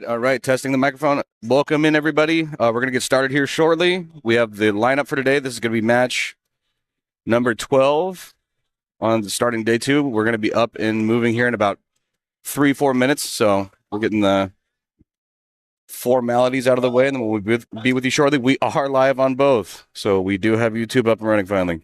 All right, testing the microphone. Welcome in, everybody. We're going to get started here shortly. We have the lineup for today. This is going to be match number 12 on the starting day 2. We're going to be up and moving here in about 3-4 minutes, so we're getting the formalities out of the way, and then we'll be with you shortly. We are live on both, so we do have YouTube up and running finally.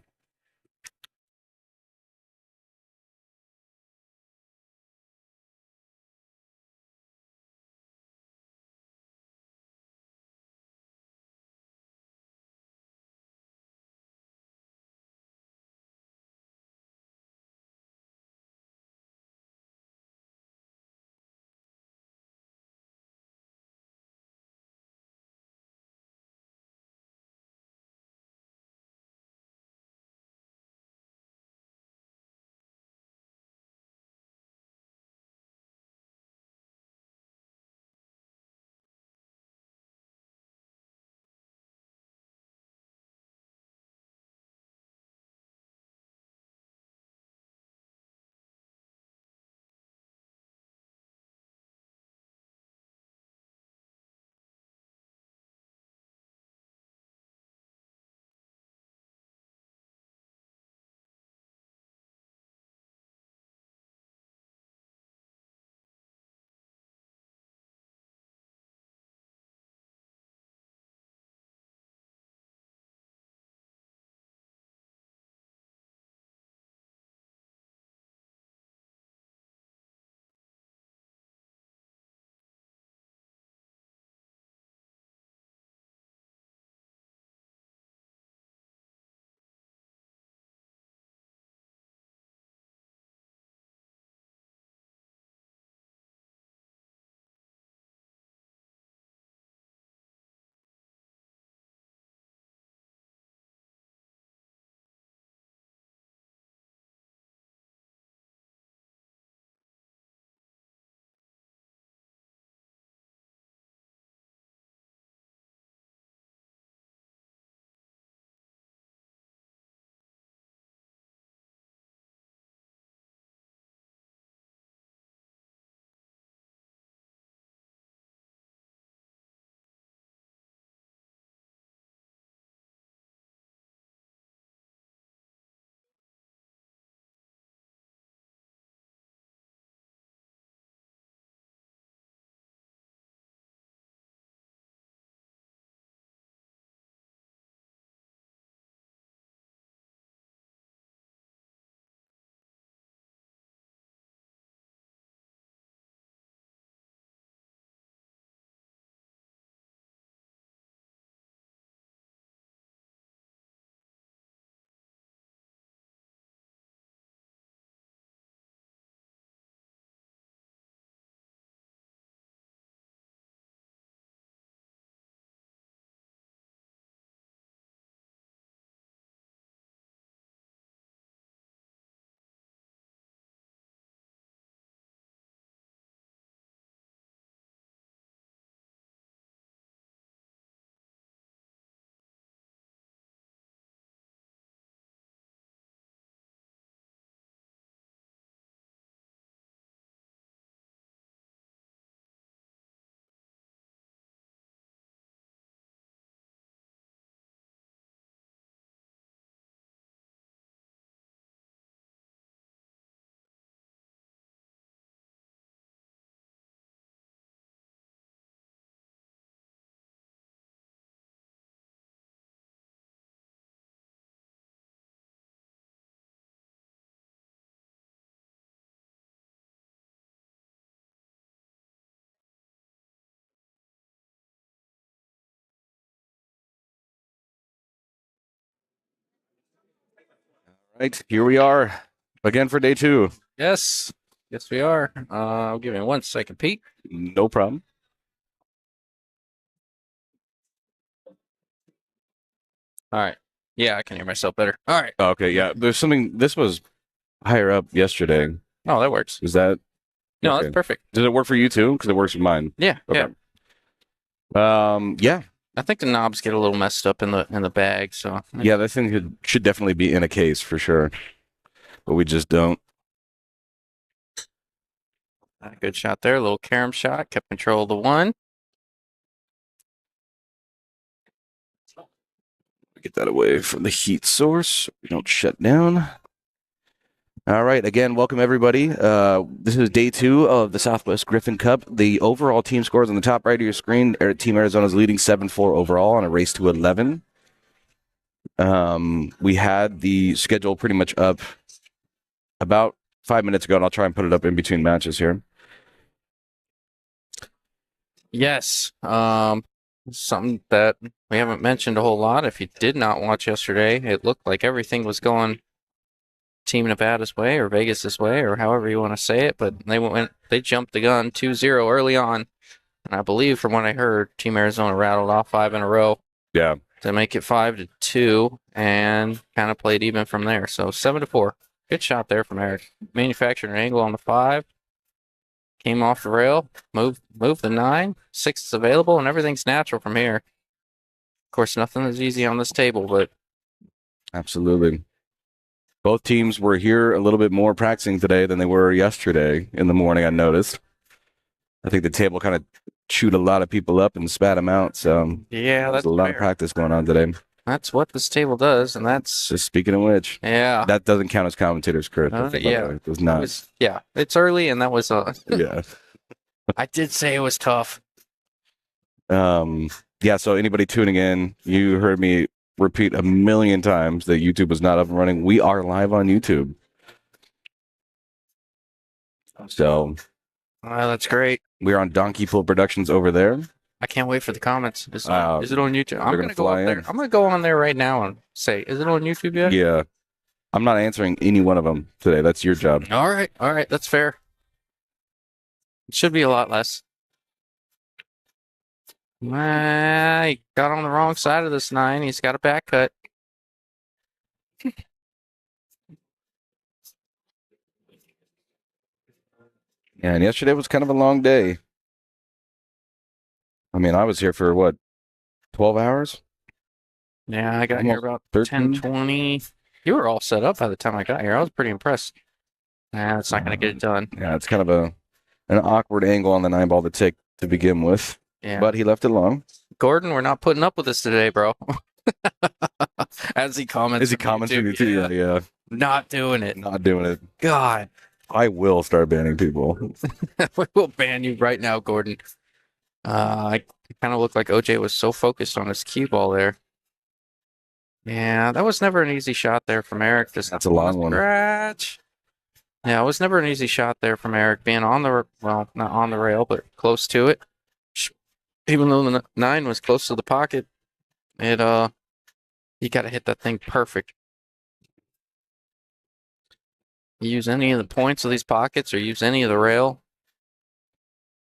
All right, here we are again for day 2. Yes, we are. Give me 1 second, Pete. No problem. All right. Yeah, I can hear myself better. All right. Okay, yeah, there's something. This was higher up yesterday. Oh, that works. Is that No, okay? that's perfect. Does it work for you too? Because it works with mine. Yeah, yeah. Okay. Yeah, I think the knobs get a little messed up in the bag, so yeah, that thing should definitely be in a case for sure, but we just don't. Good shot there. A little carom shot. Kept control of the one. Get that away from the heat source. We don't shut down. All right. Again, welcome everybody. This is day 2 of the Southwest Griffin Cup. The overall team scores on the top right of your screen. Team Arizona is leading 7-4 overall on a race to 11. We had the schedule pretty much up about 5 minutes ago, and I'll try and put it up in between matches here. Yes. Something that we haven't mentioned a whole lot. If you did not watch yesterday, it looked like everything was going Team Nevada's way or Vegas's way or however you want to say it, but they jumped the gun 2-0 early on. And I believe from what I heard, Team Arizona rattled off 5 in a row. Yeah. To make it 5-2 and kind of played even from there. So 7-4. Good shot there from Eric. Manufactured an angle on the 5. Came off the rail. Moved the 9. 6 is available, and everything's natural from here. Of course, nothing is easy on this table, but Absolutely. Both teams were here a little bit more practicing today than they were yesterday in the morning, I noticed. I think the table kind of chewed a lot of people up and spat them out. So yeah, there's that's a lot fair. of practice going on today. That's what this table does, and that's Just speaking of which, yeah. that doesn't count as commentators' credit. Yeah. It does not. It's early, and that was Yeah. I did say it was tough. Yeah. So anybody tuning in, you heard me repeat a million times that YouTube was not up and running. We are live on YouTube. So That's great. we're on Donkey Pool Productions over there. I can't wait for the comments. Is it on YouTube? I'm gonna gonna go fly up there. in. I'm gonna go on there right now and say, is it on YouTube yet? Yeah. I'm not answering any one of them today. That's your job. All right, that's fair. It should be a lot less. He got on the wrong side of this 9. He's got a back cut. Yeah, and yesterday was kind of a long day. I mean, I was here for what, 12 hours? Yeah, I got Almost here about 13? 10:20. You were all set up by the time I got here. I was pretty impressed. Nah, it's not gonna get it done. Yeah, it's kind of an awkward angle on the 9 ball to take to begin with. Yeah. But he left it long. Gordon, we're not putting up with this today, bro. As he comments. Is he commenting it too? Yeah. Not doing it. Not doing it. God. I will start banning people. We will ban you right now, Gordon. I kind of looked like OJ was so focused on his cue ball there. Yeah, that was never an easy shot there from Eric. That's a long one. Scratch. Yeah, it was never an easy shot there from Eric, being on the, well, not on the rail, but close to it. Even though the 9 was close to the pocket, you got to hit that thing perfect. You use any of the points of these pockets or use any of the rail,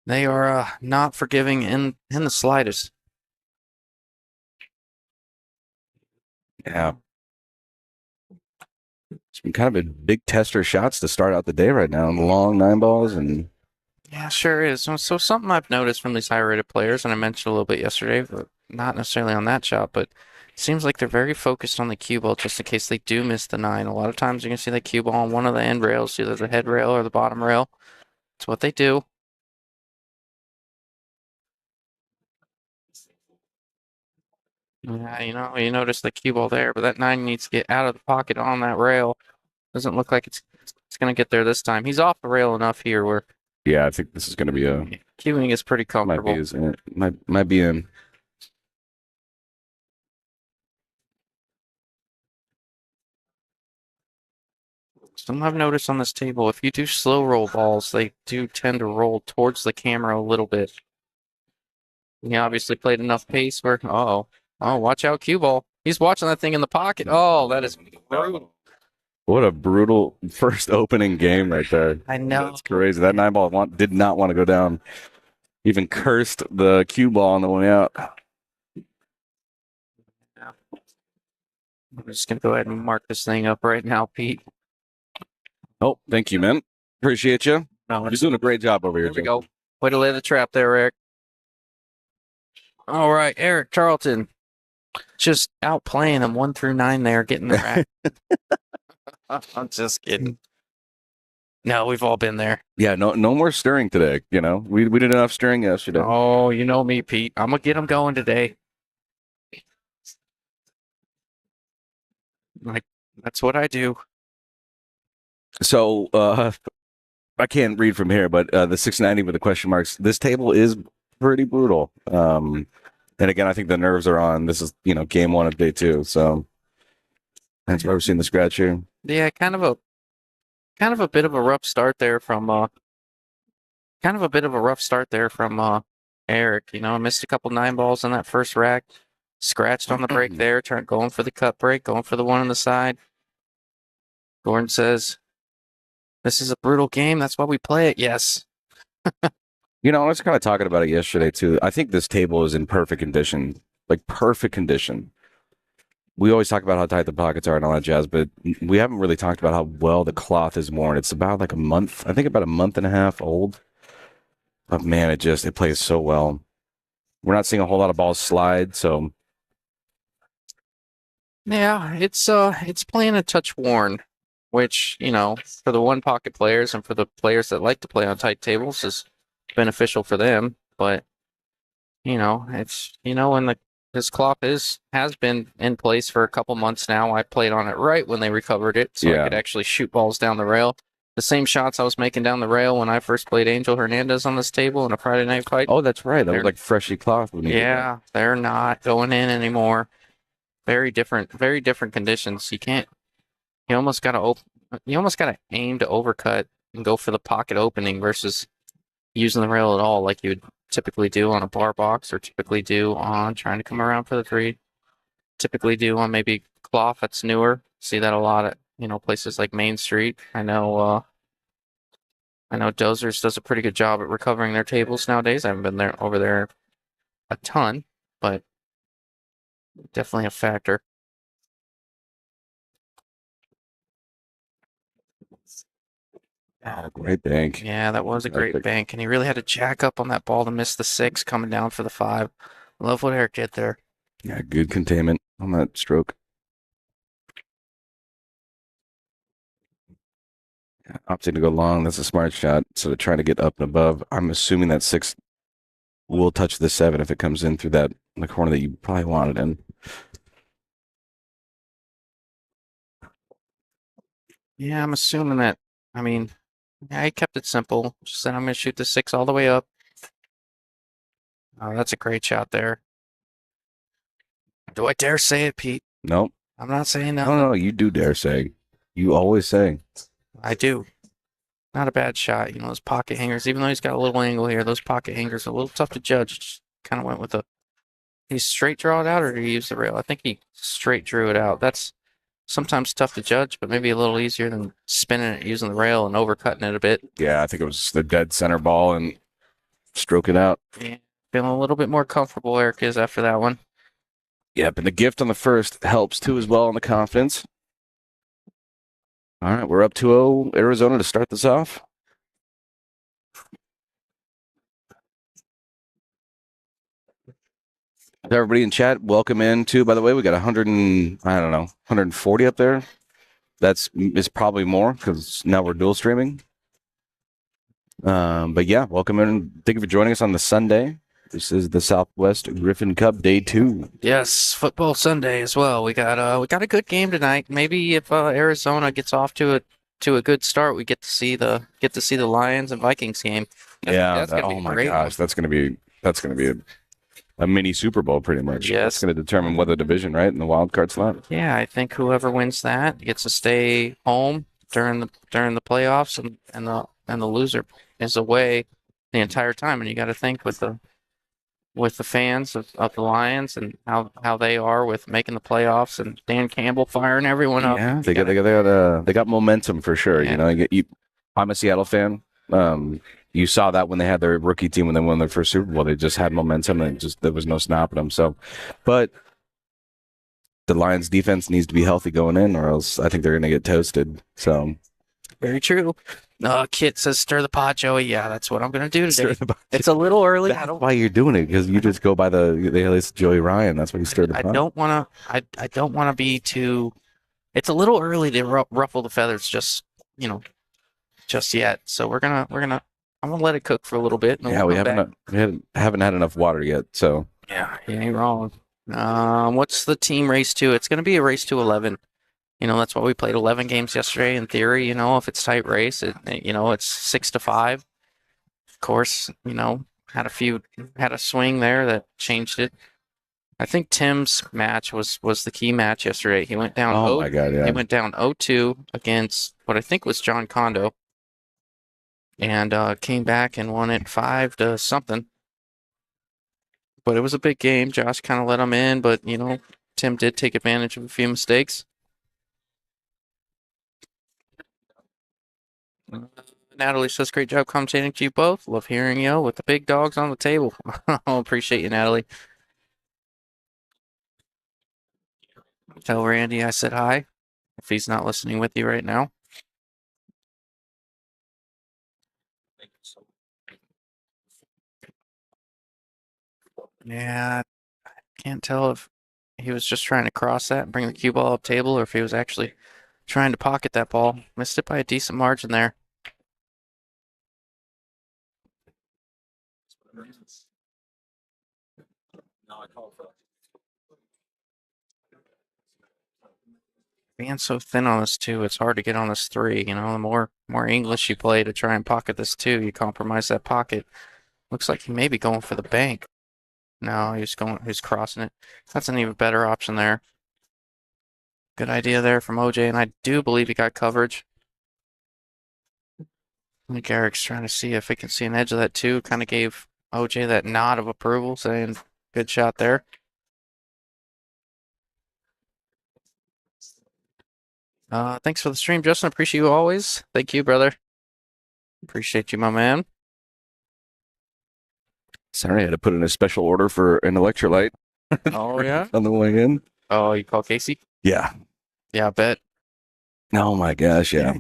they are not forgiving in the slightest. Yeah. It's been kind of a big tester shots to start out the day right now. Long 9 balls and Yeah, sure is. So something I've noticed from these high-rated players, and I mentioned a little bit yesterday, but not necessarily on that shot, but it seems like they're very focused on the cue ball just in case they do miss the 9. A lot of times you're going to see that cue ball on one of the end rails, either the head rail or the bottom rail. It's what they do. Yeah, you notice the cue ball there, but that 9 needs to get out of the pocket on that rail. Doesn't look like it's going to get there this time. He's off the rail enough here where yeah, I think this is going to be a cueing is pretty comfortable. Might be in. Something I've noticed on this table, if you do slow roll balls, they do tend to roll towards the camera a little bit. He obviously played enough pace where, oh, watch out, cue ball. He's watching that thing in the pocket. Oh, that is brutal. What a brutal first opening game right there. I know. That's crazy. That 9 ball did not want to go down. Even cursed the cue ball on the way out. I'm just going to go ahead and mark this thing up right now, Pete. Oh, thank you, man. Appreciate you. No, You're doing a great job over here. There we go. Way to lay the trap there, Eric. All right, Eric Charlton. Just outplaying him 1 through 9 there, getting the rack. I'm just kidding. No, we've all been there. Yeah, no more stirring today. We did enough stirring yesterday. Oh, you know me, Pete. I'm gonna get them going today. Like that's what I do. So I can't read from here, but the 690 with the question marks. This table is pretty brutal. And again, I think the nerves are on. This is game one of day two, so that's why we're seeing the scratch here. Yeah, kind of a bit of a rough start there from Eric. I missed a couple 9 balls on that first rack. Scratched on the break there, going for the cut break, going for the one on the side. Gordon says, "This is a brutal game. That's why we play it." Yes. I was kind of talking about it yesterday too. I think this table is in perfect condition, like perfect condition. We always talk about how tight the pockets are and all that jazz, but we haven't really talked about how well the cloth is worn. It's about like a month, I think about a month and a half old. But man, it plays so well. We're not seeing a whole lot of balls slide, so Yeah, it's playing a touch worn, which, for the one pocket players and for the players that like to play on tight tables is beneficial for them. But, it's when this cloth has been in place for a couple months now. I played on it right when they recovered it, so I could actually shoot balls down the rail. The same shots I was making down the rail when I first played Angel Hernandez on this table in a Friday night fight. Oh, that's right. That was like freshly cloth. Yeah, they're not going in anymore. Very different conditions. You almost got to aim to overcut and go for the pocket opening versus using the rail at all, like you would typically do on a bar box or typically do on trying to come around for the 3. Typically do on maybe cloth that's newer. See that a lot at places like Main Street. I know Dozers does a pretty good job at recovering their tables nowadays. I haven't been over there a ton, but definitely a factor. Oh, great bank. Yeah, that was a great bank, and he really had to jack up on that ball to miss the 6 coming down for the 5. Love what Eric did there. Yeah, good containment on that stroke. Opting to go long. That's a smart shot. So trying to get up and above. I'm assuming that 6 will touch the 7 if it comes in through the corner that you probably want it in. Yeah, I'm assuming that. I mean, I kept it simple. Just said I'm going to shoot the 6 all the way up. Oh, that's a great shot there. Do I dare say it, Pete? Nope. I'm not saying nothing. No, you do dare say. You always say. I do. Not a bad shot. Those pocket hangers, even though he's got a little angle here, those pocket hangers are a little tough to judge. Just kind of went with he straight draw it out or did he use the rail? I think he straight drew it out. That's sometimes tough to judge, but maybe a little easier than spinning it using the rail and overcutting it a bit. Yeah, I think it was the dead center ball and stroke it out. Yeah, feeling a little bit more comfortable, Eric is after that one. Yep, and the gift on the first helps too as well on the confidence. All right, we're up 2-0 Arizona to start this off. Everybody in chat, welcome in too. By the way, we got 140 up there. It's probably more because now we're dual streaming. But yeah, welcome in. Thank you for joining us on the Sunday. This is the Southwest Griffin Cup Day 2. Yes, football Sunday as well. We got a good game tonight. Maybe if Arizona gets off to a good start, we get to see the Lions and Vikings game. Oh my gosh, that's gonna be a mini Super Bowl pretty much. Yes. That's gonna determine what the division, right, in the wild card slot. Yeah, I think whoever wins that gets to stay home during the playoffs, and the loser is away the entire time. And you got to think with the fans of the Lions and how they are with making the playoffs and Dan Campbell firing everyone up. Yeah, they got momentum for sure. Yeah. I'm a Seattle fan. You saw that when they had their rookie team when they won their first Super Bowl. They just had momentum and there was no stopping them. So, but the Lions defense needs to be healthy going in, or else I think they're going to get toasted. So, very true. Kit says stir the pot, Joey. Yeah, that's what I'm going to do today. It's a little early. That's why you're doing it, because you just go by it's Joey Ryan. That's why you stir the pot. I don't want to be too. It's a little early to ruffle the feathers. Just just yet. So I'm gonna let it cook for a little bit. And then Yeah, we'll come back. haven't had enough water yet. So Yeah, you ain't wrong. What's the team race to? It's gonna be a race to 11. That's why we played 11 games yesterday. In theory, if it's tight race, it's 6-5. Of course, had a swing there that changed it. I think Tim's match was the key match yesterday. He went down oh my God, yeah. he went down 0-2 against what I think was John Kondo, and came back and won it 5 to something. But it was a big game. Josh kind of let him in, but Tim did take advantage of a few mistakes. Natalie says, great job commentating to you both. Love hearing you with the big dogs on the table. I appreciate you, Natalie. Tell Randy I said hi if he's not listening with you right now. Yeah, I can't tell if he was just trying to cross that and bring the cue ball up table or if he was actually trying to pocket that ball. Missed it by a decent margin there. Being so thin on this two, it's hard to get on this three. The more English you play to try and pocket this two, you compromise that pocket. Looks like he may be going for the bank. No, he's crossing it. That's an even better option there. Good idea there from OJ, and I do believe he got coverage. I think Eric's trying to see if he can see an edge of that too. Kind of gave OJ that nod of approval, saying, good shot there. Thanks for the stream, Justin. Appreciate you always. Thank you, brother. Appreciate you, my man. Sorry, I had to put in a special order for an electrolyte. Oh, yeah? On the way in. Oh, you call Casey? Yeah. Yeah, I bet. Oh my gosh, yeah.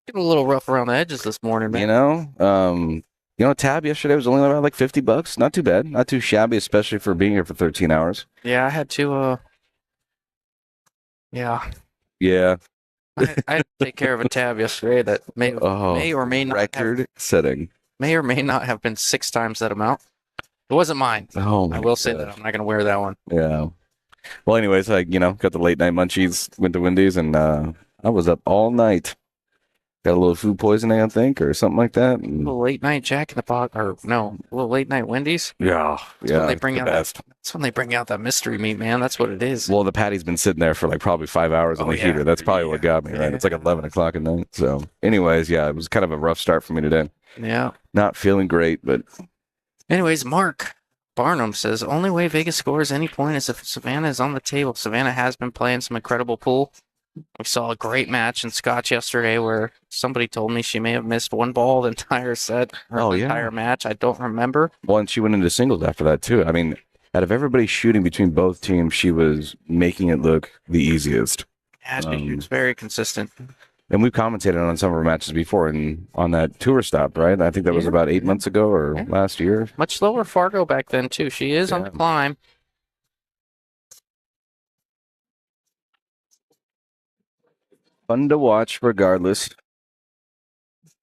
Getting a little rough around the edges this morning, man. Tab yesterday was only around like $50. Not too bad. Not too shabby, especially for being here for 13 hours. Yeah, I had to, yeah. Yeah. I had to take care of a tab yesterday that may or may not record setting. May or may not have been 6 times that amount. It wasn't mine. Oh my I will say that I'm not going to wear that one. Yeah. Well, anyways, I got the late night munchies, went to Wendy's, and I was up all night. Got a little food poisoning, I think, or something like that. A little late night Jack in the Box, or no, a little late night Wendy's. Yeah, That's when they bring out that's when they bring out that mystery meat, man. That's what it is. Well, the patty's been sitting there for like probably 5 hours on the heater. That's probably what got me, right? It's like 11 o'clock at night. So, anyways, yeah, it was kind of a rough start for me today. Yeah. Not feeling great, but. Anyways, Mark Barnum says, only way Vegas scores any point is if Savannah is on the table. Savannah has been playing some incredible pool. We saw a great match in Scotch yesterday where somebody told me she may have missed one ball the entire set or the entire match. I don't remember. Well, and she went into singles after that, too. I mean, out of everybody shooting between both teams, she was making it look the easiest. Yeah, she shoots very consistent. And we've commentated on some of her matches before and on that tour stop, right? I think that was about 8 months ago or last year. Much slower Fargo back then, too. She is on the climb. Fun to watch regardless.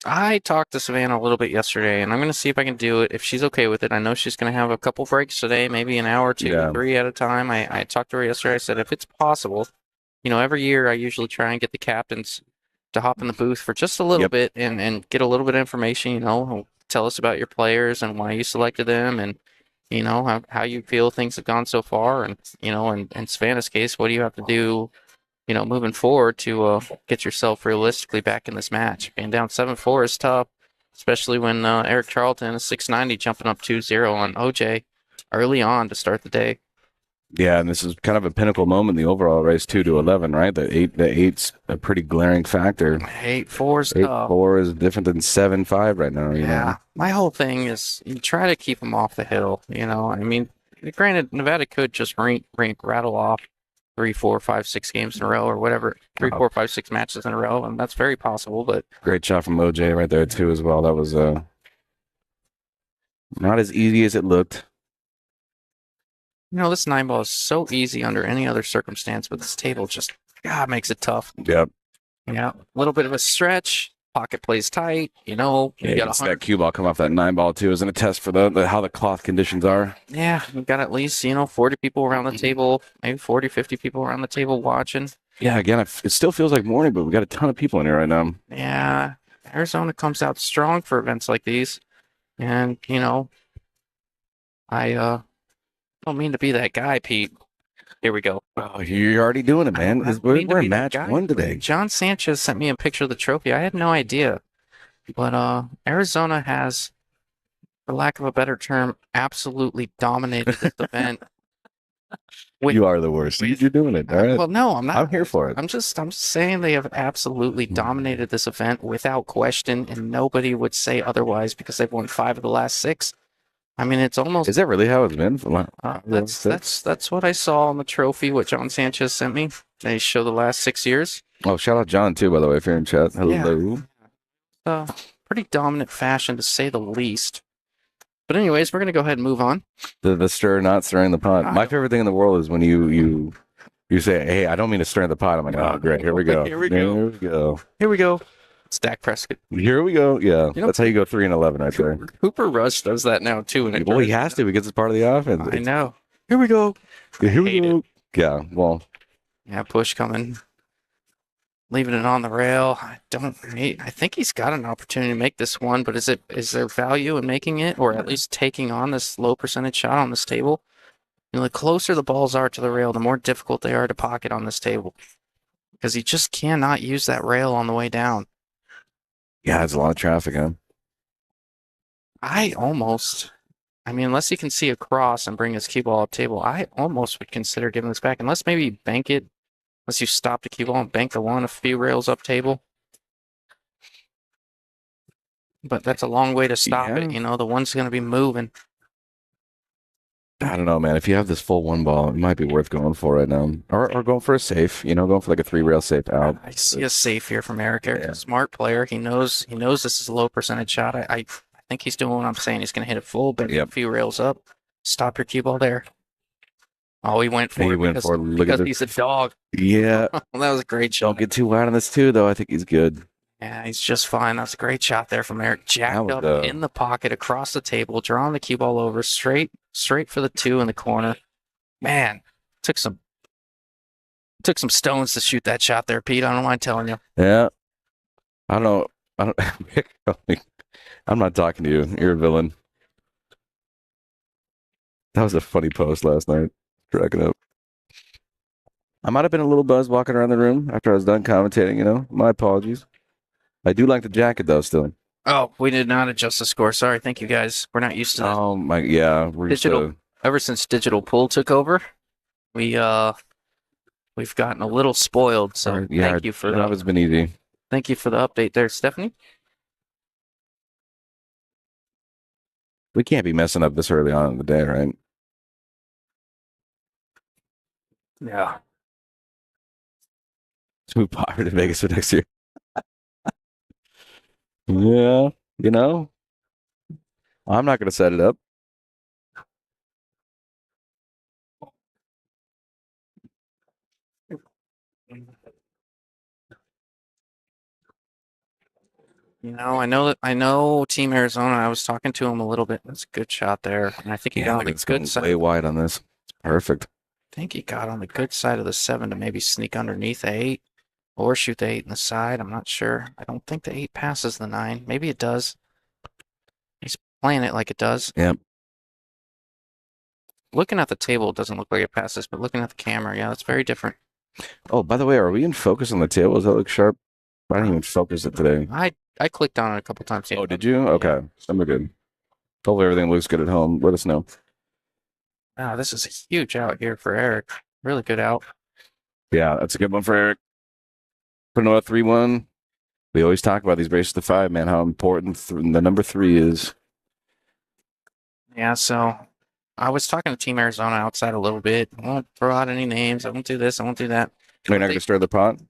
I talked to Savannah a little bit yesterday, and I'm going to see if I can do it if she's okay with it. I know she's going to have a couple breaks today, maybe an hour, 2, 3 at a time. I talked to her yesterday. I said, if it's possible, every year I usually try and get the captains to hop in the booth for just a little bit and get a little bit of information, tell us about your players and why you selected them and, how you feel things have gone so far. And, in Savannah's case, what do you have to do, moving forward to get yourself realistically back in this match? Being down 7-4 is tough, especially when Eric Charlton is 690 jumping up 2-0 on OJ early on to start the day. Yeah, and this is kind of a pinnacle moment in the overall race, 2-11, right? The eight's a pretty glaring factor. 8-4 is tough. 8-4 is different than 7-5 right now. You know? My whole thing is you try to keep them off the hill. I mean, granted, Nevada could just rattle off 3, 4, 5, 6 games in a row or whatever, 3, 4, 5, 6 matches in a row, and that's very possible. But great shot from OJ right there too, as well. That was not as easy as it looked. This 9-ball is so easy under any other circumstance, but this table just, makes it tough. Yep. Yeah, a little bit of a stretch. Pocket plays tight. You know, Yeah, you you got can see 100. that cue ball come off that 9 ball too. Isn't a test for the how the cloth conditions are. Yeah, you got at least, 40 people around the table, maybe 40, 50 people around the table watching. Yeah, again, it still feels like morning, but we got a ton of people in here right now. Yeah, Arizona comes out strong for events like these. And, I don't mean to be that guy, Pete. Here we go. Oh, you're already doing it, man. I don't mean to We're be in that match guy, one but today. John Sanchez sent me a picture of the trophy. I had no idea. But Arizona has, for lack of a better term, absolutely dominated this event. You are the worst. You're doing it. All right. Well, no, I'm not. I'm here for it. I'm saying they have absolutely dominated this event without question, and nobody would say otherwise because they've won 5 of the last 6. I mean, it's almost. Is that really how it's been? That's what I saw on the trophy. What John Sanchez sent me. They show the last 6 years. Oh, shout out John too, by the way, if you're in chat. Hello. Pretty dominant fashion to say the least. But anyways, we're gonna go ahead and move on. The stir, not stirring the pot. My favorite thing in the world is when you say, "Hey, I don't mean to stir the pot." I'm like, "Oh, great, here we go. Here we go. It's Dak Prescott. Here we go." Yeah, that's how you go 3-11 right there. Cooper Rush does that now too. Well, he has to because it's part of the offense. I know. Here we go. Here we go. Yeah. Well. Yeah, push coming. Leaving it on the rail. I think he's got an opportunity to make this one, but is there value in making it, or at least taking on this low percentage shot on this table? The closer the balls are to the rail, the more difficult they are to pocket on this table, because he just cannot use that rail on the way down. Yeah, it's a lot of traffic, huh? Unless he can see across and bring his cue ball up table, I almost would consider giving this back, unless maybe you bank it. Unless you stop the cue ball and bank the one a few rails up table. But that's a long way to stop it. The one's going to be moving. I don't know, man. If you have this full 1 ball, it might be worth going for right now. Or going for a safe, going for like a 3-rail safe out. I see a safe here from Eric. Eric's a smart player. He knows this is a low percentage shot. I think he's doing what I'm saying. He's going to hit it full, bend a few rails up. Stop your cue ball there. Oh, he went for it because he's a dog. Yeah. Well, that was a great shot. Don't get too wide on this too, though. I think he's good. Yeah, he's just fine. That's a great shot there from Eric. Jacked up in the pocket across the table, drawing the cue ball over straight for the 2 in the corner. Man, took some stones to shoot that shot there, Pete. I don't mind telling you. Yeah. I don't know. I'm not talking to you. You're a villain. That was a funny post last night. Cracking up. I might have been a little buzzed walking around the room after I was done commentating, My apologies. I do like the jacket though still. Oh, we did not adjust the score. Sorry. Thank you guys. We're not used to that. Oh my we're digital ever since Digital Pool took over, we've gotten a little spoiled. So thank you for that. It's been easy. Thank you for the update there, Stephanie. We can't be messing up this early on in the day, right? Yeah. Let's move Potter to Vegas for next year. Yeah, I'm not going to set it up. I know Team Arizona. I was talking to him a little bit. That's a good shot there. And I think he got on the good side. Way wide on this. It's perfect. I think he got on the good side of the 7 to maybe sneak underneath the 8 or shoot the 8 in the side. I'm not sure. I don't think the 8 passes the 9. Maybe it does. He's playing it like it does. Yep. Looking at the table, it doesn't look like it passes, but looking at the camera, yeah, that's very different. Oh, by the way, are we in focus on the table? Does that look sharp? I didn't even focus it today. I clicked on it a couple times. Oh, did you? Okay. Then we're good. Hopefully everything looks good at home. Let us know. Wow, this is a huge out here for Eric. Really good out. Yeah, that's a good one for Eric. Put another 3-1. We always talk about these races to 5, man, how important the number 3 is. Yeah, so I was talking to Team Arizona outside a little bit. I won't throw out any names. I won't do this. I won't do that. You're not going to stir the pot?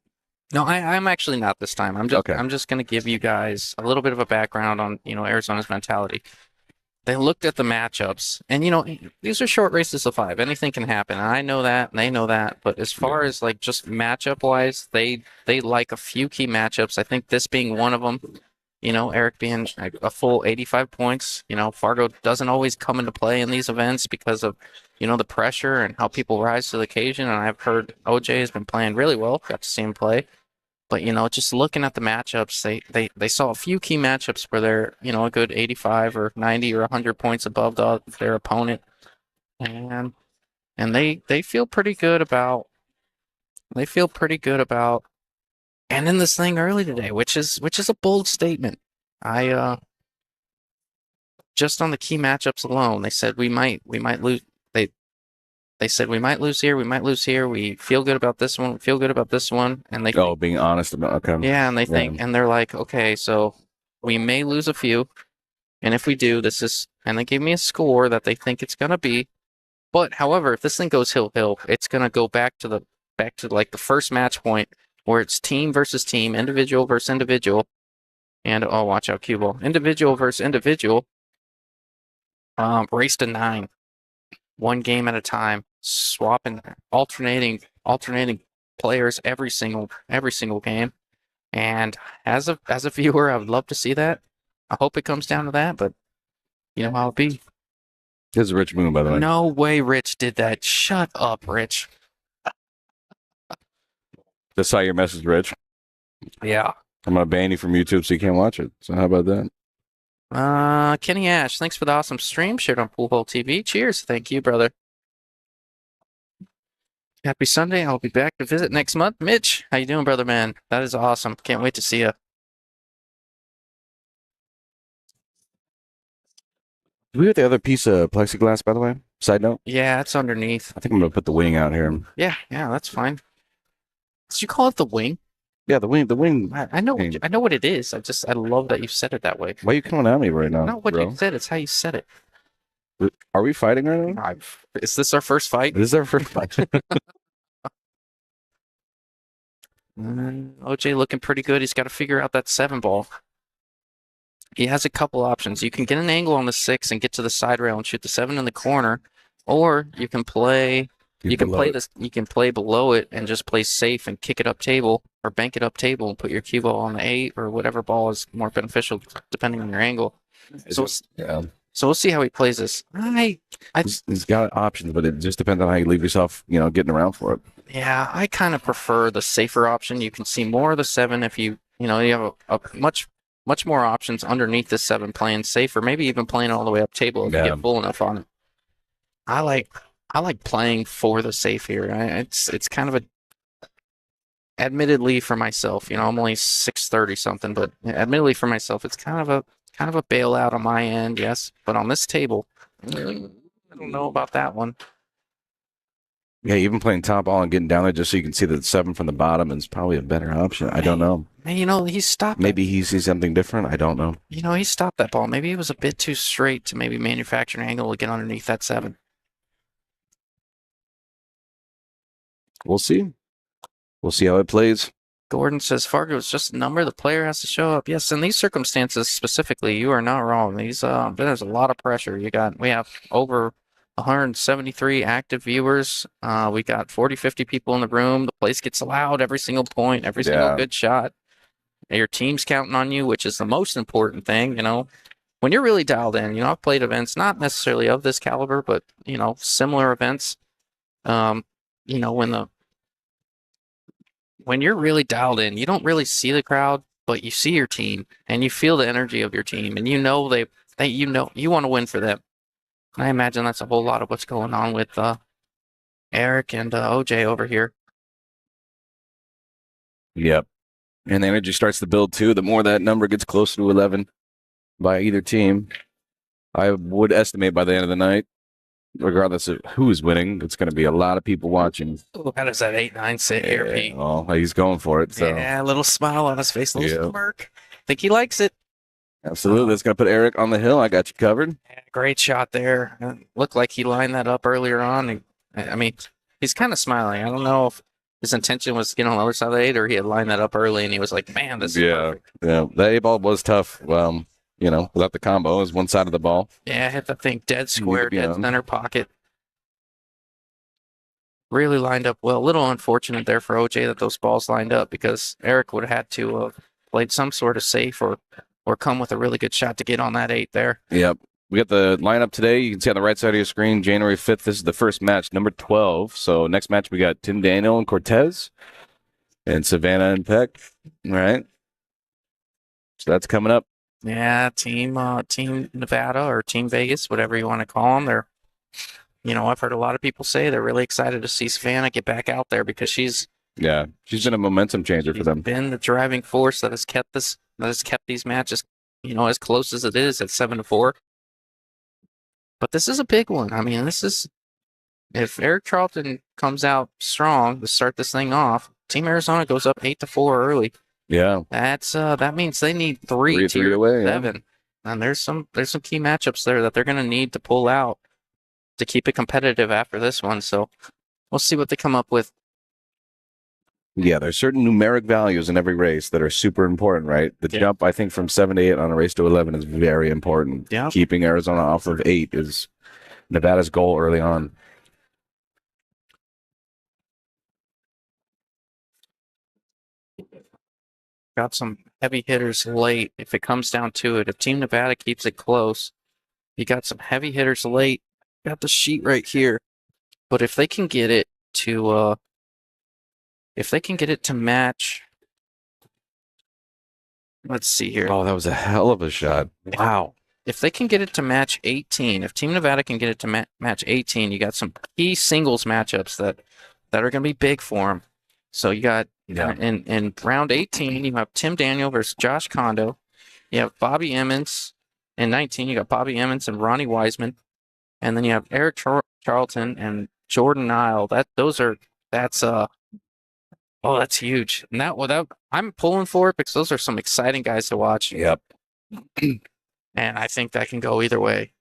No, I'm actually not this time. I'm just going to give you guys a little bit of a background on, Arizona's mentality. they looked at the matchups, and these are short races of 5. Anything can happen. And I know that, and they know that. But as far as like just matchup wise, they like a few key matchups. I think this being one of them. Eric being a full 85 points. Fargo doesn't always come into play in these events because of the pressure and how people rise to the occasion. And I've heard OJ has been playing really well. Got to see him play. But just looking at the matchups, they saw a few key matchups where they're a good 85 or 90 or 100 points above their opponent, and they feel pretty good about ending this thing early today, which is a bold statement. I just on the key matchups alone, they said we might lose. They said we might lose here, we might lose here. We feel good about this one, we feel good about this one, and they being honest about okay. Yeah, and they think, and they're like, okay, so we may lose a few, and if we do, and they gave me a score that they think it's gonna be. But however, if this thing goes hill, it's gonna go back to like the first match point where it's team versus team, individual versus individual, and oh, watch out, cue ball, individual versus individual, race to 9, one game at a time, swapping, alternating players every single game. And as a viewer, I would love to see that. I hope it comes down to that, but you know how it be. This is Rich Moon, by the way. No way Rich did that. Shut up, Rich. Just saw your message, Rich. Yeah. I'm gonna ban you from YouTube so you can't watch it. So how about that? Kenny Ash, thanks for the awesome stream shared on Pool Hole TV. Cheers. Thank you, brother. Happy Sunday. I'll be back to visit next month. Mitch, how you doing, brother man? That is awesome. Can't wait to see you. Do we have the other piece of plexiglass, by the way? Side note? Yeah, it's underneath. I think I'm gonna put the wing out here. Yeah, that's fine. Did you call it the wing? Yeah, the wing. I know what it is. I love that you said it that way. Why are you coming at me right now? Not what you said, it's how you said it. Are we fighting right now? Is this our first fight? This is our first fight. OJ looking pretty good. He's got to figure out that 7 ball. He has a couple options. You can get an angle on the 6 and get to the side rail and shoot the 7 in the corner, or you can play below it and just play safe and kick it up table or bank it up table and put your cue ball on the 8 or whatever ball is more beneficial depending on your angle. So we'll see how he plays this. He's got options, but it just depends on how you leave yourself, getting around for it. Yeah, I kind of prefer the safer option. You can see more of the 7 if you have a much more options underneath the 7 playing safer, maybe even playing all the way up table if you get full enough on it. I like playing for the safe here. It's kind of admittedly for myself, I'm only 630 something, but admittedly for myself, it's kind of a bailout on my end, yes. But on this table, I don't know about that one. Yeah, even playing top ball and getting down there just so you can see the 7 from the bottom is probably a better option. I don't know. He stopped. Maybe he sees something different. I don't know. He stopped that ball. Maybe it was a bit too straight to maybe manufacture an angle to get underneath that 7. We'll see. We'll see how it plays. Gordon says Fargo is just a number. The player has to show up. Yes, in these circumstances specifically, you are not wrong. There's a lot of pressure. We have over 173 active viewers. We got 40, 50 people in the room. The place gets loud every single point, every single good shot. Your team's counting on you, which is the most important thing. When you're really dialed in, I've played events, not necessarily of this caliber, but, similar events. When you're really dialed in, you don't really see the crowd, but you see your team and you feel the energy of your team, and you want to win for them. I imagine that's a whole lot of what's going on with Eric and OJ over here. Yep. And the energy starts to build too. The more that number gets closer to 11 by either team, I would estimate by the end of the night, regardless of who's winning, it's going to be a lot of people watching. Ooh, how does that 8-9 sit here, Pete? Oh, he's going for it. So. Yeah, a little smile on his face, a little smirk. Think he likes it. Absolutely. That's going to put Eric on the hill. I got you covered. Yeah, great shot there. Looked like he lined that up earlier on. He's kind of smiling. I don't know if his intention was to get on the other side of the 8 or he had lined that up early and he was like, man, this is perfect. Yeah, the A ball was tough. without the combo is one side of the ball. Yeah, hit the thing dead You need to square, be dead on. center pocket. Really lined up well. A little unfortunate there for OJ that those balls lined up because Eric would have had to have played some sort of safe or come with a really good shot to get on that 8 there. Yep. We got the lineup today. You can see on the right side of your screen, January 5th. This is the first match, number 12. So next match, we got Tim Daniel and Cortez and Savannah and Peck. All right. So that's coming up. Yeah, Team Nevada or Team Vegas, whatever you want to call them. They're, I've heard a lot of people say they're really excited to see Savannah get back out there because she's been a momentum changer for them. Been the driving force that has kept these matches, as close as it is at 7-4. But this is a big one. I mean, if Eric Charlton comes out strong to start this thing off, Team Arizona goes up 8-4 early. Yeah. That means they need three away, 7. Yeah. And there's some key matchups there that they're going to need to pull out to keep it competitive after this one. So we'll see what they come up with. Yeah, there's certain numeric values in every race that are super important, right? The jump, I think, from 7 to 8 on a race to 11 is very important. Yeah. Keeping Arizona off of 8 is Nevada's goal early on. Got some heavy hitters late. If it comes down to it, if Team Nevada keeps it close, you got some heavy hitters late. Got the sheet right here. But if they can get it to match, let's see here. Oh, that was a hell of a shot. Wow. If they can get it to match 18, if Team Nevada can get it to match 18, you got some key singles matchups that are going to be big for them. So you got in round 18, you have Tim Daniel versus Josh Kondo. You have Bobby Emmons. In 19, you got Bobby Emmons and Ronnie Wiseman. And then you have Eric Charlton and Jordan Nile. That's huge. And that I'm pulling for it because those are some exciting guys to watch. Yep. And I think that can go either way,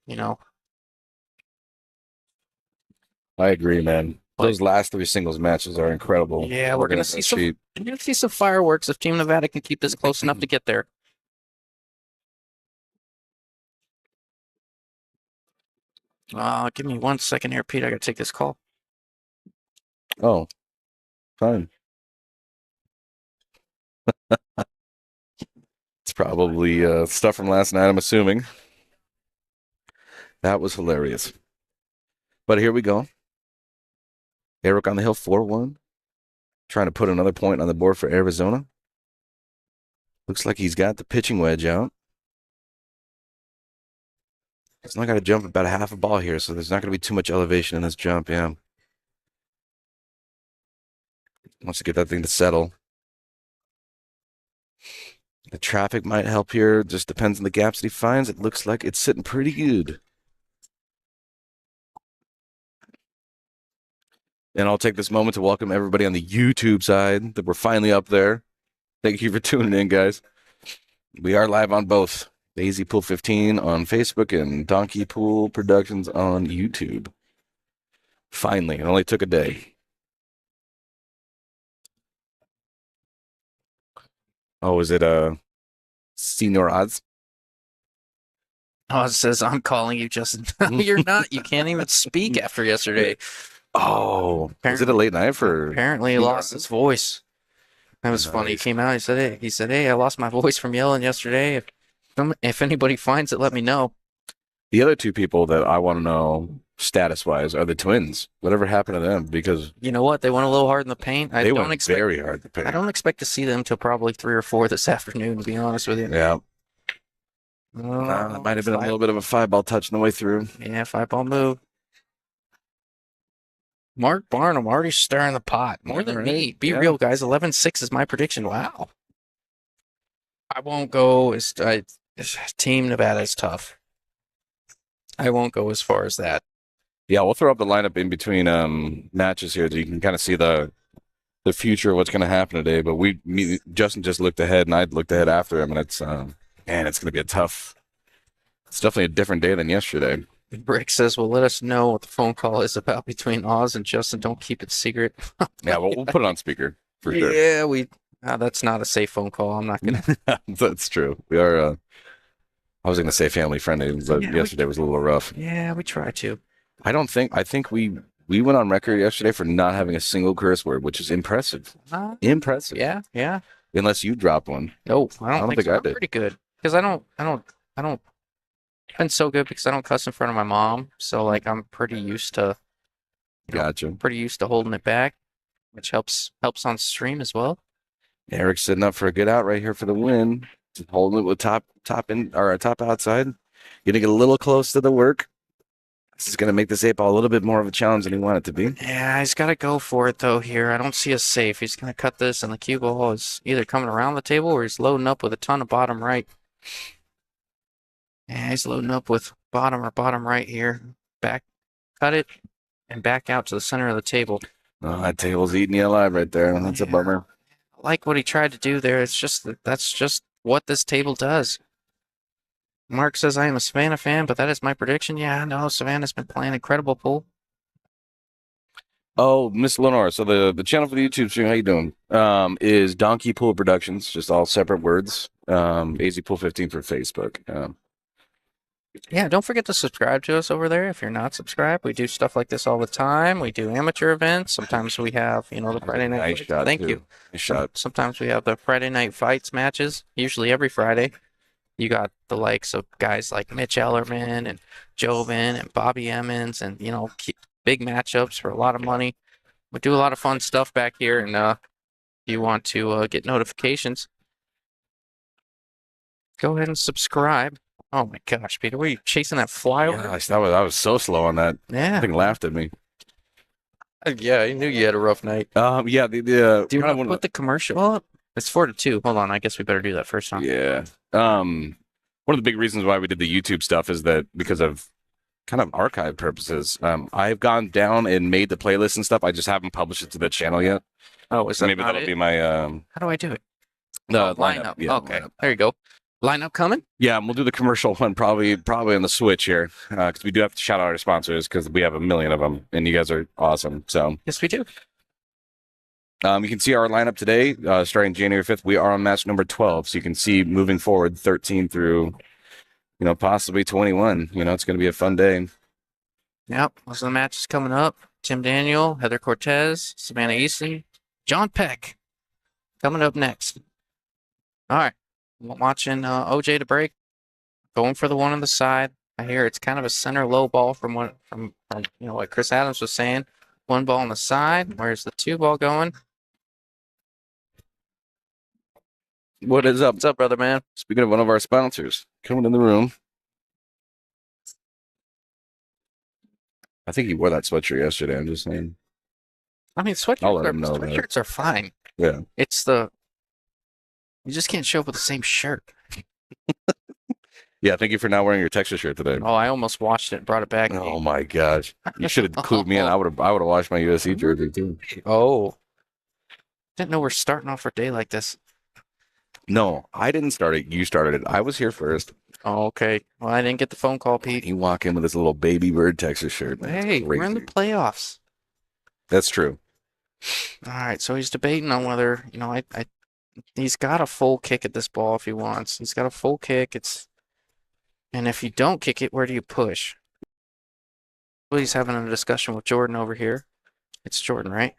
I agree, man. Those last 3 singles matches are incredible. Yeah, we're gonna see some fireworks if Team Nevada can keep this close enough to get there. Give me 1 second here, Pete. I gotta take this call. Oh, fine. It's probably stuff from last night, I'm assuming. That was hilarious. But here we go. Eric on the hill, 4-1. Trying to put another point on the board for Arizona. Looks like he's got the pitching wedge out. He's not got to jump about a half a ball here, so there's not going to be too much elevation in this jump, yeah. Wants to get that thing to settle. The traffic might help here. Just depends on the gaps that he finds. It looks like it's sitting pretty good. And I'll take this moment to welcome everybody on the YouTube side that we're finally up there. Thank you for tuning in, guys. We are live on both Daisy Pool 15 on Facebook and Donkey Pool Productions on YouTube. Finally, it only took a day. Oh, is it Senior Oz? Oh, it says I'm calling you, Justin. No, you're not. You can't even speak after yesterday. Oh, is it a late night for? Apparently, he lost his voice. That was funny. He came out. He said, "Hey, I lost my voice from yelling yesterday. If anybody finds it, let me know." The other 2 people that I want to know status-wise are the twins. Whatever happened to them? Because you know what, they went a little hard in the paint. They went very hard in the paint. I don't expect to see them till probably 3 or 4 this afternoon. To be honest with you. Yeah. That might have been a little bit of a 5-ball touch on the way through. Yeah, 5-ball move. Mark Barnum already stirring the pot. More than me. Be real, guys. 11-6 is my prediction. Wow. I won't go Team Nevada is tough. I won't go as far as that. Yeah, we'll throw up the lineup in between matches here so you can kind of see the future of what's going to happen today. But Justin just looked ahead, and I looked ahead after him, and it's going to be it's definitely a different day than yesterday. Brick says, well, let us know what the phone call is about between Oz and Justin. Don't keep it secret. Yeah, we'll put it on speaker for sure. Yeah, that's not a safe phone call. I'm not going to. That's true. We are I was going to say family friendly, but Yeah, yesterday was a little rough. Yeah, we try to. I think we went on record yesterday for not having a single curse word, which is impressive. Impressive. Yeah. Unless you dropped one. No, I I don't don't think think so. I I'm did. pretty good because I don't. I've been so good because I don't cuss in front of my mom. So like I'm pretty used to, Gotcha. pretty used to holding it back, which helps on stream as well. Eric's setting up for a good out right here for the win. Just holding it with top in or top outside. Getting a little close to the work. This is going to make this 8-ball a little bit more of a challenge than he wanted it to be. Yeah, he's got to go for it though here. I don't see a safe. He's going to cut this, and the cue ball is either coming around the table or he's loading up with a ton of bottom right. Yeah, he's loading up with bottom right here. Back, cut it, and back out to the center of the table. Oh, that table's eating you alive right there. That's a bummer. I like what he tried to do there. It's just that's just what this table does. Mark says I am a Savannah fan, but that is my prediction. Yeah, no, Savannah's been playing incredible pool. Oh, Miss Lenore. So the channel for the YouTube stream, how you doing? Is Donkey Pool Productions, just all separate words. AZ Pool 15 for Facebook. Yeah, don't forget to subscribe to us over there if you're not subscribed. We do stuff like this all the time. We do amateur events. Sometimes we have, the Friday night Nice fights. shot. Thank too. you. Nice shot. Sometimes we have the Friday night fights matches, usually every Friday. You got the likes of guys like Mitch Ellerman and Joven and Bobby Emmons and, big matchups for a lot of money. We do a lot of fun stuff back here, and if you want to get notifications, go ahead and subscribe. Oh my gosh, Peter, were you chasing that fly over? Gosh, I was so slow on that. Yeah. I think laughed at me. Yeah, I knew you had a rough night. Yeah, the Do you want to put the commercial up? It's 4-2. Hold on, I guess we better do that first, huh? Yeah. One of the big reasons why we did the YouTube stuff is that because of kind of archive purposes. I've gone down and made the playlist and stuff. I just haven't published it to the channel yet. Oh, is that Maybe not that'll it? be my How do I do it? lineup. Yeah, Okay, lineup. there you go. Lineup coming? Yeah, and we'll do the commercial one probably on the Switch here because we do have to shout out our sponsors because we have a million of them and you guys are awesome. So Yes, we do. you can see our lineup today starting January 5th. We are on match number 12, so you can see moving forward 13 through possibly 21. It's going to be a fun day. Yep, those are the matches coming up. Tim Daniel, Heather Cortez, Savannah Easton, John Peck coming up next. All right, watching OJ to break, going for the one on the side. I hear it's kind of a center low ball from what Chris Adams was saying. One ball on the side. Where's the two ball going? What is up? What's up, brother man? Speaking of one of our sponsors coming in the room. I think he wore that sweatshirt yesterday. I'm just saying. I mean, I'll let him know about it. sweatshirts are fine. Yeah. It's you just can't show up with the same shirt. Yeah, thank you for not wearing your Texas shirt today. Oh, I almost washed it and brought it back. Oh my gosh. You should have clued me in. I would have washed my USC jersey too. Oh. Didn't know we're starting off our day like this. No, I didn't start it. You started it. I was here first. Oh, okay. Well, I didn't get the phone call, Pete. You walk in with this little baby bird Texas shirt. Man. Hey, we're in the playoffs. That's true. All right, so he's debating on whether, he's got a full kick at this ball if he wants. He's got a full kick. And if you don't kick it, where do you push? Well, he's having a discussion with Jordan over here. It's Jordan, right?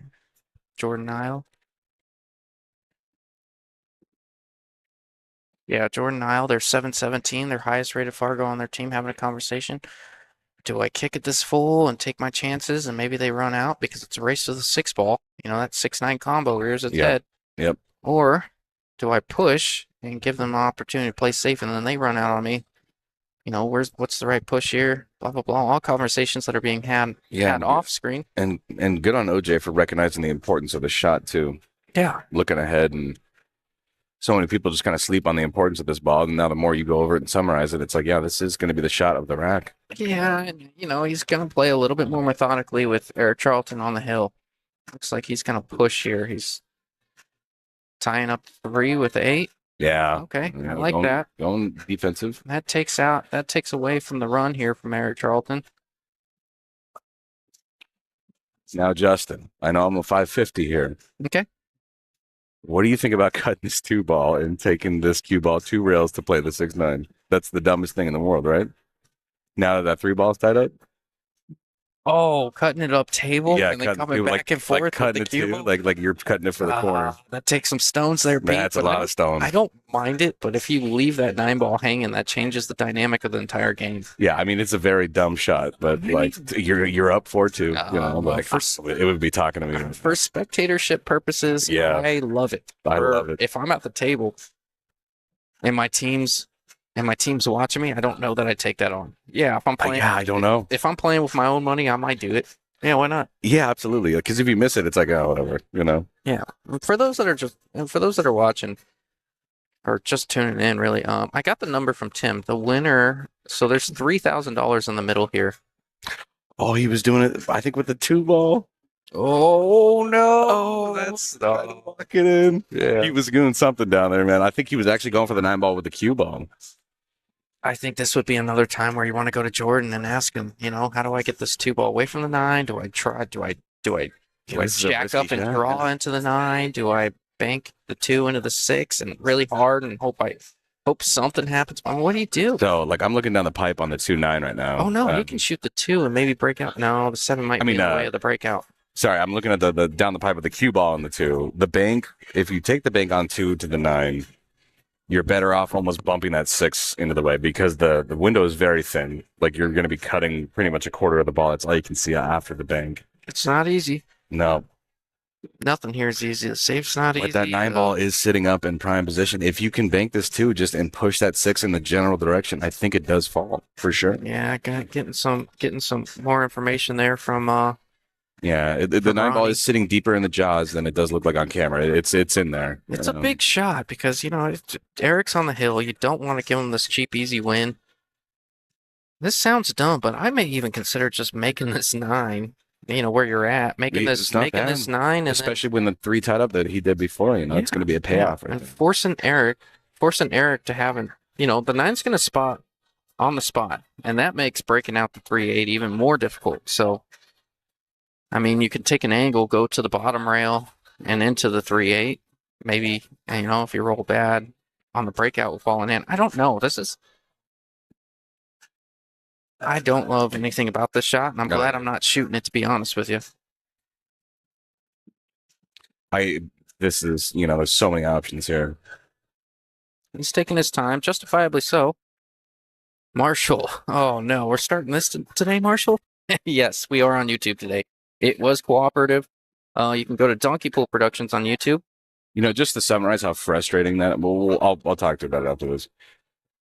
Jordan Nile. Yeah, Jordan Nile. They're 7-17, their highest rated Fargo on their team, having a conversation. Do I kick it this full and take my chances and maybe they run out because it's a race to the 6 ball? That 6-9 combo rears its head. Yep. Or do I push and give them an opportunity to play safe and then they run out on me? What's the right push here? Blah blah blah. All conversations that are being had off screen. And good on OJ for recognizing the importance of the shot too. Yeah. Looking ahead, and so many people just kind of sleep on the importance of this ball. And now the more you go over it and summarize it, it's like, yeah, this is going to be the shot of the rack. Yeah, and he's gonna play a little bit more methodically with Eric Charlton on the hill. Looks like he's gonna push here. He's tying up 3 with 8. Yeah. Okay, Yeah, I like that. Going defensive. That takes away from the run here from Eric Charlton. Now, Justin, I know I'm a 550 here. Okay. What do you think about cutting this 2 ball and taking this cue ball 2 rails to play the 6-9? That's the dumbest thing in the world, right? Now that 3 ball's tied up? Oh, cutting it up table Yeah, and then cutting coming it back and like forth with cutting the it too, cube. like you're cutting it for the corner. That takes some stones there, Pete. That's a but lot of stones. I don't mind it, but if you leave that 9 ball hanging, that changes the dynamic of the entire game. Yeah, I mean it's a very dumb shot, but like you're up 4-2, like it would be talking to me. For spectatorship purposes, Yeah. I love it. I love it. If I'm at the table and my team's watching me, I don't know that I take that on. Yeah, if I'm playing, I don't know. If I'm playing with my own money, I might do it. Yeah, why not? Yeah, absolutely. Because if you miss it, it's like, oh, whatever, Yeah. For those that are watching or just tuning in, really, I got the number from Tim. The winner. So there's $3,000 in the middle here. Oh, he was doing it, I think, with the 2 ball. Oh no! Oh, that's lock it in. Yeah. He was doing something down there, man. I think he was actually going for the 9 ball with the cue ball. I think this would be another time where you want to go to Jordan and ask him, how do I get this 2 ball away from the 9? Do I try? Do I jack up and draw into the 9? Do I bank the 2 into the 6 and really hard and hope something happens? I mean, what do you do? So, like, I'm looking down the pipe on the 2-9 right now. Oh no, you can shoot the 2 and maybe break out. No, the 7 might be in the way of the breakout. Sorry, I'm looking at the down the pipe with the cue ball on the 2. The bank, if you take the bank on 2 to the 9, you're better off almost bumping that 6 into the way because the window is very thin. Like you're going to be cutting pretty much a quarter of the ball. That's all you can see after the bank. It's not easy. No. Nothing here is easy. The safe's not easy. But that 9 ball is sitting up in prime position. If you can bank this 2 just and push that 6 in the general direction, I think it does fall for sure. Yeah, getting some more information there from Yeah, the 9 ball is sitting deeper in the jaws than it does look like on camera. It's in there. It's a big shot because Eric's on the hill. You don't want to give him this cheap, easy win. This sounds dumb, but I may even consider just making this 9. Where you're at, making this 9, and especially when the 3 tied up that he did before. It's going to be a payoff. And forcing Eric to have the 9's going to spot on the spot, and that makes breaking out the 3-8 even more difficult. So. I mean, you could take an angle, go to the bottom rail and into the 3-8. Maybe, if you roll bad on the breakout with falling in. I don't know. I don't love anything about this shot, and I'm glad I'm not shooting it, to be honest with you. There's so many options here. He's taking his time, justifiably so. Marshall. Oh, no. We're starting this today, Marshall? Yes, we are on YouTube today. It was cooperative. You can go to Donkey Pool Productions on YouTube. Just to summarize how frustrating that. I'll talk to you about it after this.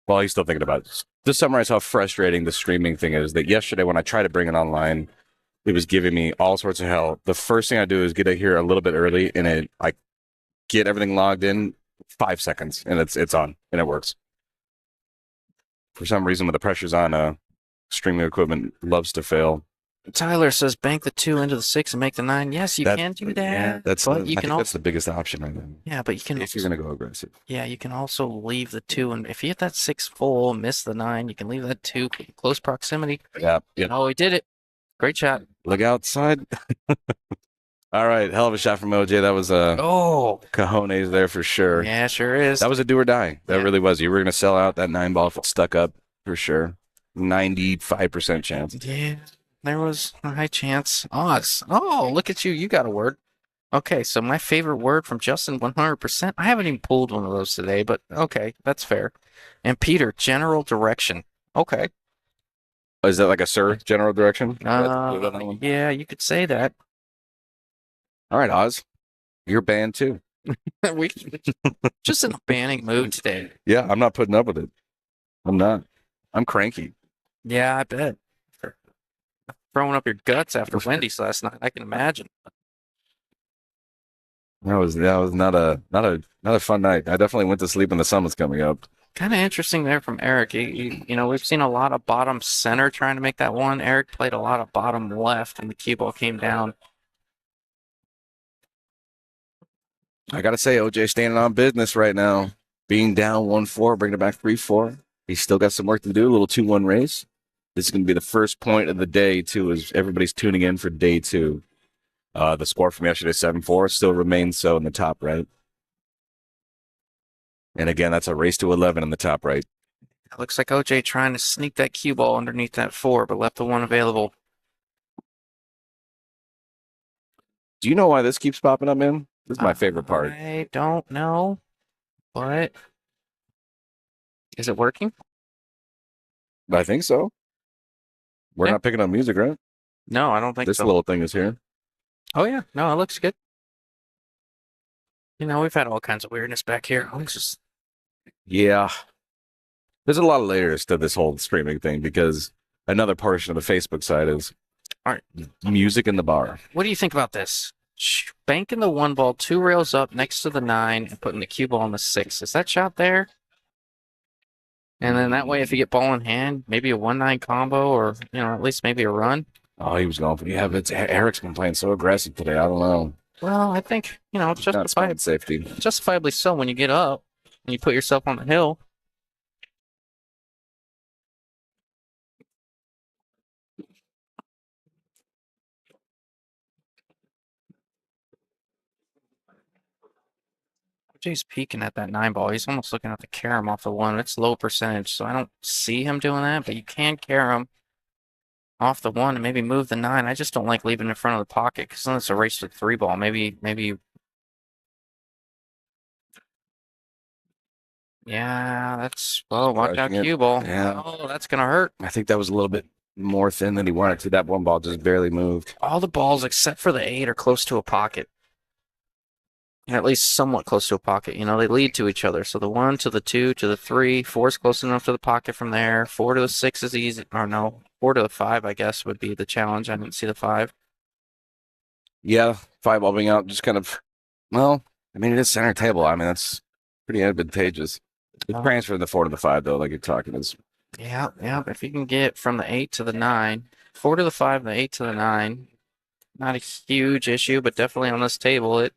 While he's still thinking about it. To summarize how frustrating the streaming thing is, that yesterday when I tried to bring it online, it was giving me all sorts of hell. The first thing I do is get it here a little bit early, and I get everything logged in 5 seconds, and it's on, and it works. For some reason, when the pressure's on, streaming equipment loves to fail. Tyler says bank the 2 into the 6 and make the 9. Yes, you can do that. Yeah, that's the biggest option right now. Yeah, but you can if you're gonna go aggressive. Yeah, you can also leave the 2, and if you hit that 6 full, miss the 9, you can leave that 2 close proximity. Yeah. Oh, he did it. Great shot. Look outside. All right, hell of a shot from OJ. That was cojones there for sure. Yeah, sure is. That was a do or die. That really was. You were gonna sell out that 9 ball if it stuck up for sure. 95% chance. Yeah. There was a high chance. Odds. Oh, look at you. You got a word. Okay, so my favorite word from Justin, 100%. I haven't even pulled one of those today, but okay, that's fair. And Peter, general direction. Okay. Is that like a general direction? Yeah, you could say that. All right, Oz. You're banned too. We just in a banning mood today. Yeah, I'm not putting up with it. I'm not. I'm cranky. Yeah, I bet. Throwing up your guts after Wendy's last night. I can imagine. That was not a fun night. I definitely went to sleep when the sun was coming up. Kind of interesting there from Eric. We've seen a lot of bottom center trying to make that one. Eric played a lot of bottom left, and the cue ball came down. I gotta say, OJ standing on business right now. Being down 1-4, bringing it back 3-4. He's still got some work to do. A little 2-1 race. This is going to be the first point of the day, too, as everybody's tuning in for day 2. The score from yesterday, 7-4, still remains so in the top right. And again, that's a race to 11 in the top right. It looks like OJ trying to sneak that cue ball underneath that 4, but left the 1 available. Do you know why this keeps popping up, man? This is my favorite part. I don't know, but is it working? I think so. We're Yeah. not picking up music, right? No, I don't think This so. little thing is here. Oh, yeah. No, it looks good. You know, we've had all kinds of weirdness back here. It's just, Yeah. There's a lot of layers to this whole streaming thing because another portion of the Facebook side is all right. music in the bar. What do you think about this? Banking the 1 ball 2 rails up next to the 9 and putting the cue ball on the 6. Is that shot there? And then that way, if you get ball in hand, maybe a 1-9 combo or, you know, at least maybe a run. Oh, he was going for yeah, but Eric's been playing so aggressive today. I don't know. Well, I think, you know, it's Not spotting safety. justifiably so when you get up and you put yourself on the hill. Jay's peeking at that 9 ball. He's almost looking at the carom off the 1. It's low percentage, so I don't see him doing that, but you can carom off the 1 and maybe move the 9. I just don't like leaving it in front of the pocket because then it's a race to the 3 ball. Maybe. Yeah, that's, well, watch out, cue ball. Yeah. Oh, that's going to hurt. I think that was a little bit more thin than he wanted to. That 1 ball just barely moved. All the balls except for the 8 are close to a pocket. At least somewhat close to a pocket. You know, they lead to each other. So the 1 to the 2 to the 3, 4 is close enough to the pocket from there. 4 to the 6 is easy. Or no, 4 to the 5, I guess, would be the challenge. I didn't see the 5. Yeah, 5 ball being out just kind of, well, I mean, it is center table. I mean, that's pretty advantageous. The transfer of the 4 to the 5, though, like you're talking, is. Yeah. If you can get from the 8 to the 9, 4 to the 5, the 8 to the 9, not a huge issue, but definitely on this table, it's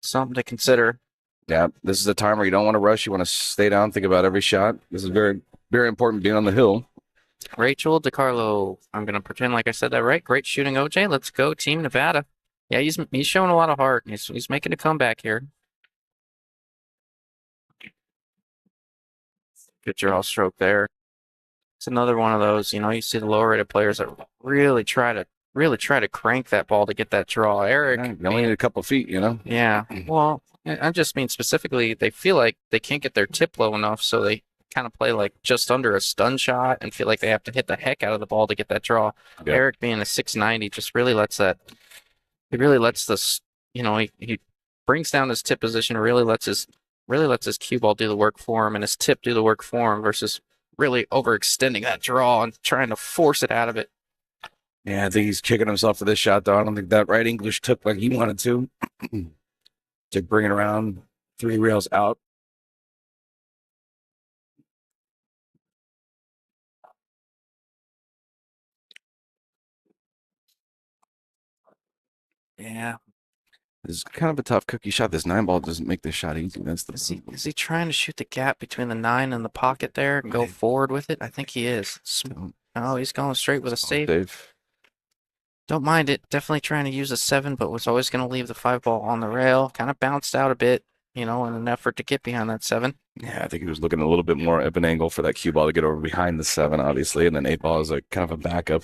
something to consider. Yeah, this is a time where you don't want to rush. You want to stay down, think about every shot. This is very, very important being on the hill. Rachel DiCarlo. I'm going to pretend like I said that right. Great shooting, OJ. Let's go, Team Nevada. Yeah, he's showing a lot of heart. He's making a comeback here. Good draw stroke there. It's another one of those, you know, you see the lower rated players that really try to crank that ball to get that draw. Eric, You only need a couple feet, you know? yeah. Well, I just mean specifically, they feel like they can't get their tip low enough, so they kind of play like just under a stun shot and feel like they have to hit the heck out of the ball to get that draw. Yeah. Eric being a 690 just really lets that. He really lets this. You know, he brings down his tip position. Really lets his cue ball do the work for him and his tip do the work for him versus really overextending that draw and trying to force it out of it. Yeah, I think he's kicking himself for this shot, though. I don't think that right English took like he wanted to bring it around 3 rails out. Yeah. This is kind of a tough cookie shot. This 9 ball doesn't make this shot easy. That's the Is he trying to shoot the gap between the 9 and the pocket there and go forward with it? I think he is. Oh, he's going straight with a save. Don't mind it. Definitely trying to use a 7, but was always going to leave the 5 ball on the rail. Kind of bounced out a bit, you know, in an effort to get behind that 7. Yeah, I think he was looking a little bit more of an angle for that cue ball to get over behind the 7, obviously, and then 8 ball is a kind of a backup.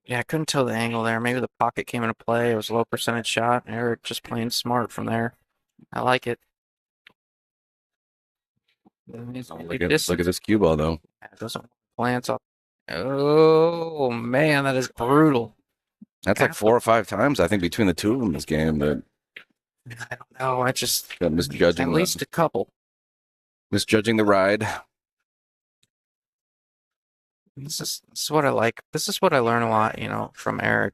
Yeah, I couldn't tell the angle there. Maybe the pocket came into play. It was a low percentage shot. Eric just playing smart from there. I like it. Look at this cue ball, though. It doesn't glance off. Oh, man, that is brutal. That's like 4 or 5 times, I think, between the two of them this game. That I don't know. I just misjudging at least a couple. Misjudging the ride. This is what I like. This is what I learn a lot, you know, from Eric.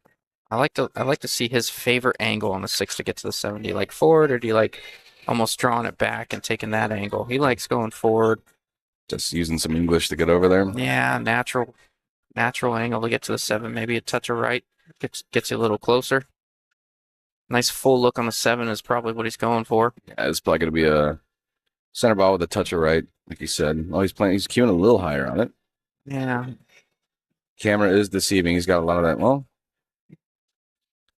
I like to see his favorite angle on the 6 to get to the 7. Do you like forward or do you like almost drawing it back and taking that angle? He likes going forward. Just using some English to get over there. Yeah, natural angle to get to the 7. Maybe a touch of right gets you a little closer. Nice full look on the 7 is probably what he's going for. Yeah, it's probably going to be a center ball with a touch of right, like you said. Oh, he's cueing a little higher on it. Yeah. Camera is deceiving. He's got a lot of that. Well,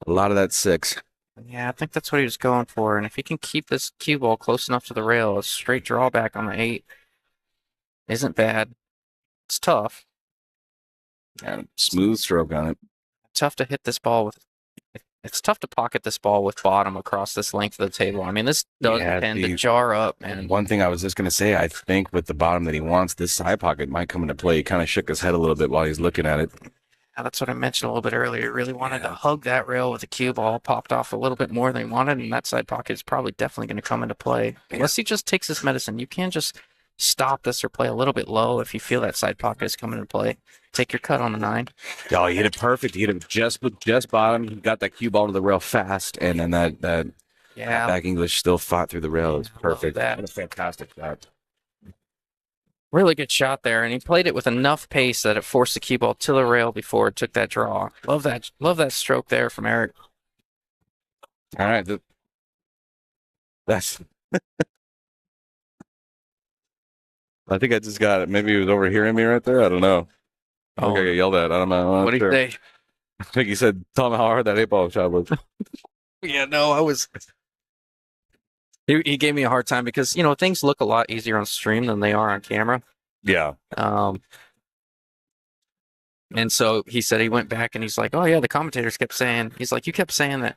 a lot of that 6. Yeah, I think that's what he was going for. And if he can keep this cue ball close enough to the rail, a straight drawback on the 8 isn't bad. It's tough. And smooth stroke on it. Tough to hit this ball with. It's tough to pocket this ball with bottom across this length of the table. I mean, this does tend to jar up. And one thing I was just going to say, I think with the bottom that he wants, this side pocket might come into play. He kind of shook his head a little bit while he's looking at it. That's what I mentioned a little bit earlier. He really wanted to hug that rail with the cue ball, popped off a little bit more than he wanted, and that side pocket is probably definitely going to come into play. Unless he just takes his medicine. You can't just stop this or play a little bit low if you feel that side pocket is coming into play. Take your cut on the 9. Oh, he hit it perfect. He hit it just bottom. He got that cue ball to the rail fast, and then that back English still fought through the rail. It was perfect. That was a fantastic shot. Really good shot there, and he played it with enough pace that it forced the cue ball to the rail before it took that draw. Love that stroke there from Eric. All right, that's. I think I just got it. Maybe he was overhearing me right there. I don't know. I think I got yelled at. I don't know. What did he say? I think he said, "Tell me how hard that 8-ball shot was." Yeah, no, I was. He gave me a hard time because things look a lot easier on stream than they are on camera. Yeah. And so he said he went back and he's like, "Oh yeah, the commentators kept saying." He's like, "You kept saying that,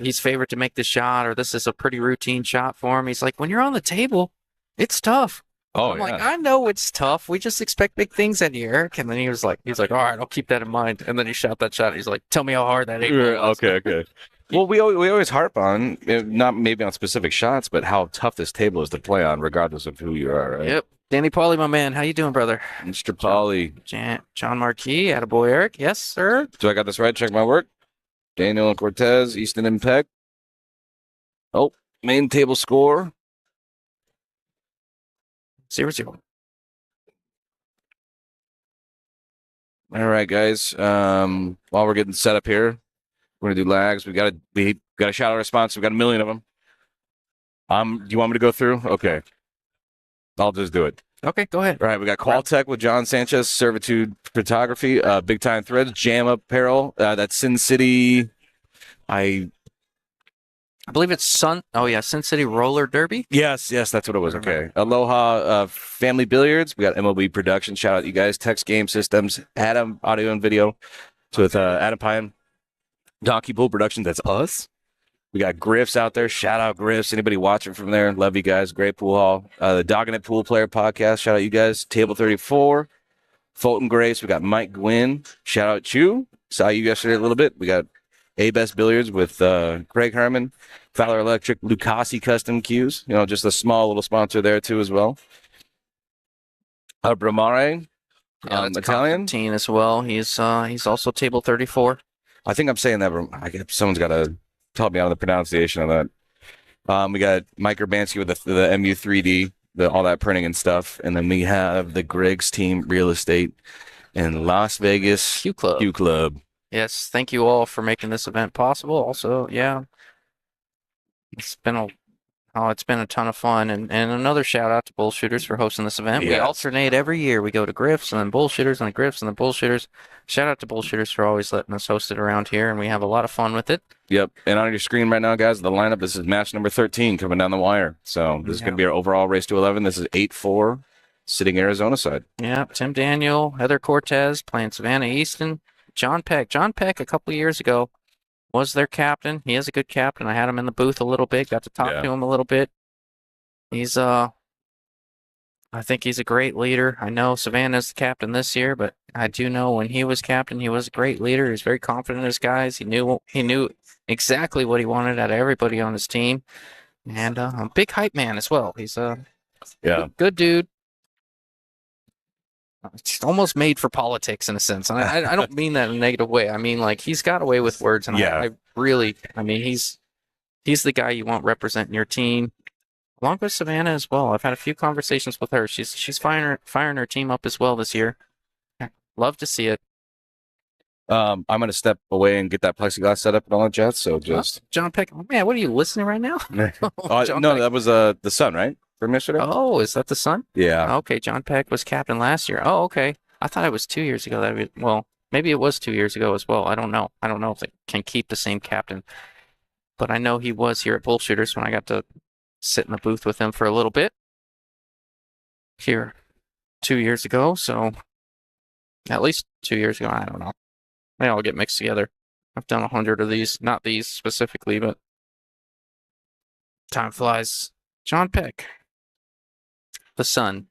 he's favored to make the shot, or this is a pretty routine shot for him." He's like, "When you're on the table, it's tough." Oh, I'm like, I know it's tough. We just expect big things out of you, Eric. And then he was like, "All right, I'll keep that in mind." And then he shot that shot. He's like, "Tell me how hard that 8-ball was." Okay. Well, we always harp on, not maybe on specific shots, but how tough this table is to play on, regardless of who you are. Right? Yep. Danny Pauly, my man. How you doing, brother? Mr. Pauly. John Marquis. Attaboy, Eric. Yes, sir. Do I got this right? Check my work. Daniel and Cortez, Easton and Peck. Oh, main table score. 0-0. All right, guys. While we're getting set up here, we're gonna do lags. We got a shout out response. We got a million of them. Do you want me to go through? Okay, I'll just do it. Okay, go ahead. All right, we got Qualtech with John Sanchez, Servitude Photography, Big Time Threads, Jam Apparel. That's Sin City. I believe it's Sin City Roller Derby. Yes, that's what it was. Okay. Aloha Family Billiards. We got MLB Production. Shout out you guys. Text Game Systems. Adam Audio and Video. So with Adam Pine. Donkey Pool Productions. That's us. We got Griffs out there. Shout out Griffs. Anybody watching from there? Love you guys. Great pool hall. The Dogging It Pool Player Podcast. Shout out you guys. Table 34. Fulton Grace. We got Mike Gwynn. Shout out you. Saw you yesterday a little bit. We got A-Best Billiards with Craig Herman. Fowler Electric, Lucasi Custom Cues. Just a small little sponsor there too as well. Bramare, Italian team as well. He's also table 34. I think I'm saying that. I guess someone's got to help me out on the pronunciation of that. We got Mike Urbanski with the MU3D, all that printing and stuff, and then we have the Griggs Team Real Estate in Las Vegas Q Club. Yes, thank you all for making this event possible. Also, yeah, it's been a ton of fun, and another shout out to Bullshooters for hosting this event. We alternate every year. We go to Griffs and then Bullshooters and then Griffs and then Bullshooters. Shout out to Bullshooters for always letting us host it around here, and we have a lot of fun with it. Yep, and on your screen right now, guys, the lineup. This is match number 13 coming down the wire. So this is going to be our overall race to 11. This is 8-4, sitting Arizona side. Yeah, Tim Daniel, Heather Cortez playing Savannah Easton, John Peck. John Peck a couple of years ago was their captain. He is a good captain. I had him in the booth a little bit, got to talk to him a little bit. He's I think he's a great leader. I know Savannah's the captain this year, but I do know when he was captain, he was a great leader. He was very confident in his guys. He knew exactly what he wanted out of everybody on his team. And a big hype man as well. He's a good dude. It's almost made for politics in a sense. And I don't mean that in a negative way. I mean, like, he's got a way with words. And he's the guy you want representing your team. Along with Savannah as well. I've had a few conversations with her. She's firing her team up as well this year. Love to see it. I'm going to step away and get that plexiglass set up and all that jazz. So just John Peck. Oh, man, what are you listening right now? No, that was the son, right? From yesterday. Oh, is that the son? Yeah. Okay, John Peck was captain last year. Oh, okay. I thought it was 2 years ago. Well, maybe it was 2 years ago as well. I don't know. I don't know if they can keep the same captain but I know he was here at Bullshooters when I got to sit in the booth with him for a little bit here 2 years ago. So at least 2 years ago, I don't know. They all get mixed together. I've done 100 of these, not these specifically, but time flies. John Peck, the son.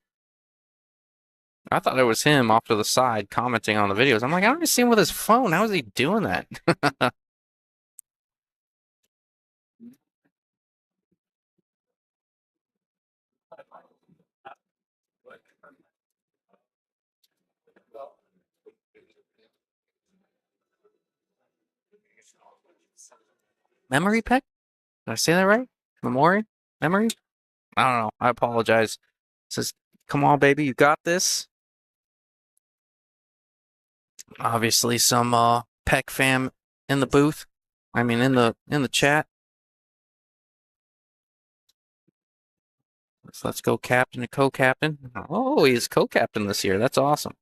I thought it was him off to the side commenting on the videos. I'm like, I don't even see him with his phone. How is he doing that? Memory Peck? Did I say that right? Memory? Memory? I don't know. I apologize. It says, come on, baby, you got this. Obviously, some Peck fam in the booth. I mean, in the chat. So let's go captain and co-captain. Oh, he's co-captain this year. That's awesome.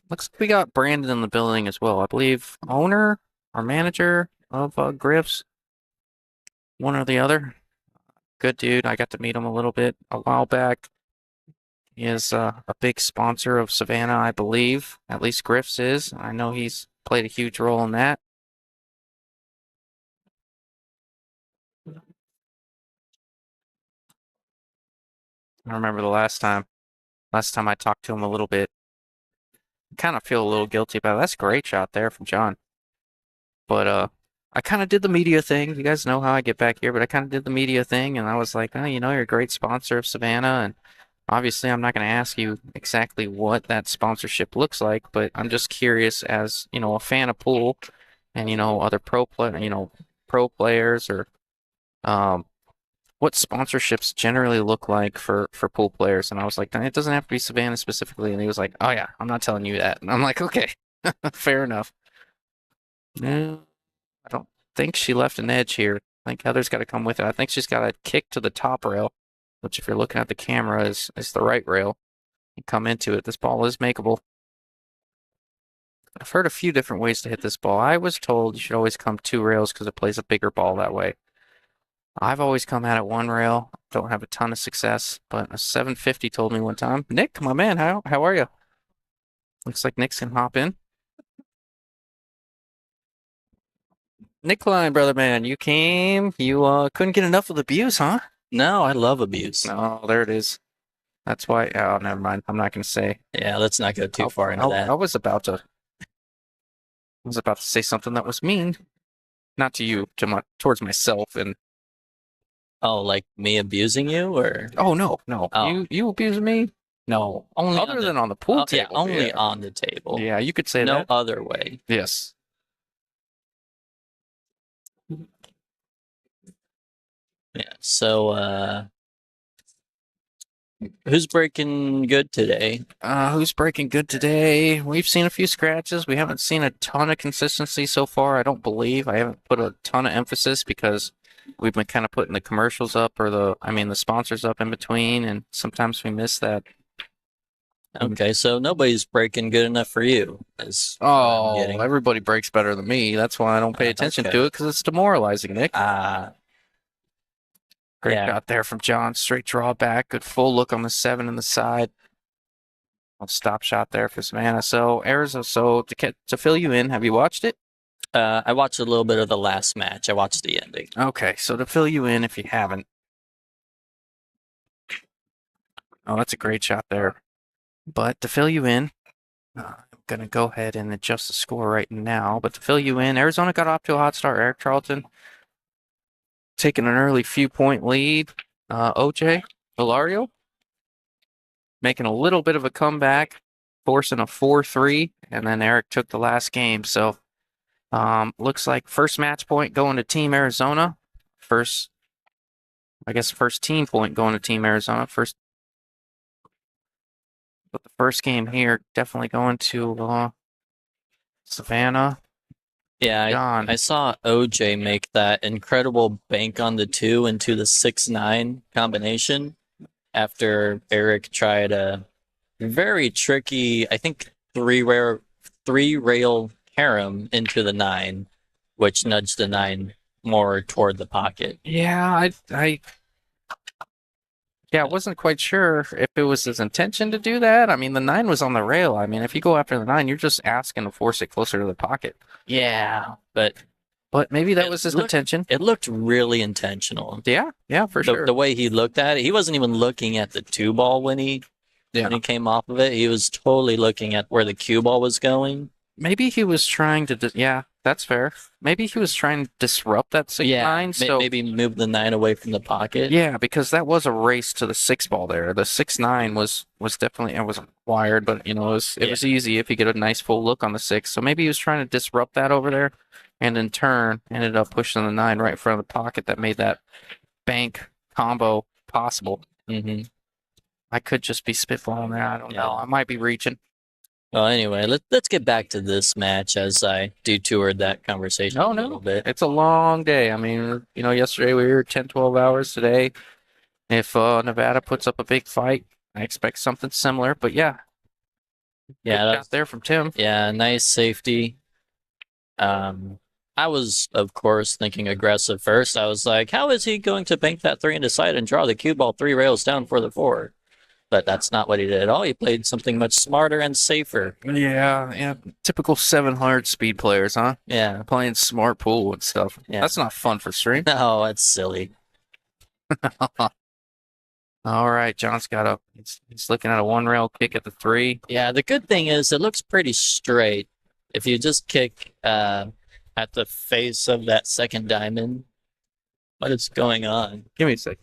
Looks like we got Brandon in the building as well. I believe owner or manager of Griff's. One or the other. Good dude. I got to meet him a little bit a while back. He is a big sponsor of Savannah, I believe. At least Griff's is. I know he's played a huge role in that. I remember the last time I talked to him a little bit. Kind of feel a little guilty about it. That's a great shot there from John. But I kind of did the media thing. You guys know how I get back here, but I kind of did the media thing, and I was like, oh, you're a great sponsor of Savannah, and obviously I'm not going to ask you exactly what that sponsorship looks like, but I'm just curious as, a fan of pool and, other pro players or what sponsorships generally look like for pool players. And I was like, it doesn't have to be Savannah specifically. And he was like, oh yeah, I'm not telling you that. And I'm like, okay, fair enough. No, I don't think she left an edge here. I think Heather's got to come with it. I think she's got a kick to the top rail, which if you're looking at the camera is the right rail. You come into it. This ball is makeable. I've heard a few different ways to hit this ball. I was told you should always come 2 rails because it plays a bigger ball that way. I've always come at it 1 rail. Don't have a ton of success, but a 750 told me one time. Nick, my man, how are you? Looks like Nick's can hop in. Nick Klein, brother man, you came. You couldn't get enough of the abuse, huh? No, I love abuse. Oh, there it is. That's why. Oh, never mind. I'm not going to say. Yeah, let's not go too far into that. I was about to say something that was mean, not to you, towards myself, and. Oh, like me abusing you, or? Oh no. Oh. You abuse me? No, only other than on the pool table. Yeah, only on the table. Yeah, you could say no that. No other way. Yes. Yeah. So, who's breaking good today? Who's breaking good today? We've seen a few scratches. We haven't seen a ton of consistency so far. I don't believe. I haven't put a ton of emphasis because we've been kind of putting the commercials up or the sponsors up in between, and sometimes we miss that. Okay, so nobody's breaking good enough for you. Everybody breaks better than me. That's why I don't pay attention to it because it's demoralizing, Nick. Great shot there from John. Straight draw back. Good full look on the 7 and the side. Stop shot there for Savannah. So Arizona. So to fill you in, have you watched it? I watched a little bit of the last match. I watched the ending. Okay, so to fill you in, if you haven't. Oh, that's a great shot there. But to fill you in, I'm going to go ahead and adjust the score right now. But to fill you in, Arizona got off to a hot start. Eric Charlton taking an early few-point lead. OJ Hilario making a little bit of a comeback, forcing a 4-3, and then Eric took the last game. So looks like first match point going to Team Arizona. First team point going to Team Arizona. But the first game here definitely going to Savannah. Yeah, I saw OJ make that incredible bank on the 2 into the 6-9 combination after Eric tried a very tricky, I think, 3-rail harem into the 9 which nudged the 9 more toward the pocket. Yeah, I wasn't quite sure if it was his intention to do that. I mean, the 9 was on the rail. I mean, if you go after the 9, you're just asking to force it closer to the pocket. Yeah, but maybe that It was his looked- intention. it looked really intentional. Yeah, for sure. The way he looked at it, he wasn't even looking at the 2 ball when he came off of it. He was totally looking at where the cue ball was going. Maybe he was trying to. Yeah, that's fair. Maybe he was trying to disrupt that 6-9. So maybe move the 9 away from the pocket. yeah, because that was a race to the 6 ball there. The 6-9 was definitely, it was required, but it was easy if you get a nice full look on the 6. So maybe he was trying to disrupt that over there, and in turn ended up pushing the 9 right in front of the pocket that made that bank combo possible. Mm-hmm. I could just be spitballing there. I don't know. I might be reaching. Well, anyway, let's get back to this match as I detoured that conversation a little bit. It's a long day. I mean, yesterday we were 10, 12 hours. Today, if Nevada puts up a big fight, I expect something similar. But yeah, good shot there from Tim. Yeah, nice safety. I was, of course, thinking aggressive first. I was like, how is he going to bank that 3 into side and draw the cue ball 3 rails down for the 4? But that's not what he did at all. He played something much smarter and safer. Yeah. Typical 700 speed players, huh? Yeah. Playing smart pool and stuff. Yeah. That's not fun for stream. No, that's silly. All right, John's got he's looking at a 1 rail kick at the 3. Yeah, the good thing is it looks pretty straight. If you just kick at the face of that second diamond, what is going on? Give me a sec.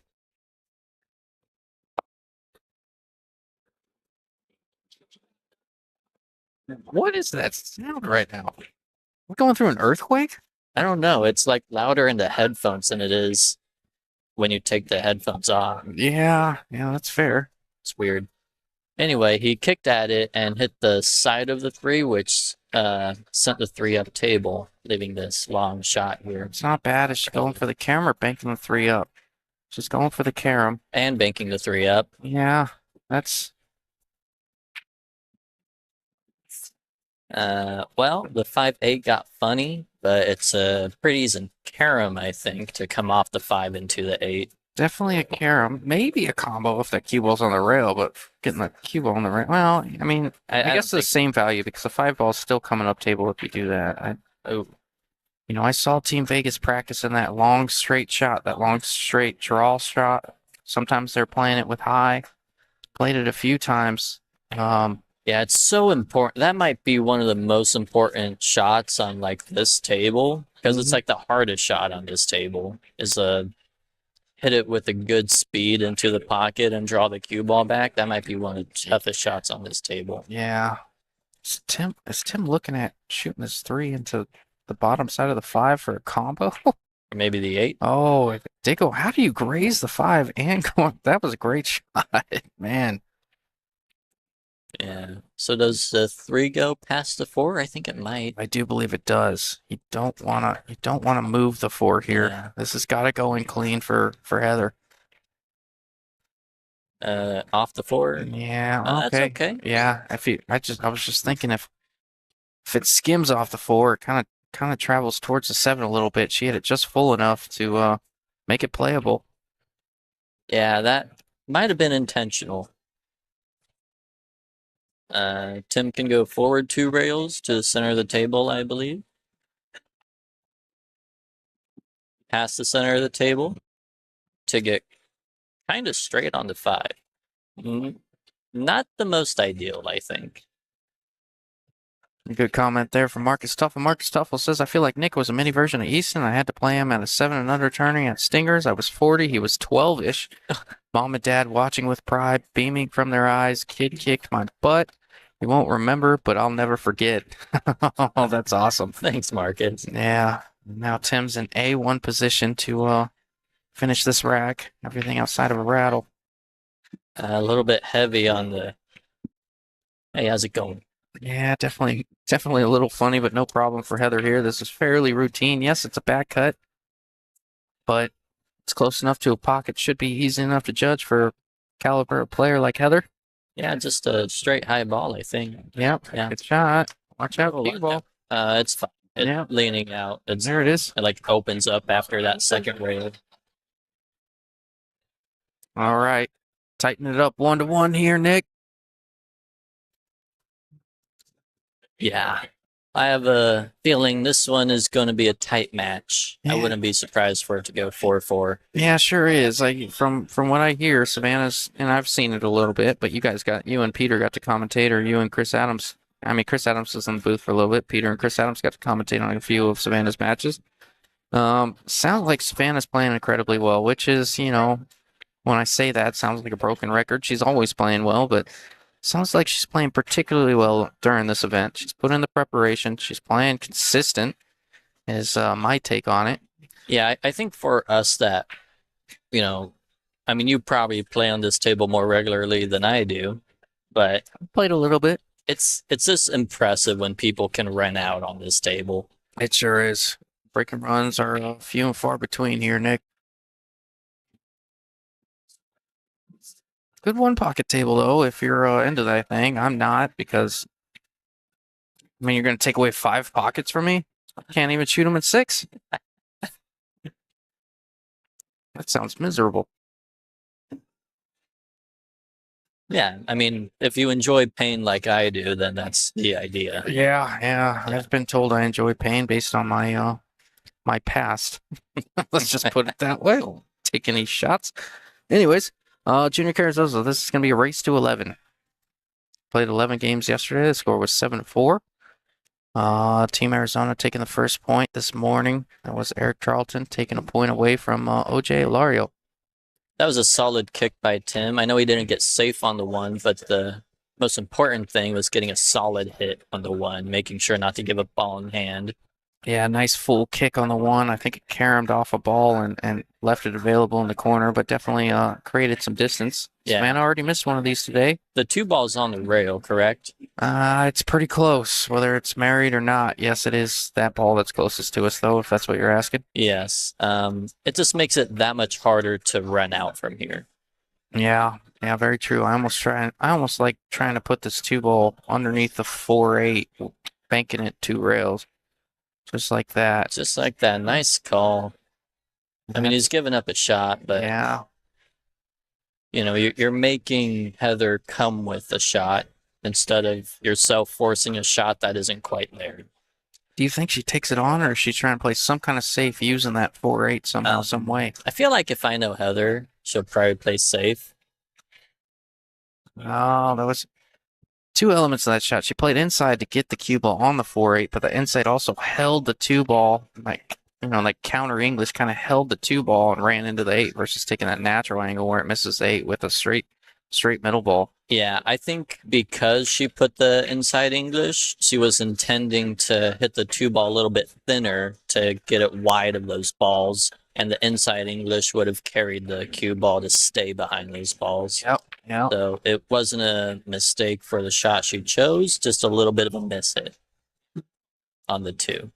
What is that sound right now? We're going through an earthquake? I don't know. It's like louder in the headphones than it is when you take the headphones off. Yeah, that's fair. It's weird. Anyway, he kicked at it and hit the side of the 3, which sent the 3 up table, leaving this long shot here. It's not bad. Is she going for the carom or banking the 3 up? She's going for the carom. And banking the 3 up. Yeah, that's... Well, the 5-8 got funny, but it's a pretty easy carom, I think, to come off the 5 into the 8. Definitely a carom. Maybe a combo if that cue ball's on the rail, but getting the cue ball on the rail. Well, I mean, I guess it's the same value because the 5 ball's still coming up table if you do that. I saw Team Vegas practicing that long straight shot, that long straight draw shot. Sometimes they're playing it with high. Played it a few times. Yeah, it's so important. That might be one of the most important shots on like this table because it's like the hardest shot on this table is hit it with a good speed into the pocket and draw the cue ball back. That might be one of the toughest shots on this table. Yeah. Is Tim looking at shooting this 3 into the bottom side of the 5 for a combo? Or maybe the 8. Oh, Diggo, how do you graze the 5 and go? That was a great shot, man. Yeah. So does the 3 go past the 4? I think it might. I do believe it does. You don't wanna move the 4 here. Yeah. This has got to go in clean for Heather. Off the 4. Yeah. That's okay. Yeah. I was just thinking if it skims off the 4, it kind of travels towards the 7 a little bit. She hit it just full enough to make it playable. Yeah, that might have been intentional. Tim can go forward 2 rails to the center of the table, I believe. Past the center of the table to get kind of straight on the 5. Not the most ideal, I think. Good comment there from Marcus Tuffle. Marcus Tuffle says, I feel like Nick was a mini version of Easton. I had to play him at a 7 and under tourney at Stingers. I was 40. He was 12-ish. Mom and dad watching with pride, beaming from their eyes. Kid kicked my butt. You won't remember, but I'll never forget. Oh, that's awesome. Thanks, Marcus. Yeah. Now Tim's in A1 position to finish this rack. Everything outside of a rattle. A little bit heavy on the... Hey, how's it going? Yeah, definitely a little funny, but no problem for Heather here. This is fairly routine. Yes, it's a back cut, but it's close enough to a pocket. Should be easy enough to judge for a caliber of player like Heather. Yeah, just a straight high ball, I think. Yep. Yeah. Good shot. Watch out, cue ball. It's fine. it leaning out. There it is. It like opens up after that second rail. All right. Tighten it up 1-1 here, Nick. Yeah. I have a feeling this one is going to be a tight match. I Yeah. wouldn't be surprised for it to go 4-4. Yeah, sure is. Like from what I hear, Savannah's, and I've seen it a little bit, but you and Peter got to commentate, or you and Chris Adams. I mean, Chris Adams was in the booth for a little bit. Peter and Chris Adams got to commentate on a few of Savannah's matches. Sounds like Savannah's playing incredibly well, which is, when I say that, sounds like a broken record. She's always playing well, but sounds like she's playing particularly well during this event. She's put in the preparation. She's playing consistent, is my take on it. Yeah, I think for us that, I mean, you probably play on this table more regularly than I do, but Played a little bit. it's just impressive when people can run out on this table. It sure is. Breaking runs are few and far between here, Nick. Good one pocket table, though, if you're into that thing. I'm not, because, I mean, you're going to take away 5 pockets from me? Can't even shoot them at 6? That sounds miserable. Yeah, I mean, if you enjoy pain like I do, then that's the idea. Yeah. I've been told I enjoy pain based on my my past. Let's just put it that way. Don't take any shots. Anyways, Junior Carrizozo, this is going to be a race to 11. Played 11 games yesterday. The score was 7-4. Team Arizona taking the first point this morning. That was Eric Charlton taking a point away from OJ Lario. That was a solid kick by Tim. I know he didn't get safe on the one, but the most important thing was getting a solid hit on the one, making sure not to give a ball in hand. Yeah, nice full kick on the one. I think it caromed off a ball and left it available in the corner, but definitely created some distance. Yeah. Savannah already missed one of these today. The 2 balls on the rail, correct? It's pretty close, whether it's married or not. Yes, it is that ball that's closest to us, though, if that's what you're asking. Yes. It just makes it that much harder to run out from here. Yeah, very true. I almost like trying to put this 2 ball underneath the 4-8, banking it 2 rails. Just like that. Just like that. Nice call. I mean, he's given up a shot, but yeah, you're making Heather come with a shot instead of yourself forcing a shot that isn't quite there. Do you think she takes it on, or is she trying to play some kind of safe using that 4-8 somehow, some way? I feel like if I know Heather, she'll probably play safe. Oh, that was 2 elements of that shot. She played inside to get the cue ball on the 4-8, but the inside also held the 2 ball, like counter English, kind of held the 2 ball and ran into the 8 versus taking that natural angle where it misses the 8 with a straight middle ball. Yeah, I think because she put the inside English, she was intending to hit the 2 ball a little bit thinner to get it wide of those balls, and the inside English would have carried the cue ball to stay behind those balls. Yep. So it wasn't a mistake for the shot she chose, just a little bit of a miss hit on the 2.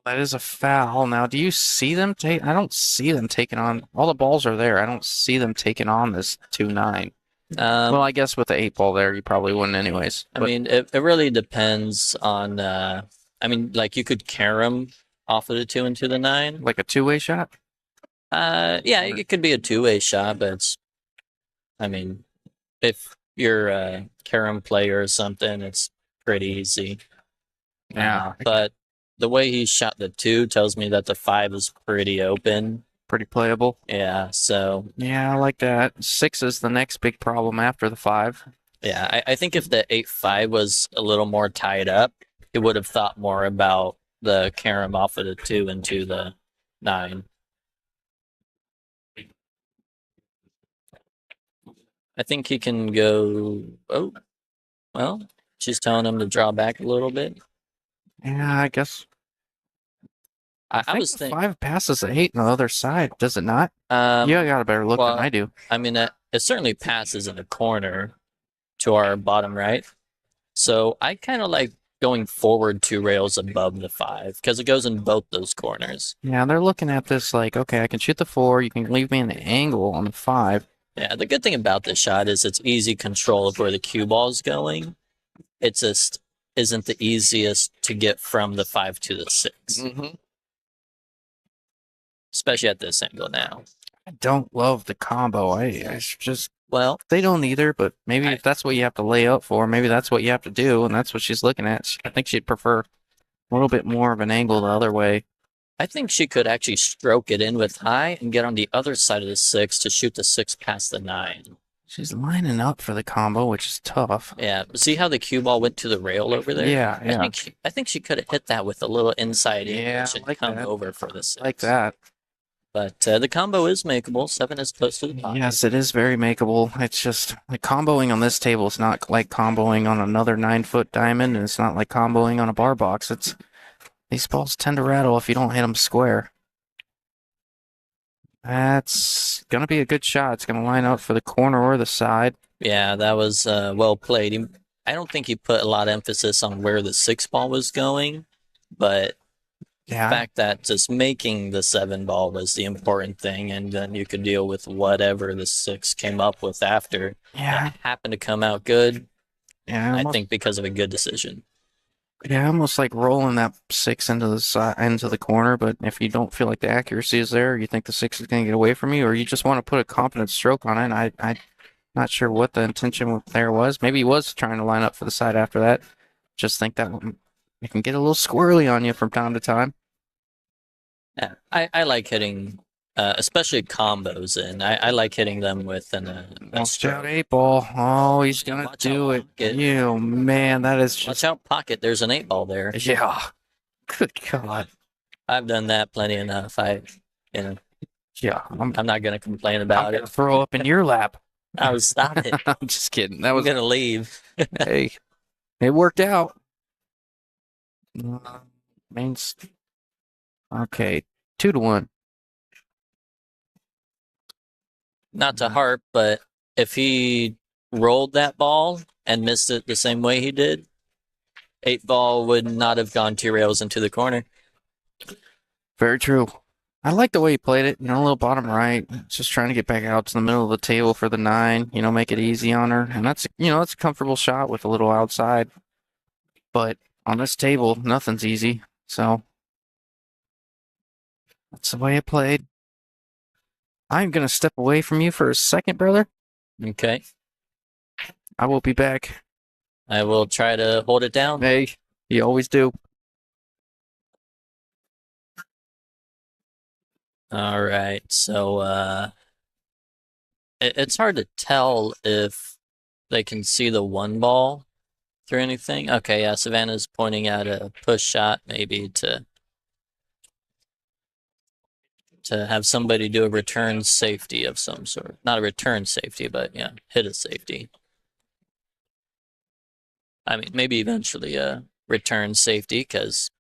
That is a foul. Now, do you see them take? I don't see them taking on. All the balls are there. I don't see them taking on this 2-9. Well, I guess with the 8 ball there, you probably wouldn't anyways. I mean, it really depends on, like you could carom off of the 2 into the 9. Like a 2-way shot? Yeah, it could be a 2-way shot, but if you're a carom player or something, it's pretty easy. Yeah. But the way he shot the 2 tells me that the 5 is pretty open. Pretty playable. Yeah, so. Yeah, I like that. 6 is the next big problem after the 5. Yeah, I think if the 8-5 was a little more tied up, it would have thought more about the carom off of the 2 into the 9. I think he can go. Oh, well, she's telling him to draw back a little bit. Yeah, I guess. I was thinking 5 passes the 8 on the other side, does it not? You got a better look well, than I do. I mean, it certainly passes in the corner to our bottom right. So I kind of like going forward 2 rails above the 5 because it goes in both those corners. Yeah, they're looking at this like, okay, I can shoot the 4. You can leave me an angle on the 5. Yeah, the good thing about this shot is it's easy control of where the cue ball is going. It's isn't the easiest to get from the 5 to the 6, Mm-hmm. especially at this angle now. I don't love the combo. It's just Well, they don't either. But maybe if that's what you have to lay up for, maybe that's what you have to do, and that's what she's looking at. I think she'd prefer a little bit more of an angle the other way. I think she could actually stroke it in with high and get on the other side of the 6 to shoot the 6 past the 9. She's lining up for the combo, which is tough. Yeah, see how the cue ball went to the rail over there? Yeah, yeah. I think she could have hit that with a little inside Yeah, English and like come that. over for the 6. Like that. But the combo is makeable. 7 is close to the pocket. Yes, it is very makeable. It's just like comboing on this table is not like comboing on another 9-foot diamond, and it's not like comboing on a bar box. These balls tend to rattle if you don't hit them square. That's gonna be a good shot. It's gonna line up for the corner or the side. Yeah, that was well played. I don't think he put a lot of emphasis on where the 6 ball was going, but the fact that just making the 7 ball was the important thing, and then you could deal with whatever the 6 came up with after. Yeah. It happened to come out good. Yeah, I think because of a good decision. Yeah, almost like rolling that 6 into the side, into the corner. But if you don't feel like the accuracy is there, you think the 6 is going to get away from you, or you just want to put a confident stroke on it. I'm not sure what the intention there was. Maybe he was trying to line up for the side after that. Just think that it can get a little squirrely on you from time to time. Yeah, I like hitting, especially combos, and I like hitting them with a Watch out, stroke. 8-ball. Oh, he's going to Watch do out, it. pocket. You, man, that is Watch just. out, pocket. There's an 8 ball there. Yeah. Good God. I've done that plenty enough. Yeah. I'm not gonna complain I'm about going it. to throw up in your lap. I was stop it. I'm just kidding. That I'm was. gonna leave. Hey, it worked out. Means. Okay. 2-1. Not to harp, but if he rolled that ball and missed it the same way he did, 8 ball would not have gone 2 rails into the corner. Very true. I like the way he played it. A little bottom right. Just trying to get back out to the middle of the table for the 9. Make it easy on her. And that's a comfortable shot with a little outside. But on this table, nothing's easy. So that's the way it played. I'm going to step away from you for a second, brother. Okay. I will be back. I will try to hold it down. Hey, you always do. All right. So it's hard to tell if they can see the 1 ball through anything. Okay, yeah, Savannah's pointing at a push shot maybe to have somebody do a return safety of some sort. Not a return safety, but yeah, hit a safety. I mean, maybe eventually a return safety, because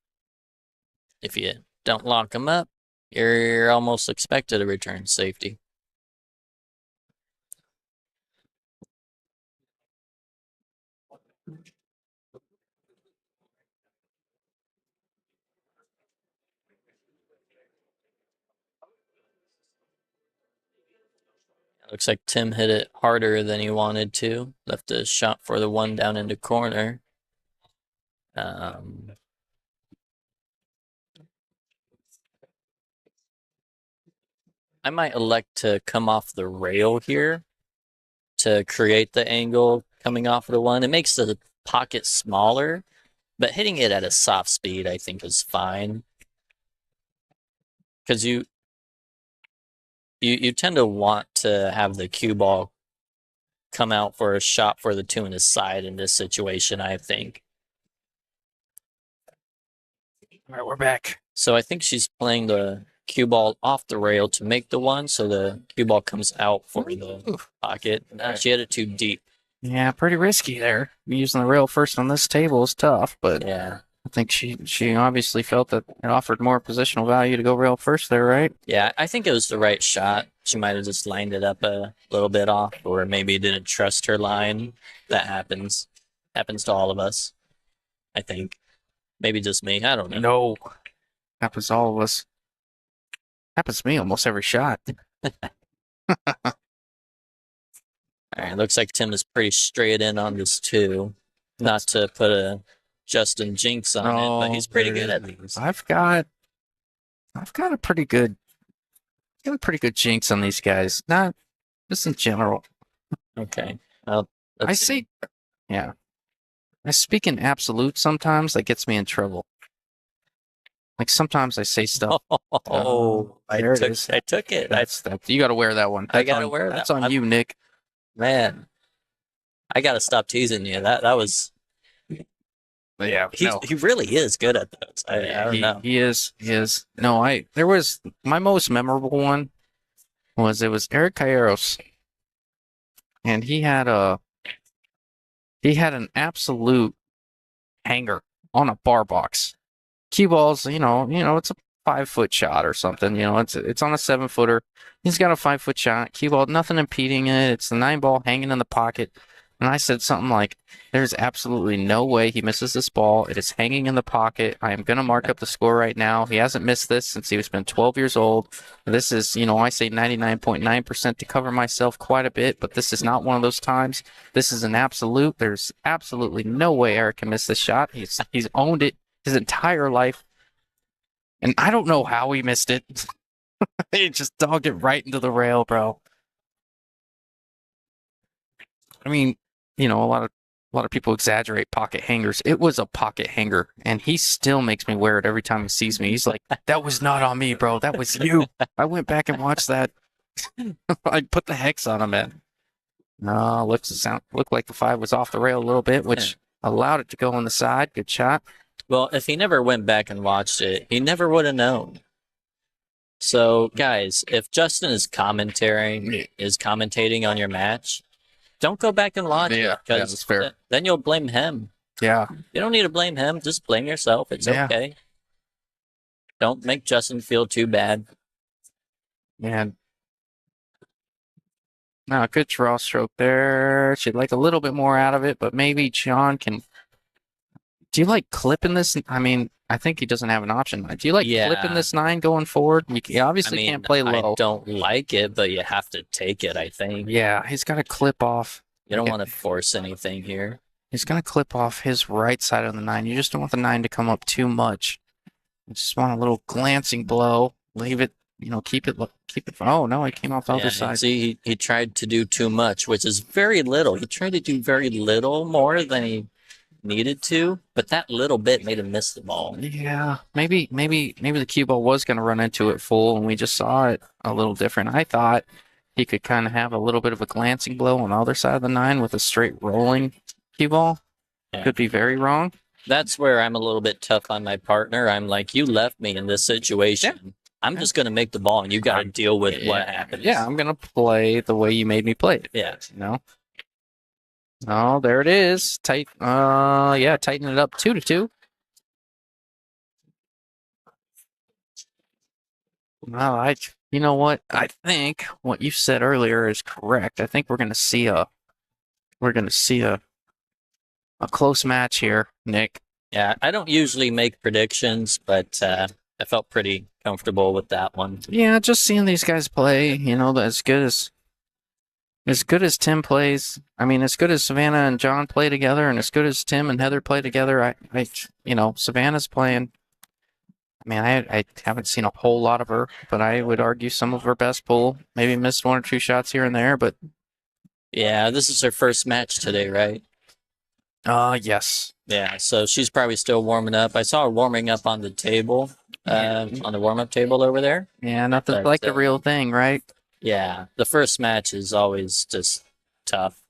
if you don't lock them up, you're almost expected a return safety. Looks like Tim hit it harder than he wanted to. Left a shot for the 1 down into corner. I might elect to come off the rail here to create the angle coming off of the 1. It makes the pocket smaller, but hitting it at a soft speed I think is fine. Because you tend to want to have the cue ball come out for a shot for the 2 in his side in this situation, I think. All right, we're back. So I think she's playing the cue ball off the rail to make the 1, so the cue ball comes out for the pocket. She hit it too deep. Yeah, pretty risky there. Using the rail first on this table is tough, but Yeah. I think she obviously felt that it offered more positional value to go rail first there, right? Yeah, I think it was the right shot. She might have just lined it up a little bit off, or maybe didn't trust her line. That happens. Happens to all of us, I think. Maybe just me. I don't know. No. Happens to all of us. Happens to me almost every shot. All right, looks like Tim is pretty straight in on this 2. Not to put a Justin jinx on it, but he's pretty there good it at these. I've got a pretty good jinx on these guys. Not just in general. Okay. Well, I say, yeah. I speak in absolute sometimes. That gets me in trouble. Like sometimes I say stuff. Oh, there it is. I took it. That's that. You got to wear that one. I gotta wear that. That's on you, Nick. Man, I gotta stop teasing you. That was. Yeah, He really is good at those. I don't know. He is. No, there was my most memorable one was Eric Calleros, and he had an absolute hanger on a bar box. Cue balls, it's a 5-foot shot or something. It's on a 7-footer. He's got a 5-foot shot. Cue ball, nothing impeding it. It's the 9 ball hanging in the pocket. And I said something like, "There's absolutely no way he misses this ball. It is hanging in the pocket. I am going to mark up the score right now. He hasn't missed this since he was been 12 years old. This is, I say 99.9% to cover myself quite a bit, but this is not one of those times. This is an absolute. There's absolutely no way Eric can miss this shot. He's owned it his entire life. And I don't know how he missed it. He just dogged it right into the rail, bro. I mean, a lot of people exaggerate pocket hangers. It was a pocket hanger, and he still makes me wear it every time he sees me. He's like, "That was not on me, bro. That was you." I went back and watched that. I put the hex on him, man. No, looked like the 5 was off the rail a little bit, which allowed it to go on the side. Good shot. Well, if he never went back and watched it, he never would have known. So, guys, if Justin is commentating on your match, don't go back and watch it, because that's fair. Then you'll blame him. Yeah. You don't need to blame him. Just blame yourself. It's okay. Don't make Justin feel too bad. Man. No, good draw stroke there. She'd like a little bit more out of it, but maybe John can. Do you like clipping this? I mean, I think he doesn't have an option. Do you like clipping this 9 going forward? You obviously can't play low. I don't like it, but you have to take it, I think. Yeah, he's got to clip off. You don't want to force anything here. He's going to clip off his right side of the 9. You just don't want the 9 to come up too much. You just want a little glancing blow. Leave it, keep it. Oh, no, he came off the other side. See, he tried to do too much, which is very little. He tried to do very little more than he needed to, but that little bit made him miss the ball. Yeah, maybe the cue ball was going to run into it full, and we just saw it a little different. I thought he could kind of have a little bit of a glancing blow on the other side of the 9 with a straight rolling cue ball. Yeah. Could be very wrong. That's where I'm a little bit tough on my partner. I'm like, you left me in this situation. Yeah. I'm just going to make the ball, and you got to deal with what happens. Yeah, I'm going to play the way you made me play it. Yeah. Oh, there it is. Tighten it up 2-2. Well, you know what? I think what you said earlier is correct. I think we're gonna see a close match here, Nick. Yeah, I don't usually make predictions, but I felt pretty comfortable with that one. Yeah, just seeing these guys play, as good as Tim plays, as good as Savannah and John play together, and as good as Tim and Heather play together, Savannah's playing. I haven't seen a whole lot of her, but I would argue some of her best pull. Maybe missed 1 or 2 shots here and there, but yeah, this is her first match today, right? Yes. Yeah, so she's probably still warming up. I saw her warming up on the table, on the warm-up table over there. Yeah, nothing like the real thing, right? Yeah, the first match is always just tough.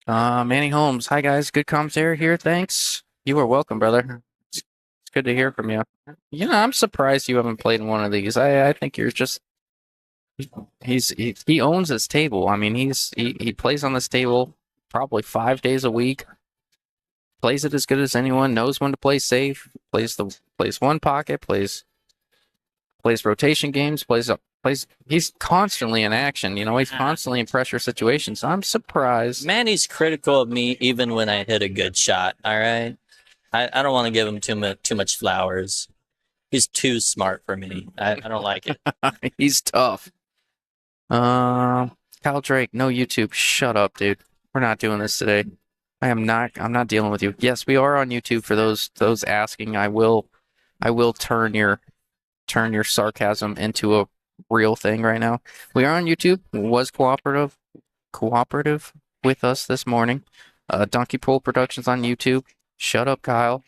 Manny Holmes. Hi, guys. Good commentary here. Thanks. You are welcome, brother. It's good to hear from you. I'm surprised you haven't played in one of these. I think you're just... He owns his table. He plays on this table probably 5 days a week. Plays it as good as anyone. Knows when to play safe. Plays one pocket. Plays rotation games. He's constantly in action. He's constantly in pressure situations. I'm surprised. Manny's critical of me even when I hit a good shot. All right, I don't want to give him too much flowers. He's too smart for me. I don't like it. He's tough. Kyle Drake, no YouTube. Shut up, dude. We're not doing this today. I'm not dealing with you. Yes, we are on YouTube for those asking. I will turn your sarcasm into a real thing right now. We are on YouTube. Was cooperative with us this morning. Donkey Pole Productions on YouTube. Shut up, Kyle.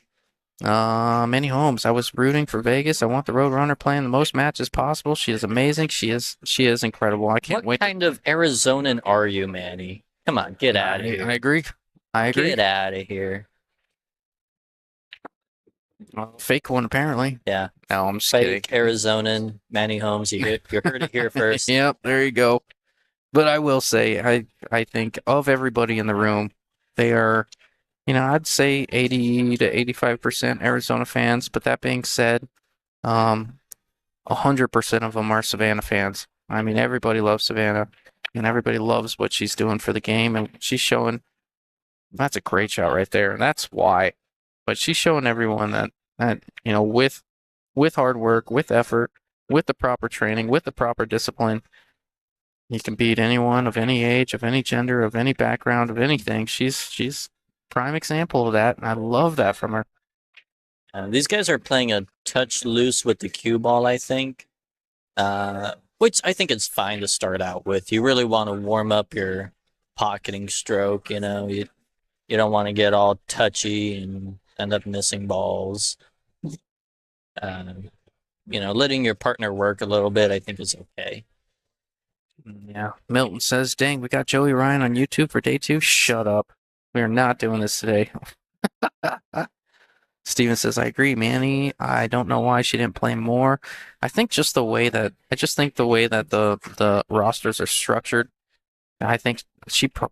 Minnie Holmes. I was rooting for Vegas. I want the Roadrunner playing the most matches possible. She is amazing. She is incredible. I can't What wait. kind of Arizonan are you, Manny? Come on, get out of here. I agree. I agree. Get out of here. Fake one, apparently. Yeah. No, I'm just kidding. Fake Arizonan, Manny Holmes. You heard it here first. Yep, there you go. But I will say, I think of everybody in the room, they are, I'd say 80 to 85% Arizona fans. But that being said, 100% of them are Savannah fans. I mean, everybody loves Savannah, and everybody loves what she's doing for the game, and she's showing. That's a great shot right there, and that's why. But she's showing everyone that with hard work, with effort, with the proper training, with the proper discipline, you can beat anyone of any age, of any gender, of any background, of anything. She's prime example of that, and I love that from her. These guys are playing a touch loose with the cue ball, I think, which I think is fine to start out with. You really want to warm up your pocketing stroke. You don't want to get all touchy and end up missing balls. Letting your partner work a little bit, I think, is okay. Yeah. Milton says, dang, we got Joey Ryan on YouTube for day 2. Shut up. We are not doing this today. Steven says, I agree, Manny. I don't know why she didn't play more. I think just the way that the rosters are structured, I think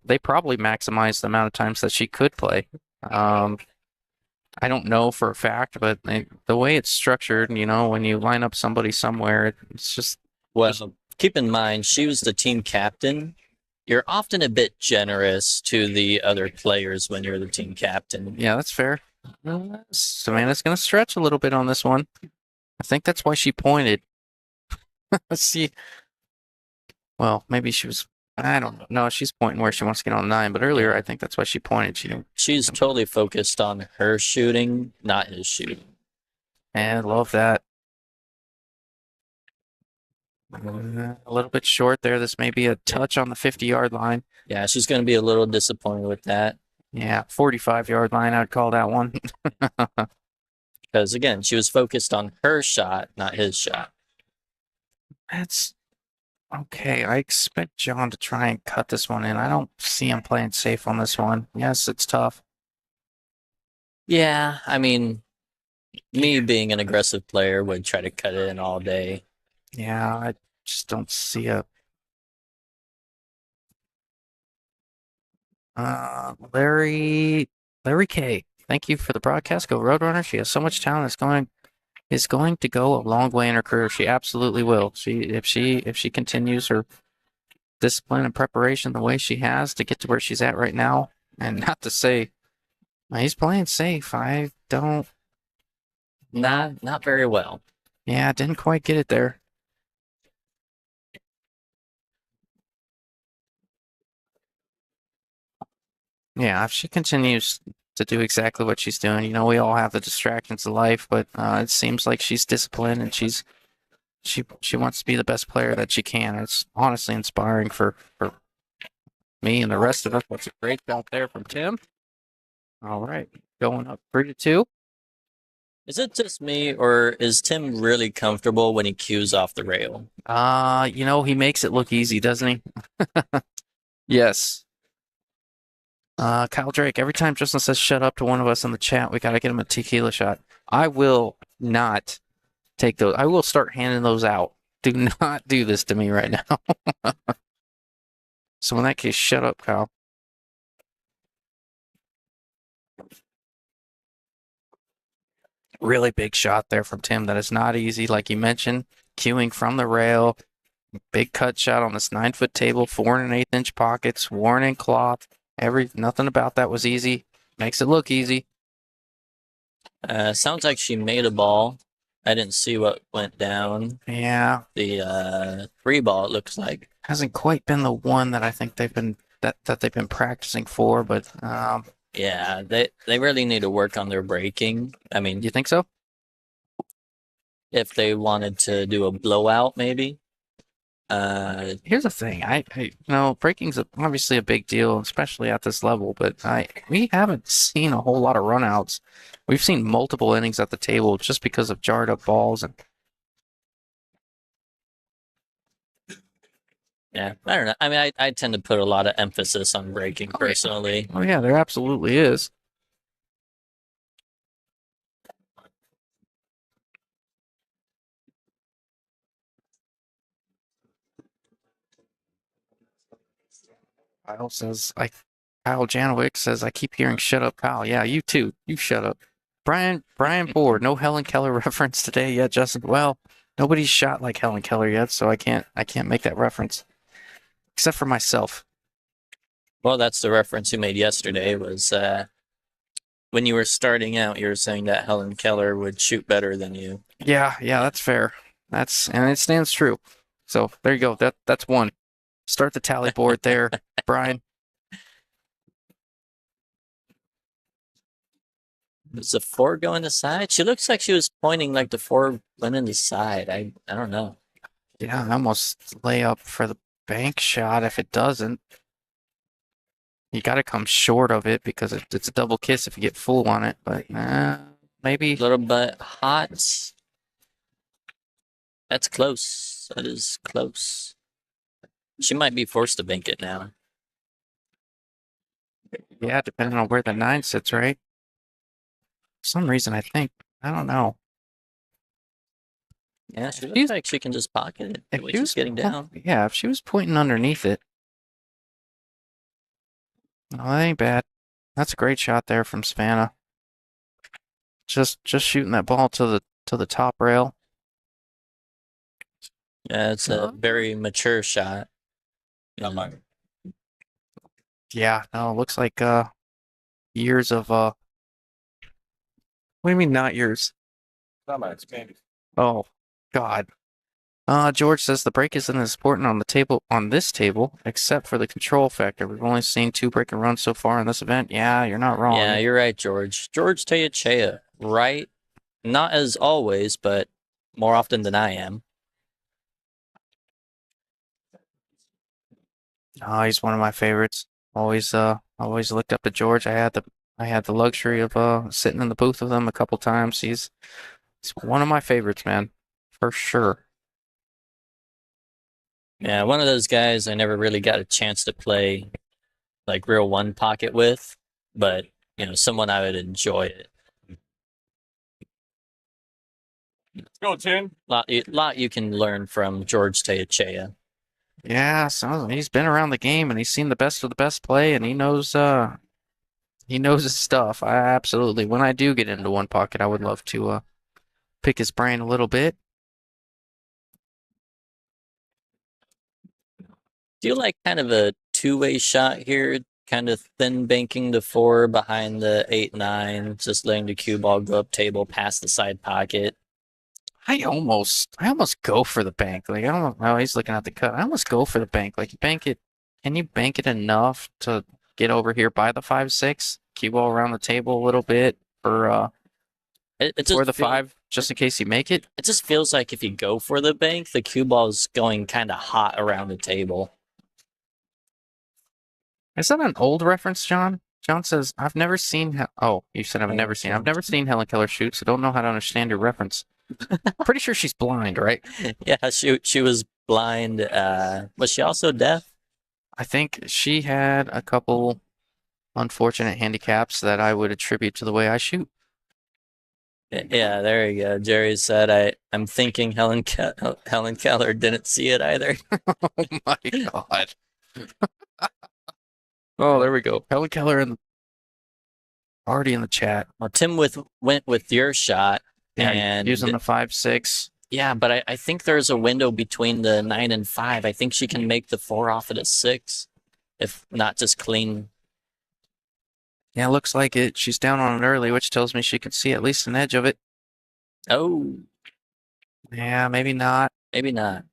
they probably maximized the amount of times that she could play. I don't know for a fact, but the way it's structured, when you line up somebody somewhere, it's just. Well, keep in mind, she was the team captain. You're often a bit generous to the other players when you're the team captain. Yeah, that's fair. Savannah's going to stretch a little bit on this one. I think that's why she pointed. Let's see. Well, maybe she was. I don't know. No, she's pointing where she wants to get on 9. But earlier, I think that's why she pointed. She's totally focused on her shooting, not his shooting. And love that. A little bit short there. This may be a touch on the 50-yard line. Yeah, she's going to be a little disappointed with that. Yeah, 45-yard line, I'd call that one. Because, again, she was focused on her shot, not his shot. That's okay. I expect John to try and cut this one in. I don't see him playing safe on this one. Yes, it's tough. Yeah, I mean, me being an aggressive player would try to cut it in all day. Yeah, I just don't see a. Larry K. Thank you for the broadcast. Go Roadrunner. She has so much talent. It's going to go a long way in her career. She absolutely will. If she continues her discipline and preparation the way she has to get to where she's at right now, and not to say he's playing safe. I don't. Not very well. Yeah, didn't quite get it there. Yeah, if she continues to do exactly what she's doing, we all have the distractions of life, but it seems like she's disciplined and she wants to be the best player that she can. It's honestly inspiring for me and the rest of us. That's a great shot there from Tim. All right, going up 3-2. Is it just me, or is Tim really comfortable when he cues off the rail? He makes it look easy, doesn't he? Yes. Kyle Drake, every time Justin says shut up to one of us in the chat, we got to get him a tequila shot. I will not take those. I will start handing those out. Do not do this to me right now. So in that case, shut up, Kyle. Really big shot there from Tim. That is not easy. Like you mentioned, cueing from the rail. Big cut shot on this 9-foot table, 4 1/8-inch pockets, worn in cloth. Nothing about that was easy. Makes it look easy. Sounds like she made a ball. I didn't see what went down. Yeah. The 3 ball, it looks like. Hasn't quite been the one that I think they've been practicing for, but Yeah, they really need to work on their breaking. I mean, You think so? if they wanted to do a blowout, maybe. Here's the thing. Breaking's obviously a big deal, especially at this level, but we haven't seen a whole lot of runouts. We've seen multiple innings at the table just because of jarred up balls and Yeah, I don't know. I mean, I tend to put a lot of emphasis on breaking Oh, yeah. personally. oh yeah, there absolutely is. Kyle says I Kyle Janowick says I keep hearing shut up, Kyle. Yeah, you too. You shut up. Brian Ford, no Helen Keller reference today yet, Justin. Well, nobody's shot like Helen Keller yet, so I can't make that reference. Except for myself. Well, that's the reference you made yesterday was when you were starting out, you were saying that Helen Keller would shoot better than you. Yeah, that's fair. And it stands true. So there you go. That's one. Start the tally board there, Brian. Is the four going to side? She looks like she was pointing like the four went in the side. I don't know. Yeah, I almost lay up for the bank shot if it doesn't. You got to come short of it because it's a double kiss if you get full on it. But maybe A little bit hot. That's close. That is close. She might be forced to bank it now. yeah, depending on where the 9 sits, right? For some reason, I think I don't know. Yeah, she looks like she can just pocket it the If way she she's was getting down. yeah, if she was pointing underneath it, no, that ain't bad. That's a great shot there from Savannah. Just shooting that ball to the top rail. Yeah, it's a very mature shot. Yeah, no, it looks like years of what do you mean not years? Oh, God. George says the break isn't as important on this table, except for the control factor. We've only seen 2 break and runs so far in this event. Yeah, you're not wrong. Yeah, you're right, George. George Tejachea, right? Not as always, but more often than I am. Oh, he's one of my favorites. Always looked up to George. I had the luxury of sitting in the booth with him a couple times. He's one of my favorites, man, for sure. Yeah, one of those guys I never really got a chance to play like real one pocket with, but someone I would enjoy it. Let's go, Tin. Lot you can learn from George Tejachea. Yeah, so he's been around the game and he's seen the best of the best play, and he knows his stuff. I absolutely, when I do get into one pocket, I would love to pick his brain a little bit. Do you like kind of a two-way shot here? Kind of thin banking the 4 behind the 8-9, just letting the cue ball go up table past the side pocket. I almost go for the bank. Like I don't know how he's looking at the cut. I almost go for the bank. Like bank it. Can you bank it enough to get over here by the 5-6? Cue ball around the table a little bit for for the 5, just in case you make it. It just feels like if you go for the bank, the cue ball is going kind of hot around the table. Is that an old reference, John? John says, I've never seen. Oh, you said I've never seen. I've never seen Helen Keller shoot, so don't know how to understand your reference. Pretty sure she's blind, right? Yeah, she was blind. Was she also deaf? I think she had a couple unfortunate handicaps that I would attribute to the way I shoot. Yeah, there you go. Jerry said, I'm thinking Helen Keller didn't see it either. Oh my God. Oh, there we go. Helen Keller already in the chat. Well, Tim went with your shot. Yeah, and using the 5-6. Yeah, but I think there's a window between the 9 and 5. I think she can make the 4 off at a 6, if not just clean. Yeah, looks like it. She's down on it early, which tells me she can see at least an edge of it. Oh. Yeah, maybe not. Maybe not.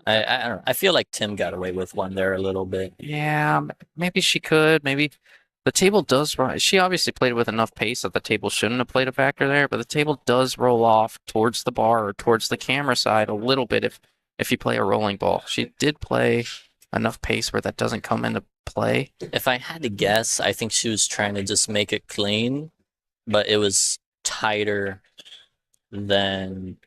I don't know. I feel like Tim got away with one there a little bit. Yeah, maybe she could. Maybe The table does. She obviously played it with enough pace that the table shouldn't have played a factor there, but the table does roll off towards the bar or towards the camera side a little bit if you play a rolling ball. She did play enough pace where that doesn't come into play. If I had to guess, I think she was trying to just make it clean, but it was tighter than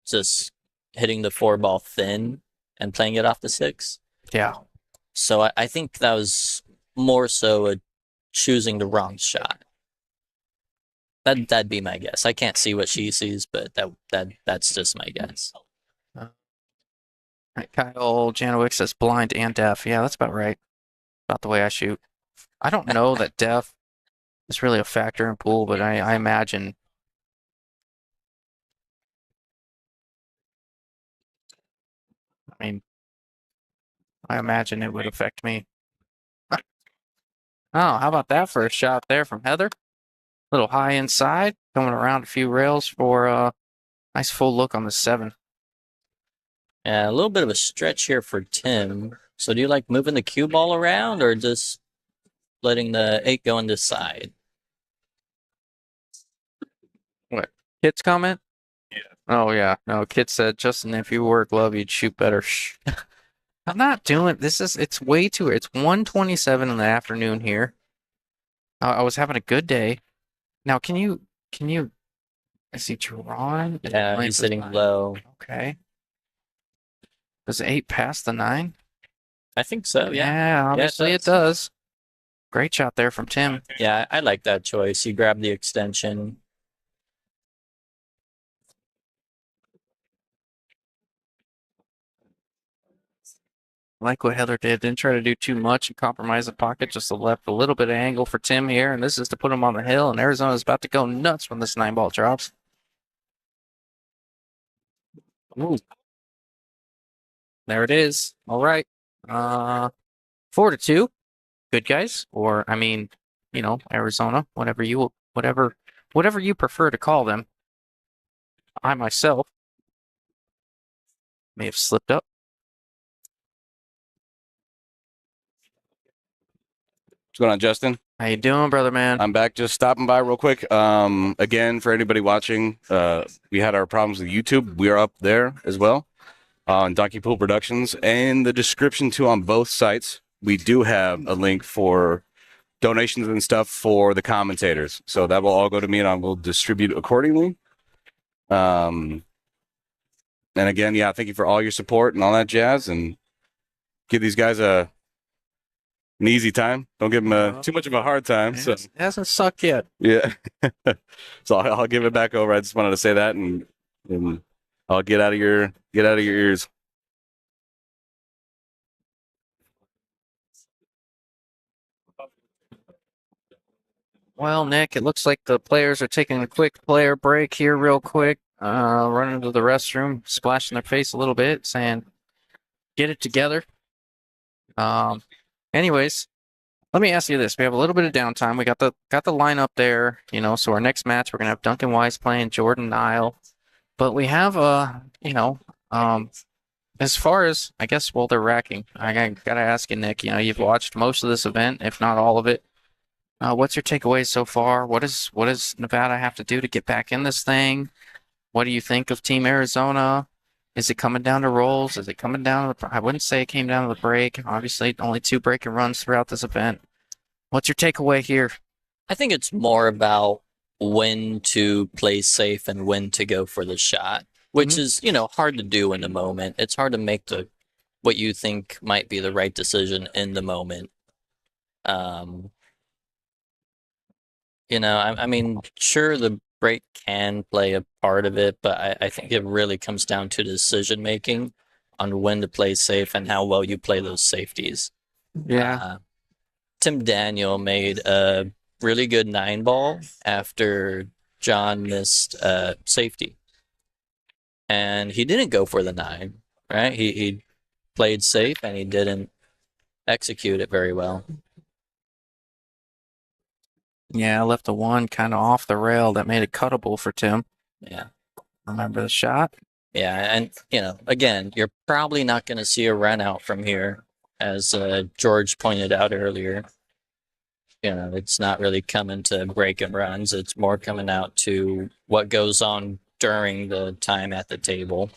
just hitting the 4-ball thin and playing it off the 6. Yeah. So I think that was more so choosing the wrong shot. That'd be my guess. I can't see what she sees, but that's just my guess. Right, Kyle Janowick says blind and deaf. Yeah, that's about right. About the way I shoot. I don't know that deaf is really a factor in pool, but I imagine. I mean, I imagine it would affect me. Oh, how about that for a shot there from Heather? Little high inside, coming around a few rails for a nice full look on the 7. Yeah, a little bit of a stretch here for Tim. So do you like moving the cue ball around or just letting the 8 go on this side? What? Kit's comment? Yeah. Oh, yeah. No, Kit said, Justin, if you wore a glove, you'd shoot better. Shh. I'm not doing it's way too, it's 1:27 in the afternoon here. I was having a good day. Now, is he drawing? Yeah, he's sitting low. Okay. Does 8 pass the 9? I think so, yeah. Yeah, obviously it does. Great shot there from Tim. Yeah, I like that choice. He grabbed the extension. Like what Heather did. Didn't try to do too much and compromise the pocket. Just left a little bit of angle for Tim here. And this is to put him on the hill. And Arizona's about to go nuts when this 9-ball drops. Ooh. There it is. All right. 4-2. Good guys. Or, I mean, Arizona. Whatever you prefer to call them. I myself may have slipped up. What's going on, Justin? How you doing, brother man? I'm back, just stopping by real quick. Again, for anybody watching, we had our problems with YouTube. We are up there as well on Donkey Pool Productions, and the description too on both sites. We do have a link for donations and stuff for the commentators, so that will all go to me, and I will distribute accordingly. And again, yeah, thank you for all your support and all that jazz, and give these guys an easy time. Don't give them too much of a hard time. So it hasn't sucked yet. Yeah. So I'll give it back over. I just wanted to say that, and I'll get out of your ears. Well, Nick, it looks like the players are taking a quick player break here real quick. Running to the restroom, splashing their face a little bit, saying, get it together. Anyways, let me ask you this. We have a little bit of downtime. We got the lineup there, so our next match, we're going to have Duncan Weiss playing Jordan Nile. But we have, as far as, I guess, while they're racking, I got to ask you, Nick, you've watched most of this event, if not all of it. What's your takeaway so far? What does Nevada have to do to get back in this thing? What do you think of Team Arizona? Is it coming down to rolls? Is it coming down to I wouldn't say it came down to the break. Obviously, only 2 break and runs throughout this event. What's your takeaway here? I think it's more about when to play safe and when to go for the shot, which is, hard to do in the moment. It's hard to make what you think might be the right decision in the moment. I mean, sure, the break can play a part of it, but I think it really comes down to decision making on when to play safe and how well you play those safeties. Yeah. Tim Daniel made a really good 9-ball after John missed safety. And he didn't go for the 9, right? He played safe and he didn't execute it very well. Yeah, I left the 1 kind of off the rail that made it cuttable for Tim. Yeah. Remember the shot? Yeah, and, again, you're probably not going to see a run out from here, as George pointed out earlier. it's not really coming to breaking runs. It's more coming out to what goes on during the time at the table.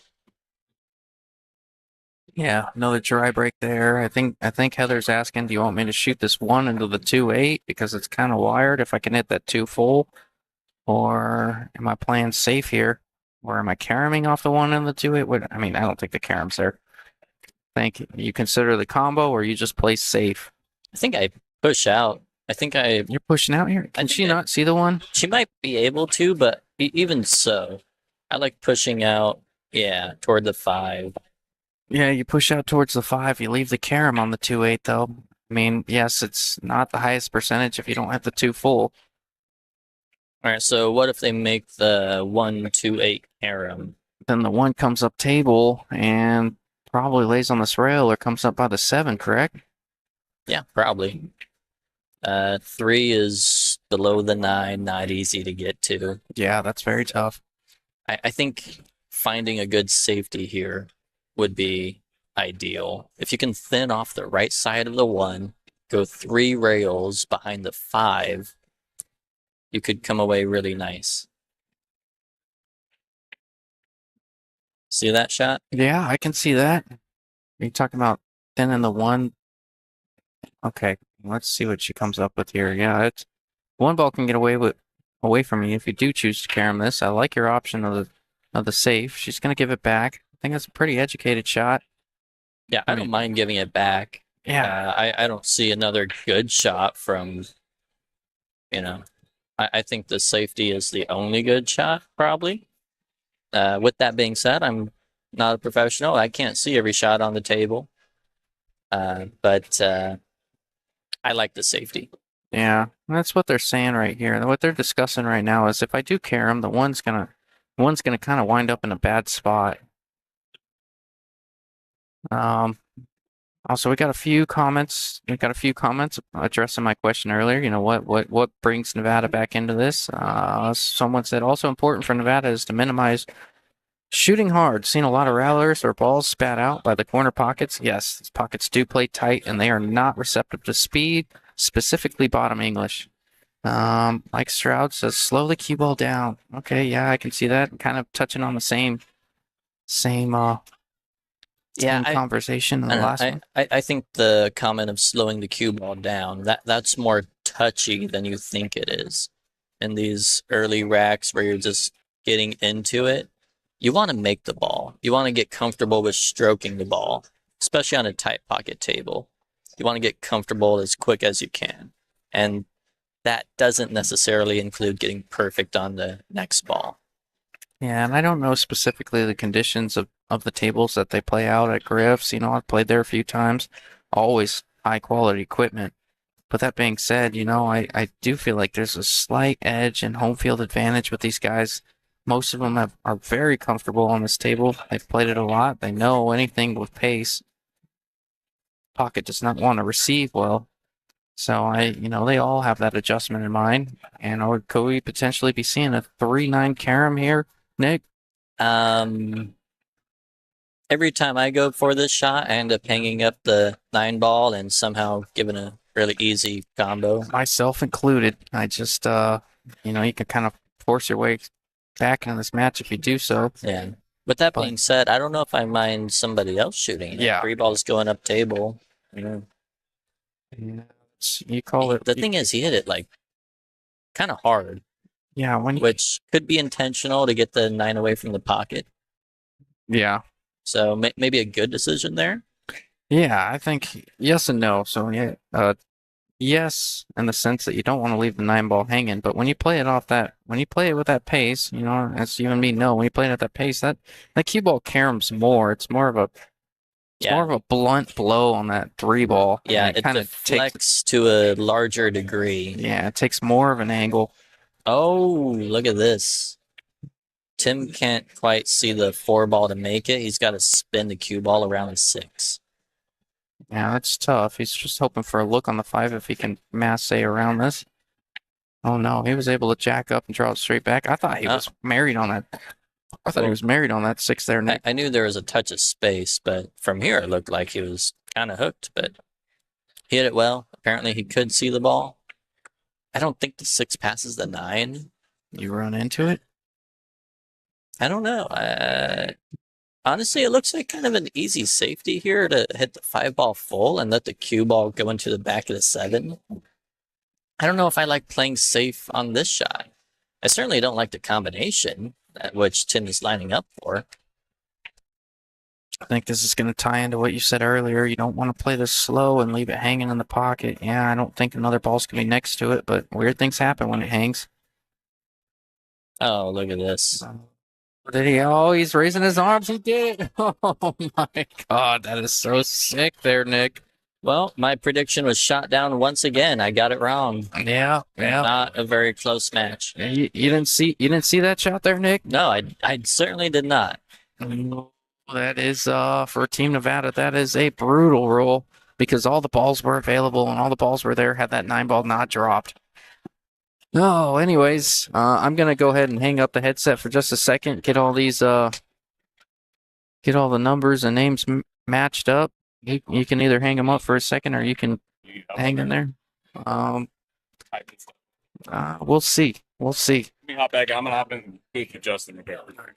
Yeah, another dry break there. I think Heather's asking, do you want me to shoot this one into the 2-8 because it's kind of wired if I can hit that 2 full, or am I playing safe here, or am I caroming off the one in the 2-8? I mean, I don't think the carom's there. Think you consider the combo, or you just play safe. I think I push out. I think You're pushing out here. Can she not see the one? she might be able to, but even so, I like pushing out. Yeah, toward the 5. Yeah, you push out towards the 5. You leave the carom on the 2-8 though. I mean, yes, it's not the highest percentage if you don't have the 2 full. All right, so what if they make the 1-2-8 harem? Then the 1 comes up table and probably lays on this rail or comes up by the 7, correct? Yeah, probably. 3 is below the 9, not easy to get to. Yeah, that's very tough. I think finding a good safety here would be ideal. If you can thin off the right side of the 1, go 3 rails behind the 5, you could come away really nice. See that shot? Yeah, I can see that. Are you talking about thinning the 1? Okay, let's see what she comes up with here. Yeah, it's 1 ball can get away from you if you do choose to carom this. I like your option of the safe. She's gonna give it back. I think that's a pretty educated shot. Yeah, I don't mind giving it back. Yeah, I don't see another good shot from, I think the safety is the only good shot, probably. With that being said, I'm not a professional. I can't see every shot on the table. But I like the safety. yeah, that's what they're saying right here. What they're discussing right now is if I do carom, the one's gonna kind of wind up in a bad spot. Also, we got a few comments. We got a few comments addressing my question earlier. You know what brings Nevada back into this? Someone said also important for Nevada is to minimize shooting hard. Seen a lot of rattlers or balls spat out by the corner pockets. Yes, these pockets do play tight, and they are not receptive to speed, specifically bottom English. Mike Stroud says slow the cue ball down. Okay, yeah, I can see that. Kind of touching on the same conversation in the last one. I think the comment of slowing the cue ball down, that's more touchy than you think it is. In these early racks where you're just getting into it, you want to make the ball. You want to get comfortable with stroking the ball, especially on a tight pocket table. You want to get comfortable as quick as you can. And that doesn't necessarily include getting perfect on the next ball. Yeah, and I don't know specifically the conditions of the tables that they play out at Griff's. You know, I've played there a few times. Always high quality equipment. But that being said, you know, I do feel like there's a slight edge and home field advantage with these guys. Most of them are very comfortable on this table. They've played it a lot. They know anything with pace. Pocket does not want to receive well. So they all have that adjustment in mind. And could we potentially be seeing a 3-9 carom here, Nick? Every time I go for this shot, I end up hanging up the 9 ball and somehow giving a really easy combo. Myself included. I just, you can kind of force your way back in this match if you do so. Yeah. With that being said, I don't know if I mind somebody else shooting it. Yeah. 3 balls going up table. Yeah, you call it. The thing is, he hit it like kind of hard. Yeah, which could be intentional to get the 9 away from the pocket. Yeah. So maybe a good decision there. Yeah, I think yes and no. So yeah, yes, in the sense that you don't want to leave the 9 ball hanging, but when you play it with that pace, as you and me know, when you play it at that pace, that cue ball caroms more. It's more of a blunt blow on that 3 ball. Yeah, it kind of deflects to a larger degree. Yeah, it takes more of an angle. Oh, look at this. Tim can't quite see the 4 ball to make it. He's got to spin the cue ball around the 6. Yeah, that's tough. He's just hoping for a look on the 5 if he can masse around this. Oh no, he was able to jack up and draw it straight back. I thought he was married on that. I thought he was married on that 6 there, Nick. I knew there was a touch of space, but from here it looked like he was kind of hooked, but he hit it well. Apparently he could see the ball. I don't think the 6 passes the 9. You run into it? I don't know. Honestly, it looks like kind of an easy safety here to hit the 5 ball full and let the cue ball go into the back of the 7. I don't know if I like playing safe on this shot. I certainly don't like the combination at which Tim is lining up for. I think this is going to tie into what you said earlier. You don't want to play this slow and leave it hanging in the pocket. Yeah, I don't think another ball's going to be next to it, but weird things happen when it hangs. Oh, look at this. Did he? Oh, he's raising his arms. He did it. Oh my God, that is so sick there, Nick. Well, my prediction was shot down once again. I got it wrong. Yeah. Not a very close match. You didn't see that shot there, Nick? No, I certainly did not. That is for Team Nevada. That is a brutal roll because all the balls were available and all the balls were there. Had that 9 ball not dropped. Oh, anyways, I'm gonna go ahead and hang up the headset for just a second. Get all these get all the numbers and names matched up. You can either hang them up for a second or you can hang in there. We'll see. We'll see. Let me hop back. I'm gonna hop in booth with Justin real quick.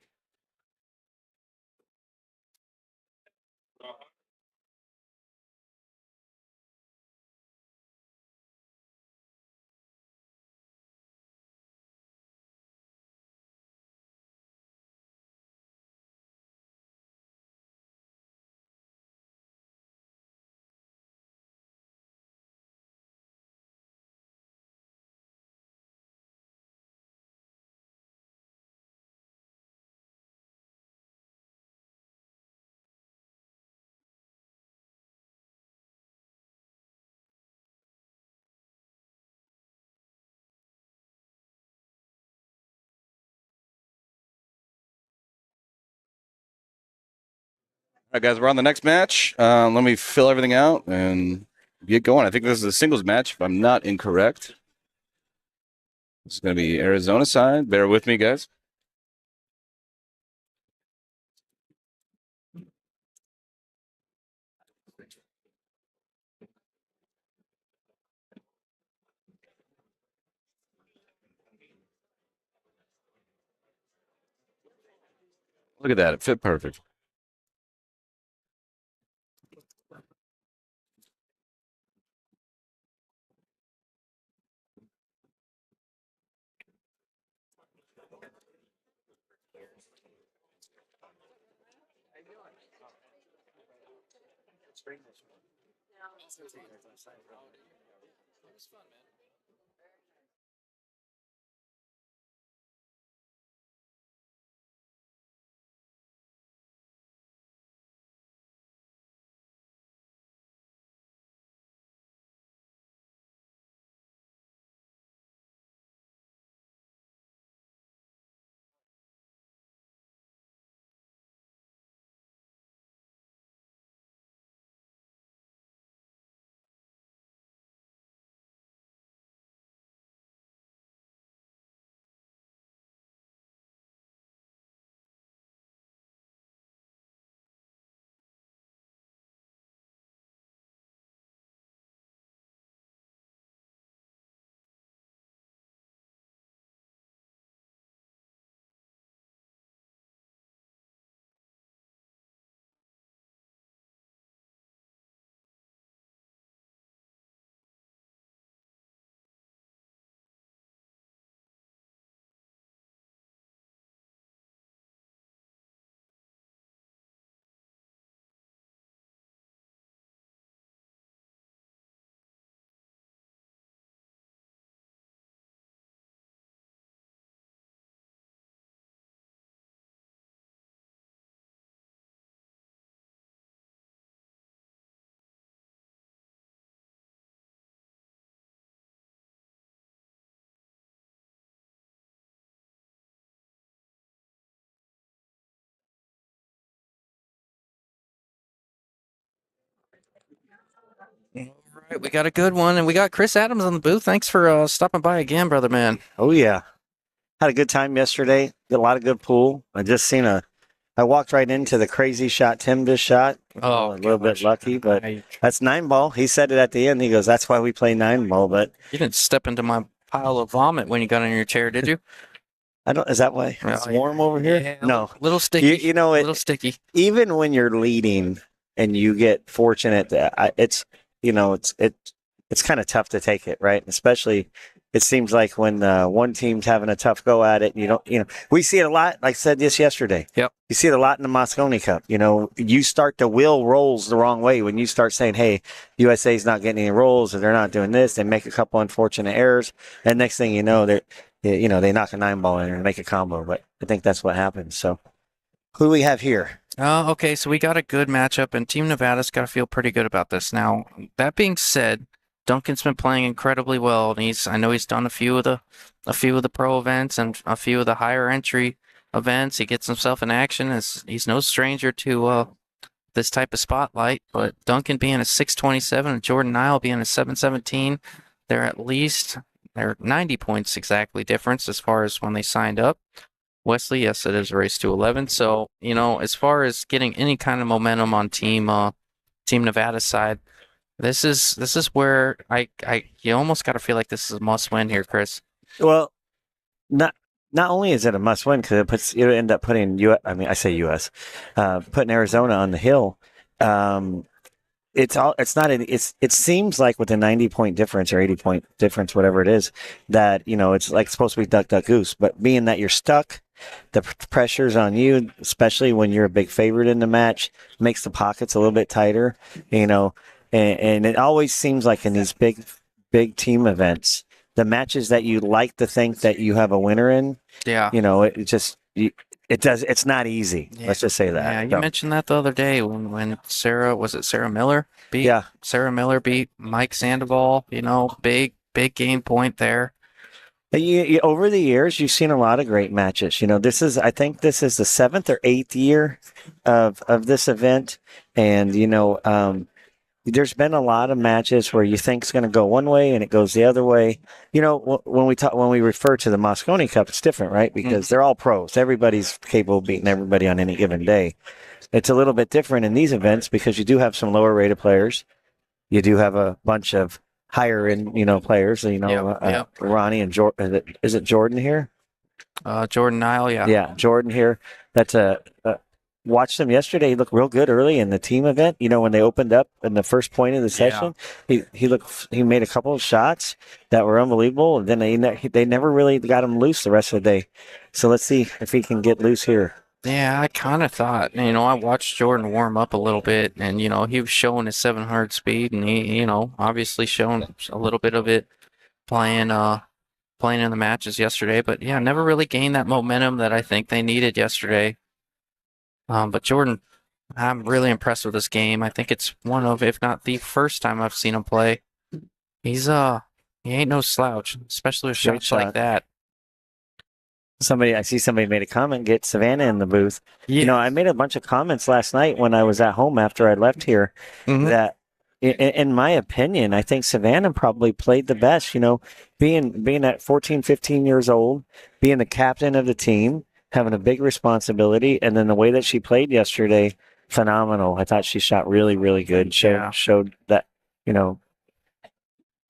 All right, guys, we're on the next match. Let me fill everything out and get going. I think this is a singles match, if I'm not incorrect. This is going to be Arizona side. Bear with me, guys. Look at that. It fit perfect. All right, we got a good one, and we got Chris Adams on the booth. Thanks for stopping by again, brother man. Oh yeah, had a good time yesterday. Did a lot of good pool. I walked right into the crazy shot Tim just shot. Oh, a little bit lucky, but that's 9 ball. He said it at the end. He goes, "That's why we play 9 ball." But you didn't step into my pile of vomit when you got on your chair, did you? I don't. Is that why it's Oh, warm over here? Yeah, No. little sticky. You know, a little sticky. even when you're leading and you get fortunate that it's it's kind of tough to take it, right? Especially it seems like when one team's having a tough go at it, we see it a lot. Like I said this yesterday. Yep. You see it a lot in the Moscone Cup. You start to will rolls the wrong way when you start saying, "Hey, USA's not getting any rolls, or they're not doing this." They make a couple unfortunate errors, and next thing you know, they knock a 9-ball in and make a combo. But I think that's what happens. So, who do we have here? Okay, so we got a good matchup, and Team Nevada's got to feel pretty good about this. Now, that being said, Duncan's been playing incredibly well, and I know he's done a few of the pro events and a few of the higher entry events. He gets himself in action. He's no stranger to this type of spotlight. But Duncan being a 627 and Jordan Nile being a 717, they're 90 points exactly difference as far as when they signed up. Wesley, yes, it is a race to 11. So, as far as getting any kind of momentum on Team Nevada's side, this is where you almost got to feel like this is a must win here, Chris. Well, not only is it a must win because it'll end up putting putting Arizona on the hill. It seems like with a 90-point difference or 80-point difference, whatever it is, that it's like supposed to be duck duck goose. But being that you're stuck, the pressure's on you, especially when you're a big favorite in the match, makes the pockets a little bit tighter. And it always seems like in these big team events, the matches that you like to think that you have a winner in, it's not easy. Yeah. Let's just say that. Yeah, you mentioned that the other day when Sarah Miller beat Sarah Miller beat Mike Sandoval, big game point there. Over the years, you've seen a lot of great matches. I think this is the 7th or 8th year of this event, and there's been a lot of matches where you think it's going to go one way and it goes the other way. When we refer to the Moscone Cup, it's different, right? Because they're all pros. Everybody's capable of beating everybody on any given day. It's a little bit different in these events because you do have some lower rated players. You do have a bunch of higher end, players. Ronnie and Jordan. Is it Jordan here? Jordan Nile, yeah. Yeah, Jordan here. That's watched him yesterday. He looked real good early in the team event. When they opened up in the first point of the session, he made a couple of shots that were unbelievable. And then they never really got him loose the rest of the day. So let's see if he can get loose here. Yeah, I kind of thought. I watched Jordan warm up a little bit, and he was showing his 700 speed, and he obviously showing a little bit of it playing in the matches yesterday. But yeah, never really gained that momentum that I think they needed yesterday. But Jordan, I'm really impressed with this game. I think it's one of, if not the first time I've seen him play. He ain't no slouch, especially with shots like that. I see somebody made a comment, get Savannah in the booth. Yeah. I made a bunch of comments last night when I was at home after I left here that, in my opinion, I think Savannah probably played the best, being at 14, 15 years old, being the captain of the team, having a big responsibility, and then the way that she played yesterday, phenomenal. I thought she shot really, really good. Showed that,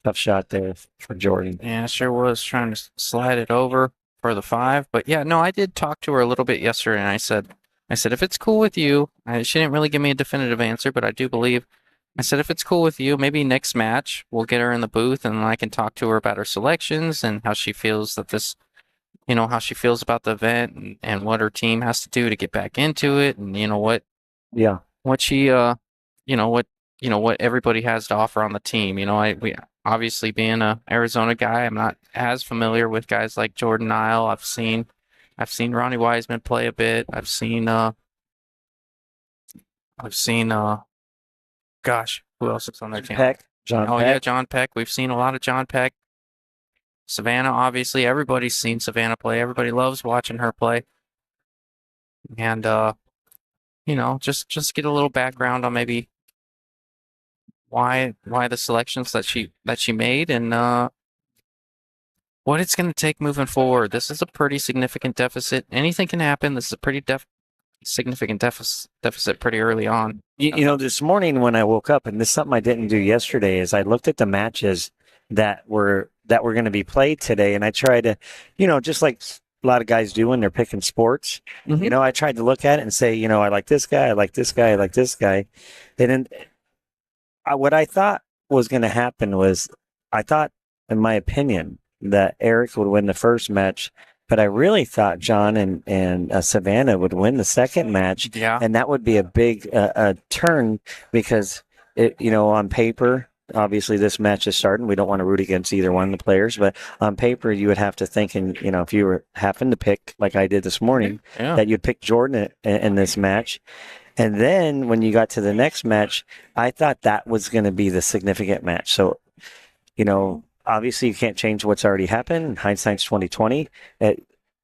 tough shot there for Jordan. Yeah, sure was trying to slide it over for the 5. But yeah, no, I did talk to her a little bit yesterday, and I said, if it's cool with you, she didn't really give me a definitive answer, but I do believe, I said, if it's cool with you, maybe next match we'll get her in the booth and I can talk to her about her selections and how she feels that this, how she feels about the event and what her team has to do to get back into it, and what she what everybody has to offer on the team. We obviously, being a Arizona guy, I'm not as familiar with guys like Jordan Nile. I've seen Ronnie Wiseman play a bit. I've seen gosh, who else is on their team? John Peck. Yeah, John Peck. We've seen a lot of John Peck. Savannah, obviously, everybody's seen Savannah play. Everybody loves watching her play. And just get a little background on maybe why the selections that she made and what it's going to take moving forward. This is a pretty significant deficit. Anything can happen. This is a pretty significant deficit pretty early on. This morning when I woke up, and this is something I didn't do yesterday, is I looked at the matches that were that were going to be played today, and I tried to, just like a lot of guys do when they're picking sports. Mhm. I tried to look at it and say, I like this guy, I like this guy, I like this guy, and then what I thought was going to happen was, I thought, in my opinion, that Eric would win the first match, but I really thought John and Savannah would win the second match, Yeah. and that would be a big turn because on paper. Obviously, this match is starting. We don't want to root against either one of the players, but on paper, you would have to think, and if you were having to pick, like I did this morning, Yeah. that you'd pick Jordan in this match. And then when you got to the next match, I thought that was going to be the significant match. So, obviously you can't change what's already happened. Hindsight's 2020.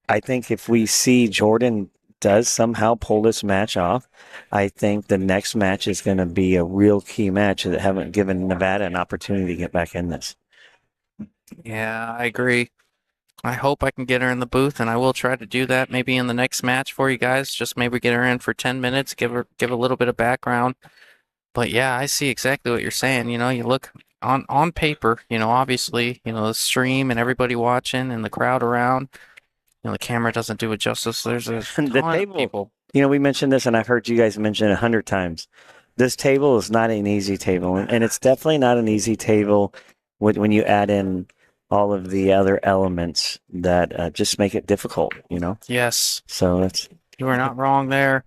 I think if we see Jordan does somehow pull this match off, I think the next match is going to be a real key match that haven't given Nevada an opportunity to get back in this. Yeah, I agree. I hope I can get her in the booth, and I will try to do that maybe in the next match for you guys. Just maybe get her in for 10 minutes, give a little bit of background. But yeah, I see exactly what you're saying. You look on paper, obviously, the stream and everybody watching and the crowd around, the camera doesn't do it justice. There's a ton The of table, people. we mentioned this, and I've heard you guys mention it 100 times. This table is not an easy table, and it's definitely not an easy table when you add in all of the other elements that just make it difficult, Yes, So that's you are not wrong there.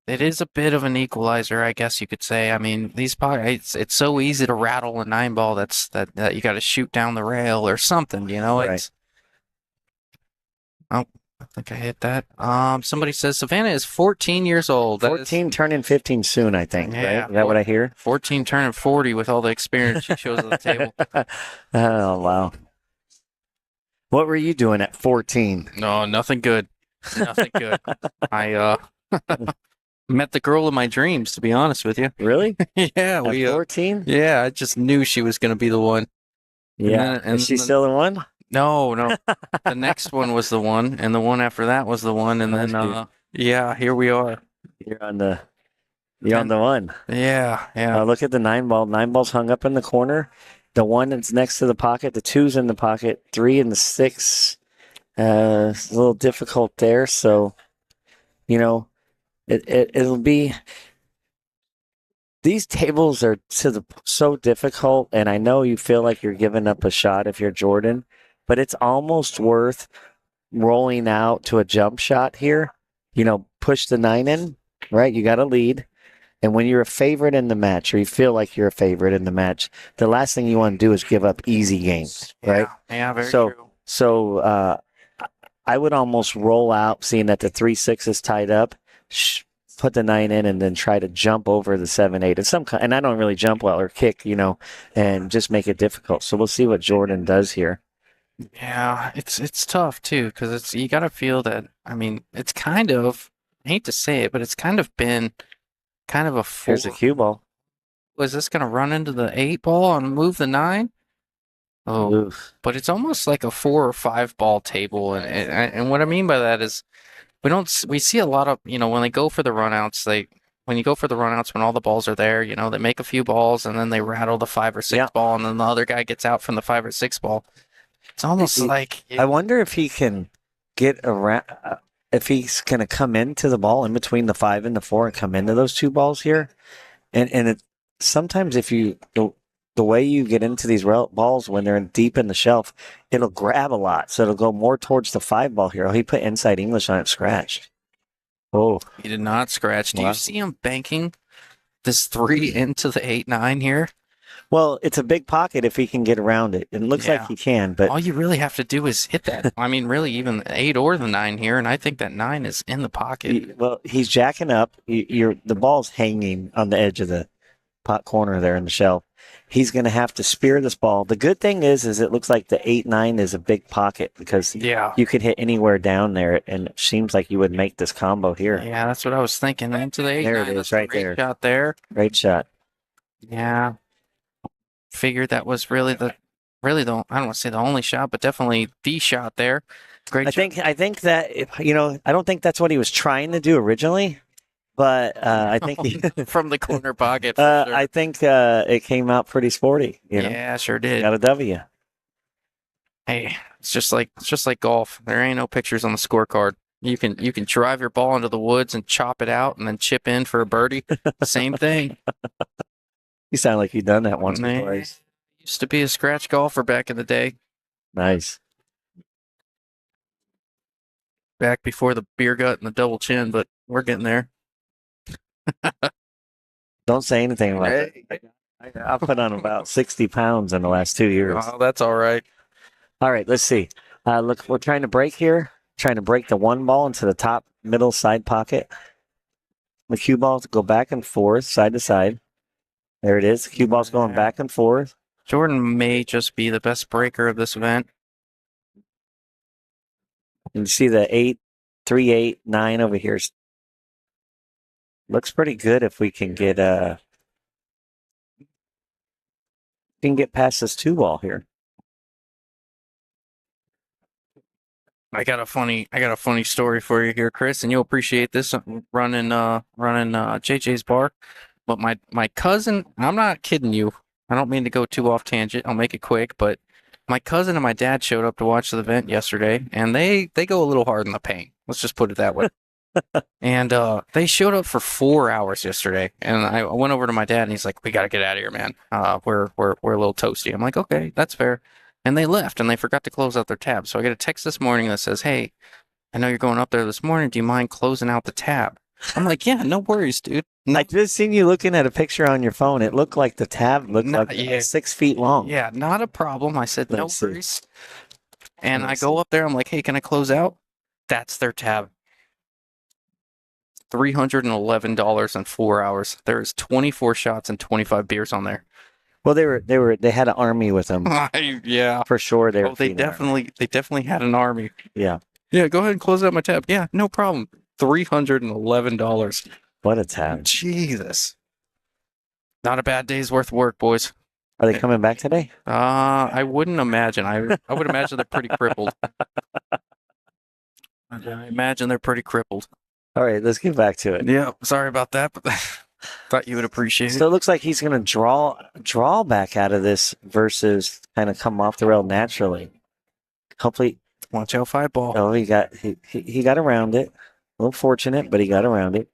It is a bit of an equalizer, I guess you could say. I mean, it's so easy to rattle a 9-ball that you got to shoot down the rail or something, Right. Oh, I think I hit that. Somebody says Savannah is 14 years old. That is 14 turning 15 soon, I think. Yeah, Right? Is that what I hear? 14 turning 40 with all the experience she shows at the table. Oh, wow. What were you doing at 14? No, nothing good. Nothing good. I met the girl of my dreams, to be honest with you. Really? Yeah, At 14? yeah, I just knew she was going to be the one. Yeah. Is she still the one? No. The next one was the one, and the one after that was the one, and then yeah, here we are. You're on the one. Yeah. Look at the 9-ball. 9-ball's hung up in the corner. The one that's next to the pocket, the 2's in the pocket, 3 and the 6. It's a little difficult there. So, it'll be. These tables are so difficult, and I know you feel like you're giving up a shot if you're Jordan, but it's almost worth rolling out to a jump shot here. Push the 9 in, right? You got a lead. And when you're a favorite in the match, or you feel like you're a favorite in the match, the last thing you want to do is give up easy games, right? Yeah, very true. So I would almost roll out, seeing that the 3-6 is tied up, put the 9 in, and then try to jump over the 7-8. And I don't really jump well or kick, and just make it difficult. So we'll see what Jordan does here. Yeah, it's tough too, because you got to feel that. I mean, it's kind of, I hate to say it, but it's kind of been kind of a four. Here's a cue ball. Was this gonna run into the 8-ball and move the 9? Oh, Oof. but it's almost like a 4 or 5-ball table, and what I mean by that is we see a lot of, when they go for the runouts, when you go for the runouts when all the balls are there, they make a few balls and then they rattle the 5 or 6 ball, and then the other guy gets out from the 5 or 6 ball. It's almost like I wonder if he can get around. If he's going to come into the ball in between the 5 and the 4 and come into those 2 balls here. And sometimes if the way you get into these balls when they're deep in the shelf, it'll grab a lot. So it'll go more towards the 5 ball here. Oh, he put inside English on it, scratched. Oh. He did not scratch. Do Wow. you see him banking this 3 into the 8-9 here? Well, it's a big pocket if he can get around it. It looks like he can, but all you really have to do is hit that. I mean, really, even the 8 or the 9 here, and I think that 9 is in the pocket. He's jacking up. The ball's hanging on the edge of the pot corner there in the shelf. He's going to have to spear this ball. The good thing is it looks like the 8-9 is a big pocket because you could hit anywhere down there, and it seems like you would make this combo here. Yeah, that's what I was thinking. Into the 8-9. There it is, right there. Shot there. Great shot. Yeah. Figured that was really the I don't want to say the only shot, but definitely the shot there. Great. I think that I don't think that's what he was trying to do originally, but I think From the corner pocket. For sure. I think it came out pretty sporty. You know, Yeah, sure did. got a W. Hey, it's just like golf. There ain't no pictures on the scorecard. You can drive your ball into the woods and chop it out and then chip in for a birdie. Same thing. You sound like you've done that once or Man, twice. used to be a scratch golfer back in the day, Nice. back before the beer gut and the double chin, but we're getting there. Don't say anything about that. I put on about 60 pounds in the last 2 years. Oh, that's all right. All right, let's see. Look, we're trying to break here. Trying to break the one ball into the top middle side pocket. The cue balls go back and forth, side to side. There it is. The cue ball's going back and forth. Jordan may just be the best breaker of this event. And you see the 8, 3, 8, 9 over here. Looks pretty good if we can get past this 2 ball here. I got a funny story for you here, Chris, and you'll appreciate this. Running JJ's bar, but my cousin, I'm not kidding you. I don't mean to go too off tangent. I'll make it quick, but my cousin and my dad showed up to watch the event yesterday, and they go a little hard in the paint. Let's just put it that way. And they showed up for 4 hours yesterday, and I went over to my dad, and he's like, "We got to get out of here, man. We're a little toasty." I'm like, "Okay, that's fair." And they left, and they forgot to close out their tab. So I get a text this morning that says, "Hey, I know you're going up there this morning. Do you mind closing out the tab?" I'm like, "Yeah, no worries, dude." I just seen you looking at a picture on your phone. It looked like the tab looked like yeah. 6 feet long. Yeah, not a problem. I said, "No Let's see. worries." And I Let's go see. up there. I'm like, "Hey, can I close out?" That's their tab. $311 in 4 hours. There is 24 shots and 25 beers on there. Well, they had an army with them Yeah. for sure. They were Oh, they feeding her. definitely had an army. Yeah. Yeah, go ahead and close out my tab. Yeah, no problem. $311. What a tab. Jesus. Not a bad day's worth of work, boys. Are they coming back today? I wouldn't imagine. I would imagine they're pretty crippled. I imagine they're pretty crippled. All right, let's get back to it. Yeah, sorry about that, but thought you would appreciate So it. it looks like he's going to draw back out of this versus kind of come off the rail naturally. Hopefully, Watch out, 5-ball. oh, he got around it. A little fortunate, but he got around it.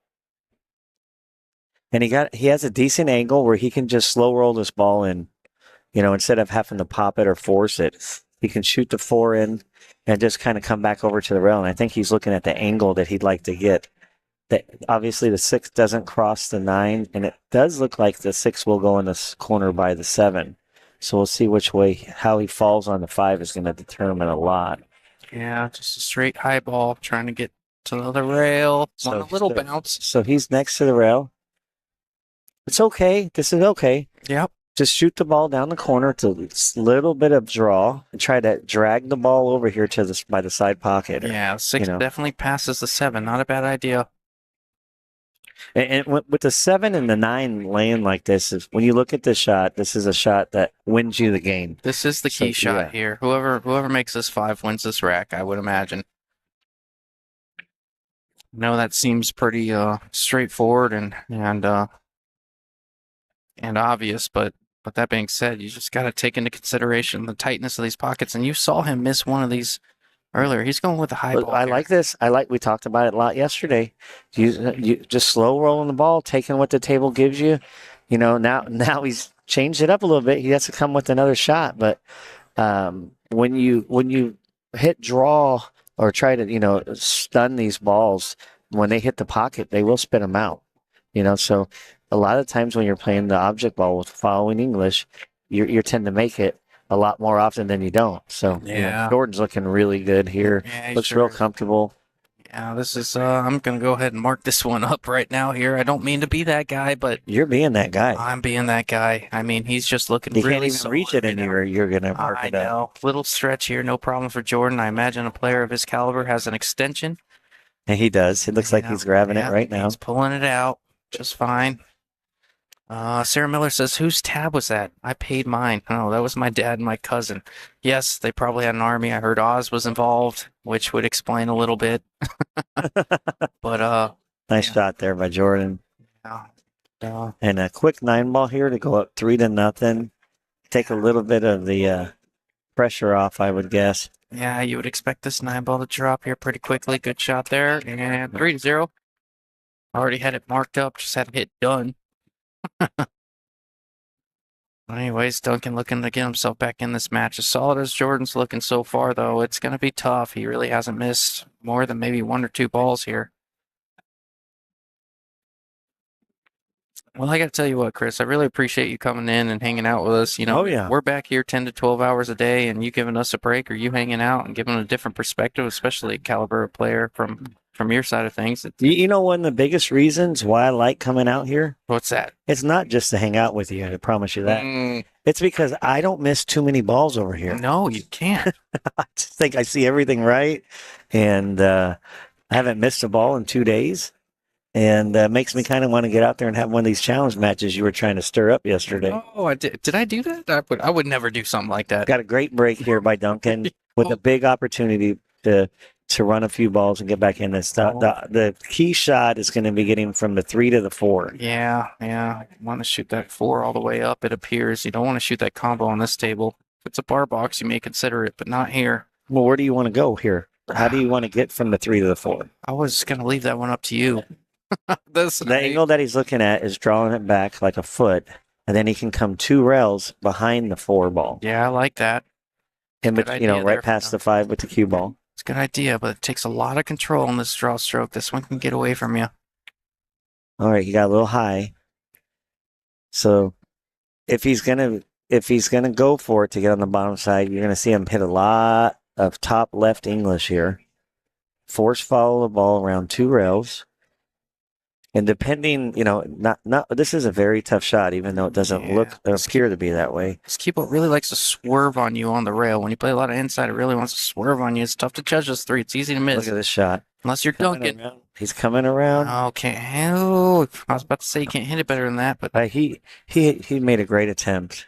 And he has a decent angle where he can just slow roll this ball in, instead of having to pop it or force it. He can shoot the 4 in and just kind of come back over to the rail. And I think he's looking at the angle that he'd like to get. That obviously the 6 doesn't cross the 9, and it does look like the 6 will go in this corner by the 7. So we'll see how he falls on the 5 is going to determine a lot. Yeah, just a straight high ball, trying to get to the other rail. Want a little bounce. So he's next to the rail. It's okay. This is okay. Yep. Just shoot the ball down the corner to a little bit of draw and try to drag the ball over here by the side pocket. Yeah, 6 definitely passes the 7. Not a bad idea. And with the 7 and the 9 laying like this, when you look at this shot, this is a shot that wins you the game. This is the key shot here. Whoever makes this 5 wins this rack, I would imagine. No, that seems pretty straightforward and obvious, but that being said, you just got to take into consideration the tightness of these pockets, and you saw him miss one of these earlier. He's going with the high ball. I like this. We talked about it a lot yesterday. You just slow rolling the ball, taking what the table gives you. Now he's changed it up a little bit. He has to come with another shot, but when you hit draw or try to stun these balls, when they hit the pocket, they will spin them out. So a lot of times when you're playing the object ball with following English, you tend to make it a lot more often than you don't. So Jordan's looking really good here. Yeah, Looks real comfortable. Yeah, this is I'm gonna go ahead and mark this one up right now here. I don't mean to be that guy, but You're being that guy. I'm being that guy. I mean, he's just looking You really can't even solid reach it, right and now. you're gonna mark I it up. know. Little stretch here, no problem for Jordan. I imagine a player of his caliber has an extension. And he does. It looks like he's grabbing it right now. He's pulling it out just fine. Sarah Miller says, whose tab was that? I paid mine. Oh, that was my dad and my cousin. Yes, they probably had an army. I heard Oz was involved, which would explain a little bit. But Nice Yeah. shot there by Jordan. Yeah. And a quick 9-ball here to go up 3-0. Take a little bit of the pressure off, I would guess. Yeah, you would expect this 9-ball to drop here pretty quickly. Good shot there. And 3-0. Already had it marked up, just had to hit done. Anyways, Duncan looking to get himself back in this match. As solid as Jordan's looking so far, though, it's going to be tough. He really hasn't missed more than maybe 1 or 2 balls here. Well, I got to tell you what, Chris, I really appreciate you coming in and hanging out with us. You know, Oh, yeah. we're back here 10 to 12 hours a day, and you giving us a break or you hanging out and giving a different perspective, especially a caliber of player from your side of things. You know, one of the biggest reasons why I like coming out here, What's that? it's not just to hang out with you. I promise you that. Mm, It's because I don't miss too many balls over here. no, you can't. I just think I see everything right, and I haven't missed a ball in 2 days, and makes me kind of want to get out there and have one of these challenge matches you were trying to stir up yesterday. Oh, I did. Did I do that? I would never do something like that. Got a great break here by Duncan with a big opportunity to run a few balls and get back in this. The key shot is going to be getting from the 3 to the 4. Yeah. I want to shoot that 4 all the way up, it appears. You don't want to shoot that combo on this table. If it's a bar box, you may consider it, but not here. Well, where do you want to go here? How do you want to get from the 3 to the 4? I was going to leave that one up to you. The angle that he's looking at is drawing it back like a foot, and then he can come 2 rails behind the 4 ball. Yeah, I like that. And Good but, you know, idea right there, past the Phil. 5 with the cue ball. It's a good idea, but it takes a lot of control in this draw stroke. This one can get away from you. All right, he got a little high. So if he's gonna go for it to get on the bottom side, you're gonna see him hit a lot of top left English here. Force follow the ball around 2 rails. And depending, you know, not this is a very tough shot, even though it doesn't appear to be that way. This keyboard really likes to swerve on you on the rail. When you play a lot of inside, it really wants to swerve on you. It's tough to judge this 3. It's easy to miss. Look at this shot. Unless you're dunking. He's coming around. Okay. Oh, I was about to say you can't hit it better than that, but He made a great attempt,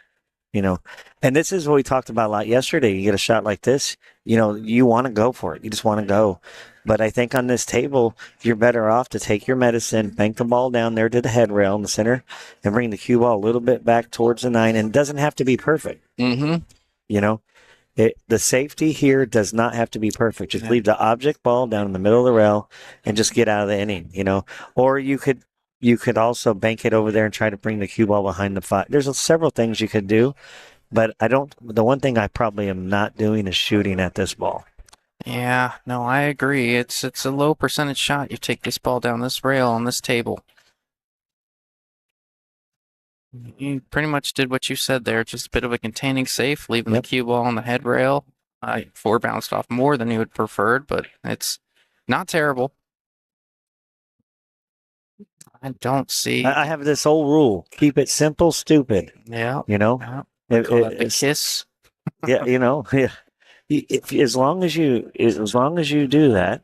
you know. And this is what we talked about a lot yesterday. You get a shot like this, you know, you want to go for it. You just want to go. But I think on this table, you're better off to take your medicine, bank the ball down there to the head rail in the center, and bring the cue ball a little bit back towards the 9. And it doesn't have to be perfect. mm-hmm. You know, the safety here does not have to be perfect. Just leave the object ball down in the middle of the rail and just get out of the inning, you know. Or you could also bank it over there and try to bring the cue ball behind the 5. There's several things you could do, but the one thing I probably am not doing is shooting at this ball. Yeah, no, I agree. It's a low percentage shot. You take this ball down this rail on this table. You pretty much did what you said there. Just a bit of a containing safe, leaving the cue ball on the head rail. 4 bounced off more than you would preferred, but it's not terrible. I don't see. I have this old rule: keep it simple, stupid. Yeah. You know, I call that the kiss. Yeah, you know, yeah. As long as you do that,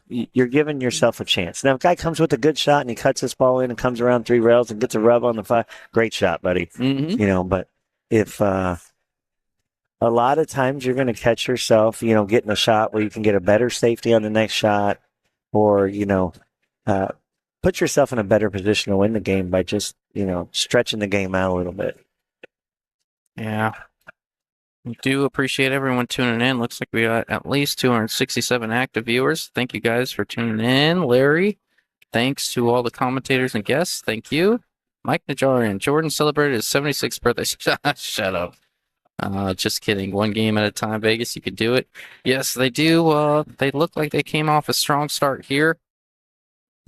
you're giving yourself a chance. Now, if a guy comes with a good shot and he cuts this ball in and comes around 3 rails and gets a rub on the 5, great shot, buddy. Mm-hmm. You know, but if a lot of times you're going to catch yourself, you know, getting a shot where you can get a better safety on the next shot, or you know, put yourself in a better position to win the game by just, you know, stretching the game out a little bit. Yeah. We do appreciate everyone tuning in. Looks like we got at least 267 active viewers. Thank you guys for tuning in. Larry, thanks to all the commentators and guests. Thank you. Mike Najarian, Jordan celebrated his 76th birthday. Shut up. Just kidding. 1 game at a time, Vegas. You could do it. Yes, they do. They look like they came off a strong start here.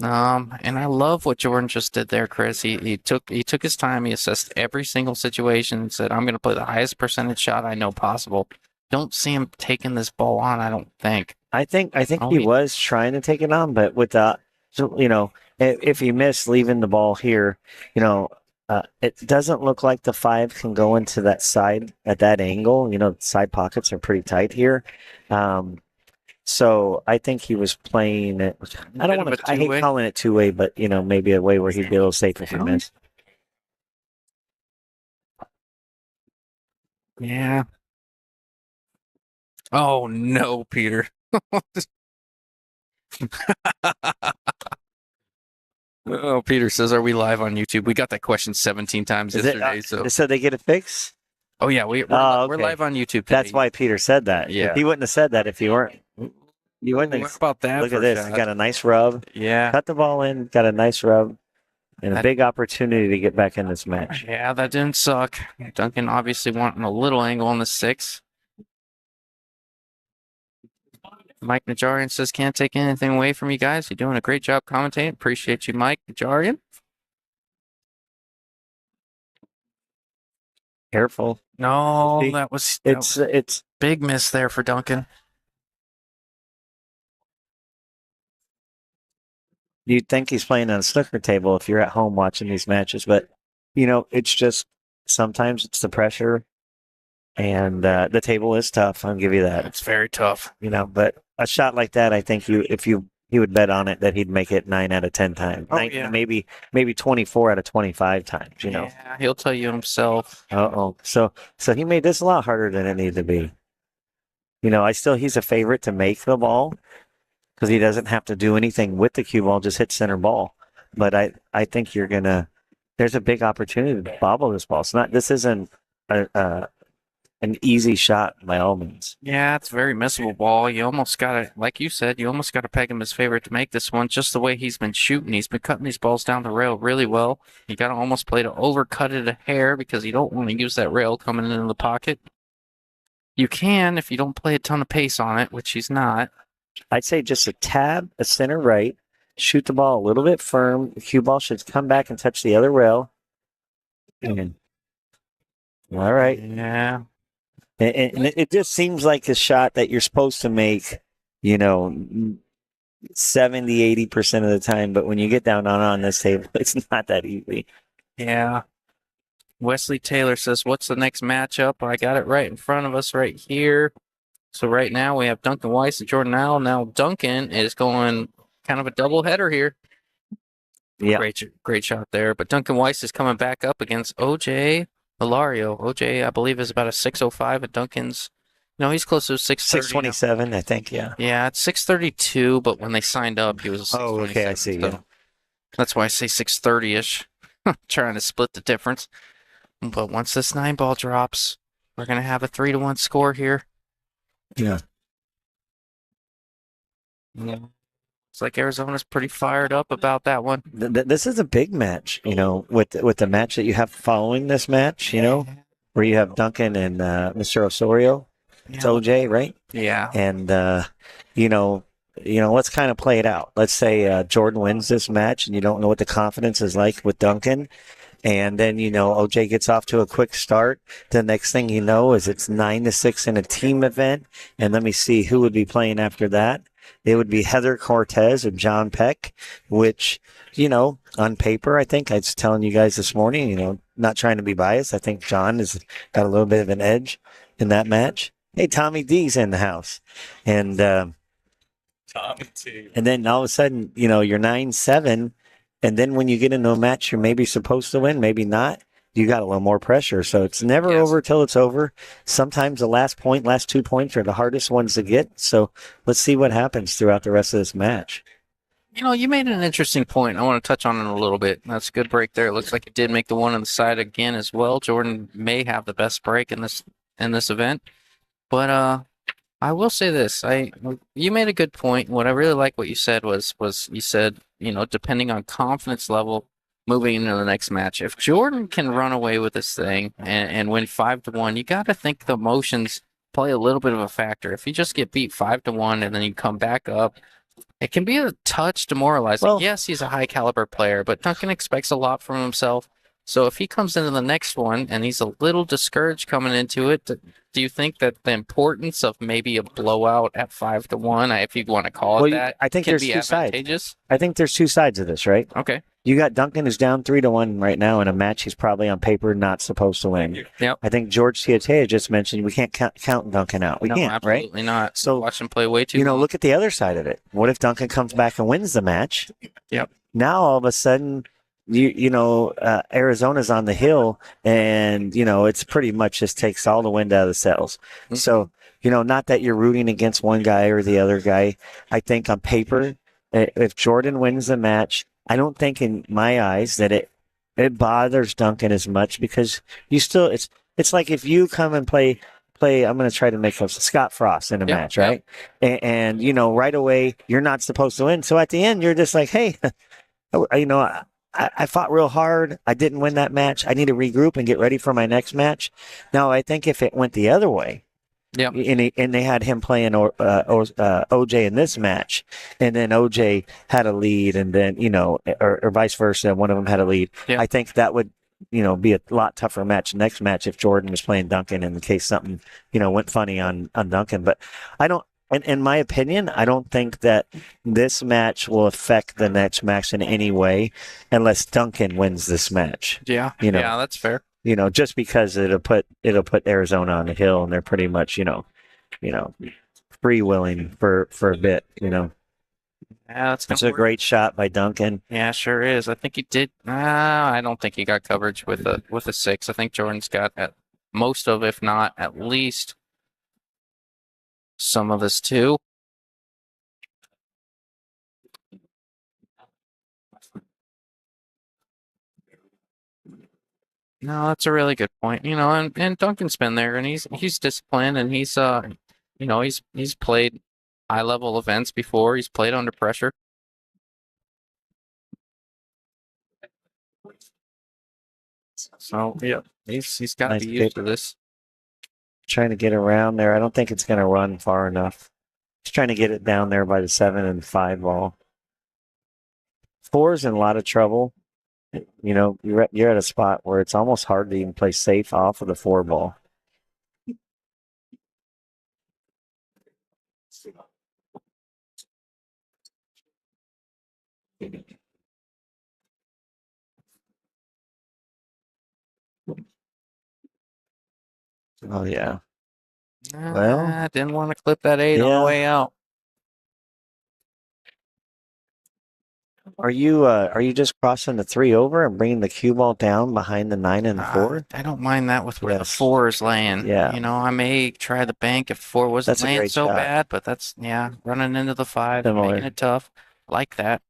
And I love what Jordan just did there, Chris. He took his time. He assessed every single situation and said, I'm going to play the highest percentage shot I know possible. Don't see him taking this ball on, I don't think. I think he was trying to take it on, but with you know, if he missed leaving the ball here, you know, it doesn't look like the 5 can go into that side at that angle. You know, the side pockets are pretty tight here. So I think he was playing it. I don't want to. I hate calling it 2-way, but you know, maybe a way where he'd be a little safe if he missed. Yeah. Oh no, Peter. Oh, Peter says, "Are we live on YouTube?" We got that question 17 times Is it, yesterday. so they get it fixed? Oh yeah, we're okay. live on YouTube. That's today. why Peter said that. Yeah. He wouldn't have said that if you weren't. You wouldn't What have. about that? Look for at this. shot? Got a nice rub. Yeah. Cut the ball in. Got a nice rub. And a That- big opportunity to get back in this match. Yeah, that didn't suck. Duncan obviously wanting a little angle on the 6. Mike Najarian says, "Can't take anything away from you guys. You're doing a great job commentating. Appreciate you, Mike Najarian." Careful. No, See, that was It's big miss there for Duncan. you'd think he's playing on a snooker table if you're at home watching these matches, but it's just sometimes it's the pressure, and the table is tough. I'll give you that. It's very tough. But a shot like that, I think he would bet on it that he'd make it 9 out of 10 times. Oh, yeah. Maybe 24 out of 25 times. Yeah, he'll tell you himself. So he made this a lot harder than it needed to be. He's a favorite to make the ball because he doesn't have to do anything with the cue ball, just hit center ball. But I think there's a big opportunity to bobble this ball. This isn't an easy shot by all means. Yeah, it's a very missable ball. You almost got to, like you said, peg him as favorite to make this one just the way he's been shooting. He's been cutting these balls down the rail really well. You got to almost play to overcut it a hair because you don't want to use that rail coming into the pocket. You can if you don't play a ton of pace on it, which he's not. I'd say just a tab, a center right, shoot the ball a little bit firm. The cue ball should come back and touch the other rail. And, all right. Yeah. And it just seems like a shot that you're supposed to make, 70, 80% of the time. But when you get down on this table, it's not that easy. Yeah. Wesley Taylor says, "What's the next matchup?" I got it right in front of us right here. So right now we have Duncan Weiss and Jordan Allen. Now Duncan is going kind of a double header here. Yeah. Great shot there. But Duncan Weiss is coming back up against OJ Hilario. OJ, I believe, is about a 605 at Duncan's. No, he's close to 630. 627, I think, yeah. Yeah, it's 632, but when they signed up, he was a 627. Oh, okay, I see, yeah. That's why I say 630-ish. Trying to split the difference. But once this 9-ball drops, we're going to have a 3-1 score here. Yeah. It's like Arizona's pretty fired up about that one. This is a big match, with the match that you have following this match, where you have Duncan and Mr. Osorio. It's OJ, right? Yeah. And, let's kind of play it out. Let's say Jordan wins this match and you don't know what the confidence is like with Duncan. And then, OJ gets off to a quick start. The next thing you know is it's 9-6 in a team event. And let me see who would be playing after that. It would be Heather Cortez or John Peck, which, on paper, I think I was telling you guys this morning, not trying to be biased. I think John has got a little bit of an edge in that match. Hey, Tommy D's in the house. And, Tommy T. And then all of a sudden, you're 9-7. And then when you get into a match, you're maybe supposed to win, maybe not. You got a little more pressure. So it's never over till it's over. Sometimes the last 2 points are the hardest ones to get. So let's see what happens throughout the rest of this match. You made an interesting point. I want to touch on it a little bit. That's a good break there. It looks like it did make the one on the side again as well. Jordan may have the best break in this event. But I will say this. You made a good point. What I really like what you said was you said, depending on confidence level, moving into the next match. If Jordan can run away with this thing and win 5-1, you got to think the emotions play a little bit of a factor. If you just get beat 5-1 and then you come back up, it can be a touch demoralizing. Well, yes, he's a high caliber player, but Duncan expects a lot from himself. So if he comes into the next one and he's a little discouraged coming into it, do you think that the importance of maybe a blowout at 5-1, if you want to call it that, I think can there's be two sides. advantageous? I think there's two sides of this, right? Okay. You got Duncan who's down 3-1 right now in a match he's probably on paper not supposed to win. Yep. I think George Tiatea just mentioned we can't count Duncan out. We can't, right? Absolutely not. So, watch him play way too long. look at the other side of it. What if Duncan comes back and wins the match? Yep. Now all of a sudden, Arizona's on the hill, and it's pretty much just takes all the wind out of the sails. Mm-hmm. So not that you're rooting against one guy or the other guy. I think on paper, if Jordan wins the match, I don't think in my eyes that it bothers Duncan as much because you still it's like if you come and play I'm going to try to make up Scott Frost in a Yeah, match, yeah. right? And you know right away you're not supposed to win. So at the end you're just like, hey, you know, I fought real hard. I didn't win that match. I need to regroup and get ready for my next match. Now, I think if it went the other way, Yeah. and they had him playing OJ in this match, and then OJ had a lead, and then or vice versa, one of them had a lead. Yeah. I think that would be a lot tougher match next match if Jordan was playing Duncan in case something went funny on Duncan. But I don't. In my opinion, I don't think that this match will affect the next match in any way unless Duncan wins this match. Yeah. You know. Yeah, that's fair. Just because it'll put Arizona on the hill, and they're pretty much freewheeling for a bit. Yeah, that's It's a great shot by Duncan. Yeah, sure is. I think he did. I don't think he got coverage with a 6. I think Jordan's got at most of, if not at least, some of this too. No, that's a really good point. And Duncan's been there, and he's disciplined, and he's played high level events before. He's played under pressure. So yeah, he's got to Nice be used pick. to this. Trying to get around there. I don't think it's going to run far enough. He's trying to get it down there by the 7 and 5 ball. 4's in a lot of trouble. You're at a spot where it's almost hard to even play safe off of the 4 ball. Oh yeah. Well, I didn't want to clip that 8 on the yeah. way out. Are you just crossing the 3 over and bringing the cue ball down behind the 9 and the 4? I don't mind that with where the Yes. 4 is laying. Yeah. I may try the bank if 4 wasn't That's a laying great so shot. bad, but that's running into the 5, Similar. making it tough. Like that.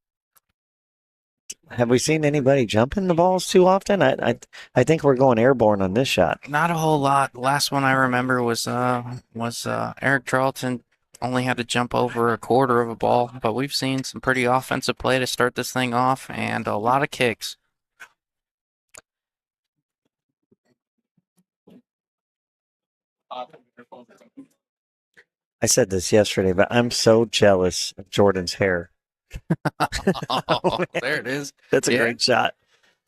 Have we seen anybody jumping the balls too often? I think we're going airborne on this shot. Not a whole lot. Last one I remember was Eric Charlton only had to jump over a quarter of a ball, but we've seen some pretty offensive play to start this thing off and a lot of kicks. I said this yesterday, but I'm so jealous of Jordan's hair. Oh, there it is. That's a Yeah. great shot.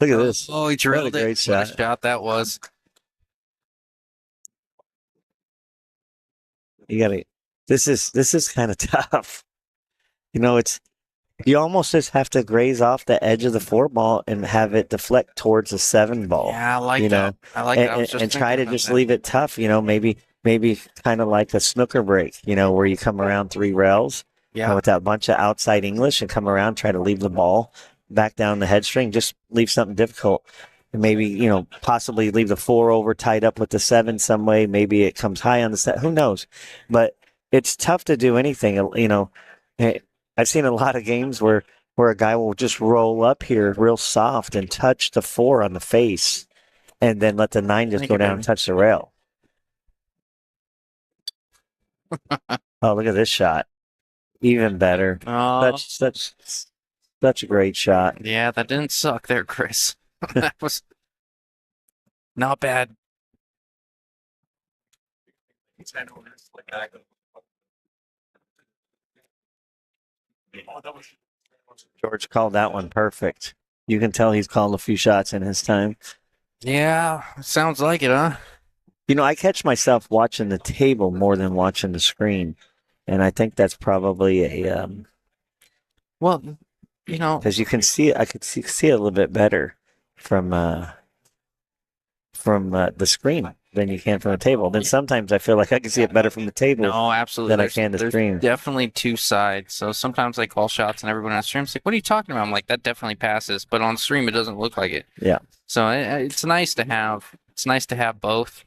Look at this. Oh, he drilled it. great What shot. a shot that was. This is kind of tough. You almost just have to graze off the edge of the 4 ball and have it deflect towards the 7 ball. Yeah, I like you that. know, I like that. I was just and try to thinking about just that. leave it tough. Maybe kind of like a snooker break. Where you come around 3 rails. Yeah. With that bunch of outside English and come around, try to leave the ball back down the head string, just leave something difficult. And maybe, possibly leave the 4 over tied up with the 7 some way. Maybe it comes high on the set. Who knows? But it's tough to do anything. I've seen a lot of games where a guy will just roll up here real soft and touch the 4 on the face and then let the 9 just Thank go you, down baby. and touch the rail. Oh, look at this shot. Even better. Oh, Such a great shot. yeah, that didn't suck there, Chris. That was not bad. George called that one perfect. You can tell he's called a few shots in his time. Yeah, sounds like it, huh? I catch myself watching the table more than watching the screen. And I think that's probably a Well, because you can see I could see it a little bit better from the screen than you can from the table. Then sometimes I feel like I can see it better from the table no, absolutely. than I can the There's screen. definitely 2 sides. So sometimes I call shots and everyone on stream's like, "What are you talking about?" I'm like, "That definitely passes," but on stream it doesn't look like it. Yeah. So it's nice to have. It's nice to have both.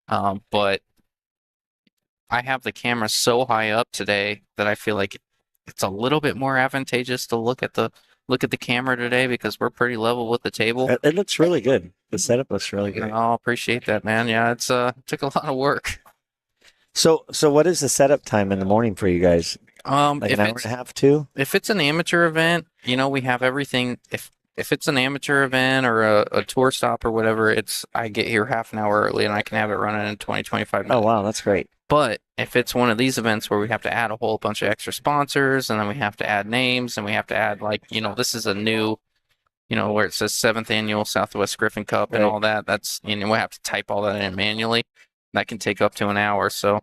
But I have the camera so high up today that I feel like it's a little bit more advantageous to look at the look at the camera today because we're pretty level with the table. It looks really good. The setup looks really good. Oh, appreciate that, man. Yeah, it's took a lot of work. So what is the setup time in the morning for you guys? Like If an hour it's and a half, 2? if it's an amateur event, we have everything. If it's an amateur event or a tour stop or whatever, I get here half an hour early and I can have it running in 20, 25 Oh, minutes. wow, that's great. But if it's one of these events where we have to add a whole bunch of extra sponsors and then we have to add names and we have to add this is a new, where it says 7th annual Southwest Griffin Cup and Right. all that, that's, we have to type all that in manually. That can take up to an hour. So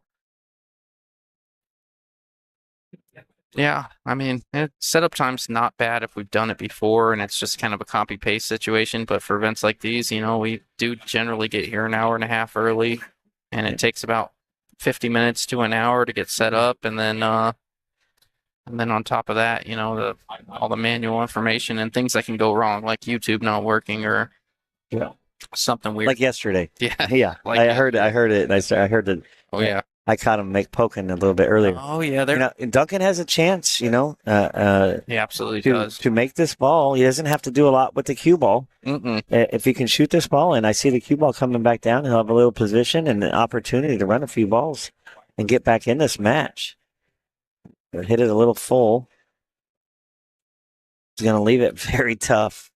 yeah, I mean, setup time's not bad if we've done it before and it's just kind of a copy paste situation. But for events like these, we do generally get here an hour and a half early, and it takes about 50 minutes to an hour to get set up, and then on top of that, all the manual information and things that can go wrong, like YouTube not working or Yeah. something weird. Like yesterday. Yeah. Yeah, Like I heard it. And I heard that. Oh yeah. I caught him poking a little bit earlier. Oh yeah. There. Duncan has a chance. He absolutely does. to make this ball. He doesn't have to do a lot with the cue ball. Mm-mm. If he can shoot this ball, and I see the cue ball coming back down, he'll have a little position and an opportunity to run a few balls and get back in this match. Hit it a little full. He's going to leave it very tough.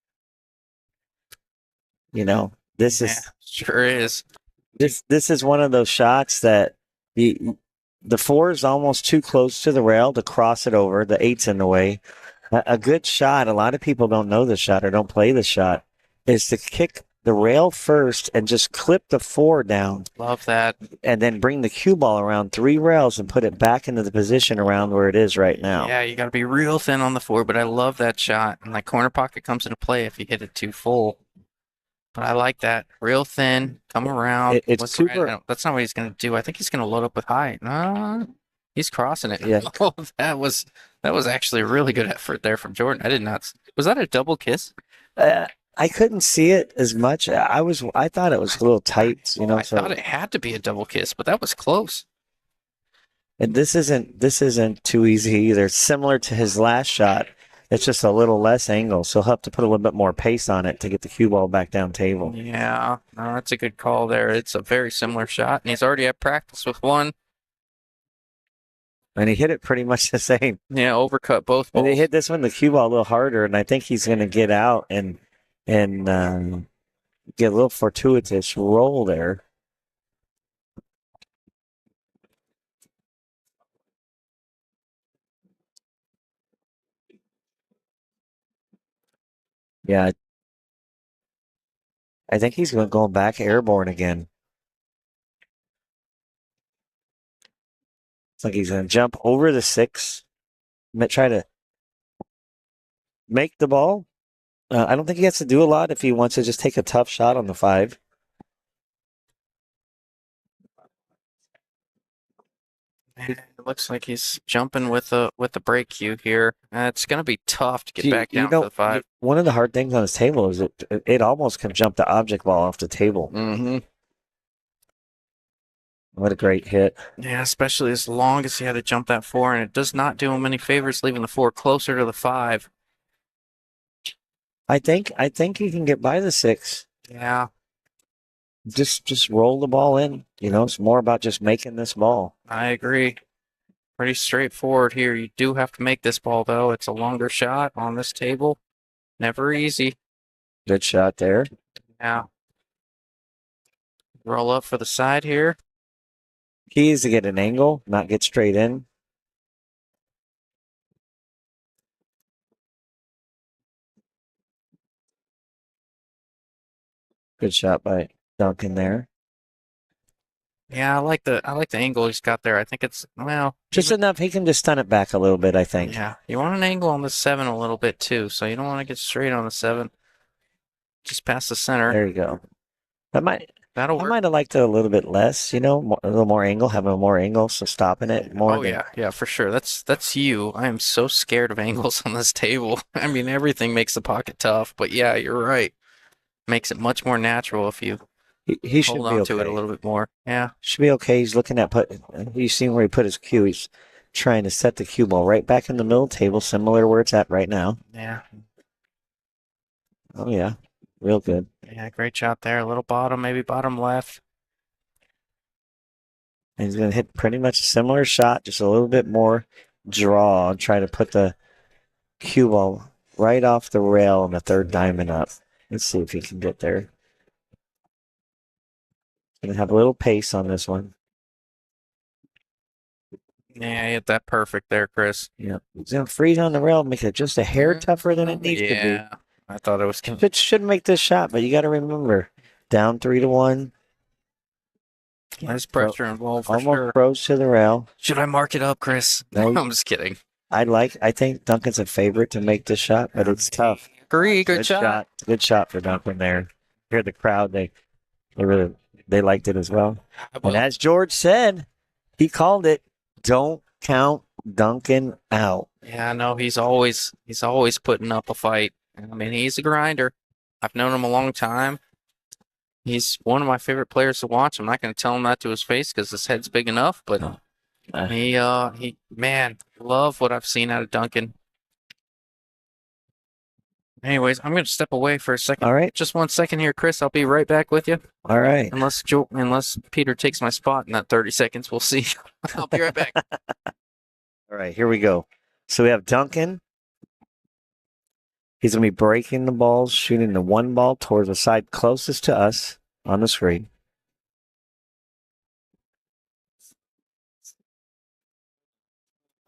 This Yeah, is sure is. this is one of those shots that the 4 is almost too close to the rail to cross it over. The 8's in the way. A good shot, a lot of people don't know this shot or don't play this shot, is to kick the rail first and just clip the 4 down Love that. and then bring the cue ball around 3 rails and put it back into the position around where it is right now. Yeah, you got to be real thin on the 4, but I love that shot. And that corner pocket comes into play if you hit it too full. But I like that. Real thin, come around. It's look super- right. That's not what he's going to do. I think he's going to load up with height. No, he's crossing it. Yeah. Oh, that was actually a really good effort there from Jordan. I did not. Was that a double kiss? I couldn't see it as much. I thought it was a little tight, I thought it had to be a double kiss, but that was close. And this isn't too easy either. Similar to his last shot, it's just a little less angle, so he'll have to put a little bit more pace on it to get the cue ball back down table. Yeah, no, that's a good call there. It's a very similar shot, and he's already had practice with one. And he hit it pretty much the same. Yeah, overcut both And balls. he hit this one, the cue ball, a little harder, and I think he's going to get out and get a little fortuitous roll there. Yeah, I think he's going back airborne again. It's like he's going to jump over the 6, try to make the ball. I don't think he has to do a lot if he wants to just take a tough shot on the 5. It looks like he's jumping with the break cue here. It's going to be tough to get back down to the 5. One of the hard things on his table is it almost can jump the object ball off the table. Mm-hmm. What a great hit. Yeah, especially as long as he had to jump that 4, and it does not do him any favors leaving the 4 closer to the 5. I think he can get by the 6. Yeah, Just roll the ball in. It's more about just making this ball. I agree. Pretty straightforward here. You do have to make this ball, though. It's a longer shot on this table. Never easy. Good shot there. Yeah. Roll up for the side here. Key is to get an angle, not get straight in. Good shot by Duncan there. Yeah, I like the angle he's got there. I think it's Just enough. He can just stun it back a little bit, I think. yeah. You want an angle on the 7 a little bit too, so you don't want to get straight on the 7. Just past the center. There you go. I might That'll work. have liked it a little bit less, a little more angle, having a more angle, so stopping it more. Oh yeah, for sure. That's you. I am so scared of angles on this table. I mean, everything makes the pocket tough, but yeah, you're right. Makes it much more natural if you He should hold be on okay. to it a little bit more. Yeah. Should be okay. He's looking at you seen where he put his cue. He's trying to set the cue ball right back in the middle table, similar to where it's at right now. Yeah. Oh yeah, real good. Yeah, great shot there. A little bottom, maybe bottom left. And he's gonna hit pretty much a similar shot, just a little bit more draw. Try to put the cue ball right off the rail on the third diamond up. Let's see if he can get there. Gonna have a little pace on this one. Yeah, hit that perfect there, Chris. Yep. He's gonna freeze on the rail, make it just a hair tougher than it needs to Yeah, I thought it was. be. It should make this shot, but you got to remember, down 3-1, Less pressure involved for almost sure. froze to the rail. Should I mark it up, Chris? No. I'm just kidding. I think Duncan's a favorite to make this shot, but it's tough. Agree. Good shot. Good shot for Duncan there. Hear the crowd, they liked it as well. And as George said, he called it, don't count Duncan out. Yeah, no, he's always putting up a fight. I mean, he's a grinder. I've known him a long time. He's one of my favorite players to watch. I'm not going to tell him that to his face because his head's big enough, but man, love what I've seen out of Duncan. Anyways, I'm going to step away for a second. All right. Just 1 second here, Chris. I'll be right back with you. All right. Unless Peter takes my spot in that 30 seconds, we'll see. I'll be right back. All right, here we go. So we have Duncan. He's going to be breaking the balls, shooting the one ball towards the side closest to us on the screen.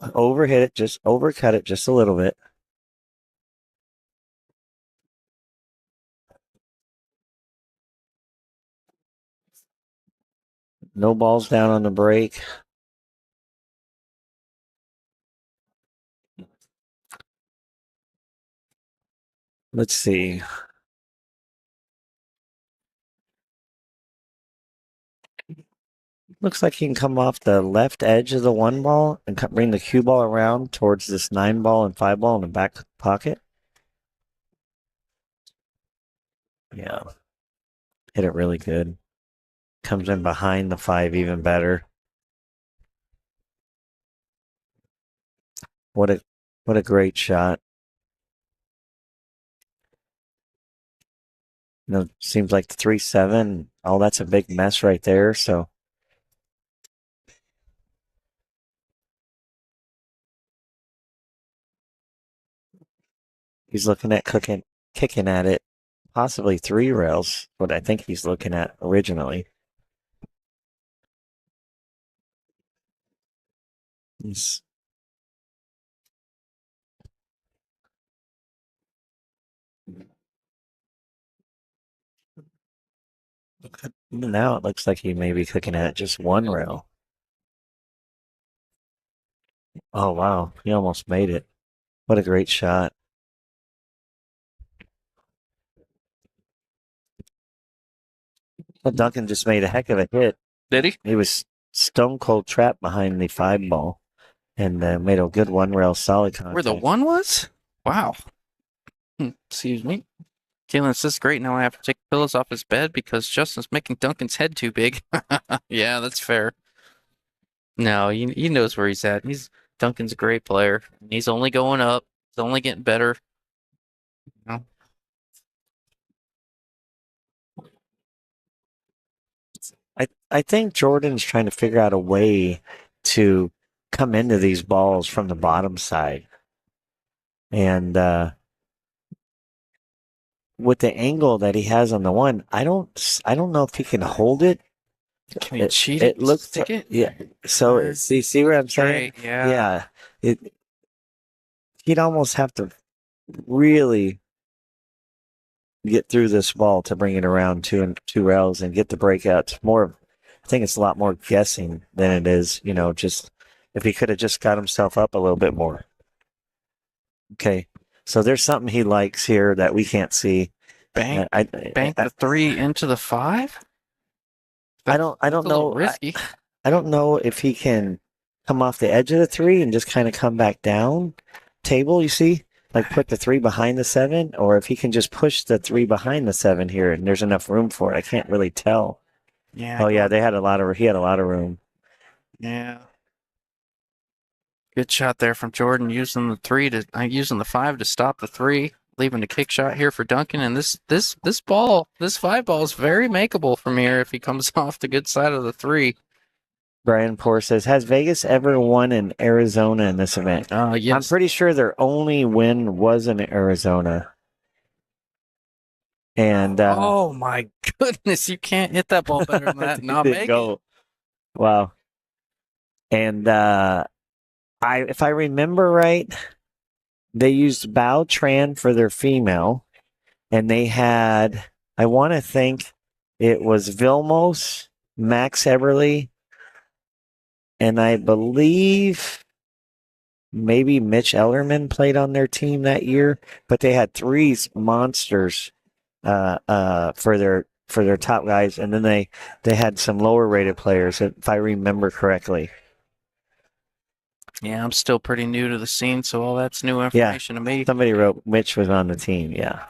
Overcut it just a little bit. No balls down on the break. Let's see. Looks like he can come off the left edge of the one ball and bring the cue ball around towards this 9 ball and 5 ball in the back pocket. Yeah. Hit it really good. Comes in behind the 5 even better. What a great shot. Seems like the 3-7. Oh, that's a big mess right there. So he's looking at kicking at it, possibly 3 rails. What I think he's looking at originally. Now it looks like he may be cooking at just 1 rail. Oh, wow. He almost made it. What a great shot. Well, Duncan just made a heck of a hit. Did he? He was stone cold trapped behind the 5 ball and made a good 1 rail solid contact. Where the 1 was? Wow. Excuse me. Kalen says, this great. Now I have to take the pillows off his bed because Justin's making Duncan's head too big. Yeah, that's fair. No, he knows where he's at. Duncan's a great player. He's only going up. He's only getting better. You know? I think Jordan's trying to figure out a way to come into these balls from the bottom side. And with the angle that he has on the 1, I don't know if he can hold it. Can he cheat it looks stick it? Yeah. So see what I'm saying? Great, yeah. Yeah. He'd almost have to really get through this ball to bring it around 2 rails and get the breakout. I think it's a lot more guessing than it is, just if he could have just got himself up a little bit more. Okay. So there's something he likes here that we can't see. Bank the 3 into the 5? I don't know. Risky. I don't know if he can come off the edge of the 3 and just kind of come back down table, you see? Like put the 3 behind the 7, or if he can just push the 3 behind the 7 here and there's enough room for it. I can't really tell. Yeah. Oh yeah, he had a lot of room. Yeah. Good shot there from Jordan using the 5 to stop the 3. leaving the kick shot here for Duncan, and this 5 ball is very makeable from here if he comes off the good side of the 3. Brian Poor says, has Vegas ever won in Arizona in this event? Yes. I'm pretty sure their only win was in Arizona. And oh my goodness, you can't hit that ball better than that. Not didn't make go. it. Wow. And if I remember right, they used Bao Tran for their female, and they had, I want to think it was Vilmos, Max Eberly, and I believe maybe Mitch Ellerman played on their team that year, but they had 3 monsters for their top guys, and then they had some lower rated players, if I remember correctly. Yeah, I'm still pretty new to the scene, so all that's new information to me. Somebody wrote Mitch was on the team. Yeah.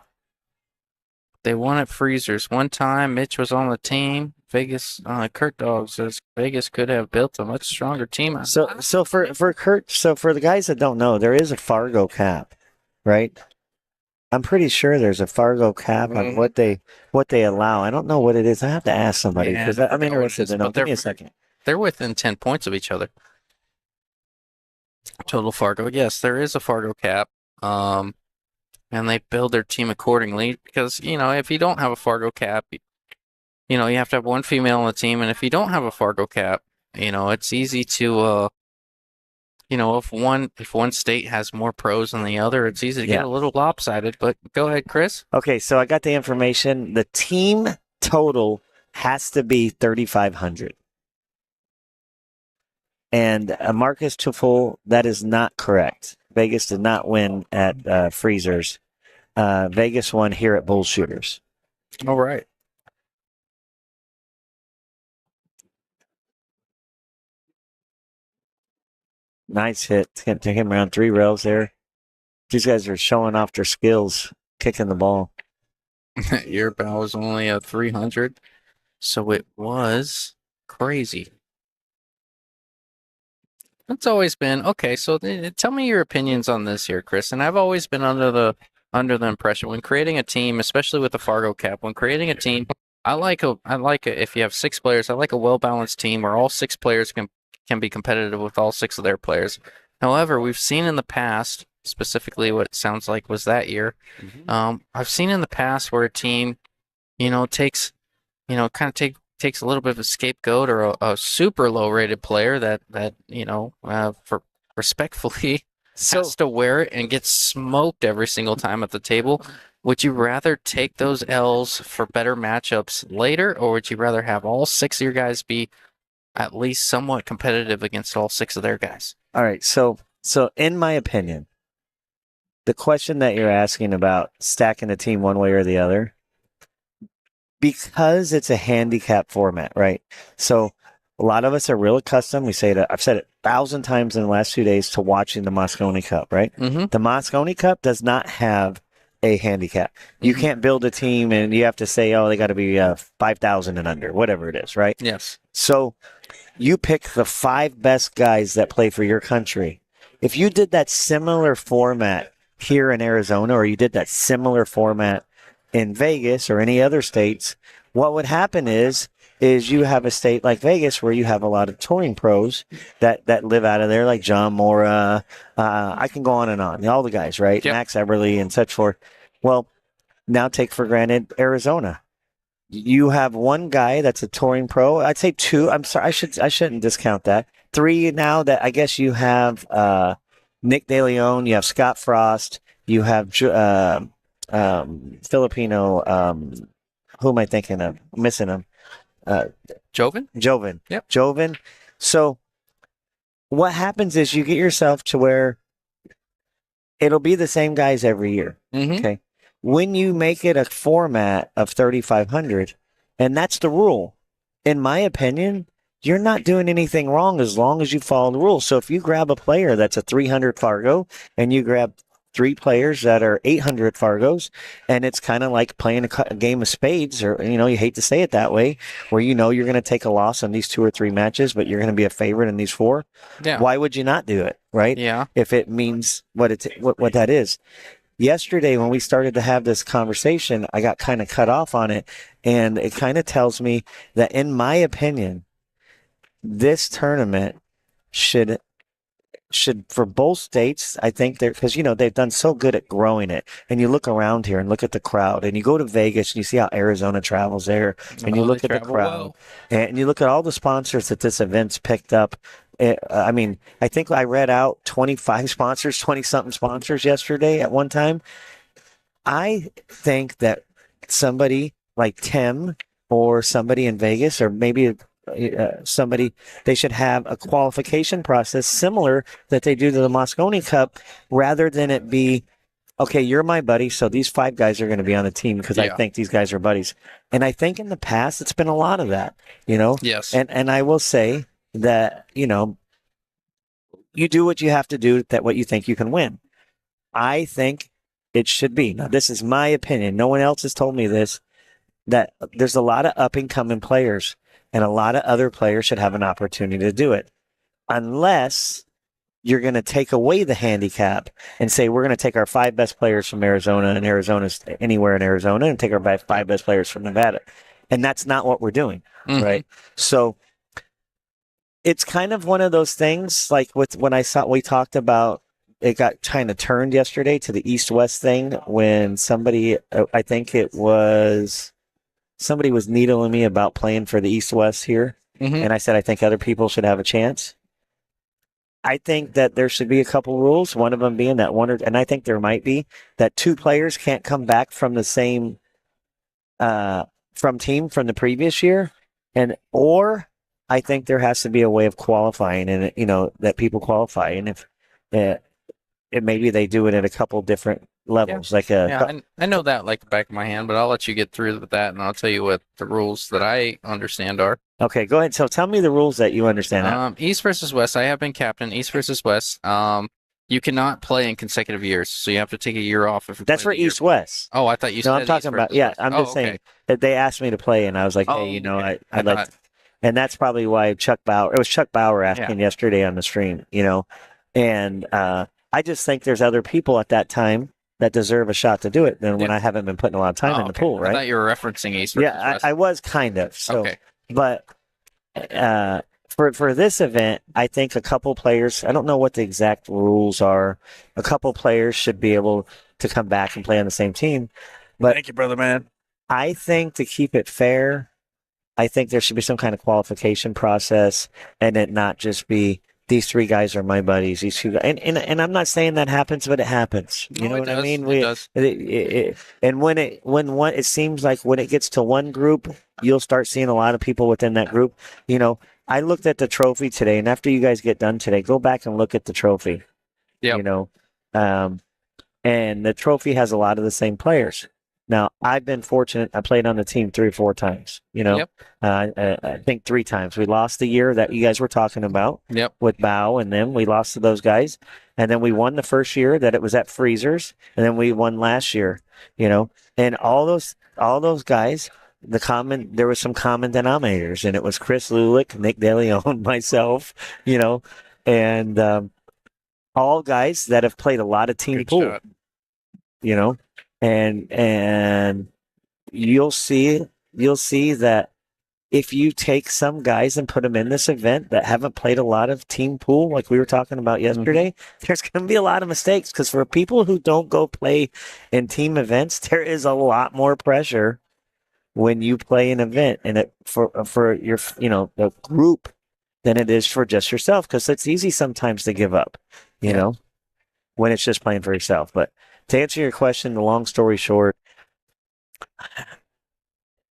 They won at Freezers one time. Mitch was on the team. Vegas, Kurt Dog says Vegas could have built a much stronger team. So for Kurt, so for the guys that don't know, there is a Fargo cap, right? I'm pretty sure there's a Fargo cap on what they allow. I don't know what it is. I have to ask somebody because I'm interested to know. Give me a second. They're within 10 points of each other. Total Fargo. Yes, there is a Fargo cap. And they build their team accordingly because, if you don't have a Fargo cap, you have to have one female on the team. And if you don't have a Fargo cap, it's easy to, if one state has more pros than the other, it's easy to get a little lopsided. But go ahead, Chris. Okay, so I got the information. The team total has to be 3,500. And Marcus Tuffel, that is not correct. Vegas did not win at Freezers. Vegas won here at Bull Shooters. All right. Nice hit. Took him around 3 rails there. These guys are showing off their skills, kicking the ball. Your bow was only a 300, so it was crazy. It's always been okay. So tell me your opinions on this here, Chris. And I've always been under the impression when creating a team, especially with the Fargo cap, when creating a team, I like if you have 6 players, I like a well balanced team where all 6 players can be competitive with all 6 of their players. However, we've seen in the past, specifically what it sounds like was that year, I've seen in the past where a team, takes a little bit of a scapegoat or a super low rated player that for respectfully has to wear it and gets smoked every single time at the table. Would you rather take those L's for better matchups later, or would you rather have all 6 of your guys be at least somewhat competitive against all 6 of their guys? All right, so in my opinion, the question that you're asking about stacking a team one way or the other, because it's a handicap format, right? So a lot of us are real accustomed. I've said it 1,000 times in the last 2 days to watching the Moscone Cup, right? Mm-hmm. The Moscone Cup does not have a handicap. You can't build a team and you have to say, they got to be 5,000 and under, whatever it is, right? Yes. So you pick the 5 best guys that play for your country. If you did that similar format here in Arizona, or you did that similar format in Vegas or any other states, what would happen is you have a state like Vegas where you have a lot of touring pros that live out of there, like John Mora. I can go on and on. All the guys, right? Yep. Max Eberly and such forth. Well, now take for granted Arizona. You have one guy that's a touring pro. I'd say 2. I'm sorry, I shouldn't discount that. 3 now that I guess you have Nick De Leon, you have Scott Frost, you have Filipino. Who am I thinking of? I'm missing him. Joven? Yep. Joven. So what happens is you get yourself to where it'll be the same guys every year. Mm-hmm. Okay. When you make it a format of 3,500, and that's the rule, in my opinion, you're not doing anything wrong as long as you follow the rules. So if you grab a player that's a 300 Fargo and you grab 3 players that are 800 Fargos, and it's kind of like playing a game of spades, or, you hate to say it that way, where you're going to take a loss on these 2 or 3 matches, but you're going to be a favorite in these 4. Yeah. Why would you not do it, right? Yeah. If it means what that is. yesterday when we started to have this conversation, I got kind of cut off on it. And it kind of tells me that, in my opinion, this tournament should for both states, I think because they've done so good at growing it. And you look around here and look at the crowd, and you go to Vegas and you see how Arizona travels there, and you look at the crowd, and you look at all the sponsors that this event's picked up. I mean, I think I read out 25 sponsors, 20-something sponsors yesterday at one time. I think that somebody like Tim or somebody in Vegas, or maybe somebody, they should have a qualification process similar that they do to the Moscone Cup, rather than it be, okay, you're my buddy, so these 5 guys are going to be on the team because I think these guys are buddies. And I think in the past it's been a lot of that, Yes. And I will say that, you do what you have to do, that what you think you can win. I think it should be. Now, this is my opinion. No one else has told me this, that there's a lot of up-and-coming players, and a lot of other players should have an opportunity to do it, unless you're going to take away the handicap and say, we're going to take our 5 best players from Arizona, and Arizona's anywhere in Arizona, and take our 5 best players from Nevada. And that's not what we're doing, right? So it's kind of one of those things, like when we talked about, it got kind of turned yesterday to the East-West thing when somebody, I think it was, somebody was needling me about playing for the East-West here. And I said, I think other people should have a chance. I think that there should be a couple rules, one of them being that and I think there might be, that 2 players can't come back from the same, from the previous year. Or I think there has to be a way of qualifying, and, that people qualify. And if maybe they do it at a couple different levels, I know that like the back of my hand, but I'll let you get through with that, and I'll tell you what the rules that I understand are. Okay, go ahead. So tell me the rules that you understand. East versus West. I have been captain. East versus West. You cannot play in consecutive years, so you have to take a year off. That's for East-West. Oh, I thought you said. No, I'm talking about. Yeah, I'm just saying that they asked me to play, and I was like, hey, I'd like. And that's probably why Chuck Bauer. It was Chuck Bauer asking yesterday on the stream. And I just think there's other people at that time that deserve a shot to do it than when I haven't been putting a lot of time in the pool, right? I thought you were referencing East versus West. I was kind of. So, but for this event, I think a couple players, I don't know what the exact rules are, a couple players should be able to come back and play on the same team. But thank you, brother man. I think to keep it fair, I think there should be some kind of qualification process, and it not just be, these 3 guys are my buddies. These 2 guys, and I'm not saying that happens, but it happens. You know what I mean? It does. And it seems like when it gets to one group, you'll start seeing a lot of people within that group. I looked at the trophy today, and after you guys get done today, go back and look at the trophy. Yeah. And the trophy has a lot of the same players. Now, I've been fortunate. I played on the team 3 or 4 times, I think 3 times. We lost the year that you guys were talking about with Bow and them. We lost to those guys. And then we won the first year that it was at Freezers. And then we won last year, And all those guys, there was some common denominators. And it was Chris Lulick, Nick DeLeon, myself, and all guys that have played a lot of team pool, And you'll see that if you take some guys and put them in this event that haven't played a lot of team pool, like we were talking about yesterday, there's going to be a lot of mistakes, because for people who don't go play in team events, there is a lot more pressure when you play an event and for your the group than it is for just yourself, because it's easy sometimes to give up, when it's just playing for yourself. But to answer your question, the long story short,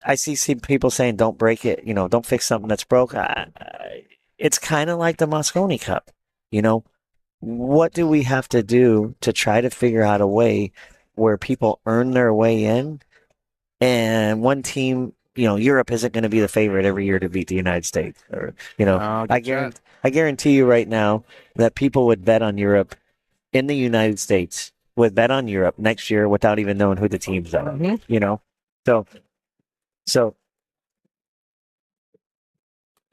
I see people saying, don't break it, don't fix something that's broke. It's kind of like the Moscone Cup. What do we have to do to try to figure out a way where people earn their way in? And one team, Europe isn't going to be the favorite every year to beat the United States. Or, I guarantee you right now that people would bet on Europe in the United States, would bet on Europe next year without even knowing who the teams are, So,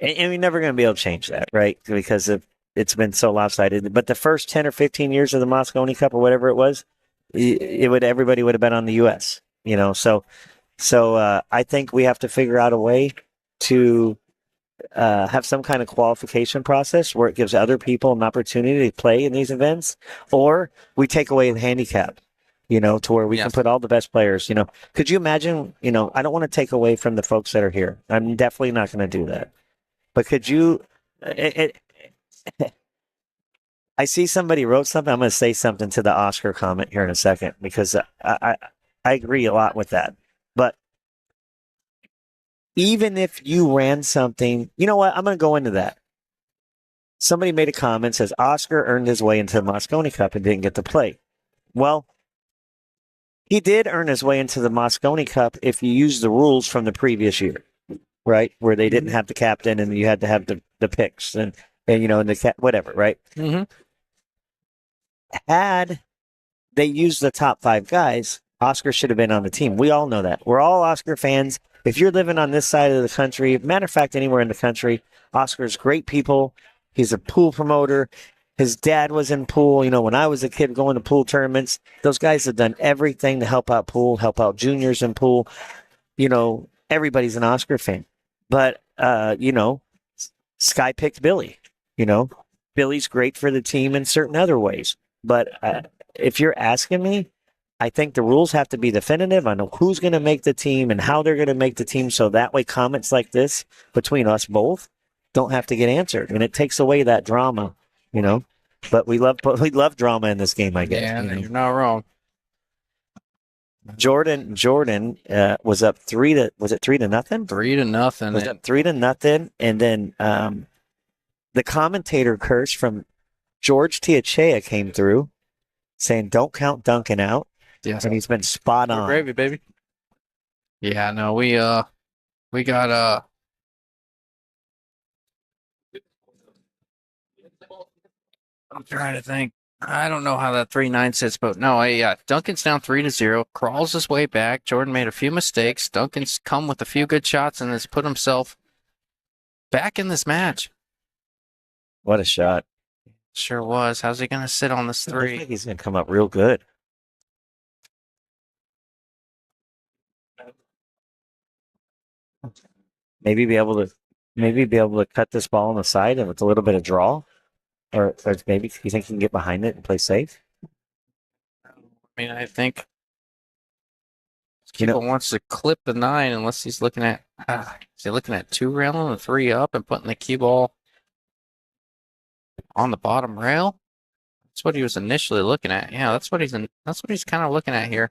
and we're never going to be able to change that, right? Because it's been so lopsided. But the first 10 or 15 years of the Moscone Cup or whatever it was, everybody would have been on the U.S. So I think we have to figure out a way to have some kind of qualification process where it gives other people an opportunity to play in these events, or we take away the handicap, to where we can put all the best players. Could you imagine? I don't want to take away from the folks that are here. I'm definitely not going to do that. But could you? I see somebody wrote something. I'm going to say something to the Oscar comment here in a second because I agree a lot with that. But even if you ran something, you know what? I'm going to go into that. Somebody made a comment, says Oscar earned his way into the Moscone Cup and didn't get to play. Well, he did earn his way into the Moscone Cup if you use the rules from the previous year, right? Where they didn't have the captain and you had to have the picks and the whatever, right? Mm-hmm. Had they used the top 5 guys, Oscar should have been on the team. We all know that. We're all Oscar fans. If you're living on this side of the country, matter of fact, anywhere in the country, Oscar's great people. He's a pool promoter. His dad was in pool. When I was a kid going to pool tournaments, those guys have done everything to help out pool, help out juniors in pool. Everybody's an Oscar fan. But, Sky picked Billy. Billy's great for the team in certain other ways. But if you're asking me, I think the rules have to be definitive on who's going to make the team and how they're going to make the team, so that way comments like this between us both don't have to get answered, and it takes away that drama, But we love drama in this game, I guess. Yeah, you're not wrong. Jordan was up 3-0. 3-0. Was up 3-0, and then the commentator curse from George Tiachea came through, saying don't count Duncan out. Yes, and he's been spot on. Gravy, baby. Yeah, no, we got I'm trying to think. I don't know how that 3-9 sits, but no, yeah, Duncan's down 3-0, crawls his way back. Jordan made a few mistakes. Duncan's come with a few good shots and has put himself back in this match. What a shot. Sure was. How's he going to sit on this 3? I think he's going to come up real good. Maybe be able to cut this ball on the side and with a little bit of draw, or maybe you think he can get behind it and play safe. I mean, I think Keeper wants to clip the 9 unless he's looking at 2 railing and 3 up and putting the cue ball on the bottom rail. That's what he was initially looking at. Yeah, that's what he's kind of looking at here.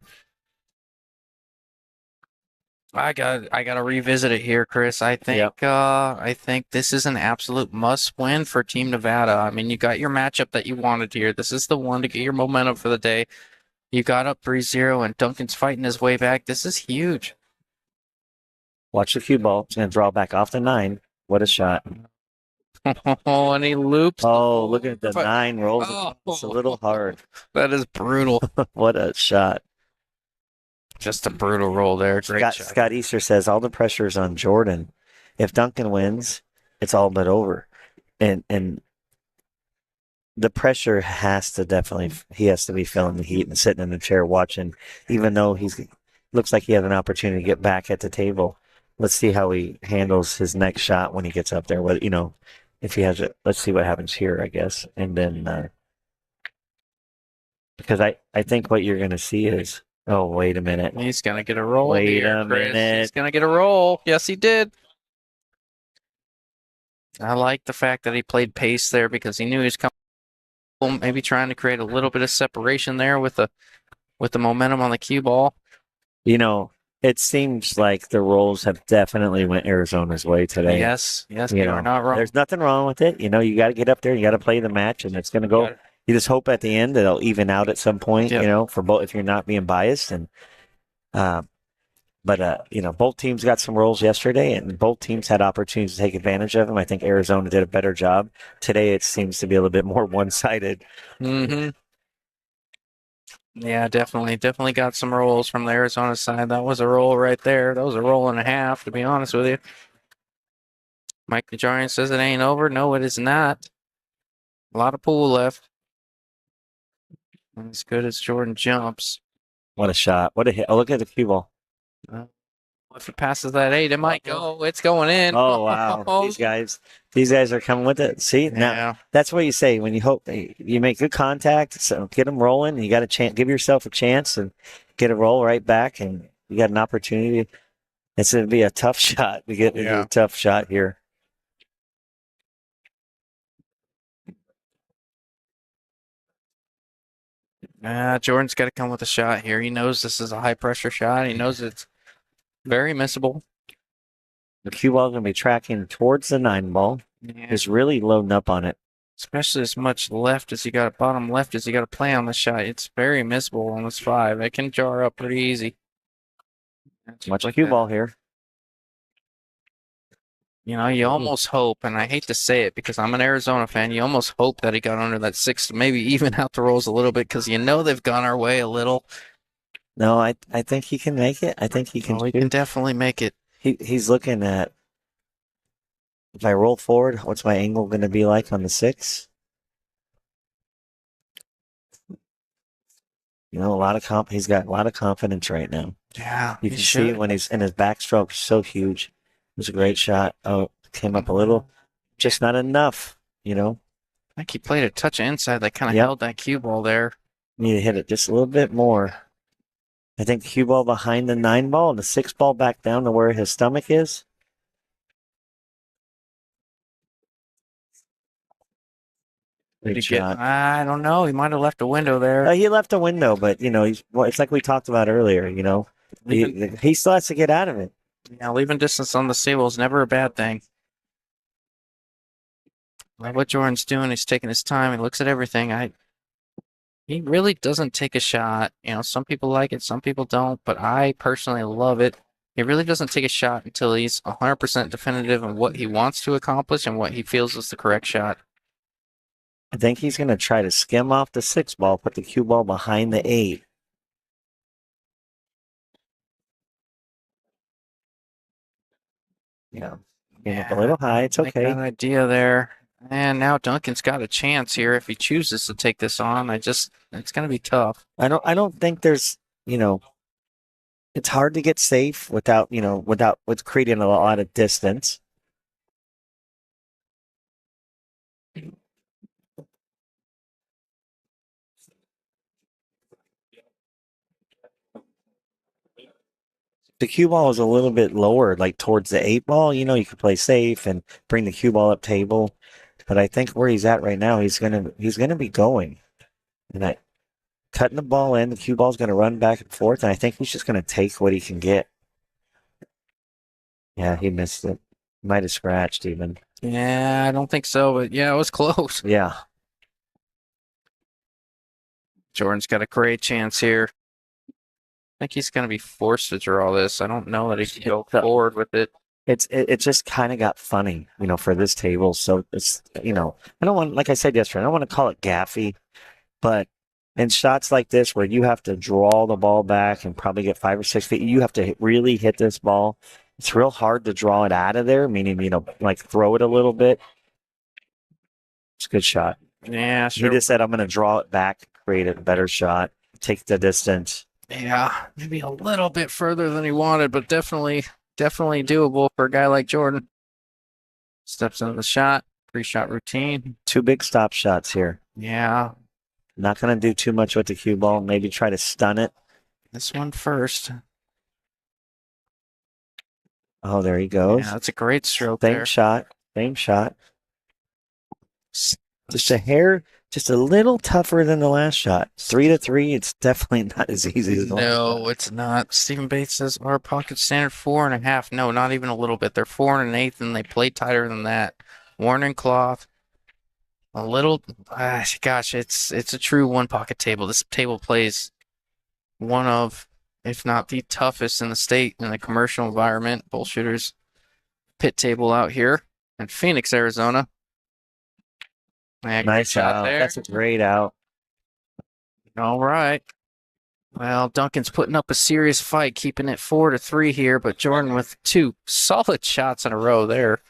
I gotta revisit it here, Chris. I think this is an absolute must win for Team Nevada. I mean, you got your matchup that you wanted here. This is the one to get your momentum for the day. You got up 3-0 and Duncan's fighting his way back. This is huge. Watch the cue ball. It's going to draw back off the 9. What a shot. Oh, and he loops. Oh, look at the 9 rolls. Oh. It's a little hard. That is brutal. What a shot. Just a brutal roll there. Great shot. Scott Easter says all the pressure is on Jordan. If Duncan wins, it's all but over. And the pressure he has to be feeling the heat and sitting in the chair watching, even though looks like he has an opportunity to get back at the table. Let's see how he handles his next shot when he gets up there. If he has it, let's see what happens here, I guess. And then, because I think what you're going to see is, oh, wait a minute. He's going to get a roll. Wait a minute. He's going to get a roll. Yes, he did. I like the fact that he played pace there because he knew he was coming, maybe trying to create a little bit of separation there with the momentum on the cue ball. It seems like the rolls have definitely went Arizona's way today. Yes, you are not wrong. There's nothing wrong with it. You got to get up there. You got to play the match, and it's going to go. You just hope at the end that it'll even out at some point. Yep. For both, if you're not being biased, and both teams got some rolls yesterday, and both teams had opportunities to take advantage of them. I think Arizona did a better job today. It seems to be a little bit more one-sided. Mm-hmm. Yeah, definitely got some rolls from the Arizona side. That was a roll right there. That was a roll and a half, to be honest with you. Mike Najarian says it ain't over. No, it is not. A lot of pool left. As good as Jordan jumps. What a shot. What a hit. Oh, look at the cue ball. If it passes that 8, it might go. It's going in. Oh, wow. These guys are coming with it. See, now Yeah. that's what you say when you hope you make good contact. So get them rolling. You got a chance. Give yourself a chance and get a roll right back, and you got an opportunity. It's going to be a tough shot. We get a tough shot here. Jordan's got to come with a shot here. He knows this is a high pressure shot. He knows it's very missable. The cue ball is going to be tracking towards the 9 ball. Yeah. He's really loading up on it. Especially as much left as you got, bottom left as you got to play on the shot. It's very missable on this 5. It can jar up pretty easy. Much cue ball here. You know, you almost hope, and I hate to say it because I'm an Arizona fan, you almost hope that he got under that 6 to maybe even out the rolls a little bit because you know they've gone our way a little. No, I think he can make it. I think he can. Oh, he can definitely make it. He's looking at, if I roll forward, what's my angle going to be like on the 6? You know, he's got a lot of confidence right now. Yeah, You can see when he's in his backstroke, so huge. It was a great shot. Oh, came up a little, just not enough, you know. I think he played a touch of inside that kind of held that cue ball there. Need to hit it just a little bit more. I think the cue ball behind the 9 ball and the 6 ball back down to where his stomach is. Big shot. I don't know. He might have left a window there. He left a window, but you know, it's like we talked about earlier. You know, he still has to get out of it. Yeah, leaving distance on the table is never a bad thing. Like what Jordan's doing, he's taking his time. He looks at everything. He really doesn't take a shot. You know, some people like it, some people don't, but I personally love it. He really doesn't take a shot until he's 100% definitive on what he wants to accomplish and what he feels is the correct shot. I think he's going to try to skim off the 6 ball, put the cue ball behind the 8. Yeah. A little high. It's okay. Good idea there. And now Duncan's got a chance here if he chooses to take this on. It's going to be tough. I don't think there's, you know, it's hard to get safe without creating a lot of distance. The cue ball is a little bit lower, like towards the 8 ball. You know, you could play safe and bring the cue ball up table. But I think where he's at right now, he's gonna be going. And cutting the ball in, the cue ball's gonna run back and forth, and I think he's just gonna take what he can get. Yeah, he missed it. Might have scratched even. Yeah, I don't think so, but yeah, it was close. Yeah. Jordan's got a great chance here. I think he's going to be forced to draw this. I don't know that he can go forward with it. It just kind of got funny, you know, for this table. So it's, you know, I don't want, like I said yesterday, I don't want to call it gaffy, but in shots like this where you have to draw the ball back and probably get 5 or 6 feet, you have to really hit this ball. It's real hard to draw it out of there, meaning, you know, like throw it a little bit. It's a good shot. Yeah, sure. He just said, I'm going to draw it back, create a better shot, take the distance. Yeah, maybe a little bit further than he wanted, but definitely doable for a guy like Jordan. Steps into the shot, pre-shot routine. 2 big stop shots here. Yeah. Not going to do too much with the cue ball. Maybe try to stun it. This one first. Oh, there he goes. Yeah, that's a great stroke Same there. Same shot. Just a hair, just a little tougher than the last shot. 3-3, it's definitely not as easy as the last shot. No, it's not. Stephen Bates says our pocket standard 4.5. No, not even a little bit. They're 4 1/8, and they play tighter than that. Worn in cloth. A little, gosh, it's a true one pocket table. This table plays one of, if not the toughest in the state in the commercial environment. Bullshitters pit table out here in Phoenix, Arizona. Yeah, Nice shot out. there. That's a great out. All right. Well, Duncan's putting up a serious fight, keeping it 4-3 here, but Jordan with 2 solid shots in a row there.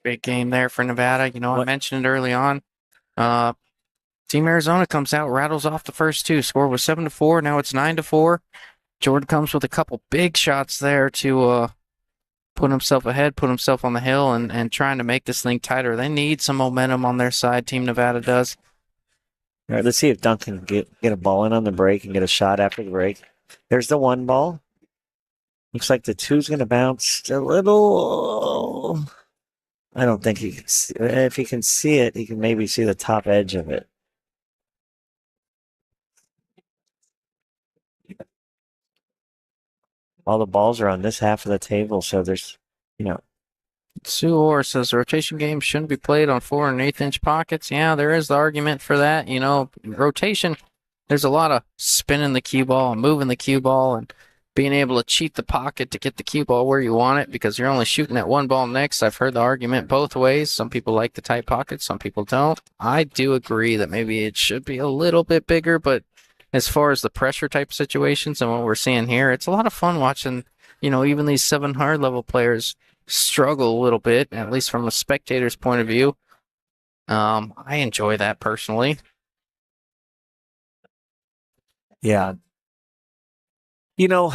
Big game there for Nevada. You know, I What- mentioned it early on. Team Arizona comes out, rattles off the first two. Score was 7-4. Now it's 9-4. Jordan comes with a couple big shots there to put himself ahead, put himself on the hill, and trying to make this thing tighter. They need some momentum on their side. Team Nevada does. All right, let's see if Duncan can get a ball in on the break and get a shot after the break. There's the one ball. Looks like the two's going to bounce a little. I don't think he can see. If he can see it, he can maybe see the top edge of it. All the balls are on this half of the table, so there's, Sue Orr says rotation games shouldn't be played on 4 and 1/8 inch pockets. Yeah, there is the argument for that. You know, rotation, there's a lot of spinning the cue ball and moving the cue ball and being able to cheat the pocket to get the cue ball where you want it because you're only shooting at one ball next. I've heard the argument both ways. Some people like the tight pockets, some people don't. I do agree that maybe it should be a little bit bigger, but as far as the pressure type situations and what we're seeing here, it's a lot of fun watching, you know, even these 700 level players struggle a little bit, at least from a spectator's point of view. I enjoy that personally. yeah. You know,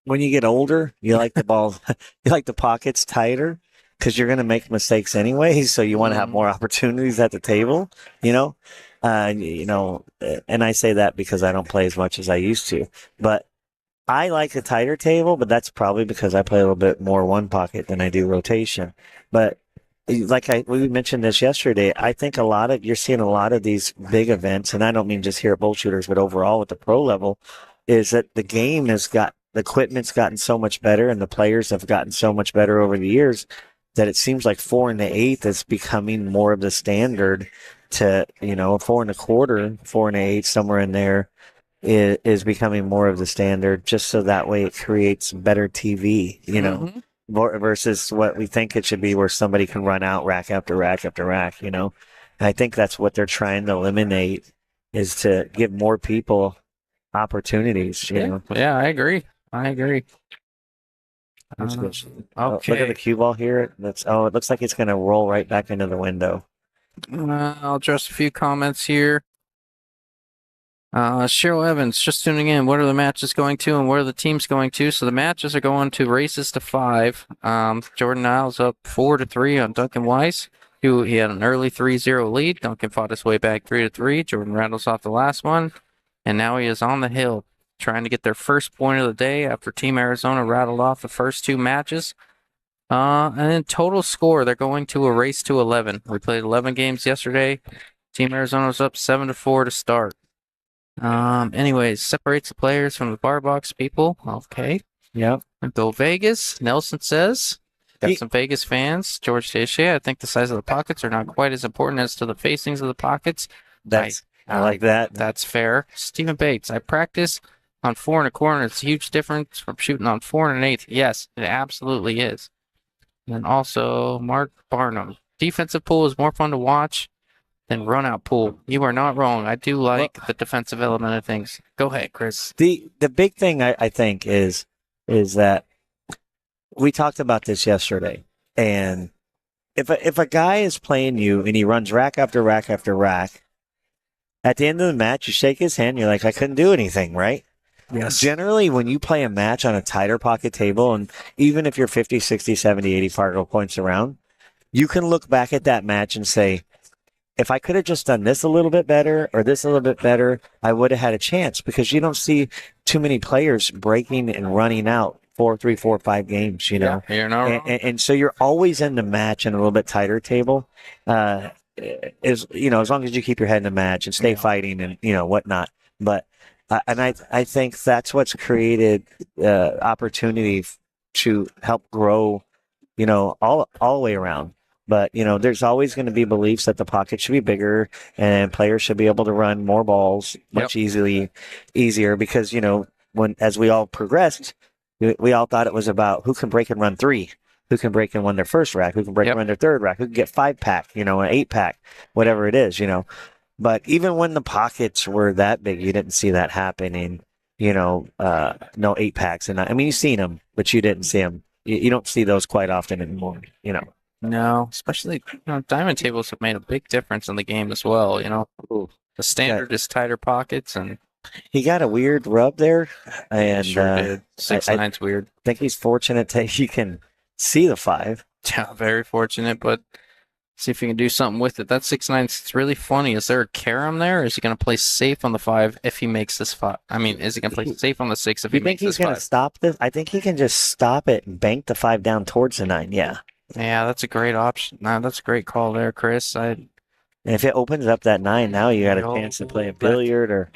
when you get older, you like the ball, you like the pockets tighter because you're going to make mistakes anyway. So you want to have more opportunities at the table, and I say that because I don't play as much as I used to, but I like a tighter table, but that's probably because I play a little bit more one pocket than I do rotation. But we mentioned this yesterday, I think you're seeing a lot of these big events, and I don't mean just here at Bull Shooters, but overall with the pro level, is that the equipment's gotten so much better and the players have gotten so much better over the years that it seems like 4 and 1/8 is becoming more of the standard to, 4 and 1/4, 4 and 1/8, somewhere in there is becoming more of the standard just so that way it creates better TV, versus what we think it should be where somebody can run out rack after rack after rack, And I think that's what they're trying to eliminate is to give more people opportunities, Yeah, I agree. Okay. Look at the cue ball here. It looks like it's going to roll right back into the window. I'll address a few comments here. Cheryl Evans, just tuning in. What are the matches going to and what are the teams going to? So the matches are going to races to 5. Jordan Niles up 4-3 on Duncan Weiss. He had an early 3-0 lead. Duncan fought his way back 3-3. Jordan rattles off the last one. And now he is on the hill trying to get their first point of the day after Team Arizona rattled off the first 2 matches. And in total score, they're going to a race to 11. We played 11 games yesterday. Team Arizona was up 7-4 to start. Anyways, separates the players from the bar box people. Okay. Yep. Go Vegas. Nelson says. Got some Vegas fans. George Teixeira. I think the size of the pockets are not quite as important as to the facings of the pockets. I like that. That's fair. Stephen Bates. I practice on 4 1/4, and it's a huge difference from shooting on 4 1/8. Yes, it absolutely is. And then also Mark Barnum. Defensive pool is more fun to watch than run out pool. You are not wrong. I do like the defensive element of things. Go ahead, Chris. The big thing I think is that we talked about this yesterday, and if a guy is playing you and he runs rack after rack after rack, at the end of the match you shake his hand. You're like, I couldn't do anything, right? Yes. Generally, when you play a match on a tighter pocket table, and even if you're 50, 60, 70, 80 particle points around, you can look back at that match and say, if I could have just done this a little bit better or this a little bit better, I would have had a chance because you don't see too many players breaking and running out 4, 3, 4, 5 games, You're not wrong. and so you're always in the match in a little bit tighter table. As long as you keep your head in the match and stay fighting and whatnot. But I think that's what's created opportunity to help grow, all the way around. But, there's always going to be beliefs that the pocket should be bigger and players should be able to run more balls much easier because, as we all progressed, we all thought it was about who can break and run 3, who can break and run their first rack, who can break and run their third rack, who can get 5-pack, an 8-pack, whatever it is, But even when the pockets were that big, you didn't see that happening, no 8-packs. And you've seen them, but you didn't see them. You don't see those quite often anymore, No, especially diamond tables have made a big difference in the game as well. Ooh. The standard is tighter pockets, and He got a weird rub there, and sure did. I 6-9's weird. think he's fortunate that he can see the 5. Yeah, very fortunate, but see if he can do something with it. That 6-9, it's really funny. Is there a carom there? Or is he going to play safe on the 5 if he makes this 5? I mean, is he going to play safe on the 6 if he You think makes he's this going 5? to stop this? I think he can just stop it and bank the 5 down towards the 9. Yeah. Yeah, that's a great option. No, that's a great call there, Chris. And if it opens up that 9, now you got a No, chance to play a that- billiard or,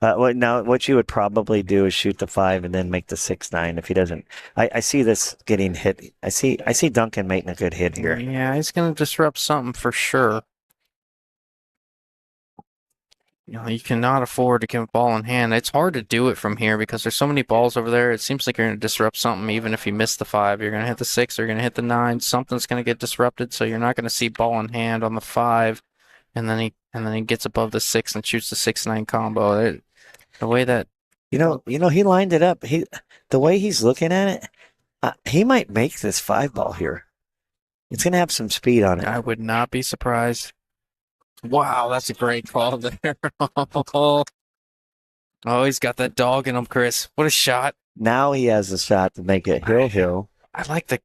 what you would probably do is shoot the 5 and then make the 6-9 if he doesn't. I see this getting hit. I see Duncan making a good hit here. Yeah, he's going to disrupt something for sure. You cannot afford to give a ball in hand. It's hard to do it from here because there's so many balls over there. It seems like you're going to disrupt something even if you miss the 5. You're going to hit the 6 or you're going to hit the 9. Something's going to get disrupted, so you're not going to see ball in hand on the 5. And then he gets above the 6 and shoots the 6-9 combo. The way that He lined it up. The way he's looking at it, he might make this 5 ball here. It's going to have some speed on it. I would not be surprised. Wow, that's a great call there. Oh, he's got that dog in him, Chris. What a shot. Now he has a shot to make it hill. I like the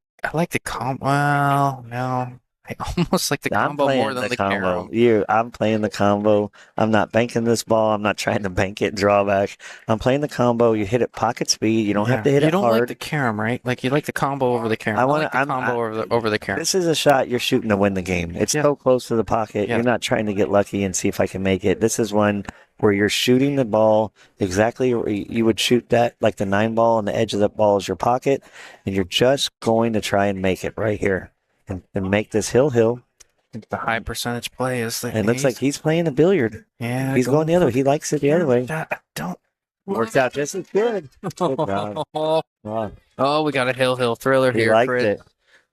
combo. Well, no. I almost like the I'm combo playing more than the combo. carom. I'm playing the combo. I'm not banking this ball. I'm not trying to bank it drawback. I'm playing the combo. You hit it pocket speed. You don't have to hit You it don't hard. like the carom, right? Like you like the combo over the carom. I I wanna- like the I'm- combo over the carom. This is a shot you're shooting to win the game. It's Yeah. so close to the pocket. Yeah. You're not trying to get lucky and see if I can make it. This is one where you're shooting the ball exactly where you would shoot that, like the 9 ball, and the edge of the ball is your pocket, and you're just going to try and make it right here and make this hill. The high percentage play is the And it looks like he's playing a billiard. yeah. He's going the other way. He likes it the other way. Don't. Works out just as good. job. Wow. Oh, we got a hill thriller He here. liked Chris. it.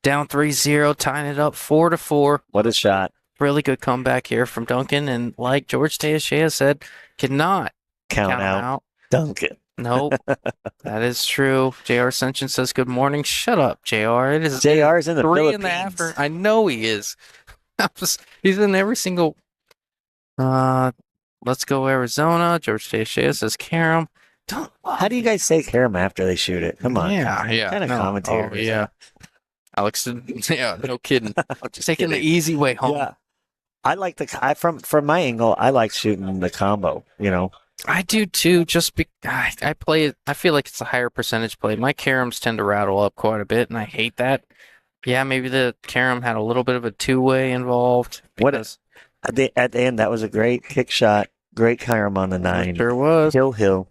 Down 3-0, tying it up 4-4. What a shot. Really good comeback here from Duncan, and like George Teashea said, cannot Count out. Duncan. Nope, that is true. Jr. Ascension says good morning. Shut up, Jr. It is JR's in the 3 Philippines. in the after. I know he is. He's in every single. Let's go Arizona. George Teashea says carom. Don't. How do you guys say carom after they shoot it? Come on. Yeah. Kind of no. commentary. Oh, yeah. Alex, yeah, no kidding. Just taking the easy way home. Yeah. I like from my angle, I like shooting the combo, I do too. I play it. I feel like it's a higher percentage play. My caroms tend to rattle up quite a bit, and I hate that. Yeah, maybe the carom had a little bit of a 2-way involved. Because At the end, that was a great kick shot. Great carom on the 9. Sure was. Hill.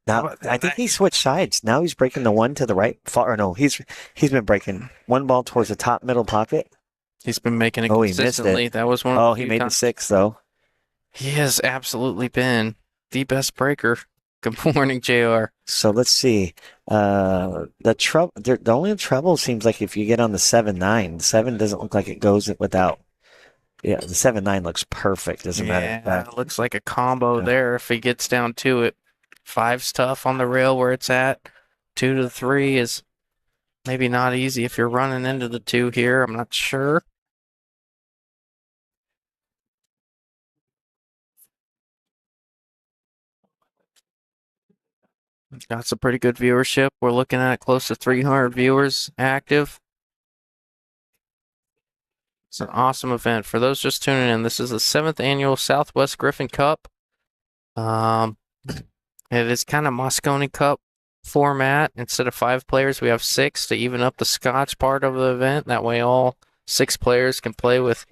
Now, How about I think that? he switched sides. Now he's breaking the 1 to the right. Or no, he's been breaking 1 ball towards the top middle pocket. He's been making it Oh, he missed it. consistently. That was one of Oh, the he few made the times- 6 though. He has absolutely been the best breaker. Good morning, JR. So let's see. The only trouble seems like if you get on the 7-9, 7 doesn't look like it goes without. Yeah, the 7-9 looks perfect. As a matter of fact, it looks like a combo Yeah. there if he gets down to it. 5's tough on the rail where it's at. 2 to the 3 is maybe not easy if you're running into the 2 here. I'm not sure. Got some pretty good viewership. We're looking at close to 300 viewers active. It's an awesome event. For those just tuning in, this is the 7th annual Southwest Griffin Cup. It is kind of Moscone Cup format. Instead of 5 players, we have 6 to even up the Scotch part of the event. That way, all 6 players can play with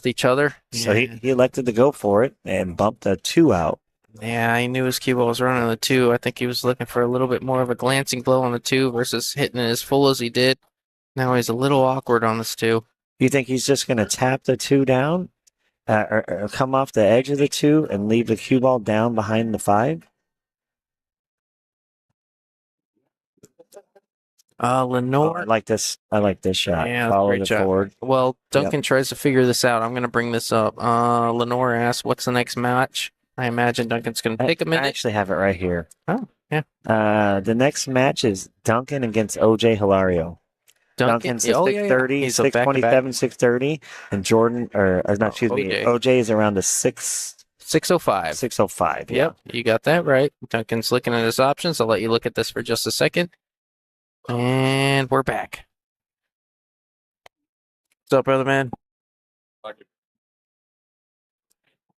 each other. so he elected to go for it and bumped the 2 out. Yeah, he knew his cue ball was running the 2. I think he was looking for a little bit more of a glancing blow on the 2 versus hitting it as full as he did. Now he's a little awkward on this 2. You think he's just going to tap the 2 down, or come off the edge of the 2 and leave the cue ball down behind the 5? Lenore. I like this shot. Yeah, Follow great the shot. forward. Well, Duncan tries to figure this out. I'm going to bring this up. Lenore asks, what's the next match? I imagine Duncan's going to take a I minute. actually have it right here. Oh, yeah. The next match is Duncan against OJ Hilario. Duncan's oh, the yeah, yeah. 630, He's a back-to-back. 627, 630, and Jordan, or not, excuse me, OJ. OJ is around the 605. 605. Yeah. Yep, you got that right. Duncan's looking at his options. I'll let you look at this for just a second. And we're back. What's up, brother man?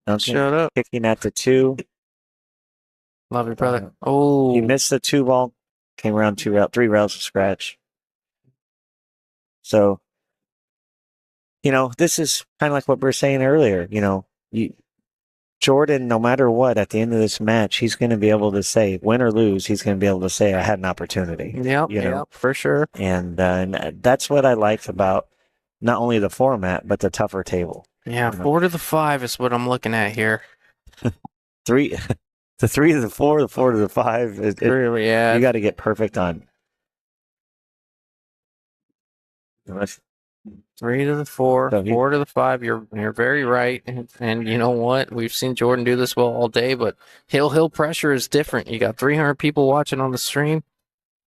Duncan Shut up. kicking at the 2. Love you, brother. He Oh, missed the 2 ball, came around 3 rails to scratch. So, this is kind of like what we were saying earlier. Jordan, no matter what, at the end of this match, he's going to be able to say, win or lose, he's going to be able to say, I had an opportunity. yep, for sure. And that's what I like about not only the format, but the tougher table. Yeah, 4 to the 5 is what I'm looking at here. 3, the 3 to the 4, the 4 to the 5. Really, yeah. You got to get perfect on. 3 to the 4, So 4 to the 5. You're very right. And you know what? We've seen Jordan do this well all day, but hill pressure is different. You got 300 people watching on the stream.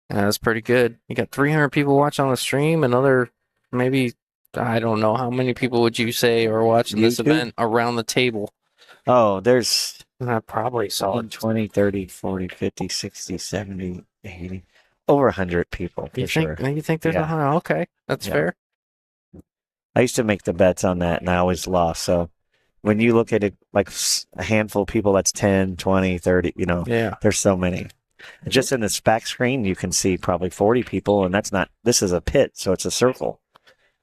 That's pretty good. You got 300 people watching on the stream. Another maybe, I don't know, how many people would you say are watching this YouTube? event around the table? Oh, there's Probably solid. 20, 30, 40, 50, 60, 70, 80. Over 100 people for sure. You think there's Yeah. okay, that's Yeah. fair. I used to make the bets on that, and I always lost. So when you look at it like a handful of people, that's 10, 20, 30, Yeah. there's so many. Just in the back screen, you can see probably 40 people, and this is a pit, so it's a circle.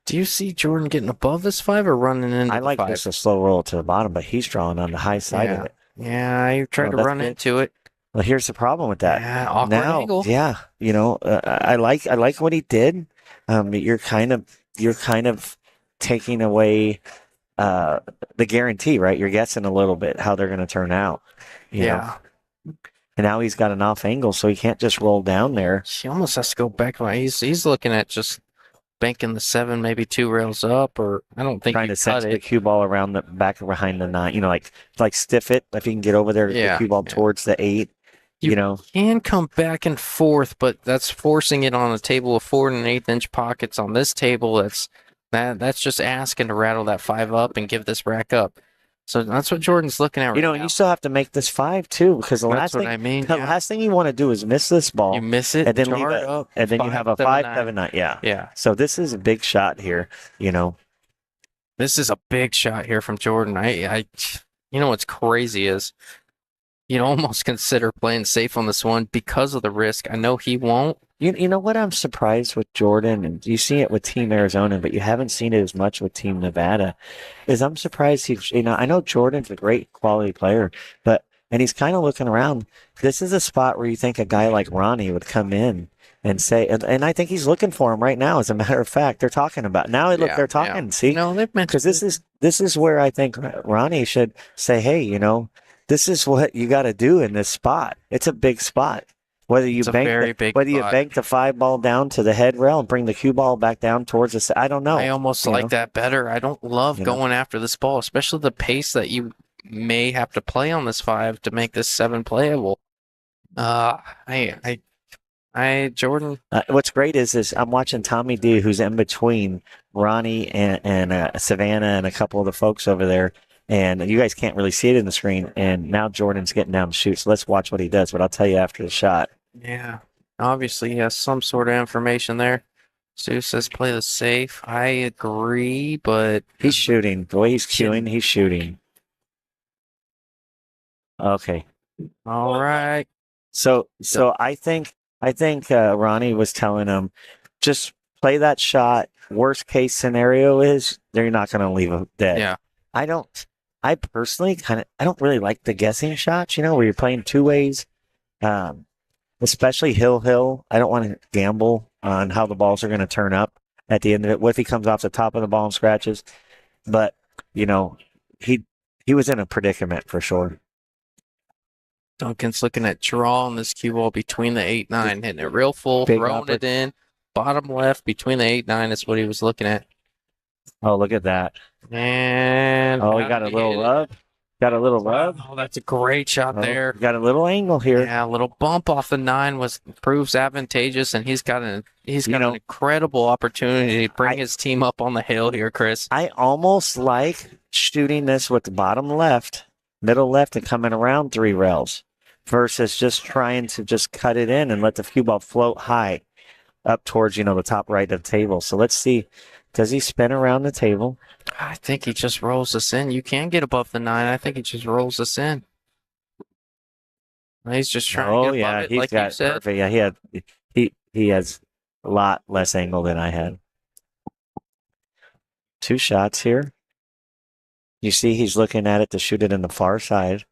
Do you see Jordan getting above this 5 or running into I the like 5? just a slow roll to the bottom, but he's drawing on the high side of it. Yeah, I tried to that's run good. into it. Well, here's the problem with that. Yeah, awkward Now, angle. yeah, I like what he did. You're kind of taking away the guarantee, right? You're guessing a little bit how they're going to turn out. you know. And now he's got an off angle, so he can't just roll down there. He almost has to go back. He's looking at just banking the 7, maybe 2 rails up, or I don't think Trying you to cut set the it. cue ball around the back behind the 9. Like stiff it if he can get over there. Yeah, The cue ball yeah. towards the 8. Can come back and forth, but that's forcing it on a table of 4 and 1/8 inch pockets. On this table, that's just asking to rattle that 5 up and give this rack up. So that's what Jordan's looking at right now. You still have to make this 5 too, because the That's what I mean. the last thing you want to do is miss this ball. You miss it, and then jar leave it it up, and then you have a 5, 7, 9. Yeah. Yeah. So this is a big shot here. This is a big shot here from Jordan. What's crazy is you'd almost consider playing safe on this one because of the risk. I know he won't. You know what I'm surprised with Jordan, and you see it with Team Arizona, but you haven't seen it as much with Team Nevada, is I'm surprised I know Jordan's a great quality player, and he's kind of looking around. This is a spot where you think a guy like Ronnie would come in and say, and I think he's looking for him right now. As a matter of fact, they're talking about now. Look, they're talking. Yeah. See, No, they've mentioned because this is where I think Ronnie should say, hey, this is what you got to do in this spot. It's a big spot. Whether you bank the 5 ball down to the head rail and bring the cue ball back down towards the, I don't know. I almost like that better. I don't love going after this ball, especially the pace that you may have to play on this 5 to make this 7 playable. Jordan. What's great is I'm watching Tommy D, who's in between Ronnie and Savannah and a couple of the folks over there. And you guys can't really see it in the screen. And now Jordan's getting down to shoot. So let's watch what he does. But I'll tell you after the shot. Yeah. Obviously, he has some sort of information there. Stu says play the safe. I agree, but he's shooting. The way he's cueing, he's shooting. Okay. All right. So I think Ronnie was telling him, just play that shot. Worst case scenario is they're not going to leave him dead. Yeah. I personally I don't really like the guessing shots, where you're playing 2 ways, especially hill. I don't want to gamble on how the balls are going to turn up at the end of it. What if he comes off the top of the ball and scratches? But, he was in a predicament for sure. Duncan's looking at drawing this cue ball between the 8-9, hitting it real full, Big throwing upper. it in. Bottom left between the 8-9 is what he was looking at. Oh, look at that. And Oh, he got a little rub. Got a little rub. Oh, that's a great shot there. Got a little angle here. Yeah, a little bump off the 9 proves advantageous, and he's got an incredible opportunity to bring his team up on the hill here, Chris. I almost like shooting this with the bottom left, middle left, and coming around 3 rails versus just trying to just cut it in and let the cue ball float high up towards, the top right of the table. So let's see. Does he spin around the table? I think he just rolls this in. You can get above the 9. I think he just rolls this in. He's just trying to get above it, he's like got you said. perfect. Yeah, he has a lot less angle than I had. 2 shots here. You see he's looking at it to shoot it in the far side.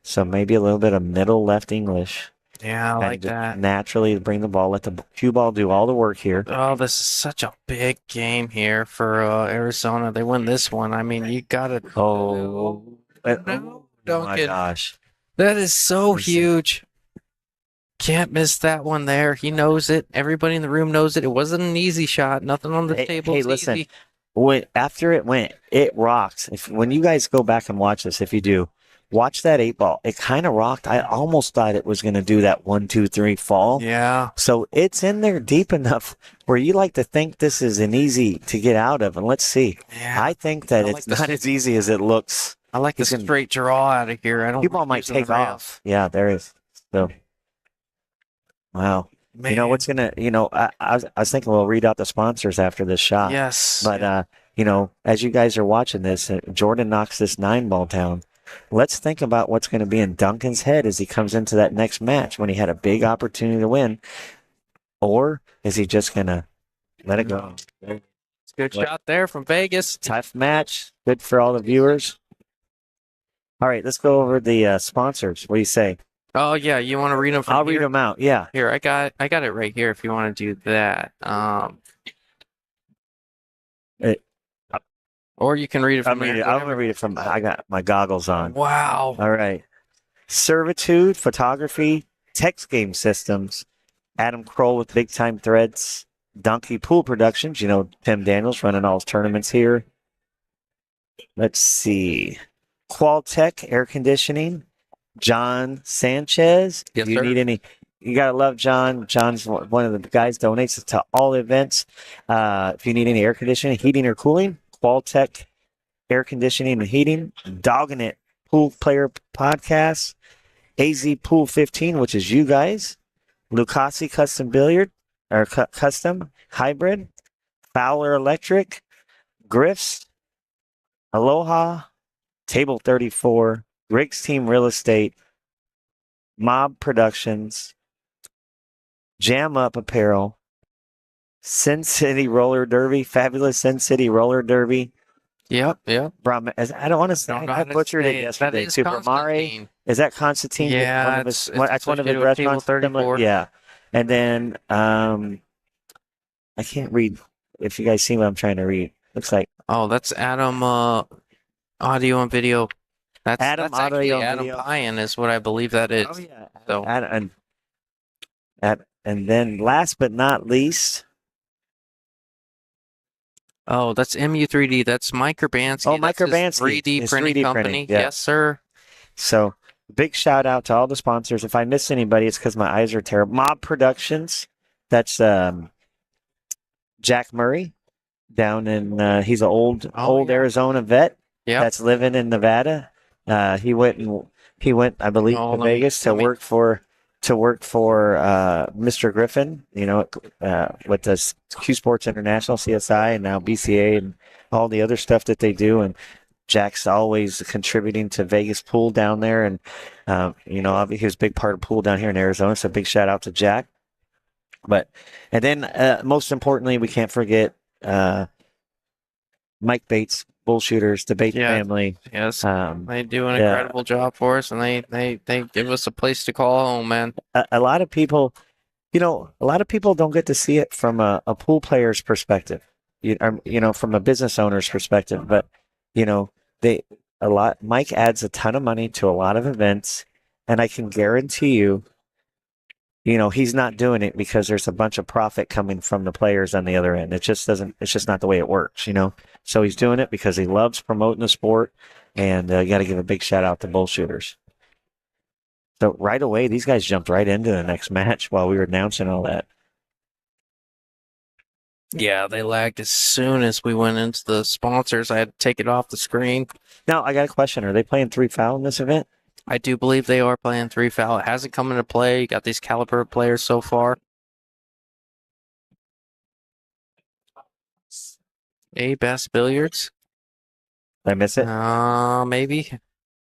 So maybe a little bit of middle left English. Yeah, I like that. Naturally bring the ball, let the cue ball do all the work here. Oh, this is such a big game here for Arizona. They win this one. I mean, you got to. Oh, No, oh my gosh. That is so huge. Can't miss that one there. He knows it. Everybody in the room knows it. It wasn't an easy shot. Nothing on the table. Hey, listen. After it went, it rocked. When you guys go back and watch this, if you do, watch that 8 ball. It kind of rocked. I almost thought it was going to do that 1, 2, 3 fall. Yeah. So it's in there deep enough where you like to think this is an easy to get out of. And let's see. Yeah. I think that it's not as easy as it looks. I like the straight draw out of here. I don't. Cue ball might take off. Yeah, there is. So, wow. Man. You know what's gonna? I was thinking we'll read out the sponsors after this shot. Yes. But as you guys are watching this, Jordan knocks this 9 ball down. Let's think about what's going to be in Duncan's head as he comes into that next match when he had a big opportunity to win, or is he just gonna let it go? Good shot there from Vegas. Tough match. Good for all the viewers. All right, let's go over the sponsors. What do you say? Oh yeah, you want to read them? I'll read them out. Yeah. Here, I got it right here. If you want to do that, or you can read it from. I'm going to read it from. I got my goggles on. Wow. All right. Servitude Photography, Text Game Systems, Adam Kroll with Big Time Threads, Donkey Pool Productions. Tim Daniels running all his tournaments here. Let's see. Qualtech Air Conditioning, John Sanchez. Yes, you sir. need any? You gotta love John. John's one of the guys donates to all events. If you need any air conditioning, heating, or cooling, Qualtech Air Conditioning and Heating. Dogging It Pool Player Podcast, AZ Pool 15, which is you guys. Lucasi Custom Billiard or Custom Hybrid, Fowler Electric, Griffs, Aloha, Table 34, Rick's Team Real Estate, Mob Productions, Jam Up Apparel, Sin City Roller Derby, Fabulous Sin City Roller Derby. Yep. I don't want to say. I butchered it yesterday. Super Mario. Is that Constantine? Yeah, that's one of his restaurants. Yeah, and then I can't read. If you guys see what I'm trying to read, looks like. Oh, that's Adam. Audio and video. That's Adam that's actually Audio and Adam Video. Pyan is what I believe that is. Oh yeah. So And then last but not least. Oh, that's MU3D. That's Mike Urbanski. Oh, Mike That's his Urbanski. 3D His printing 3D company. printing, yeah. Yes, sir. So big shout out to all the sponsors. If I miss anybody, it's because my eyes are terrible. Mob Productions. That's Jack Murray down in. He's an old Arizona vet. Yeah. That's living in Nevada. He went, I believe, to Vegas to work for Mr. Griffin. With the Q Sports International, CSI, and now BCA, and all the other stuff that they do. And Jack's always contributing to Vegas pool down there, and he was a big part of pool down here in Arizona. So big shout out to Jack. And then most importantly, we can't forget Mike Bates, Bullshooters, the Bates family. Yes, they do an incredible job for us, and they give us a place to call home, man. A lot of people, don't get to see it from a pool player's perspective, from a business owner's perspective. But Mike adds a ton of money to a lot of events, and I can guarantee you, he's not doing it because there's a bunch of profit coming from the players on the other end. It just doesn't. It's just not the way it works. So he's doing it because he loves promoting the sport, and you got to give a big shout out to bullshooters. So right away, these guys jumped right into the next match while we were announcing all that. Yeah, they lagged as soon as we went into the sponsors. I had to take it off the screen. Now I got a question: are they playing 3 foul in this event? I do believe they are playing 3 foul. It hasn't come into play. You got these caliber players so far. A Best Billiards. Did I miss it? Maybe.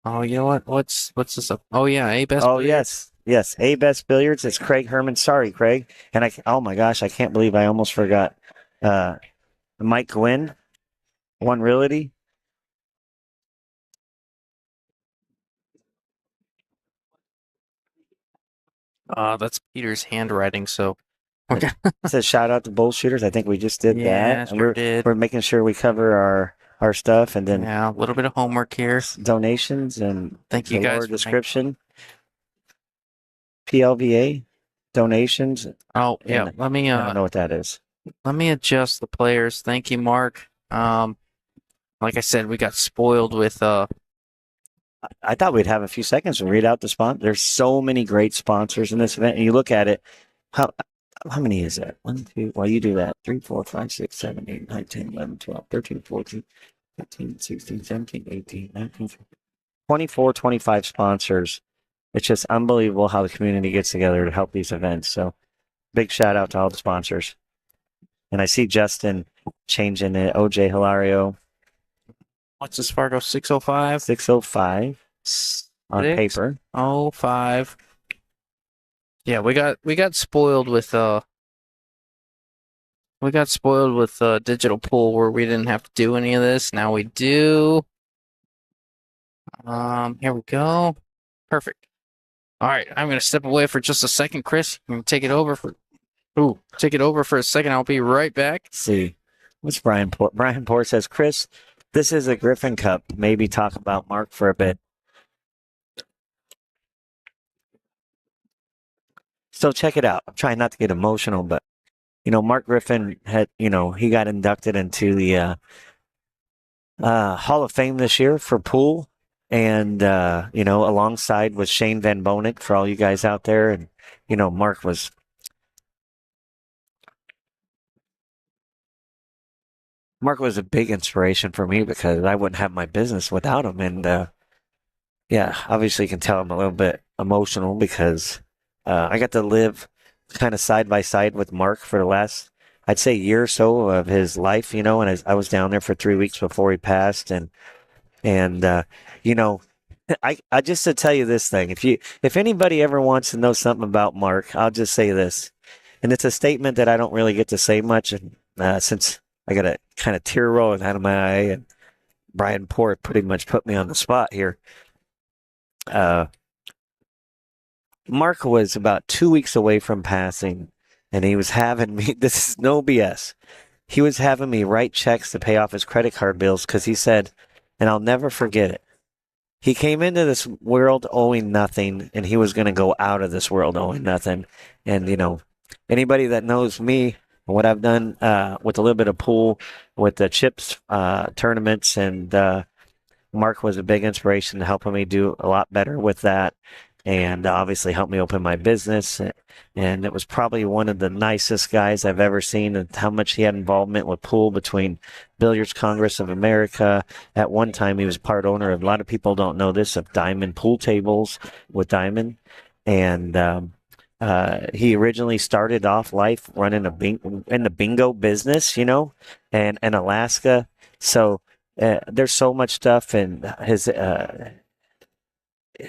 Oh, you know what? What's this up? Oh yeah, A Best. Oh Billiards. yes. A Best Billiards. It's Craig Herman. Sorry, Craig. And oh my gosh, I can't believe I almost forgot. Mike Gwynn, One Realty. That's Peter's handwriting. So It says shout out to bullshooters. I think we just did yeah, that. sure did. We're making sure we cover our stuff, and then Yeah, a little bit of homework here. donations and Thank you the guys lower for making- description. PLVA donations. Oh yeah, I don't know what that is. let me adjust the players. Thank you, Mark. Like I said, we got spoiled with I thought we'd have a few seconds to read out the sponsor. There's so many great sponsors in this event, and you look at it. How many is that? 1, 2. While you do that, 3, 4, 5, 6, 7, 8, 9, 10, 11, 12, 13, 14, 15, 16, 17, 18, 19, 24, 25 sponsors. It's just unbelievable how the community gets together to help these events. So big shout out to all the sponsors. And I see Justin changing it. OJ Hilario, what's this Fargo 605? 605 on paper. 05. Yeah, we got spoiled with digital pool where we didn't have to do any of this. Now we do. Here we go. Perfect. All right, I'm gonna step away for just a second, Chris. I'm gonna take it over for a second. I'll be right back. Let's see. What's Brian Port? Brian Port says, Chris, this is a Griffin Cup. Maybe talk about Mark for a bit. So check it out. I'm trying not to get emotional, but Mark Griffin had, he got inducted into the Hall of Fame this year for pool, and alongside with Shane Van Bonek for all you guys out there, and Mark was. Mark was a big inspiration for me because I wouldn't have my business without him, and yeah, obviously you can tell I'm a little bit emotional because I got to live kind of side by side with Mark for the last, I'd say, year or so of his life, and I was down there for 3 weeks before he passed, and I just to tell you this thing, if anybody ever wants to know something about Mark, I'll just say this, and it's a statement that I don't really get to say much, and since I got a kind of tear rolling out of my eye, and Brian Port pretty much put me on the spot here. Mark was about 2 weeks away from passing, and he was having me, this is no BS, he was having me write checks to pay off his credit card bills because he said, and I'll never forget it, he came into this world owing nothing, and he was going to go out of this world owing nothing. And, anybody that knows me, what I've done with a little bit of pool, with the chips tournaments, and Mark was a big inspiration to helping me do a lot better with that, and obviously helped me open my business. And it was probably one of the nicest guys I've ever seen, and how much he had involvement with pool between Billiards Congress of America. At one time, he was part owner of, a lot of people don't know this, of Diamond Pool Tables with Diamond. And he originally started off life running in the bingo business, and Alaska. So there's so much stuff, and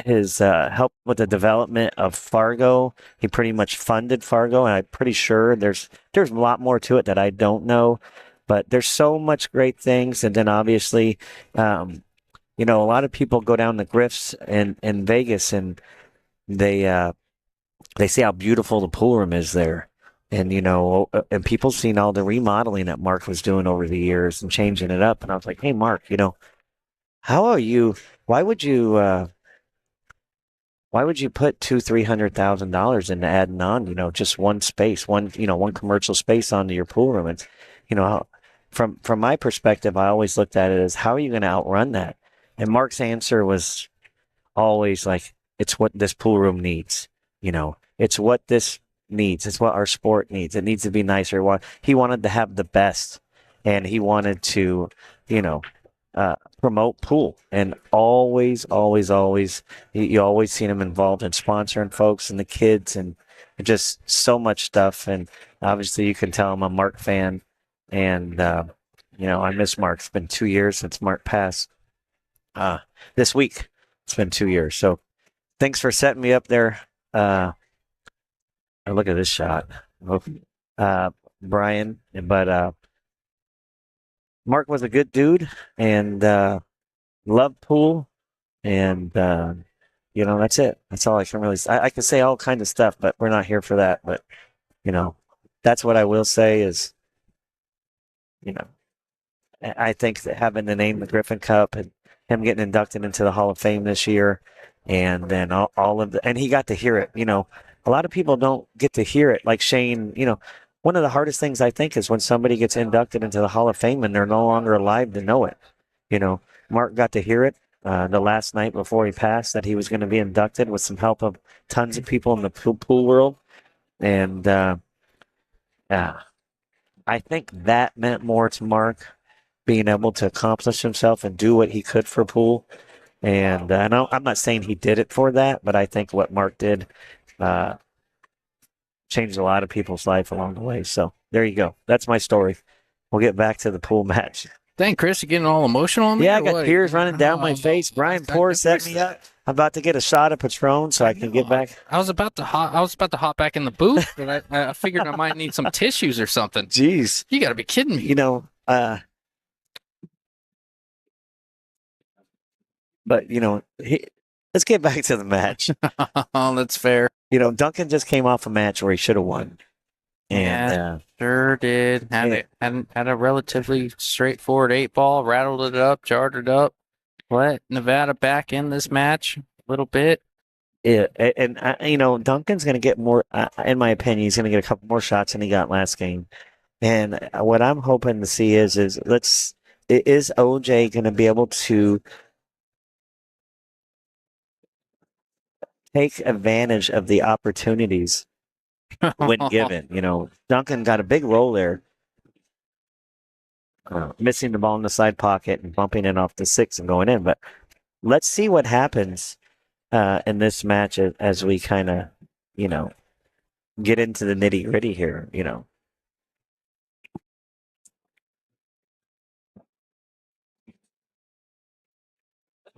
his help with the development of Fargo. He pretty much funded Fargo, and I'm pretty sure there's a lot more to it that I don't know, but there's so much great things. And then obviously, a lot of people go down the Griffs in Vegas, and they see how beautiful the pool room is there. And, and people seen all the remodeling that Mark was doing over the years and changing it up. And I was like, hey, Mark, why would you why would you put $200,000-$300,000 into adding on, just one space, one commercial space onto your pool room? It's, from my perspective, I always looked at it as, how are you going to outrun that? And Mark's answer was always like, it's what this pool room needs. It's what this needs. It's what our sport needs. It needs to be nicer. He wanted to have the best, and he wanted to, promote pool. And always, always, always, you always seen him involved in sponsoring folks and the kids and just so much stuff. And obviously, you can tell I'm a Mark fan. And, I miss Mark. It's been 2 years since Mark passed. This week, it's been 2 years. So thanks for setting me up there. Look at this shot. Brian. But Mark was a good dude and loved pool. And, that's it. That's all I can really say. I can say all kinds of stuff, but we're not here for that. But, that's what I will say is, I think that having the name the Griffin Cup and him getting inducted into the Hall of Fame this year, and then all of and he got to hear it. A lot of people don't get to hear it. Like Shane, one of the hardest things I think is when somebody gets inducted into the Hall of Fame and they're no longer alive to know it. Mark got to hear it the last night before he passed, that he was going to be inducted with some help of tons of people in the pool world, and I think that meant more to Mark, being able to accomplish himself and do what he could for pool. And I'm not saying he did it for that, but I think what Mark did changed a lot of people's life along the way. So there you go. That's my story. We'll get back to the pool match. Dang, Chris, you getting all emotional on me? Yeah, I got tears running down my face. Brian Poor set me up. I'm about to get a shot of Patron so I can get back. I was about to hop back in the booth, but I figured I might need some tissues or something. Jeez. You got to be kidding me. But, let's get back to the match. Oh, that's fair. Duncan just came off a match where he should have won. And sure did. Had a relatively straightforward 8-ball, rattled it up, jarred it up, let Nevada back in this match a little bit. Yeah, and Duncan's going to get more, in my opinion, he's going to get a couple more shots than he got last game. And what I'm hoping to see is OJ going to be able to take advantage of the opportunities when given? Duncan got a big roll there, missing the ball in the side pocket and bumping it off the 6 and going in. But let's see what happens in this match as we kind of, get into the nitty gritty here.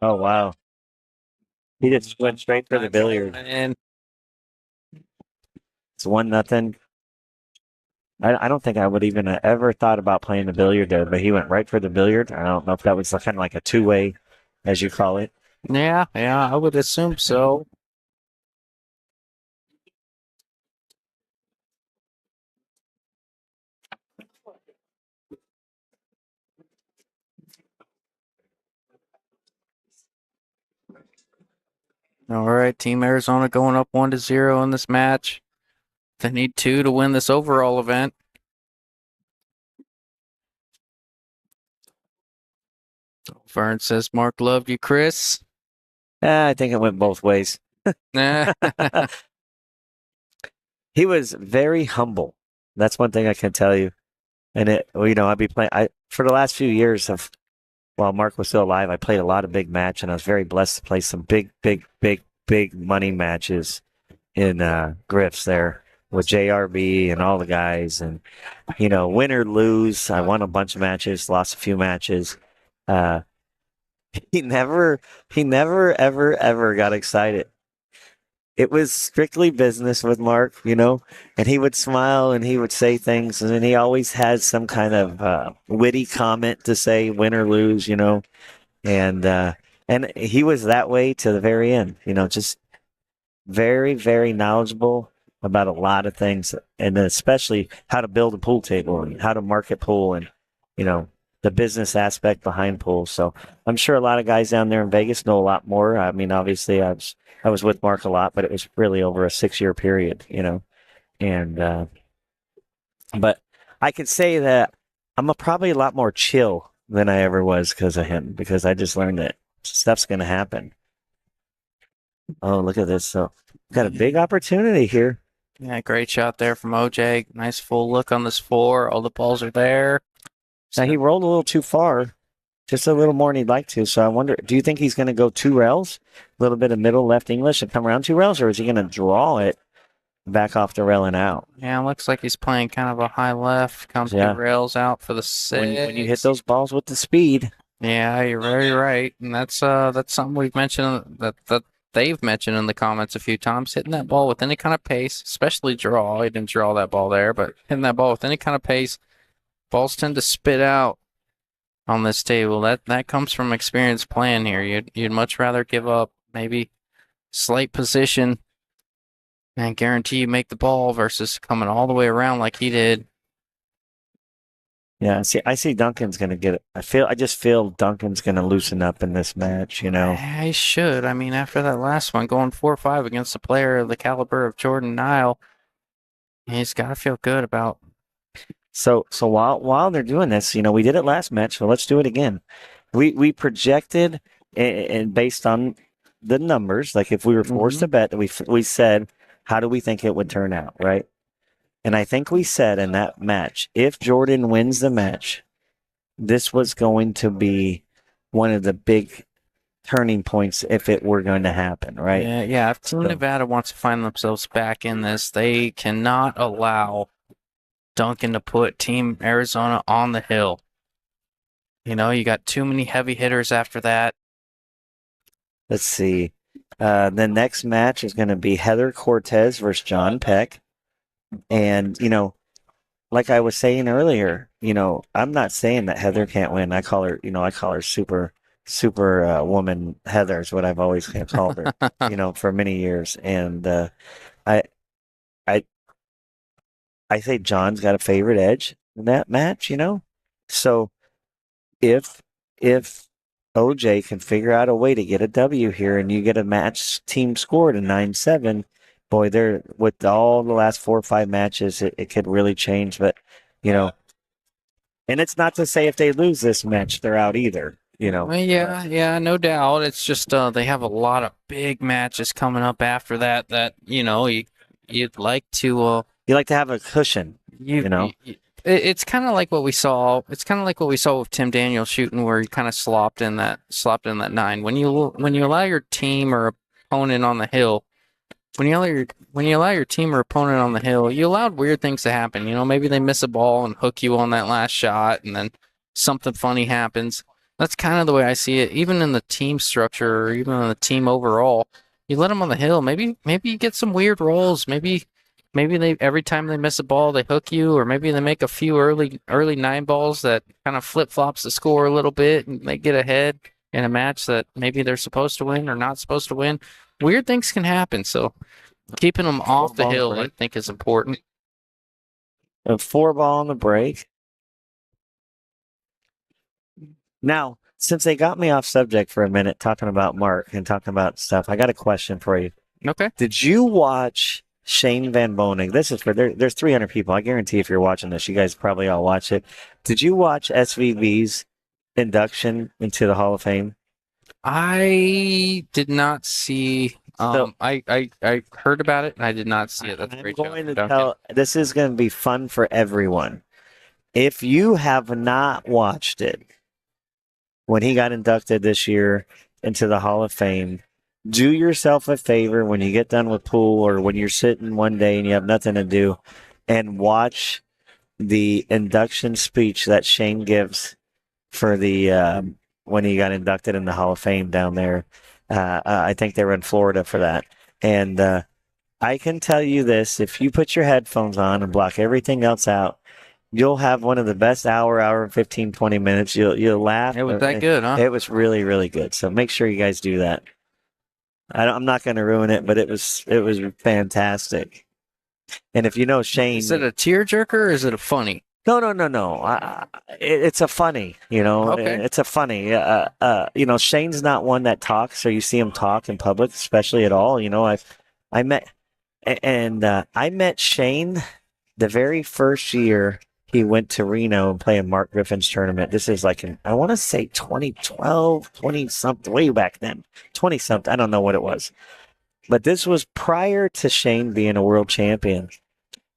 Oh wow! He just went straight for the billiard. And It's 1-0. I don't think I would even have ever thought about playing the billiard there, but he went right for the billiard. I don't know if that was kind of like a two-way, as you call it. yeah, I would assume so. All right, Team Arizona going up 1-0 in this match. They need 2 to win this overall event. Vern says Mark loved you, Chris. I think it went both ways. Nah. He was very humble. That's one thing I can tell you. And I'd be playing. For the last few years while Mark was still alive, I played a lot of big match, and I was very blessed to play some big money matches in Griffs there with JRB and all the guys. And win or lose, I won a bunch of matches, lost a few matches. He never ever got excited. It was strictly business with Mark, and he would smile and he would say things, and then he always had some kind of witty comment to say, win or lose, and he was that way to the very end, just very, very knowledgeable about a lot of things, and especially how to build a pool table and how to market pool, and the business aspect behind pool. So I'm sure a lot of guys down there in Vegas know a lot more. I mean, obviously, I was with Mark a lot, but it was really over a 6-year period, and but I could say that probably a lot more chill than I ever was because of him, because I just learned that stuff's going to happen. Oh, look at this. So got a big opportunity here. Yeah, great shot there from OJ. Nice full look on this 4. All the balls are there. Now he rolled a little too far, just a little more than he'd like to. So I wonder, do you think he's going to go 2 rails, a little bit of middle left English and come around 2 rails, or is he going to draw it back off the rail and out? Yeah, looks like he's playing kind of a high left. Comes 2 rails out for the 6. When you hit those balls with the speed. Yeah, you're very right, and that's something we've mentioned that they've mentioned in the comments a few times. Hitting that ball with any kind of pace, especially draw. He didn't draw that ball there, but hitting that ball with any kind of pace, balls tend to spit out on this table. That comes from experience playing here. You'd much rather give up maybe slight position and guarantee you make the ball versus coming all the way around like he did. Yeah, I see Duncan's going to get it. I just feel Duncan's going to loosen up in this match, He should. I mean, after that last one, going 4-5 against a player of the caliber of Jordan Nile, he's got to feel good about. So while they're doing this, we did it last match, so let's do it again. We projected, and based on the numbers, like if we were forced to bet, we said, how do we think it would turn out, right? And I think we said in that match, if Jordan wins the match, this was going to be one of the big turning points if it were going to happen, right? Yeah. If Team Nevada wants to find themselves back in this, they cannot allow Duncan to put Team Arizona on the hill. You got too many heavy hitters after that. Let's see. The next match is going to be Heather Cortez versus John Peck. And, like I was saying earlier, I'm not saying that Heather can't win. I call her super woman Heather is what I've always called her, for many years. And I say John's got a favorite edge in that match, So if OJ can figure out a way to get a W here and you get a match team scored a 9-7, boy, they're with all the last 4 or 5 matches, it could really change. But, and it's not to say if they lose this match, they're out either, Yeah, no doubt. It's just they have a lot of big matches coming up after that, you'd like to... you like to have a cushion, It's kind of like what we saw. It's kind of like what we saw with Tim Daniels shooting, where he kind of slopped in that 9. When you allow your team or opponent on the hill, when you allow your team or opponent on the hill, you allowed weird things to happen. Maybe they miss a ball and hook you on that last shot, and then something funny happens. That's kind of the way I see it. Even in the team structure, or even in the team overall, you let them on the hill. Maybe you get some weird rolls. Maybe they every time they miss a ball they hook you, or maybe they make a few early 9 balls that kind of flip flops the score a little bit, and they get ahead in a match that maybe they're supposed to win or not supposed to win. Weird things can happen, so keeping them off the hill, I think, is important. A 4-ball on the break. Now, since they got me off subject for a minute talking about Mark and talking about stuff, I got a question for you. Okay. Did you watch Shane Van Boening? This is for there's 300 people. I guarantee if you're watching this, you guys probably all watch it. Did you watch SVB's induction into the Hall of Fame? I did not see. I heard about it and I did not see it. That's a great job. This is going to be fun for everyone. If you have not watched it, when he got inducted this year into the Hall of Fame, do yourself a favor when you get done with pool, or when you're sitting one day and you have nothing to do, and watch the induction speech that Shane gives for the when he got inducted in the Hall of Fame down there. I think they were in Florida for that. And I can tell you this, if you put your headphones on and block everything else out, you'll have one of the best hour and 15, 20 minutes. You'll laugh. It was that good, huh? It was really, really good. So make sure you guys do that. I'm not going to ruin it, but it was fantastic. And if you know Shane... Is it a tearjerker or is it a funny? No. It's a funny, you know. Okay. It's a funny. You know, Shane's not one that talks, or you see him talk in public, especially at all. You know, I met I met Shane the very first year he went to Reno and played in Mark Griffin's tournament. This is like I want to say 2012, 20 something, way back then, 20 something. I don't know what it was, but this was prior to Shane being a world champion.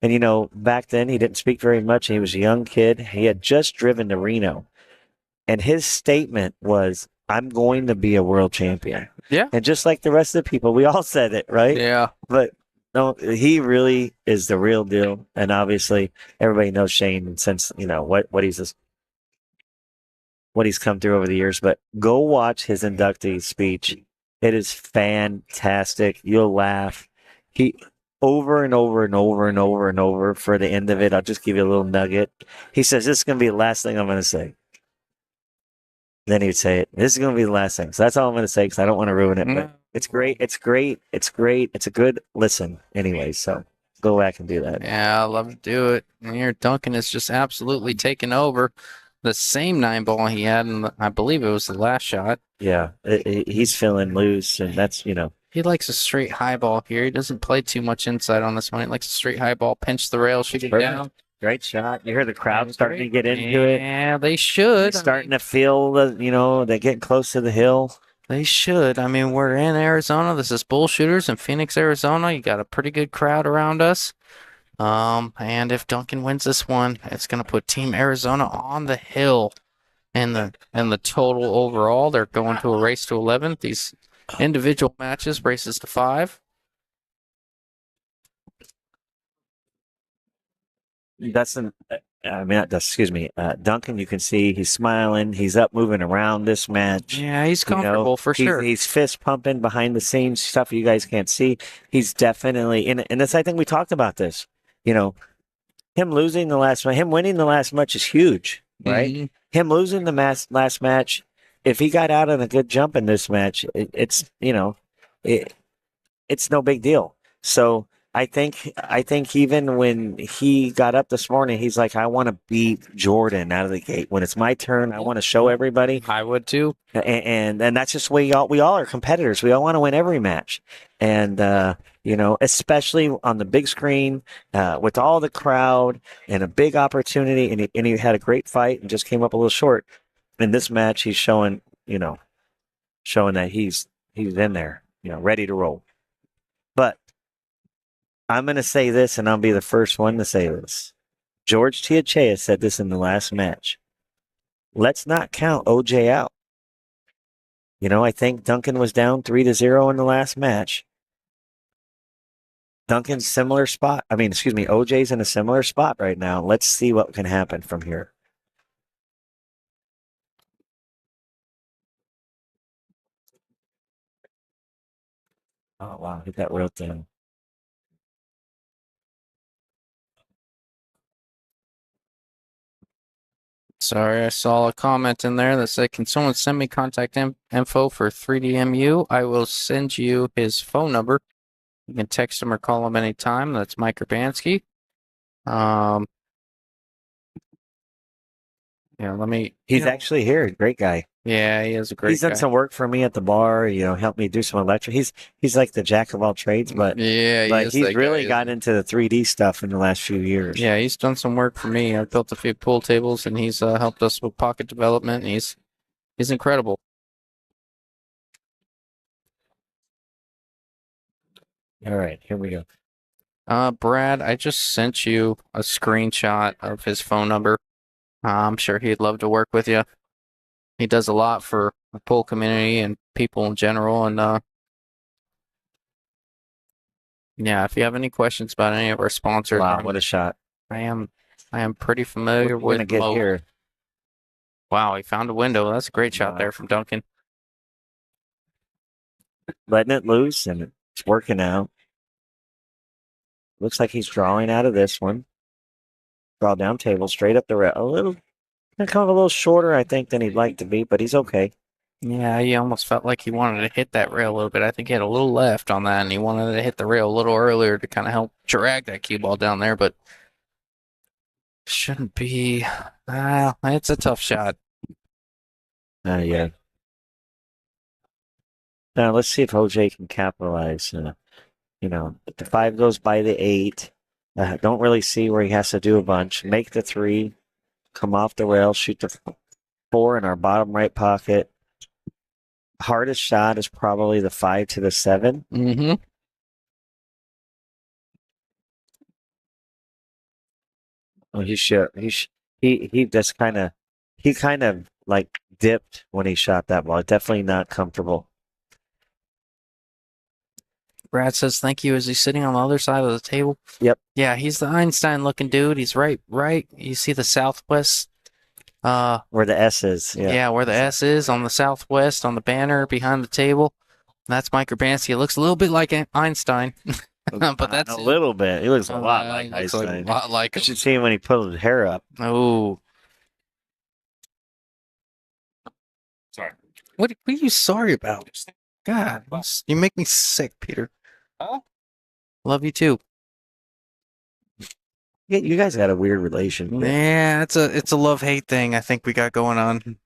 And, you know, back then he didn't speak very much. He was a young kid. He had just driven to Reno. And his statement was, I'm going to be a world champion. Yeah. And just like the rest of the people, we all said it, right? Yeah. But no, he really is the real deal. And obviously, everybody knows Shane since, you know, what he's come through over the years. But go watch his inductee speech. It is fantastic. You'll laugh. He over and over and over and over and over for the end of it. I'll just give you a little nugget. He says, this is going to be the last thing I'm going to say. Then he'd say it. This is going to be the last thing. So that's all I'm going to say because I don't want to ruin it. But it's great. It's great. It's great. It's a good listen anyway. So go back and do that. Yeah, I love to do it. And here, Duncan is just absolutely taking over the same 9-ball he had, I believe it was the last shot. Yeah, he's feeling loose, and that's, you know. He likes a straight high ball here. He doesn't play too much inside on this one. He likes a straight high ball, pinch the rail, shoot it down. Great shot. You hear the crowd starting to get into it. Yeah, they should. Starting to feel the, you know, they're getting close to the hill. They should. I mean, we're in Arizona. This is Bull Shooters in Phoenix, Arizona. You got a pretty good crowd around us. And if Duncan wins this one, it's going to put Team Arizona on the hill. And the total overall, they're going to a race to 11. These individual matches races to 5. Duncan, you can see he's smiling. He's up moving around this match. Yeah, he's comfortable for sure. He's fist pumping behind the scenes stuff you guys can't see. He's definitely and this, I think we talked about this. You know, him winning the last match is huge, right? Mm-hmm. Him losing the last match, if he got out on a good jump in this match, it's no big deal. So I think even when he got up this morning, he's like, I want to beat Jordan out of the gate. When it's my turn, I want to show everybody. I would too. And that's just the way we all are competitors. We all want to win every match. And, you know, especially on the big screen with all the crowd and a big opportunity. And he had a great fight and just came up a little short. In this match, he's showing that he's in there, you know, ready to roll. But I'm going to say this, and I'll be the first one to say this. George Tiachea said this in the last match. Let's not count OJ out. You know, I think Duncan was down 3-0 in the last match. Duncan's similar spot. OJ's in a similar spot right now. Let's see what can happen from here. Oh, wow. Hit that real thin. Sorry, I saw a comment in there that said, can someone send me contact info for 3DMU? I will send you his phone number. You can text him or call him anytime. That's Mike Urbanski. He's actually here. Great guy. Yeah, he is a great He's done guy. some work for me at the bar, you know, helped me do some electric. He's like the jack of all trades, but he's really got into the 3D stuff in the last few years. Yeah, he's done some work for me. I've built a few pool tables, and he's helped us with pocket development. He's incredible. All right, here we go. Brad, I just sent you a screenshot of his phone number. I'm sure he'd love to work with you. He does a lot for the pool community and people in general. And yeah, if you have any questions about any of our sponsors, Wow, what a shot! I am pretty familiar We're with gonna get Mo. here. Wow, he found a window. That's a great shot there from Duncan. Letting it loose, and it's working out. Looks like he's drawing out of this one. Draw down table, straight up the rail. Kind of a little shorter, I think, than he'd like to be, but he's okay. Yeah, he almost felt like he wanted to hit that rail a little bit. I think he had a little left on that, and he wanted to hit the rail a little earlier to kind of help drag that cue ball down there. But Shouldn't be. It's a tough shot. Yeah. Now let's see if OJ can capitalize. If the 5 goes by the 8. Don't really see where he has to do a bunch. Make the 3, come off the rail, shoot the 4 in our bottom right pocket. Hardest shot is probably the 5 to the 7. Mm-hmm. Oh, he just kind of like dipped when he shot that ball. Definitely not comfortable. Brad says thank you. Is he sitting on the other side of the table? Yep. Yeah, he's the Einstein looking dude. He's right. You see the southwest Where the S is. yeah, where the S is on the southwest on the banner behind the table. That's Mike Urbanski. It looks a little bit like Einstein. But that's a little bit. He looks a lot like he looks Einstein. a lot like You him. should see him when he pulled his hair up. Oh. Sorry. What are you sorry about? God, you make me sick, Peter. Huh? Love you too. Yeah, you guys got a weird relation. Yeah, it's a love-hate thing I think we got going on.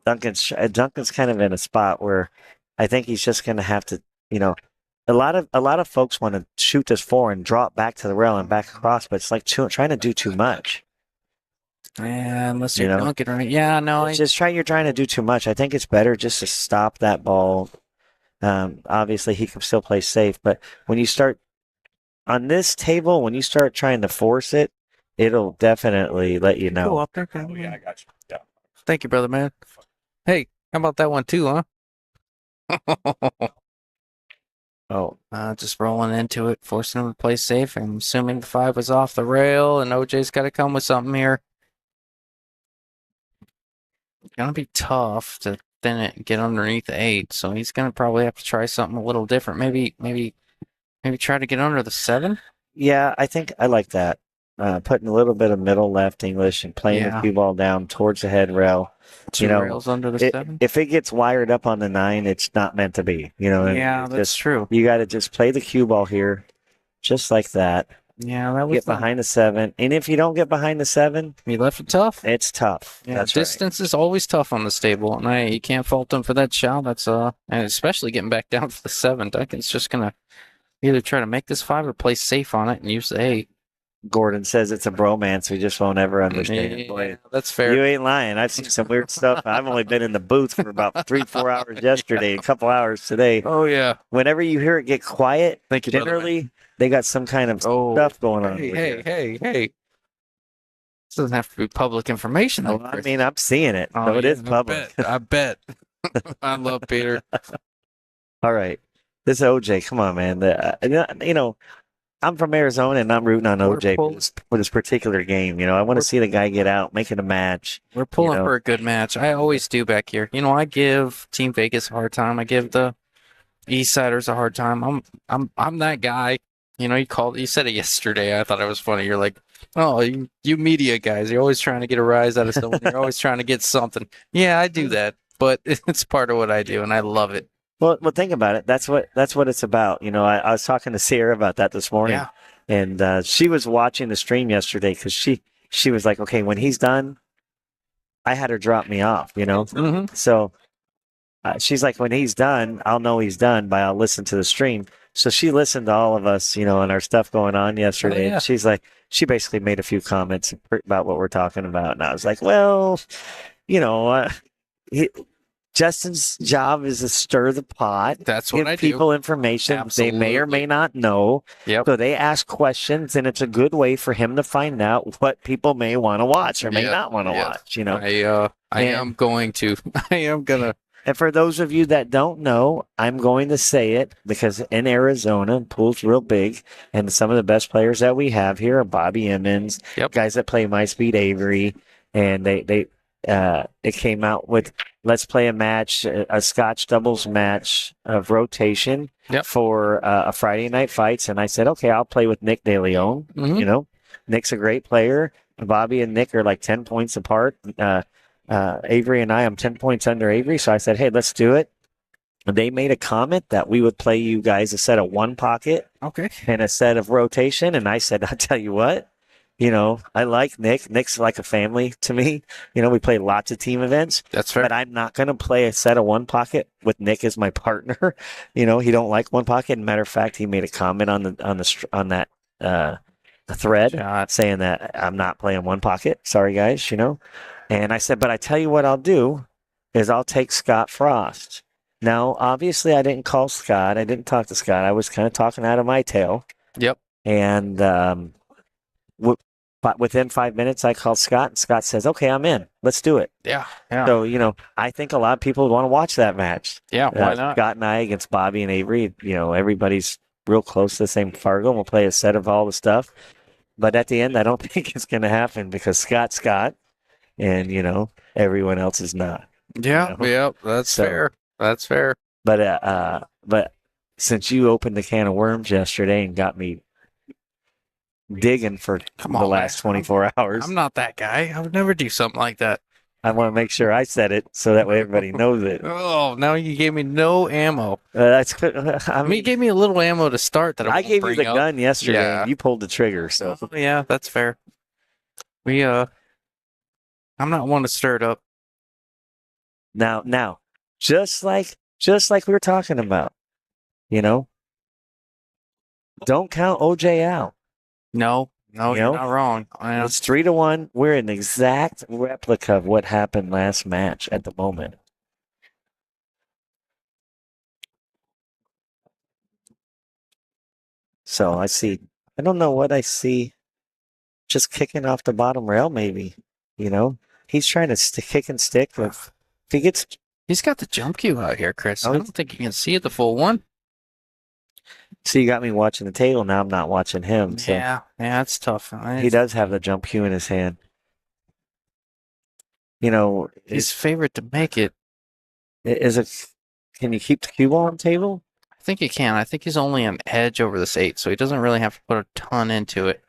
Duncan's kind of in a spot where I think he's just going to have to, a lot of folks want to shoot this 4 and drop back to the rail and back across, but it's like trying to do too much. Yeah, unless you're dunking right. Yeah, no, you're trying to do too much. I think it's better just to stop that ball. Obviously, he can still play safe, but when you start on this table, when you start trying to force it, it'll definitely let you know. Go up there. Oh, yeah, I got you. Yeah. Thank you, brother man. Hey, how about that one too, huh? Oh, just rolling into it, forcing him to play safe. I'm assuming the 5 was off the rail, and OJ's got to come with something here. Gonna be tough to thin it and get underneath the 8, so he's gonna probably have to try something a little different. Maybe try to get under the 7. yeah, I think I like that. Putting a little bit of middle left English and playing the cue ball down towards the head rail. 2 rails under the 7. If it gets wired up on the 9, it's not meant to be. Yeah, that's true. You got to just play the cue ball here, just like that. Yeah, that was get behind the 7, and if you don't get behind the 7, you left it tough. It's tough. Yeah, that's distance is always tough on this table, and you can't fault them for that shot. That's and especially getting back down to the 7. Duncan's just gonna either try to make this 5 or play safe on it and use the 8. Gordon says it's a bromance. We just won't ever understand it. Boy, that's fair. You ain't lying. I've seen some weird stuff. I've only been in the booth for about 3-4 hours yesterday, a couple hours today. Oh yeah. Whenever you hear it get quiet, Thank you, generally they got some kind of stuff going on. Hey. This doesn't have to be public information. Well, I mean, I'm seeing it. Oh, so it is public. I bet. I love Peter. All right. This is OJ. Come on, man. I'm from Arizona, and I'm rooting on OJ for this particular game. I want to see the guy get out, make it a match. We're pulling for a good match. I always do back here. I give Team Vegas a hard time. I give the Eastsiders a hard time. I'm that guy. You said it yesterday. I thought it was funny. You're like, oh, you media guys. You're always trying to get a rise out of someone. You're always trying to get something. Yeah, I do that, but it's part of what I do, and I love it. Well, think about it. That's what it's about. I was talking to Sierra about that this morning, and she was watching the stream yesterday because she was like, okay, when he's done, I had her drop me off. Mm-hmm. So she's like, when he's done, I'll know he's done by I'll listen to the stream. So she listened to all of us, and our stuff going on yesterday. And she's like, she basically made a few comments about what we're talking about, and I was like, well, Justin's job is to stir the pot. That's what I do. Give people information they may or may not know. Yep. So they ask questions, and it's a good way for him to find out what people may want to watch or may not want to watch. I am going to. I am gonna. And for those of you that don't know, I'm going to say it because in Arizona, pool's real big, and some of the best players that we have here are Bobby Emmons, guys that play My Speed Avery, and it came out with let's play a match, a Scotch doubles match of rotation for a Friday night fights. And I said, okay, I'll play with Nick De Leon. Mm-hmm. Nick's a great player. Bobby and Nick are like 10 points apart. Avery and I'm 10 points under Avery. So I said, hey, let's do it. they made a comment that we would play you guys a set of one pocket Okay. and a set of rotation. And I said, I'll tell you what, I like Nick. Nick's like a family to me. We play lots of team events, That's fair. but I'm not going to play a set of one pocket with Nick as my partner. He don't like one pocket. Matter of fact, he made a comment on that thread Shot. saying that I'm not playing one pocket. Sorry, guys, And I said, but I tell you what I'll do is I'll take Scott Frost. Now, obviously, I didn't call Scott. I didn't talk to Scott. I was kind of talking out of my tail. Yep. And but within 5 minutes, I called Scott, and Scott says, okay, I'm in. Let's do it. Yeah. Yeah. So, I think a lot of people would want to watch that match. Yeah. Why not? Scott and I against Bobby and Avery. Everybody's real close to the same Fargo, and we'll play a set of all the stuff. But at the end, I don't think it's going to happen because Scott's Scott, and, everyone else is not. Yeah. Yep. That's So- fair. That's fair. But since you opened the can of worms yesterday and got me digging for Come the on, last man. 24 hours, I'm not that guy. I would never do something like that. I want to make sure I said it so that way everybody knows it. Oh, now you gave me no ammo. That's I mean, you gave me a little ammo to start that I I won't gave you bring the up. gun yesterday Yeah. and you pulled the trigger. So Oh, yeah, that's fair. I'm not one to stir it up. now, just like we were talking about, don't count OJ out. No, You you're know? not wrong. It's 3-1. We're an exact replica of what happened last match at the moment. So I don't know what I see. Just kicking off the bottom rail, maybe. He's trying to kick and stick. If he gets, He's got the jump cue out here, Chris. Oh, I don't think you can see it the full one. so you got me watching the table. Now I'm not watching him. So Yeah, that's tough. he does have the jump cue in his hand. He's favored to make it. Is it? Can you keep the cue ball on the table? I think he can. I think he's only an edge over this 8, so he doesn't really have to put a ton into it.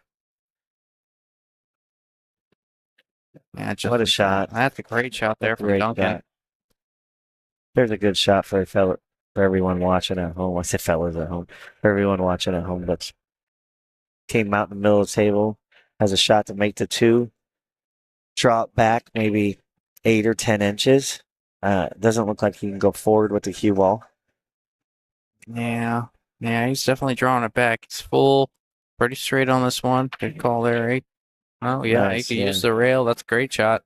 Yeah, What a shot. That's a great shot there from Great Duncan. shot. There's a good shot for everyone watching at home. I said fellas at home. For everyone watching at home that's came out in the middle of the table, has a shot to make the 2, drop back maybe 8 or 10 inches. Doesn't look like he can go forward with the cue ball. Yeah, he's definitely drawing it back. He's full, pretty straight on this one. Good call there, 8. Oh, yeah, Nice, he can yeah. use the rail. That's a great shot.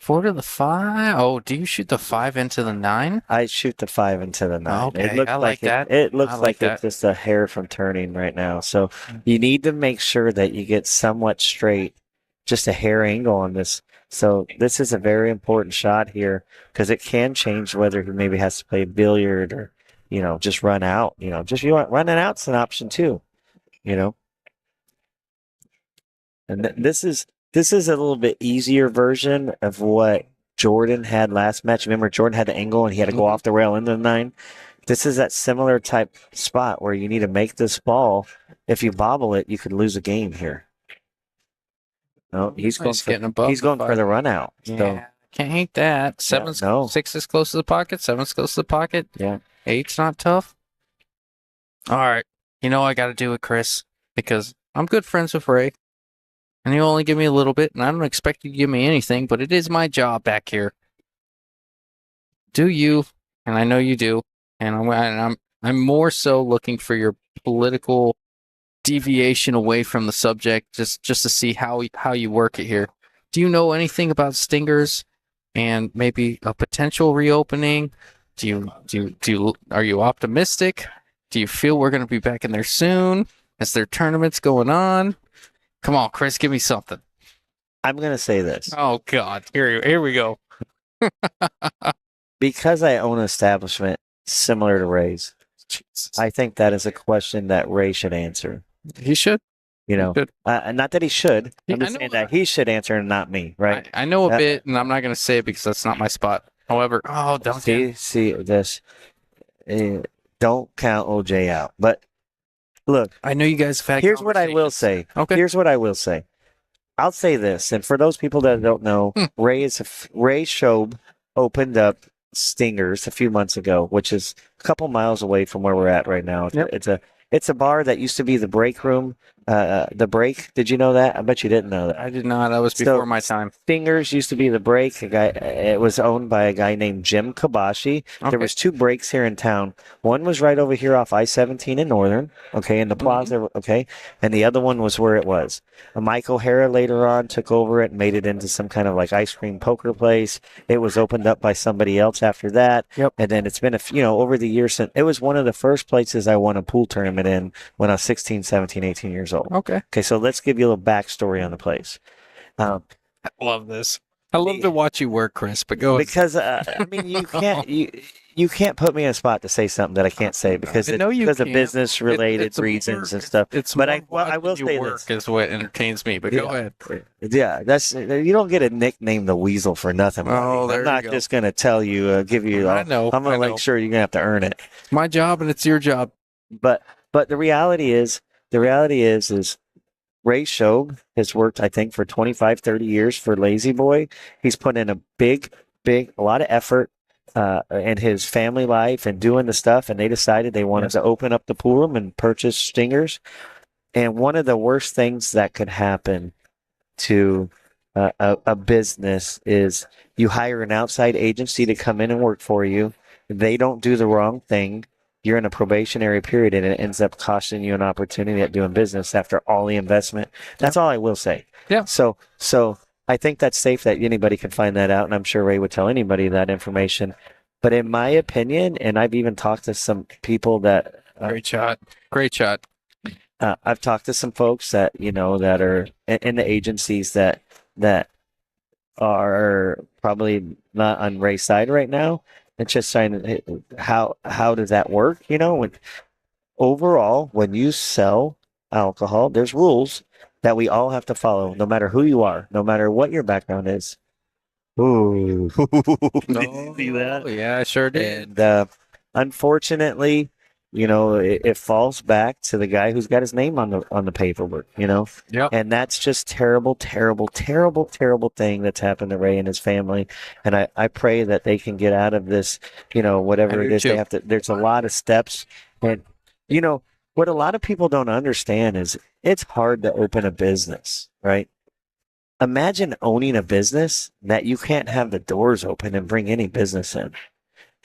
4 to the 5. Oh, do you shoot the 5 into the 9? I shoot the 5 into the 9. Okay, it looks I like that. It looks I like like it's just a hair from turning right now. So you need to make sure that you get somewhat straight, just a hair angle on this. So this is a very important shot here because it can change whether he maybe has to play billiard or, just run out. Running out's an option too, And this is a little bit easier version of what Jordan had last match. Remember, Jordan had the angle and he had to go off the rail into the 9. This is that similar type spot where you need to make this ball. If you bobble it, you could lose a game here. No, he's going getting above he's the going for 5. the run out. Yeah, So can't hate that. 7's no. 6 is close to the pocket. 7's close to the pocket. Yeah. 8's not tough. All right, I got to do it, Chris, because I'm good friends with Ray, and you only give me a little bit, and I don't expect you to give me anything, but it is my job back here. Do you? And I know you do, and I'm more so looking for your political deviation away from the subject, just to see how you work it here. Do you know anything about stingers and maybe a potential reopening? Are you optimistic? Do you feel we're going to be back in there soon? Is there tournaments going on? Come on, Chris, give me something. I'm going to say this. Oh God, here we go. Because I own an establishment similar to Ray's, Jesus. I think that is a question that Ray should answer. He should. Not that he should. Yeah, I'm I just know saying that he should answer and not me, right? I know a Uh, bit, and I'm not going to say it because that's not my spot. However, Duncan. See this. Don't count OJ out. But look, I know you guys have had here's what I will conversations. say. Okay. Here's what I will say. I'll say this, and for those people that don't know, Ray Shobe opened up Stingers a few months ago, which is a couple miles away from where we're at right now. Yep. It's a bar that used to be the break room. The break. Did you know that? I bet you didn't know that. I did not. That was before my time. Stingers used to be the break. It was owned by a guy named Jim Kabashi. Okay. There was two breaks here in town. One was right over here off I-17 in Northern, okay, in the plaza, okay, and the other one was where it was. Mike O'Hara later on took over it and made it into some kind of like ice cream poker place. It was opened up by somebody else after that. Yep. And then it's been over the years since. It was one of the first places I won a pool tournament in when I was 16, 17, 18 years old. Okay. Okay, so let's give you a little backstory on the place. I love this. I love to watch you work, Chris, but go ahead. Because I mean, you can't put me in a spot to say something that I can't say because I know you because of can't. business related It's a reasons and work. stuff. It's but more I will watching say you this. work is what entertains me, but go ahead. Yeah, you don't get a nickname the Weasel for nothing. buddy. Oh, there I'm you not go. just gonna tell you, give you. I know. I'm gonna I know. make sure you're gonna have to earn it. It's my job and it's your job. But the reality is Ray Shogue has worked, I think, for 25, 30 years for Lazy Boy. He's put in a lot of effort in his family life and doing the stuff, and they decided they wanted to open up the pool room and purchase Stingers. And one of the worst things that could happen to a business is you hire an outside agency to come in and work for you. They don't do the wrong thing. You're in a probationary period and it ends up costing you an opportunity at doing business after all the investment. That's all I will say. Yeah. So I think that's safe that anybody can find that out, and I'm sure Ray would tell anybody that information. But in my opinion, and I've even talked to some people that Great shot. Great shot. I've talked to some folks that that are in the agencies that are probably not on Ray's side right now. It's just saying how does that work? Overall, when you sell alcohol, there's rules that we all have to follow, no matter who you are, no matter what your background is. Ooh, did you see that? Oh, yeah, I sure did. And unfortunately, it falls back to the guy who's got his name on the paperwork. Yep. And that's just terrible, terrible, terrible, terrible thing that's happened to Ray and his family. And I pray that they can get out of this, whatever I it do is too. they have to. There's a lot of steps, and what a lot of people don't understand is it's hard to open a business, right? Imagine owning a business that you can't have the doors open and bring any business in.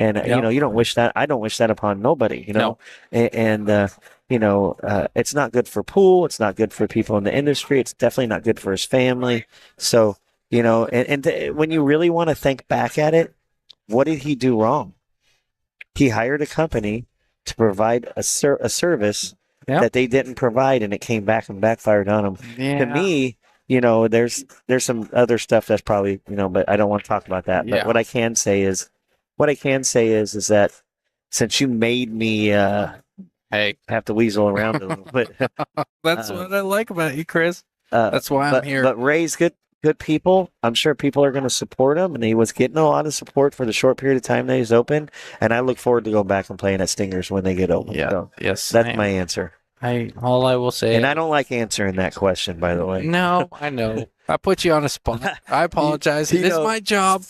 And, Yep. you don't wish that. I don't wish that upon nobody, No. And it's not good for pool. It's not good for people in the industry. It's definitely not good for his family. So, when you really want to think back at it, what did he do wrong? He hired a company to provide a service Yep. that they didn't provide, and it came back and backfired on him. Yeah. To me, there's some other stuff that's probably, but I don't want to talk about that. But Yeah. what I can say is that since you made me Hey, have to weasel around a little bit, that's what I like about you, Chris. uh, That's why I'm but, here. But Ray's good people. I'm sure people are going to support him, and he was getting a lot of support for the short period of time that he's open. And I look forward to going back and playing at Stingers when they get open. Yeah. So Yes. that's my answer. All I will say. And I don't like answering that question, by the way. No, I know. I put you on a spot. I apologize. You It is know- my job.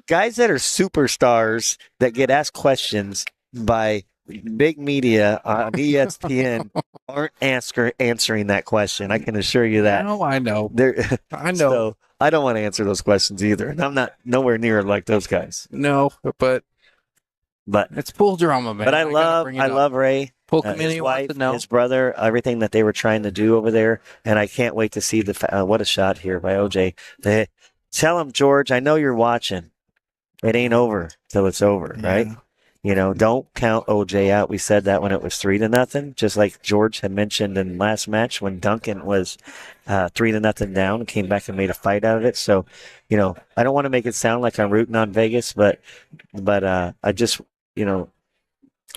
Guys that are superstars that get asked questions by big media on ESPN aren't answering that question. I can assure you that. No, I know. They're, I know. So I don't want to answer those questions either. And I'm not nowhere near like those guys. No, but But it's pool drama, man. but I gotta bring it up. love Ray. Pool His committee wants wife, to know. his brother, everything that they were trying to do over there, and I can't wait to see what a shot here by OJ. Tell him, George, I know you're watching. It ain't over till it's over, right? Don't count OJ out. We said that when it was 3-0, just like George had mentioned in last match when Duncan was 3-0 down and came back and made a fight out of it. So, I don't want to make it sound like I'm rooting on Vegas, but I just,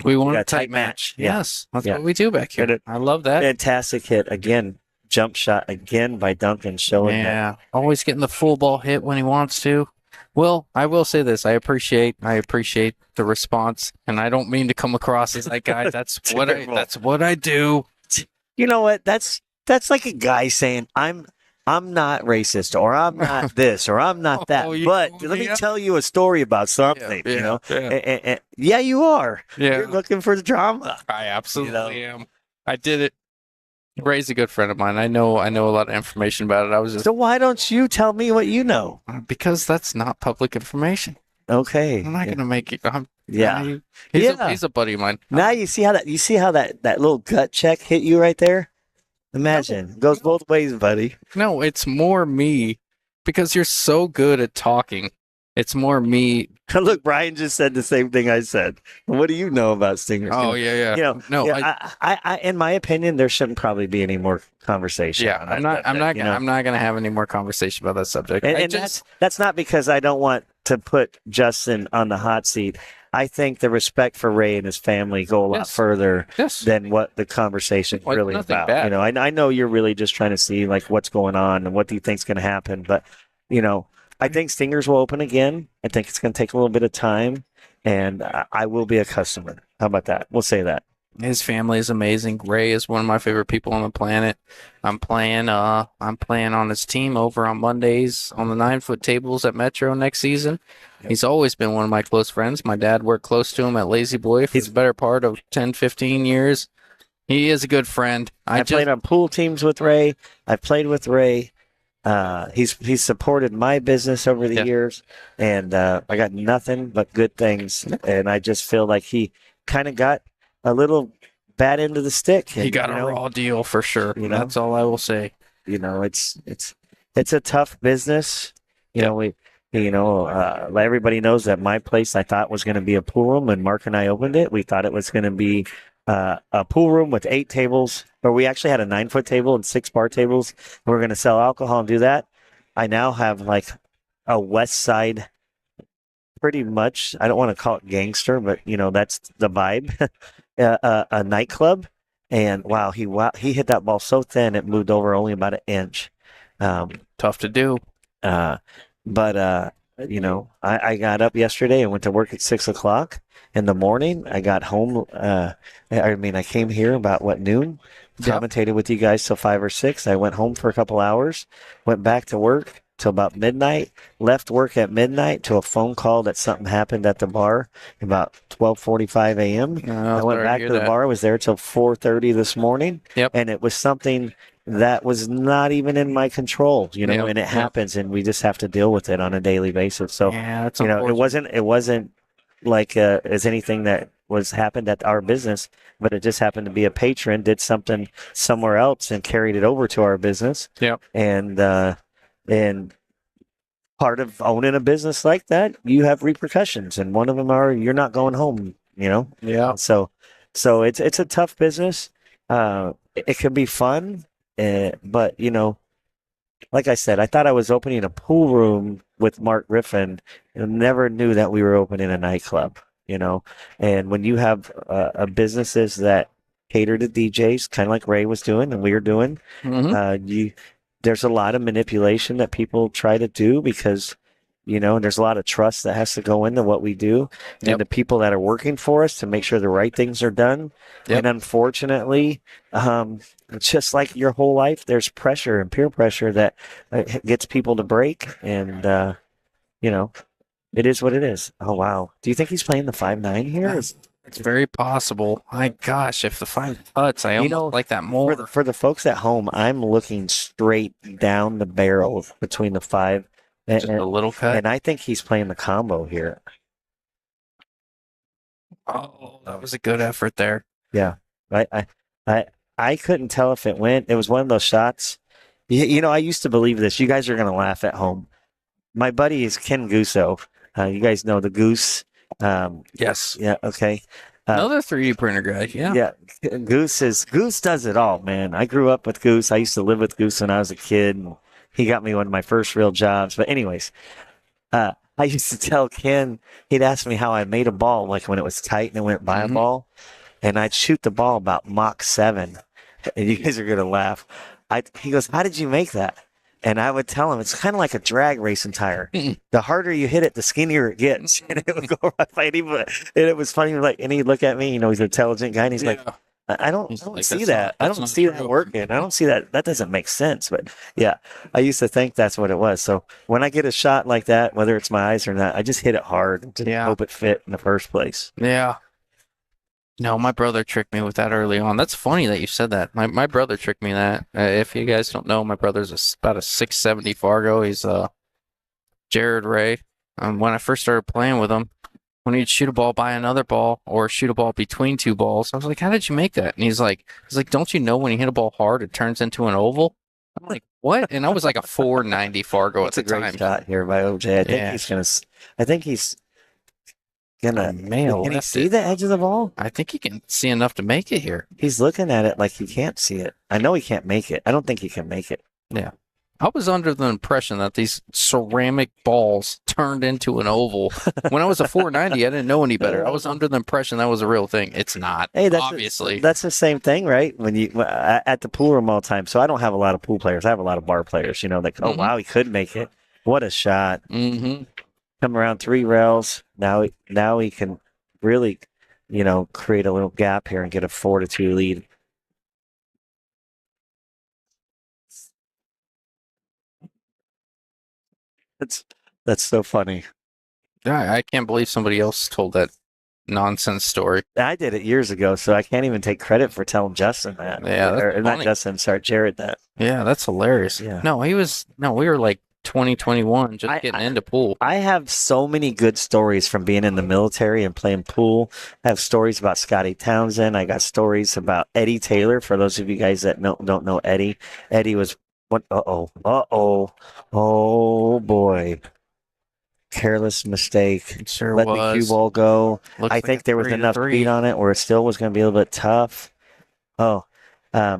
We want got a tight match. Yeah. Yes, that's Yeah. what we do back here. And I love that. fantastic hit again. Jump shot again by Duncan, showing that. Yeah, always getting the full ball hit when he wants to. Well, I will say this: I appreciate the response, and I don't mean to come across as that guy. That's what I. Terrible. That's what I do. You know what? That's like a guy saying, I'm I'm not racist, or I'm not this, or I'm not that. Oh, you But called let me me out? tell you a story about something. Yeah, You know, yeah. and yeah, you are. Yeah. You're looking for the drama. I absolutely am. I did it. Ray's a good friend of mine. I know a lot of information about it. I was just So why don't you tell me what you know? because that's not public information. Okay. I'm not gonna make it. Yeah. He's a buddy of mine. Now you see how that little gut check hit you right there? Imagine. It goes both ways, buddy. No, it's more me because you're so good at talking. It's more me. Look, Brian just said the same thing I said. What do you know about stingers? Oh yeah. You know, No, yeah, I, in my opinion, there shouldn't probably be any more conversation. yeah. on I'm that not subject, you know? I'm not gonna have any more conversation about that subject. And, I and just that's not because I don't want to put Justin on the hot seat. I think the respect for Ray and his family go a lot Yes. further yes. than what the conversation's Well, really nothing about. bad. You know, I know you're really just trying to see like what's going on and what do you think's going to happen, but you know, I think Stingers will open again. I think it's going to take a little bit of time, and I will be a customer. How about that? We'll say that. His family is amazing. Ray is one of my favorite people on the planet. I'm playing on his team over on Mondays on the 9-foot tables at Metro next season. He's always been one of my close friends. My dad worked close to him at Lazy Boy for the better part of 10, 15 years. He is a good friend. I played on pool teams with Ray. I've played with Ray. He's supported my business over the years, and I got nothing but good things. And I just feel like he kind of got a little bad end of the stick. He got a raw deal for sure. You know? That's all I will say. You know, it's a tough business. You know, everybody knows that my place I thought was going to be a pool room. When Mark and I opened it, we thought it was going to be a pool room with 8 tables, or we actually had a 9-foot table and 6 bar tables. We're going to sell alcohol and do that. I now have like a West Side, pretty much. I don't want to call it gangster, but you know that's the vibe. A nightclub, and wow, he hit that ball so thin it moved over only about an inch. Tough to do. But you know, I got up yesterday and went to work at 6:00 in the morning. I got home. I came here about noon. Yep. Commentated with you guys till 5 or 6. I went home for a couple hours. Went back to work till about midnight. Left work at midnight to a phone call that something happened at the bar about 12:45 a.m. I went back to the bar. Was there till 4:30 this morning. Yep. And it was something that was not even in my control, you know, Yep. and it happens, and we just have to deal with it on a daily basis. So, Yeah, that's you know, it unfortunate. wasn't like as anything that was happened at our business, but it just happened to be a patron did something somewhere else and carried it over to our business. Yep. And part of owning a business like that, you have repercussions, and one of them are you're not going home, you know. Yeah. So it's a tough business. It can be fun, but you know, like I said, I thought I was opening a pool room with Mark Griffin, and never knew that we were opening a nightclub. You know, and when you have businesses that cater to DJs, kind of like Ray was doing and we were doing, Mhm. There's a lot of manipulation that people try to do because, you know, and there's a lot of trust that has to go into what we do Yep. and the people that are working for us to make sure the right things are done. Yep. And unfortunately, just like your whole life, there's pressure and peer pressure that gets people to break. And, you know, it is what it is. Oh, wow. Do you think he's playing the 5-9 here? It's very possible. My gosh, if the 5 putts, I almost like that more. For the folks at home, I'm looking straight down the barrel between the 5 Just a little cut. and I think he's playing the combo here. Oh, that was a good effort there. Yeah, I couldn't tell if it went. It was one of those shots. You know, I used to believe this. You guys are going to laugh at home. My buddy is Ken Gusso. You guys know the Goose. Yes. Yeah. Okay. Another 3D printer guy. Yeah. Yeah. Goose does it all, man. I grew up with Goose. I used to live with Goose when I was a kid. And he got me one of my first real jobs. But anyways, I used to tell Ken, he'd ask me how I made a ball, like when it was tight and it went by a ball. And I'd shoot the ball about Mach 7. And you guys are going to laugh. He goes, how did you make that? And I would tell him, it's kind of like a drag racing tire. The harder you hit it, the skinnier it gets. And it would go right by him. And it was funny. Like, and he'd look at me, you know, he's an intelligent guy. And he's like, I don't He's like, see "That's that. not- I that's don't not see that true." working. I don't see that. That doesn't make sense. But yeah, I used to think that's what it was. So when I get a shot like that, whether it's my eyes or not, I just hit it hard and just Yeah. hope it fit in the first place. Yeah. No, my brother tricked me with that early on. That's funny that you said that. My brother tricked me that. If you guys don't know, my brother's about a 670 Fargo. He's Jared Ray. When I first started playing with him, when he'd shoot a ball by another ball or shoot a ball between two balls, I was like, "How did you make that?" And he's like, "Don't you know when you hit a ball hard, it turns into an oval?" I'm like, "What?" And I was like a 490 Fargo That's at a the great time. shot here by OJ. I think Yeah. he's gonna. I think he's gonna. Mail Can he left see it. the edge of the ball? I think he can see enough to make it here. He's looking at it like he can't see it. I know he can't make it. I don't think he can make it. Yeah. I was under the impression that these ceramic balls turned into an oval. When I was a 490, I didn't know any better. I was under the impression that was a real thing. It's not, Hey, obviously. that's the same thing, right? When you at the pool room all the time. So I don't have a lot of pool players. I have a lot of bar players. You know, like, oh Mhm. wow, he could make it. What a shot! Mm-hmm. Come around 3 rails. Now he can really, create a little gap here and get a 4-2 lead. That's so funny. I can't believe somebody else told that nonsense story. I did it years ago, so I can't even take credit for telling Justin that. Yeah, that's or not funny. Justin. Sorry, Jared. That. Yeah, that's hilarious. Yeah. No, we were like 2021, just I- getting into pool. I have so many good stories from being in the military and playing pool. I have stories about Scotty Townsend. I got stories about Eddie Taylor. For those of you guys that don't know Eddie, Eddie was what? Oh boy! Careless mistake. It sure Let the was. cue ball go. Looks I like think a there was 3-3. enough speed on it where it still was going to be a little bit tough. Oh, I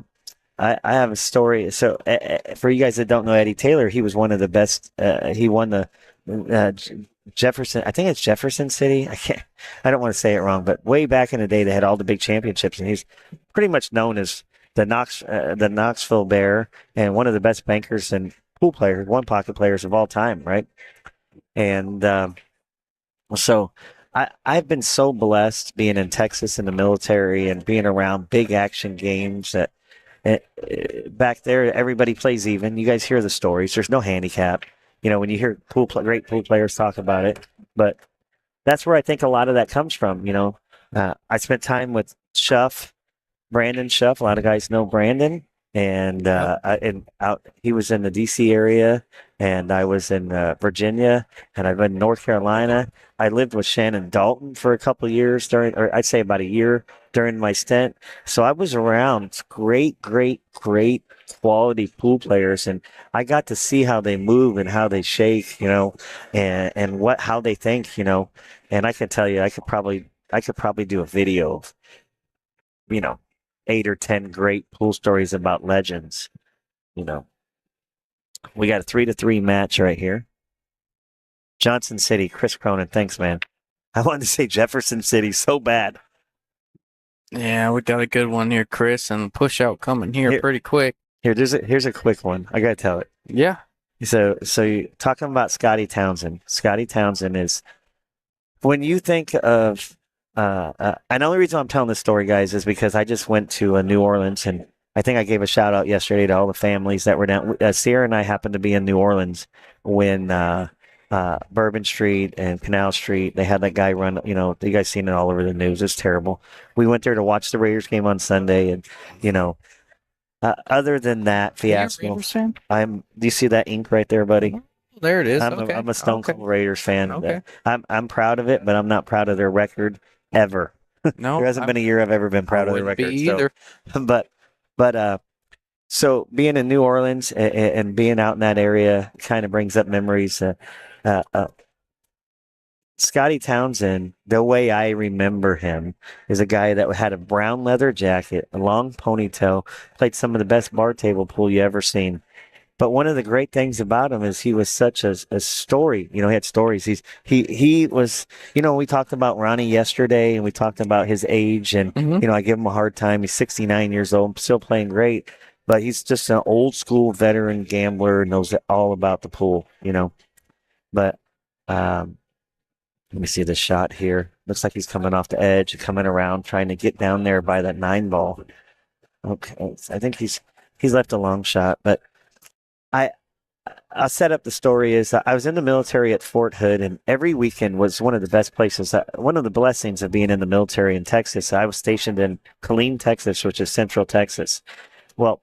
have a story. So for you guys that don't know Eddie Taylor, he was one of the best. He won the Jefferson. I think it's Jefferson City. I don't want to say it wrong, but way back in the day, they had all the big championships, and he's pretty much known as the Knoxville Bear and one of the best bankers and pool players, one pocket players of all time, right? And so I've been so blessed being in Texas in the military and being around big action games that back there everybody plays even. You guys hear the stories. There's no handicap. When you hear great pool players talk about it, but that's where I think a lot of that comes from. I spent time with Brandon Schuff. A lot of guys know Brandon, and he was in the D.C. area, and I was in Virginia, and I've been in North Carolina. I lived with Shannon Dalton for a couple of years or I'd say about a year during my stint. So I was around great quality pool players, and I got to see how they move and how they shake, and how they think, and I can tell you, I could probably do a video of, 8 or 10 great pool stories about legends. We got a 3-3 match right here. Johnson City, Chris Cronin. Thanks, man. I wanted to say Jefferson City so bad. Yeah, we got a good one here, Chris, and push out coming here pretty quick. Here's a quick one. I gotta tell it. Yeah. So you talking about Scotty Townsend. Scotty Townsend is when you think of and the only reason I'm telling this story, guys, is because I just went to New Orleans, and I think I gave a shout out yesterday to all the families that were down. Sierra and I happened to be in New Orleans when Bourbon Street and Canal Street, they had that guy run. You guys seen it all over the news. It's terrible. We went there to watch the Raiders game on Sunday, and other than that fiasco, do you see that ink right there, buddy? There it is. I'm a Stone Cold Raiders fan. Okay. I'm proud of it, but I'm not proud of their record ever. No, There hasn't been a year I've ever been proud of their record. Either. So being in New Orleans and being out in that area kind of brings up memories. Scotty Townsend, the way I remember him, is a guy that had a brown leather jacket, a long ponytail, played some of the best bar table pool you ever seen. But one of the great things about him is he was such a story. He had stories. He was, we talked about Ronnie yesterday, and we talked about his age, and I give him a hard time. He's 69 years old, still playing great, but he's just an old school veteran gambler, knows all about the pool. But let me see the shot here. Looks like he's coming off the edge, coming around, trying to get down there by that 9 ball. Okay, I think he's left a long shot, but I'll set up the story is I was in the military at Fort Hood, and every weekend was one of the best places. One of the blessings of being in the military in Texas. I was stationed in Killeen, Texas, which is Central Texas. Well,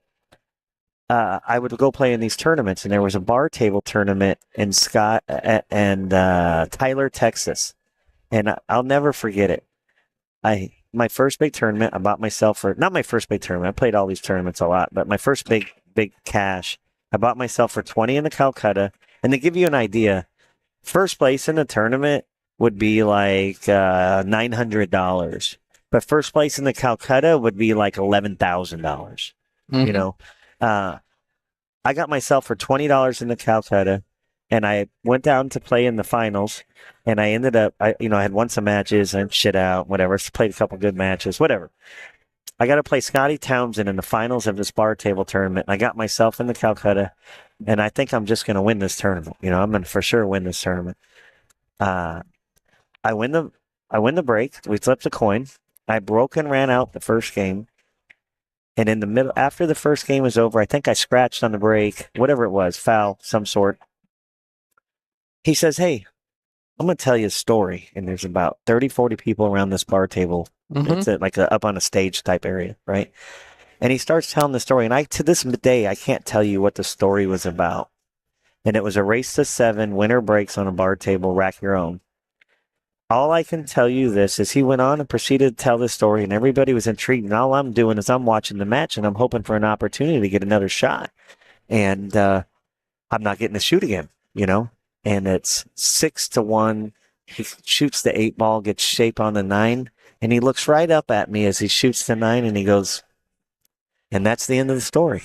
I would go play in these tournaments, and there was a bar table tournament in Scott and Tyler, Texas, and I'll never forget it. My first big tournament, I bought myself for not my first big tournament. I played all these tournaments a lot, but my first big cash, I bought myself for 20 in the Calcutta. And to give you an idea, first place in the tournament would be like $900, but first place in the Calcutta would be like $11,000. You know, I got myself for $20 in the Calcutta, and I went down to play in the finals. And I ended up, I had won some matches and shit out, whatever. Played a couple good matches, whatever. I got to play Scotty Townsend in the finals of this bar table tournament. And I got myself in the Calcutta, and I think I'm just going to win this tournament. I'm going to for sure win this tournament. I win the break. We flipped a coin. I broke and ran out the first game. And in the middle, after the first game was over, I think I scratched on the break, whatever it was, foul, some sort. He says, "Hey, I'm going to tell you a story." And there's about 30, 40 people around this bar table. It's up on a stage type area, right? And he starts telling the story. And to this day, I can't tell you what the story was about. And it was a race to 7, winner breaks on a bar table, rack your own. All I can tell you this is he went on and proceeded to tell this story, and everybody was intrigued. And all I'm doing is I'm watching the match, and I'm hoping for an opportunity to get another shot. And I'm not getting to shoot again, And it's 6-1. He shoots the 8 ball, gets shape on the 9, and he looks right up at me as he shoots the 9, and he goes, and that's the end of the story.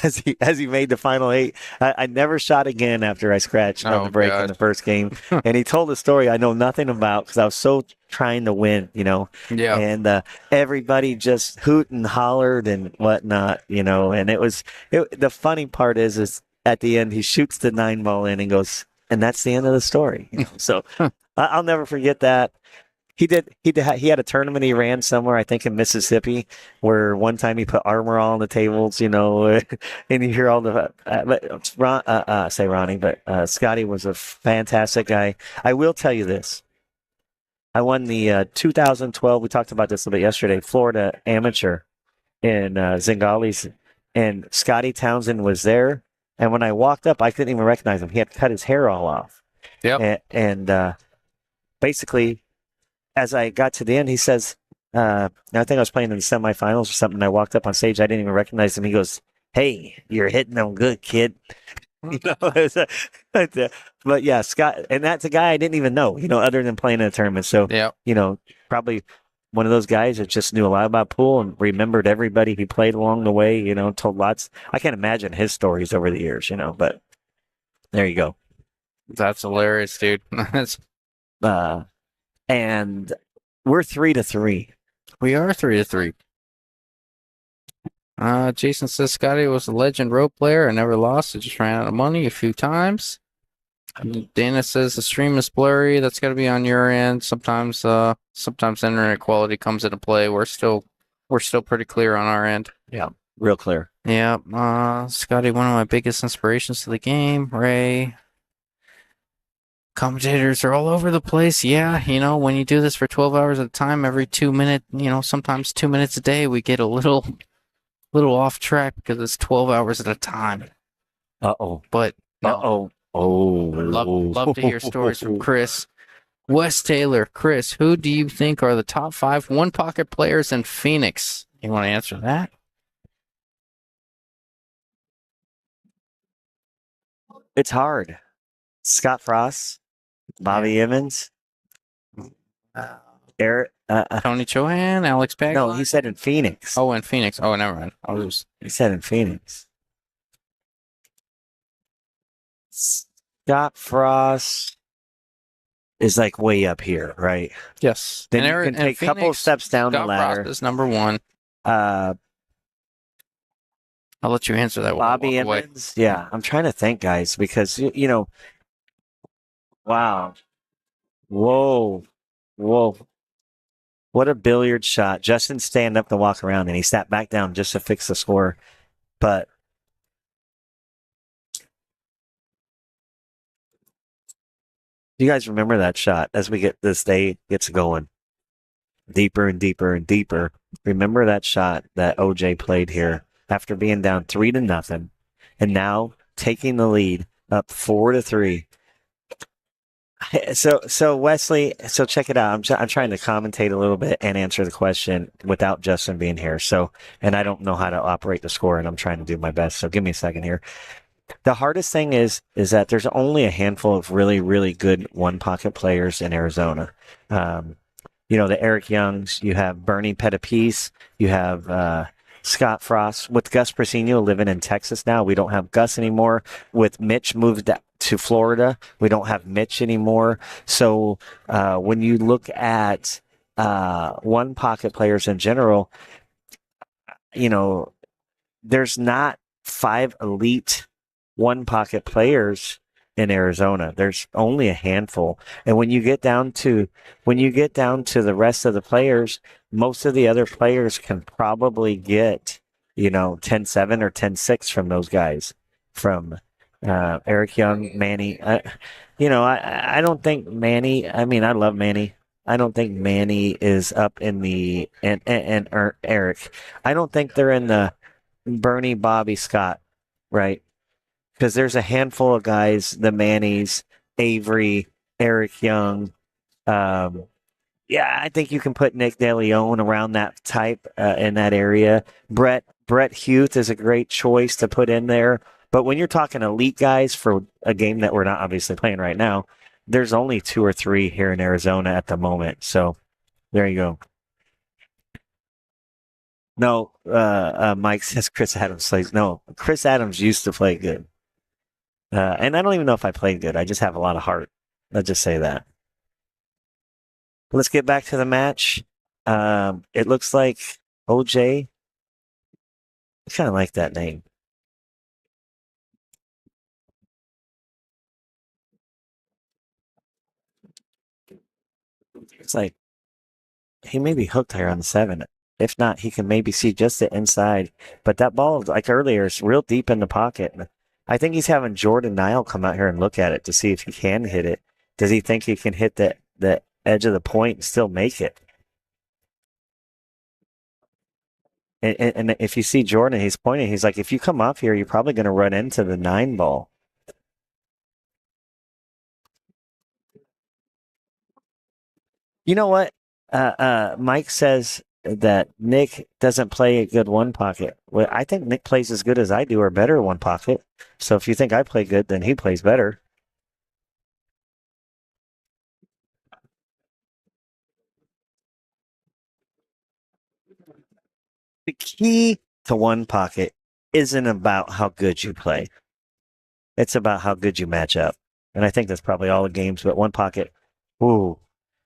As he made the final 8, I never shot again after I scratched on the break in the first game. And he told a story I know nothing about because I was so trying to win, Yeah. And everybody just hoot and hollered and whatnot, And the funny part is at the end he shoots the 9 ball in and goes, and that's the end of the story. So I'll never forget that. He had a tournament he ran somewhere, I think in Mississippi, where one time he put armor all on the tables, and you hear all the, say Ronnie, but Scotty was a fantastic guy. I will tell you this. I won the 2012, we talked about this a little bit yesterday, Florida Amateur in Zingales, and Scotty Townsend was there. And when I walked up, I couldn't even recognize him. He had cut his hair all off. Yep. And basically, as I got to the end, he says, I think I was playing in the semifinals or something. I walked up on stage. I didn't even recognize him. He goes, "Hey, you're hitting them good, kid." But yeah, Scott, and that's a guy I didn't even know, other than playing in a tournament. So, probably one of those guys that just knew a lot about pool and remembered everybody he played along the way, told lots. I can't imagine his stories over the years, but there you go. That's hilarious, dude. And we're 3-3. We are 3-3. Jason says Scotty was a legend rope player. I never lost. I just ran out of money a few times. Dana says the stream is blurry. That's got to be on your end. Sometimes internet quality comes into play. We're still pretty clear on our end. Yeah, real clear. Yeah. Scotty, one of my biggest inspirations to the game. Ray. Commentators are all over the place. Yeah, when you do this for 12 hours at a time, every 2 minutes, sometimes 2 minutes a day, we get a little off track because it's 12 hours at a time. Uh-oh. But no. Love to hear stories from Chris. Wes Taylor, Chris, who do you think are the top 5 one-pocket players in Phoenix? You want to answer that? It's hard. Scott Frost, Bobby Emmons, Eric, Tony Chohan, Alex Pag. No, he said in Phoenix. Oh, in Phoenix. Oh, never mind. He said in Phoenix. Scott Frost is like way up here, right? Yes. Then you can take a couple of steps down the ladder. Frost is number 1. I'll let you answer that one. Bobby Emmons. Yeah, I'm trying to think, guys, because wow. Whoa. Whoa. What a billiard shot. Justin stand up to walk around, and he sat back down just to fix the score. But you guys remember that shot as we get this day gets going deeper and deeper and deeper. Remember that shot that OJ played here after being down 3-0 and now taking the lead up 4-3. So Wesley, so check it out. I'm trying to commentate a little bit and answer the question without Justin being here. So, and I don't know how to operate the score, and I'm trying to do my best. So give me a second here. The hardest thing is that there's only a handful of really, really good one pocket players in Arizona. The Eric Youngs, you have Bernie Pettipies, you have Scott Frost. With Gus Prasino living in Texas now, we don't have Gus anymore. With Mitch moved to Florida, we don't have Mitch anymore. So when you look at one pocket players in general, there's not 5 elite one pocket players in Arizona. There's only a handful. And when you get down to the rest of the players, most of the other players can probably get, 10-7 or 10-6 from those guys. From Eric Young, Manny. I don't think Manny, I love Manny. I don't think Manny is up in the and Eric. I don't think they're in the Bernie, Bobby, Scott, right? Because there's a handful of guys, the Mannies, Avery, Eric Young. I think you can put Nick DeLeon around that type in that area. Brett Huth is a great choice to put in there. But when you're talking elite guys for a game that we're not obviously playing right now, there's only 2 or 3 here in Arizona at the moment. So there you go. No, Mike says Chris Adams plays. No, Chris Adams used to play good. And I don't even know if I played good. I just have a lot of heart. Let's just say that. Let's get back to the match. It looks like OJ. I kind of like that name. It's like he may be hooked here on the 7. If not, he can maybe see just the inside. But that ball, like earlier, is real deep in the pocket. I think he's having Jordan Nile come out here and look at it to see if he can hit it. Does he think he can hit the edge of the point and still make it? And if you see Jordan, he's pointing. He's like, if you come off here, you're probably going to run into the 9 ball. You know what? Mike says that Nick doesn't play a good one pocket. Well, I think Nick plays as good as I do or better one pocket. So if you think I play good, then he plays better. The key to one pocket isn't about how good you play. It's about how good you match up. And I think that's probably all the games, but one pocket, ooh,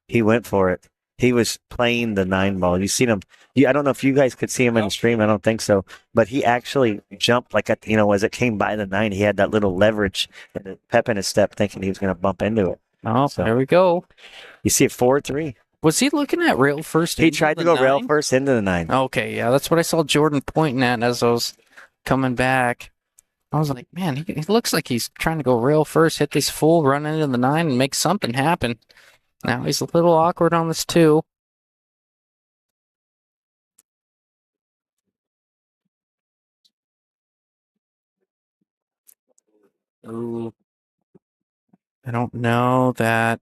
he went for it. He was playing the 9 ball. You seen him. I don't know if you guys could see him in the stream. I don't think so. But he actually jumped as it came by the 9, he had that little leverage and a pep in his step thinking he was going to bump into it. Oh, so there we go. You see it 4-3. Was he looking at rail first? He tried to go 9? Rail first into the 9. Okay, yeah, that's what I saw Jordan pointing at as I was coming back. I was like, man, he looks like he's trying to go rail first, hit this full, run into the 9, and make something happen. Now he's a little awkward on this 2. Ooh. I don't know that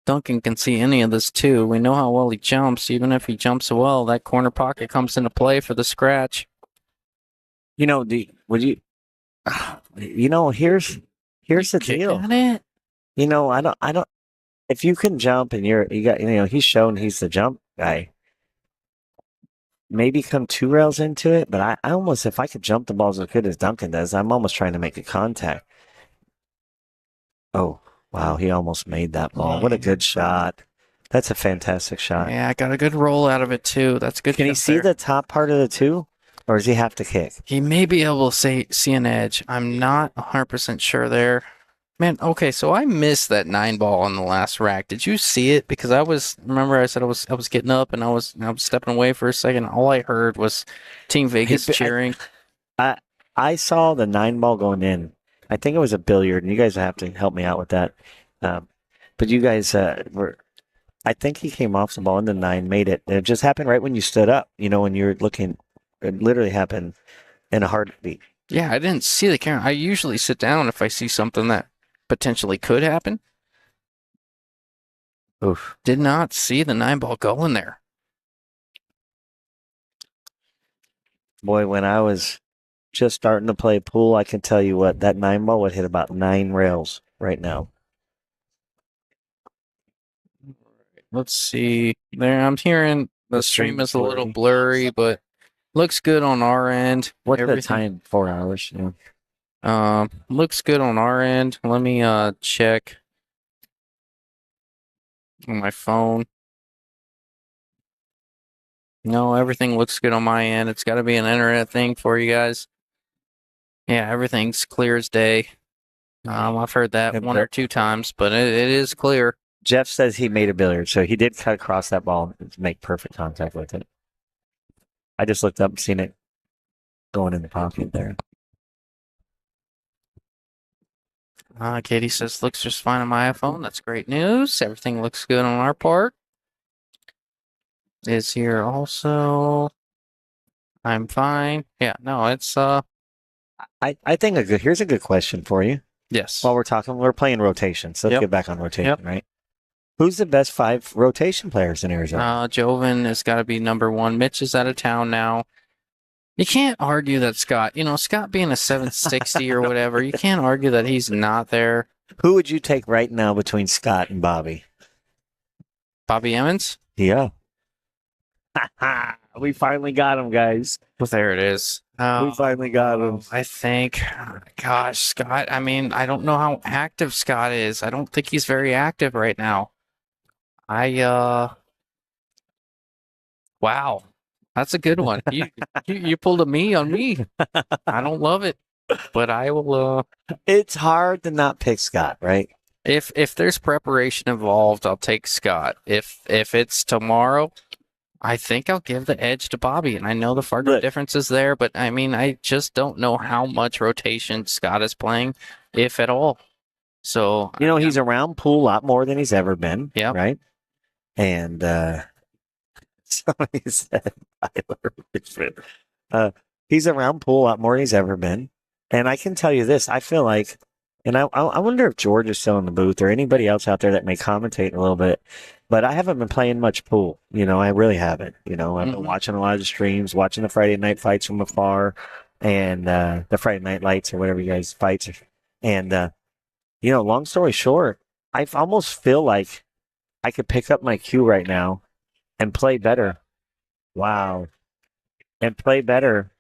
Duncan can see any of this 2. We know how well he jumps. Even if he jumps well, that corner pocket comes into play for the scratch. Here's the deal. Got it? I don't. If you can jump and he's shown he's the jump guy. Maybe come 2 rails into it, but I almost, if I could jump the balls as good as Duncan does, I'm almost trying to make a contact. Oh, wow, he almost made that ball. What a good shot. That's a fantastic shot. Yeah, I got a good roll out of it, too. That's good. Can he see the top part of the 2, or does he have to kick? He may be able to see an edge. I'm not 100% sure there. Man, okay, so I missed that 9 ball on the last rack. Did you see it? Because remember I said I was getting up and I was stepping away for a second. All I heard was Team Vegas cheering. I saw the 9 ball going in. I think it was a billiard, and you guys have to help me out with that. But you guys were. I think he came off the ball in the 9, made it. And it just happened right when you stood up. When you're looking, it literally happened in a heartbeat. Yeah, I didn't see the camera. I usually sit down if I see something that potentially could happen. Oof. Did not see the 9 ball going there. Boy, when I was just starting to play pool, I can tell you what, that 9 ball would hit about 9 rails right now. Let's see. There, I'm hearing the stream is a little blurry, but looks good on our end. What's the time? 4 hours. Yeah. Looks good on our end. Let me check on my phone. No, everything looks good on my end. It's got to be an internet thing for you guys. Yeah, everything's clear as day. I've heard that one or two times, but it is clear. Jeff says he made a billiard, so he did cut across that ball to make perfect contact with it. I just looked up and seen it going in the pocket there. Katie says looks just fine on my iPhone. That's great news. Everything looks good on our part. Is here also. I'm fine. Yeah, no, it's I think here's a good question for you. yes. While we're playing rotation, so let's Yep. get back on rotation, Yep. right? Who's the best 5 rotation players in Arizona? Joven has got to be number 1. Mitch is out of town now. You can't argue that Scott, Scott being a 760 or whatever, you can't argue that he's not there. Who would you take right now between Scott and Bobby? Bobby Emmons? Yeah. We finally got him, guys. Well, there it is. We finally got him. I think, gosh, Scott, I mean, I don't know how active Scott is. I don't think he's very active right now. Wow. That's a good one. You pulled a me on me. I don't love it, but I will. It's hard to not pick Scott, right? If there's preparation involved, I'll take Scott. If it's tomorrow, I think I'll give the edge to Bobby. And I know the Fargo Look. difference is there, but I mean, I just don't know how much rotation Scott is playing, if at all. So He's around pool a lot more than he's ever been. Yep. Right. And somebody said Tyler Griffin. He's around pool a lot more than he's ever been. And I can tell you this, I feel like, and I wonder if George is still in the booth or anybody else out there that may commentate a little bit, but I haven't been playing much pool. I really haven't. I've been watching a lot of the streams, watching the Friday night fights from afar and the Friday night lights or whatever you guys fights. And, long story short, I almost feel like I could pick up my cue right now and play better. Wow. And play better,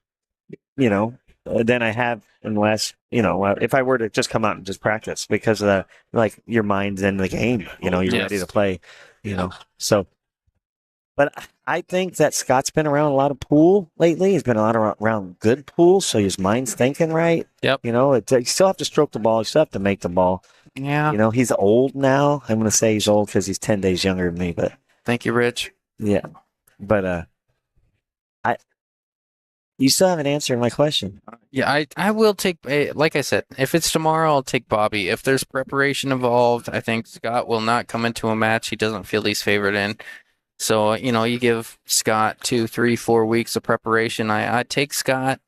than I have unless, if I were to just come out and just practice because your mind's in the game, you're Yes. ready to play, So, but I think that Scott's been around a lot of pool lately. He's been around good pool, so his mind's thinking right. Yep. You still have to stroke the ball. You still have to make the ball. yeah. He's old now. I'm going to say he's old because he's 10 days younger than me, but Thank you, Rich. yeah. But you still haven't answered my question. Yeah, I will take, like I said, if it's tomorrow, I'll take Bobby. If there's preparation involved, I think Scott will not come into a match he doesn't feel he's favored in. So, you give Scott 2, 3, 4 weeks of preparation. I take Scott.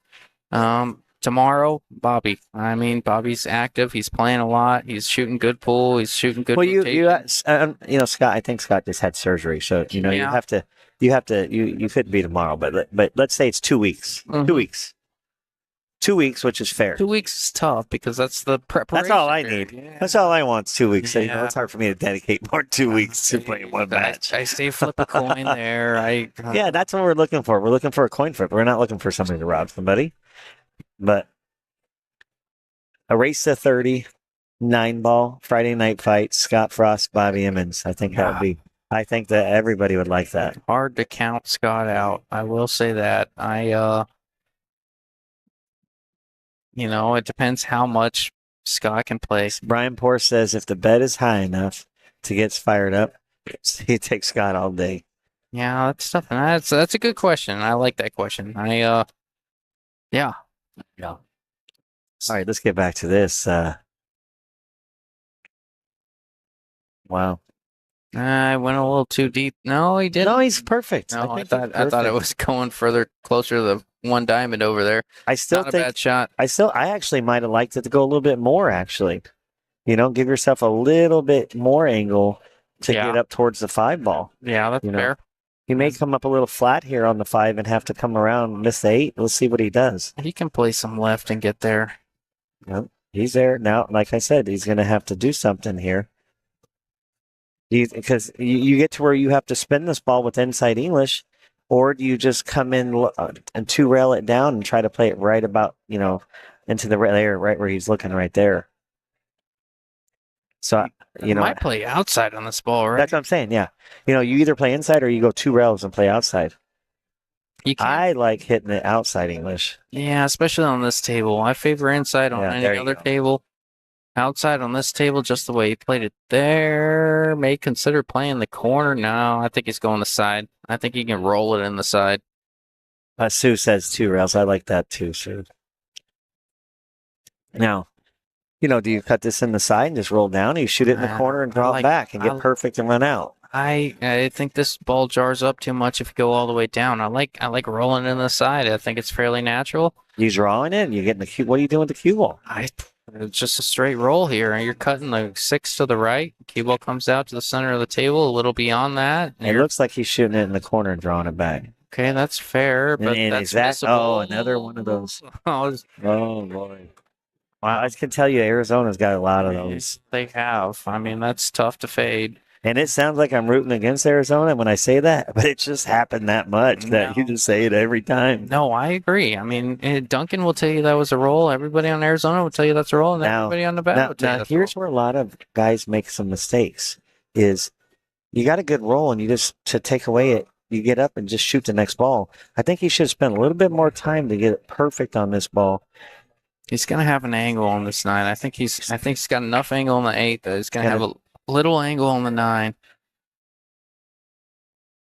Tomorrow, Bobby. I mean, Bobby's active. He's playing a lot. He's shooting good pool. He's shooting good. Well, Scott. I think Scott just had surgery, so Yeah. you couldn't be tomorrow, but let's say it's 2 weeks. Mhm. 2 weeks. 2 weeks, which is fair. 2 weeks is tough because that's the preparation. That's all I period. need. Yeah. That's all I want. 2 weeks. So, Yeah. it's hard for me to dedicate more than 2 weeks to playing one match. I say flip a coin there. Yeah, that's what we're looking for. We're looking for a coin flip. We're not looking for somebody to rob somebody. But a race to 30, 9-ball, Friday night fight, Scott Frost, Bobby Emmons. I think I think that everybody would like that. Hard to count Scott out. I will say that. It depends how much Scott can play. Brian Poor says if the bet is high enough to get fired up, he takes Scott all day. Yeah, that's tough. And that's a good question. I like that question. Yeah. All right, let's get back to this. Wow. I went a little too deep. No, he didn't. No, he's perfect. No, I think he's thought it perfect. was going closer to the one diamond over there. I still Not a think bad shot. I actually might have liked it to go a little bit more, actually. Give yourself a little bit more angle to Yeah. get up towards the 5 ball. Yeah, that's fair. He may come up a little flat here on the 5 and have to come around and miss the 8. Let's see what he does. He can play some left and get there. Yep. He's there now. Like I said, he's going to have to do something here. Because you get to where you have to spin this ball with inside English, or do you just come in and 2-rail it down and try to play it right about, into the there, right where he's looking right there. So, Might play outside on this ball, right? that's what I'm saying. Yeah. You either play inside or you go 2 rails and play outside. You can. I like hitting it outside English. Yeah, especially on this table. I favor inside on Yeah, any there you other go. table. Outside on this table, just the way he played it there. May consider playing the corner. No, I think he's going the side. I think he can roll it in the side. Sue says 2 rails. I like that too, Sue. Now, do you cut this in the side and just roll down? Or you shoot it in the corner and draw it back and get perfect and run out. I think this ball jars up too much if you go all the way down. I like rolling it in the side. I think it's fairly natural. You drawing it and you getting the cue. What are you doing with the cue ball? It's just a straight roll here, and you're cutting the 6 to the right. Cue ball comes out to the center of the table, a little beyond that. It looks like he's shooting it in the corner and drawing it back. Okay, that's fair, but And that's missable. missable. Another one of those. Oh, Oh, boy. Wow, I can tell you Arizona's got a lot of those. they have. I mean, that's tough to fade. And it sounds like I'm rooting against Arizona when I say that, but it just happened that much that you just say it every time. No, I agree. I mean, Duncan will tell you that was a roll. Everybody on Arizona will tell you that's a roll, and everybody on Nevada will tell you that's here's where a lot of guys make some mistakes is you got a good roll and you just, to take away it, you get up and just shoot the next ball. I think he should spend a little bit more time to get it perfect on this ball. He's gonna have an angle on this 9. I think he's got enough angle on the 8 that he's gonna have a little angle on the 9.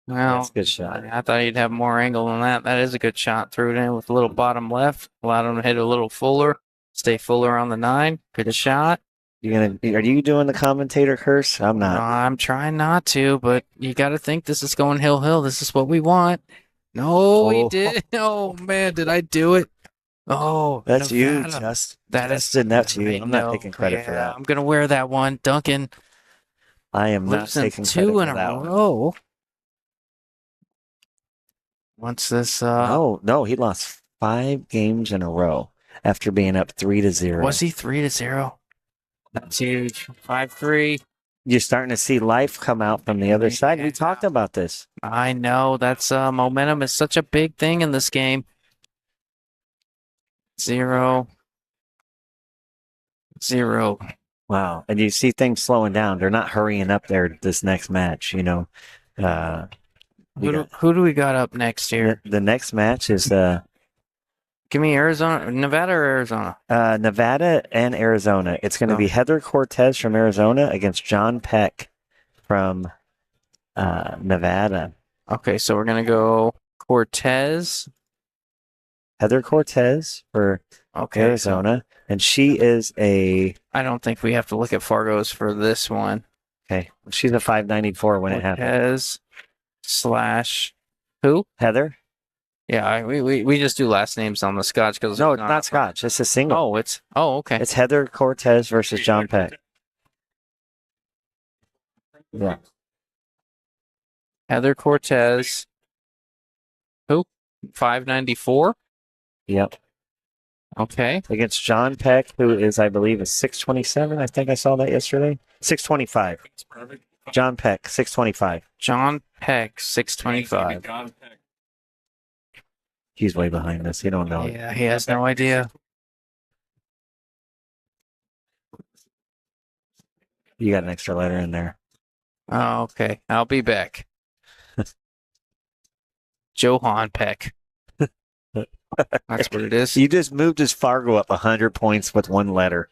Well, That's a good shot. I thought he'd have more angle than that. That is a good shot. Threw it in with a little bottom left. Allowed him to hit a little fuller. Stay fuller on the 9. Good shot. Are you doing the commentator curse? I'm not. I'm trying not to, but you got to think this is going hill. This is what we want. No, he did. Oh man, did I do it? Oh, That's you, Nevada. Justin. That's you. I'm not taking credit for that. I'm gonna wear that one, Duncan. I am not Losing taking credit 2 for in that a one. row. Once this, No, he lost 5 games in a row after being up 3-0. was he 3-0? That's huge. 5-3. You're starting to see life come out from the other side. We talked about this. I know that's momentum is such a big thing in this game. 0-0. Wow. And you see things slowing down. They're not hurrying up there this next match, Who do we got up next here? The next match is Give me Nevada or Arizona? Nevada and Arizona. It's going to be Heather Cortez from Arizona against John Peck from Nevada. Okay, so we're going to go Cortez. Heather Cortez for Arizona. And she is I don't think we have to look at Fargo's for this one. Okay. She's a 594 when it happens. Cortez / who? Heather? Yeah, we just do last names on the Scotch because No, it's not Scotch. It's a single. Okay. It's Heather Cortez versus John Peck. Yeah. Heather Cortez. Who? 594? Yep. Okay. Against John Peck, who is, I believe, a 627. I think I saw that yesterday. 625. John Peck, 625. John Peck, 625. He's way behind us. He don't know. Yeah, he has no idea. You got an extra letter in there. Oh, okay. I'll be back. Johan Peck. That's what it is. You just moved his Fargo up 100 points with one letter.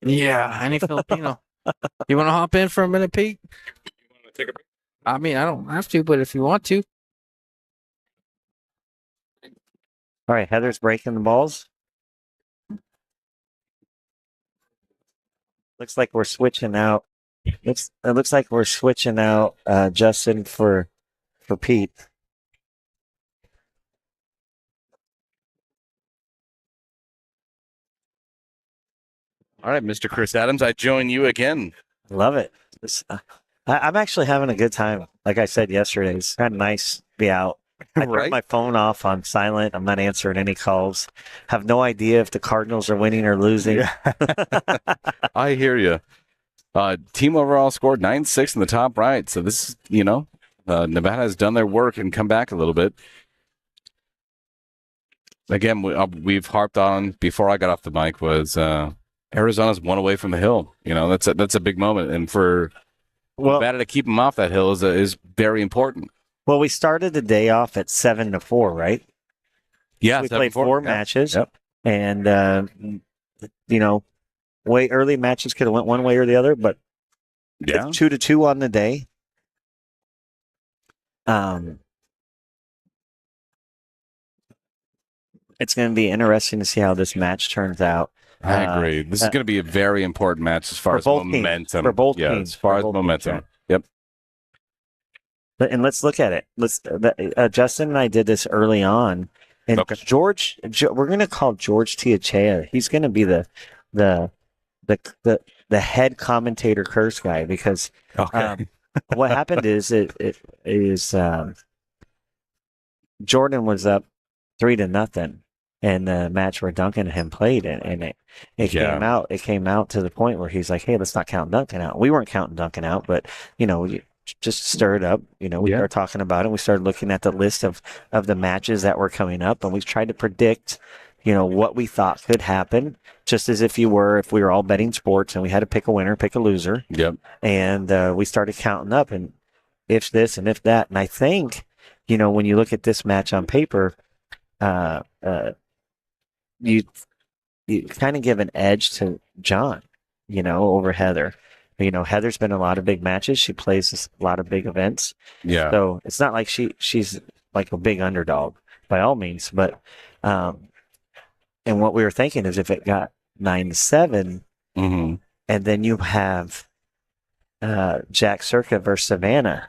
Yeah, any Filipino. You want to hop in for a minute, Pete? You want to take a break? I mean, I don't have to, but if you want to. All right, Heather's breaking the balls. Looks like we're switching out. It looks like we're switching out Justin for Pete. All right, Mr. Chris Adams, I join you again. Love it. I'm actually having a good time. Like I said yesterday, it's kind of nice to be out. I turned Right? my phone off on silent. I'm not answering any calls. Have no idea if the Cardinals are winning or losing. I hear you. Team overall scored 9-6 in the top right. So this is, Nevada has done their work and come back a little bit. Again, we've harped on before I got off the mic was Arizona's one away from the hill. That's a big moment, and for Nevada to keep them off that hill is very important. Well, we started the day off at 7-4, right? Yeah, We played 4 matches, Yep. and way early matches could have went one way or the other, but Yeah. it's 2-2 on the day. It's going to be interesting to see how this match turns out. I agree. This is going to be a very important match as far for as both teams. momentum. For both yeah, teams. as far For as both momentum. teams, Yep. And let's look at it. Justin and I did this early on, and Okay. we're going to call George Tiachea. He's going to be the head commentator curse guy because Okay. what happened is Jordan was up 3-0 in the match where Duncan and him played, and it came out to the point where he's like, "Hey, let's not count Duncan out." We weren't counting Duncan out, but just stir it up. We started talking about it. We started looking at the list of the matches that were coming up, and we tried to predict, what we thought could happen, just as if we were all betting sports and we had to pick a winner, pick a loser. Yep. And we started counting up and if this and if that. And I think, when you look at this match on paper, you kind of give an edge to John, over Heather. Heather's been in a lot of big matches. She plays a lot of big events. Yeah. So it's not like she's like a big underdog by all means. But and what we were thinking is if it got 9-7, Mm-hmm. and then you have Jack Circa versus Savannah.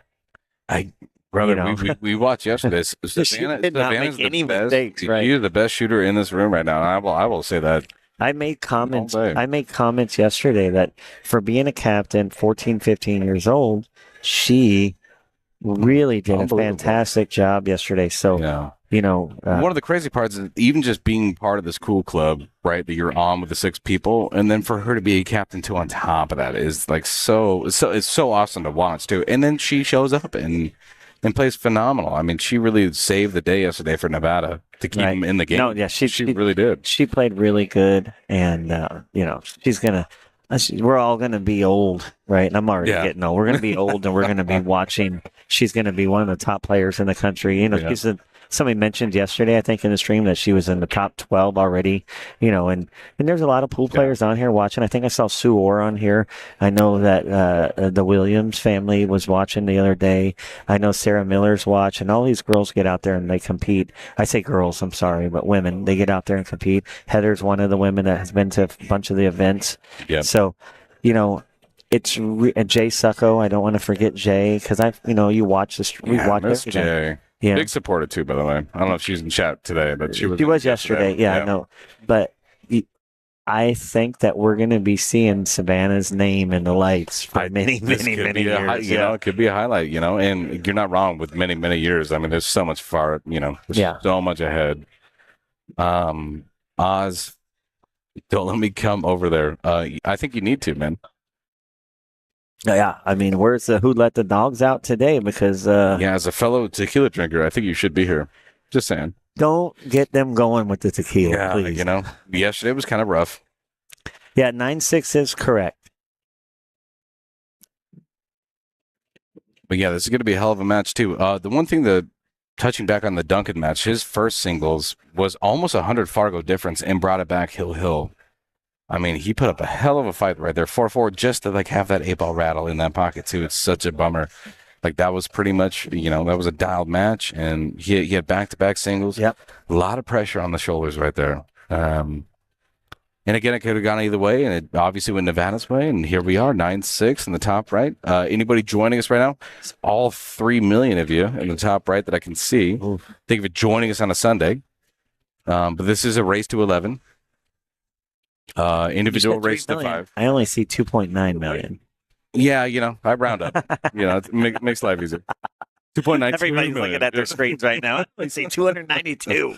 Brother, we watched yesterday. Savannah, did not Savannah's make any the best. mistakes, right? She's the best shooter in this room right now. I will say that. I made comments. All day. I made comments yesterday that for being a captain, 14, 15 years old, she really did a Unbelievable. fantastic job yesterday. So, Yeah. one One of the crazy parts is even just being part of this cool club, right? That you're on with the 6 people, and then for her to be a captain too on top of that is like so it's so awesome to watch too. And then she shows up and plays phenomenal. I mean, she really saved the day yesterday for Nevada to keep them in the game. No, yeah, she really did. She played really good, and she's gonna. We're all gonna be old, right? And I'm already getting old. We're gonna be old, and we're gonna be watching. She's gonna be one of the top players in the country. Somebody mentioned yesterday, I think, in the stream that she was in the top 12 already. And there's a lot of pool players on here watching. I think I saw Sue Orr on here. I know that the Williams family was watching the other day. I know Sarah Miller's watch, and all these girls get out there and they compete. I say girls, I'm sorry, but women, they get out there and compete. Heather's one of the women that has been to a bunch of the events. Yeah. So, it's Jay Succo. I don't want to forget Jay because you watch this. We watch Miss every day. Jay. Yeah. Big supporter too, by the way. I don't know if she's in chat today, but she was. She was yesterday. Yeah, I know. But I think that we're going to be seeing Savannah's name in the lights for many years. It could be a highlight, and you're not wrong with many, many years. I mean, there's so much there's so much ahead. Oz, don't let me come over there. I think you need to, man. Yeah, I mean, where's who let the dogs out today? Because as a fellow tequila drinker, I think you should be here. Just saying. Don't get them going with the tequila, please. Yesterday was kind of rough. Yeah, 9-6 is correct. But yeah, this is going to be a hell of a match too. The one thing touching back on the Duncan match, his first singles was almost 100 Fargo difference and brought it back hill. I mean, he put up a hell of a fight right there, 4-4, just to like have that 8-ball rattle in that pocket too. It's such a bummer. Like that was pretty much, that was a dialed match, and he had back-to-back singles. Yep. A lot of pressure on the shoulders right there. And again, it could have gone either way, and it obviously went Nevada's way. And here we are, 9-6 in the top right. Anybody joining us right now? It's all 3 million of you in the top right that I can see. Oof. Think of it joining us on a Sunday. But this is a race to 11. Individual You said 3 race to million. 5. I only see 2.9 million. Yeah, I round up. It makes life easier. 2.9. Everybody's looking at their screens right now. I see 292.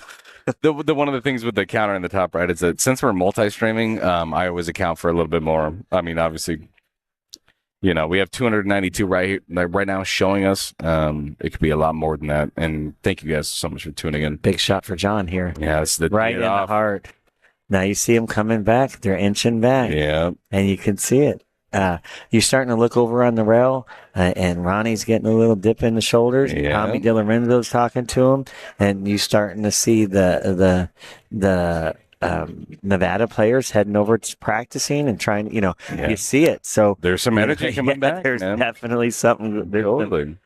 The one of the things with the counter in the top right is that since we're multi-streaming, I always account for a little bit more. I mean, obviously, we have 292 right now showing us. It could be a lot more than that. And thank you guys so much for tuning in. Big shot for John here. Yeah, it's the Right in the heart. Now you see them coming back. They're inching back. Yeah. And you can see it. You're starting to look over on the rail, and Ronnie's getting a little dip in the shoulders. Yeah. Tommy DiLorenzo's talking to him, and you're starting to see the Nevada players heading over to practicing and trying. You see it. So There's some energy coming back. There's man. definitely something. Totally.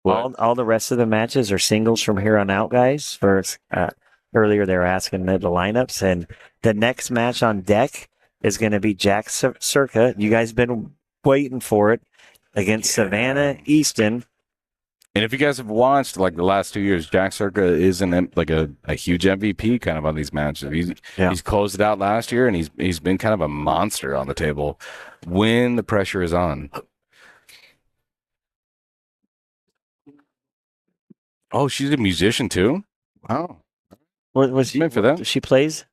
All the rest of the matches are singles from here on out, guys. First, earlier they were asking the lineups, and the next match on deck is going to be Jack Circa. You guys been waiting for it against Savannah Easton. And if you guys have watched like the last 2 years, Jack Circa is like a huge MVP kind of on these matches. He's closed it out last year, and he's been kind of a monster on the table when the pressure is on. Oh, she's a musician too? Wow. What was Meant for that. She plays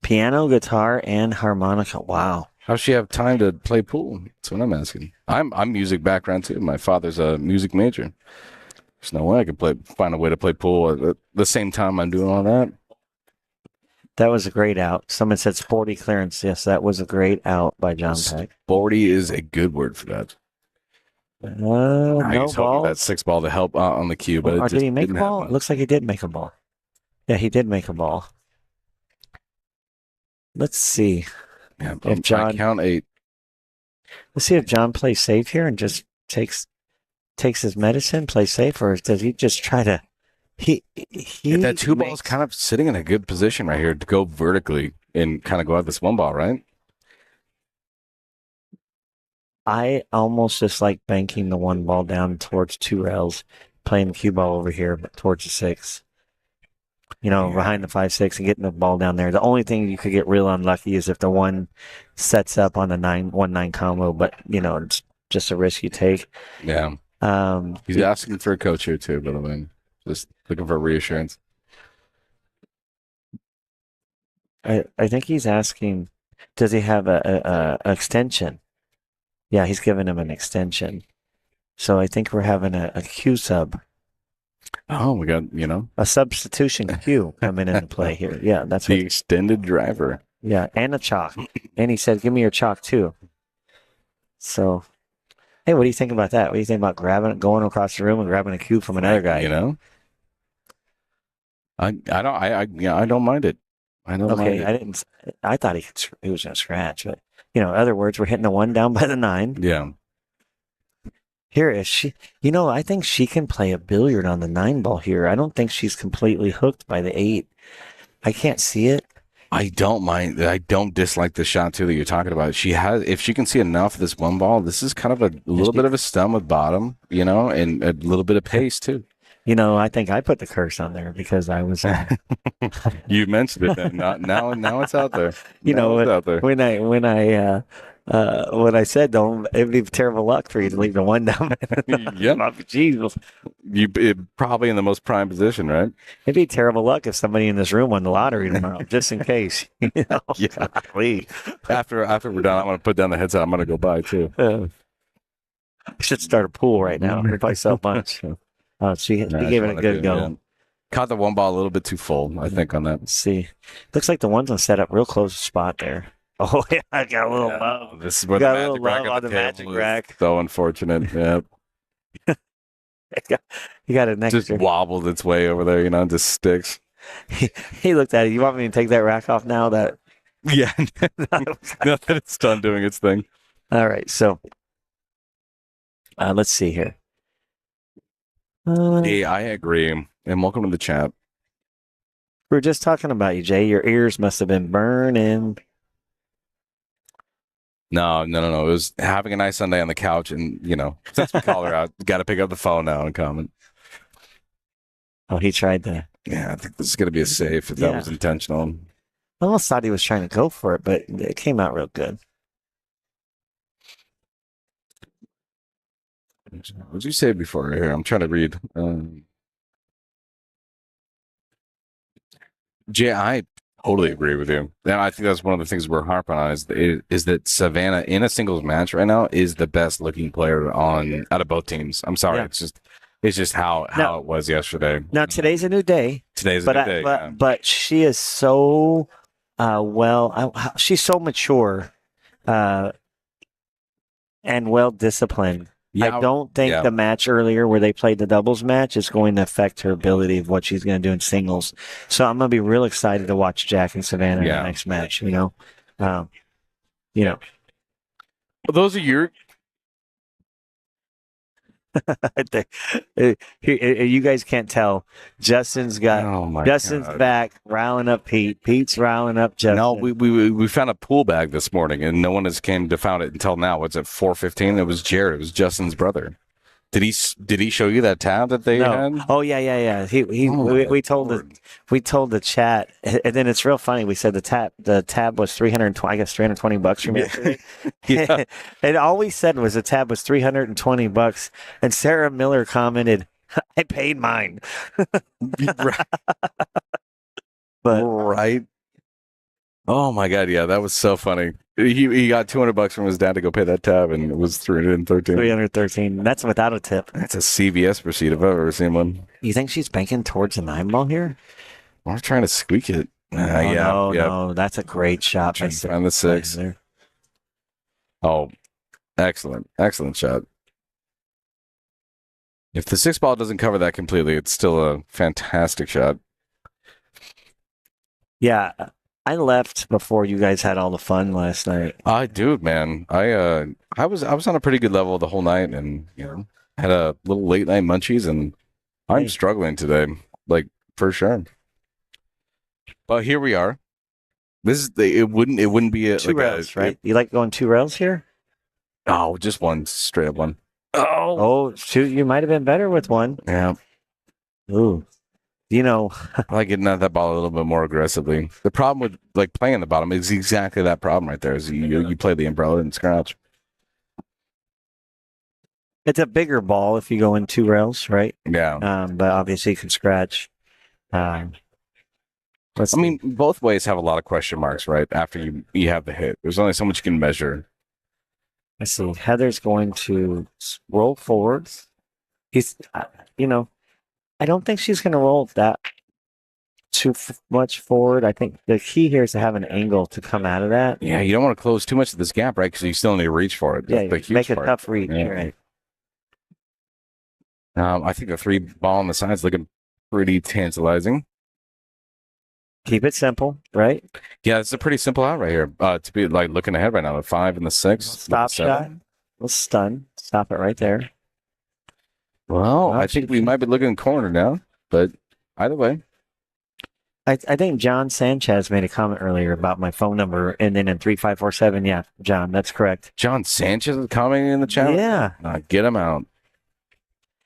piano, guitar, and harmonica. Wow. How's she have time to play pool? That's what I'm asking. I'm music background too. My father's a music major. There's no way I could find a way to play pool at the same time I'm doing all that. That was a great out. Someone said sporty clearance. Yes, that was a great out by John Peck. Sporty is a good word for that. I No was hoping ball. that 6-ball to help on the cue, but Or it just did he make a didn't ball? happen. Looks like he did make a ball. Yeah, he did make a ball. Let's see. Yeah, If John- I count 8. Let's see if John plays safe here and just takes his medicine, plays safe, or does he just try to? He That 2-ball is makes- kind of sitting in a good position right here to go vertically and kind of go at this 1-ball, right? I almost just like banking the 1 ball down towards 2 rails, playing the cue ball over here, but towards the 6. Behind the 5-6 and getting the ball down there. The only thing you could get real unlucky is if the 1 sets up on the 1-9 combo, but it's just a risk you take. Yeah. He's asking for a coach here too, by the way. Just looking for reassurance. I think he's asking, does he have a extension? Yeah, he's giving him an extension. So I think we're having a Q sub, Oh, we got, a substitution Q coming into play here. Yeah, that's the what. extended driver. Yeah, and a chalk. And he said, "Give me your chalk too." So, hey, what do you think about that? What do you think about going across the room and grabbing a Q from another guy? I don't mind it. I don't mind Okay, it. I thought he was going to scratch, but in other words, we're hitting the 1 down by the 9. Yeah. Here is she. I think she can play a billiard on the 9 ball here. I don't think she's completely hooked by the 8. I can't see it. I don't mind. I don't dislike the shot too that you're talking about. If she can see enough of this 1 ball, this is kind of a little bit of a stum with bottom, and a little bit of pace too. I think I put the curse on there because I was. You mentioned it. Then. Now it's out there. It's out there. When I said don't, it'd be terrible luck for you to leave the 1 down. Yeah. Jesus. Probably in the most prime position, right? It'd be terrible luck if somebody in this room won the lottery tomorrow, just in case. Yeah. Golly. After we're done, I'm going to put down the headset. I'm going to go buy too. I should start a pool right now. If I sell much. She gave it a good go. Yeah. Caught the 1 ball a little bit too full, I think, on that. Let's see. Looks like the 1's on set up real close spot there. Oh, yeah. I got a little love. This is where Got the a little magic rack love at on the magic table is rack. so unfortunate. Yeah. You got an Just extra. wobbled its way over there, just sticks. he looked at it. You want me to take that rack off now? That Yeah. Now that it's done doing its thing. all right. So let's see here. Yeah, I agree. And welcome to the chat. We were just talking about you, Jay. Your ears must have been burning. No. It was having a nice Sunday on the couch, and since we call her out, got to pick up the phone now and comment. Oh, he tried to. Yeah, I think this is gonna be a safe if that was intentional. I almost thought he was trying to go for it, but it came out real good. What did you say before here? I'm trying to read. Jay, I totally agree with you. And I think that's one of the things we're harping on is that Savannah in a singles match right now is the best looking player out of both teams. I'm sorry, Yeah. it's just how it was yesterday. Now today's a new day, Today's a new day. yeah. but she is so she's so mature and well disciplined. Yeah, I don't think the match earlier where they played the doubles match is going to affect her ability of what she's going to do in singles. So I'm going to be real excited to watch Jack and Savannah in the next match. Those are your. You guys can't tell. Justin's back riling up Pete. Pete's riling up Justin. No, we found a pool bag this morning, and no one has came to found it until now. What's at 4:15? It was Jared. It was Justin's brother. Did he show you that tab that they had? Oh yeah. We told the chat, and then it's real funny. We said the tab was $320. I guess $320 from yesterday. Yeah. And all we said was the tab was $320, and Sarah Miller commented, "I paid mine." But right. Oh my God! Yeah, that was so funny. He got $200 from his dad to go pay that tab, and it was 313. 313. That's without a tip. That's a CVS receipt if I've ever seen one. You think she's banking towards a 9-ball here? I'm trying to squeak it. No, that's a great shot. Trying to find the 6. Oh, excellent shot. If the 6 ball doesn't cover that completely, it's still a fantastic shot. Yeah, I left before you guys had all the fun last night. Dude, man, I was on a pretty good level the whole night, and had a little late night munchies, and I'm struggling today, like for sure. But here we are. This is it wouldn't be two rails, right? You like going 2 rails here? Oh, just one, straight up one. Oh, shoot! You might have been better with one. Yeah. Ooh. I like getting at that ball a little bit more aggressively. The problem with like playing the bottom is exactly that problem right there. Is you play the umbrella and scratch. It's a bigger ball if you go in 2 rails, right? Yeah. But obviously you can scratch. Both ways have a lot of question marks, right? After you have the hit, there's only so much you can measure. I see. Heather's going to roll forward. I don't think she's going to roll that too much forward. I think the key here is to have an angle to come out of that. Yeah, you don't want to close too much of this gap, right? Because you still need to reach for it. Yeah, make a tough reach. Yeah. Right. I think the 3 ball on the side is looking pretty tantalizing. Keep it simple, right? Yeah, it's a pretty simple out right here. To be like looking ahead right now, the 5 and the 6. Stop shot. Let's stun. Stop it right there. Well, I think we might be looking corner now, but either way. I think John Sanchez made a comment earlier about my phone number and then in 3547. Yeah, John, that's correct. John Sanchez is commenting in the chat? Yeah. Get him out.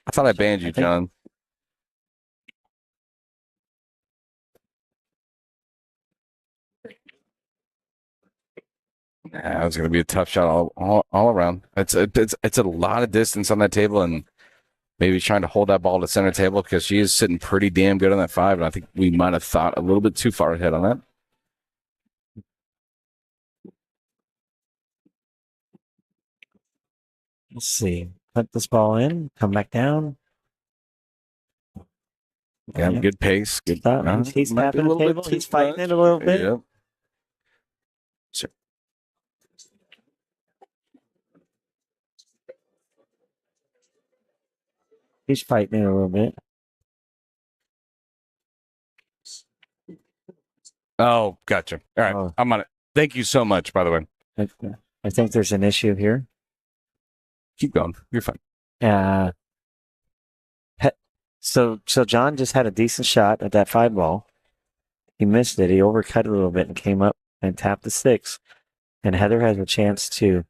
I thought I banned you, John. Yeah, it's going to be a tough shot all around. It's a lot of distance on that table, and maybe trying to hold that ball to center table because she is sitting pretty damn good on that 5, and I think we might have thought a little bit too far ahead on that. Let's see. Put this ball in. Come back down. Yeah, good pace. Good. He's tapping the table. He's fighting it a little bit. Yep. Sure. He's fighting it a little bit. Oh, gotcha. All right, Oh. I'm on it. Thank you so much, by the way. I think there's an issue here. Keep going. You're fine. Uh, so John just had a decent shot at that 5 ball. He missed it. He overcut it a little bit and came up and tapped the 6. And Heather has a chance to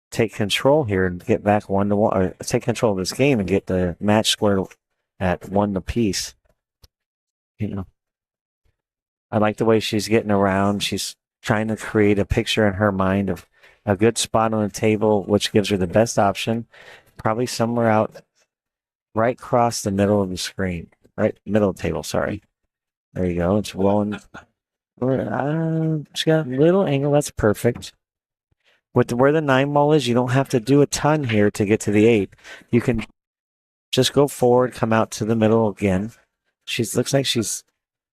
take control here and get back 1-1, or take control of this game and get the match squared at 1 apiece. You know, I like the way she's getting around. She's trying to create a picture in her mind of a good spot on the table, which gives her the best option, probably somewhere out right across the middle of the screen, right middle of the table. Sorry. There you go. It's rolling. She got a little angle. That's perfect. With where the 9 ball is, you don't have to do a ton here to get to the 8. You can just go forward, come out to the middle again. Looks like she's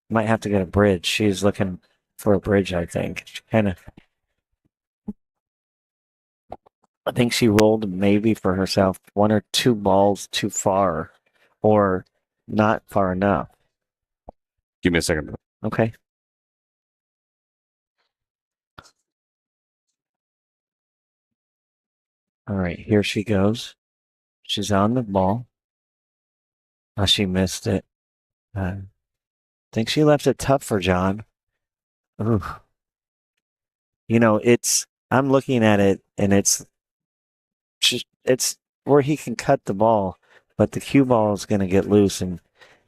might have to get a bridge. She's looking for a bridge, I think. I think she rolled maybe for herself 1 or 2 balls too far, or not far enough. Give me a second. Okay. All right, here she goes. She's on the ball. Oh, she missed it. I think she left it tough for John. Ooh. You know, I'm looking at it, and it's where he can cut the ball, but the cue ball is going to get loose. And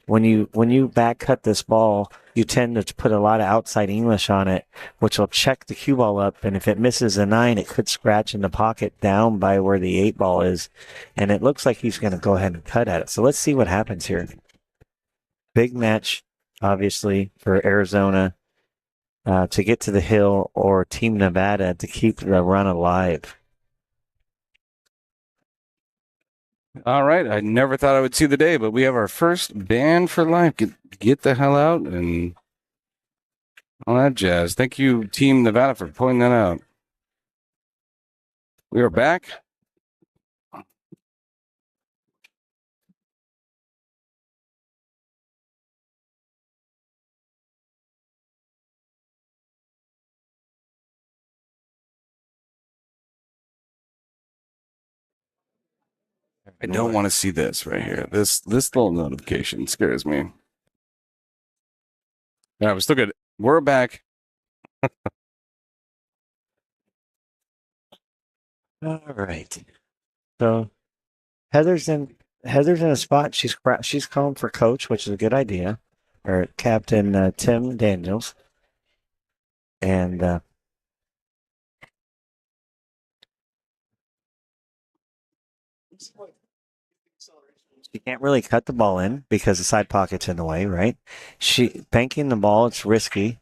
when you back cut this ball, you tend to put a lot of outside English on it, which will check the cue ball up. And if it misses a 9, it could scratch in the pocket down by where the 8 ball is. And it looks like he's going to go ahead and cut at it. So let's see what happens here. Big match, obviously, for Arizona to get to the hill, or Team Nevada to keep the run alive. All right. I never thought I would see the day, but we have our first ban for life. Get the hell out and all that jazz. Thank you, Team Nevada, for pointing that out. We are back. I don't want to see this right here. This little notification scares me. Yeah, we're still good. We're back. All right. So Heather's in a spot. She's calling for coach, which is a good idea, or Captain Tim Daniels, and she can't really cut the ball in because the side pocket's in the way, right? Banking the ball, it's risky.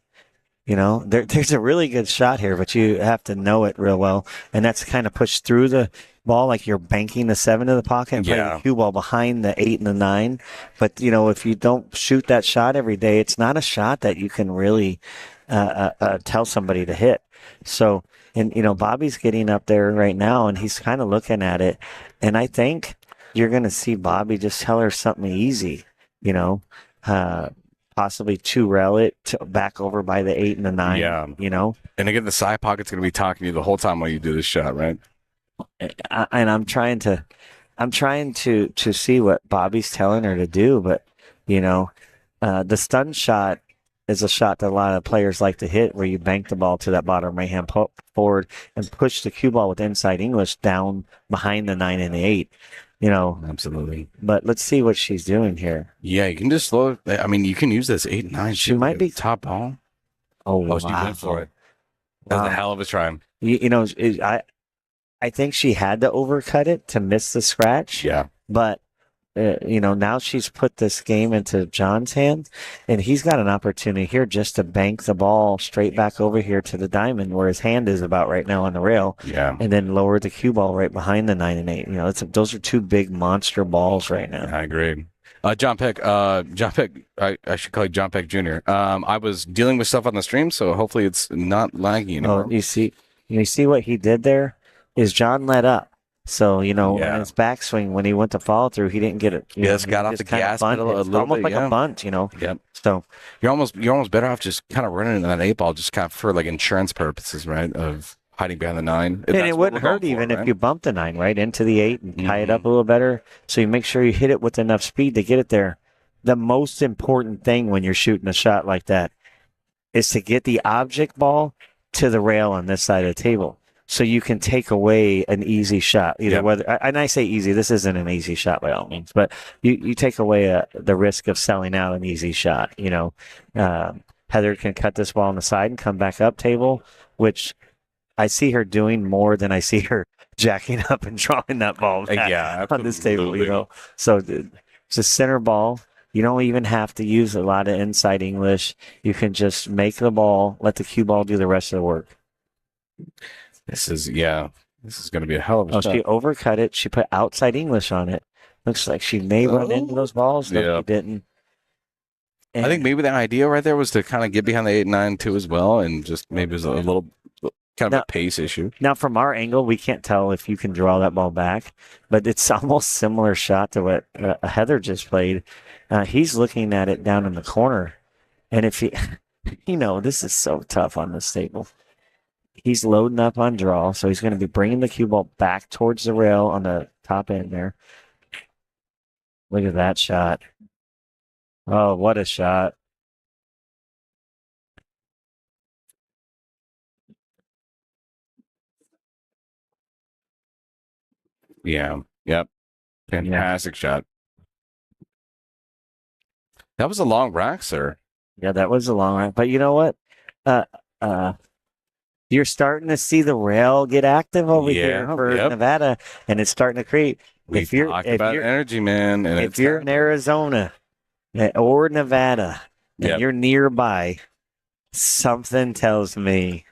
You know, there's a really good shot here, but you have to know it real well. And that's kind of pushed through the ball like you're banking the 7 to the pocket and playing the cue ball behind the 8 and the 9. But, you know, if you don't shoot that shot every day, it's not a shot that you can really tell somebody to hit. So, and, you know, Bobby's getting up there right now, and he's kind of looking at it. And I think you're going to see Bobby just tell her something easy, you know, possibly 2-rail it back over by the 8 and the 9. Yeah. You know? And again, the side pocket's going to be talking to you the whole time while you do this shot, right? And I'm trying to see what Bobby's telling her to do, but, you know, the stun shot is a shot that a lot of players like to hit, where you bank the ball to that bottom right hand forward and push the cue ball with inside English down behind the 9 and the 8. You know, absolutely. But let's see what she's doing here. Yeah, you can just slow. I mean, you can use this 8 and 9. She might be top ball. Oh, wow. She went for it. That was a hell of a try. You know, I think she had to overcut it to miss the scratch. Yeah. But you know, now she's put this game into John's hands, and he's got an opportunity here just to bank the ball straight back over here to the diamond where his hand is about right now on the rail. Yeah. And then lower the cue ball right behind the 9 and 8. You know, those are 2 big monster balls right now. I agree. John Peck, I should call you John Peck Jr. I was dealing with stuff on the stream, so hopefully it's not laggy anymore. Oh, you see what he did there is John let up. So, you know, in his backswing, when he went to follow through, he didn't get it. Got off the gas pedal a little almost bit, like a bunt, you know. Yep. So You're almost better off just kind of running into that 8 ball, just kind of for like insurance purposes, right? Of hiding behind the 9. and That's it what wouldn't we're hurt going for, even if right? you bump the 9 right into the 8 and tie it up Mhm. a little better. So you make sure you hit it with enough speed to get it there. The most important thing when you're shooting a shot like that is to get the object ball to the rail on this side of the table. So you can take away an easy shot. Either Yep. whether, and I say easy, this isn't an easy shot by all means, but you take away the risk of selling out an easy shot. Heather can cut this ball on the side and come back up table, which I see her doing more than I see her jacking up and drawing that ball back Yeah, on this table. absolutely. So it's a center ball. You don't even have to use a lot of inside English. You can just make the ball, let the cue ball do the rest of the work. This is going to be a hell of a Oh, shot. she overcut it. She put outside English on it. Looks like she may run into those balls. No, Yeah. she didn't. I think maybe the idea right there was to kind of get behind the 8 and 9 too as well, and just maybe it was a little kind of Now- a pace issue. Now, from our angle, we can't tell if you can draw that ball back, but it's almost similar shot to what Heather just played. He's looking at it down in the corner, and if he, this is so tough on this table. He's loading up on draw, so he's going to be bringing the cue ball back towards the rail on the top end there. Look at that shot. Oh, what a shot. Yeah. Yep. Fantastic shot. That was a long rack, sir. Yeah, that was a long run. But you know what? You're starting to see the rail get active over here Yeah, for yep. Nevada, and it's starting to create. We've talked about energy, man. And If you're in Arizona or Nevada and Yep. you're nearby, something tells me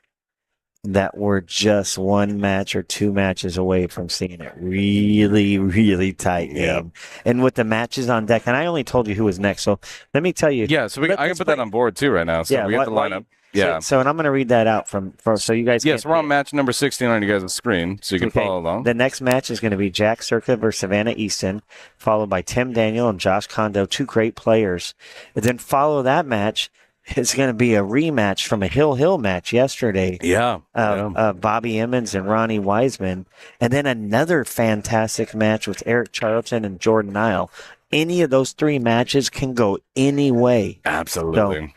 that we're just one match or two matches away from seeing it really, really tight game. Yep. And with the matches on deck, and I only told you who was next, so let me tell you. Yeah, so I can let's put play- that on board too right now. So Yeah, we have the why- lineup. Yeah. So and I'm going to read that out from so you guys. Yes, can we're on match number 16 on you guys' screen, so you can Okay. follow along. The next match is going to be Jack Circa versus Savannah Easton, followed by Tim Daniel and Josh Kondo, two great players. And then follow that match is going to be a rematch from a Hill match yesterday. Yeah. Bobby Emmons and Ronnie Wiseman. And then another fantastic match with Eric Charlton and Jordan Nile. Any of those three matches can go any way. Absolutely.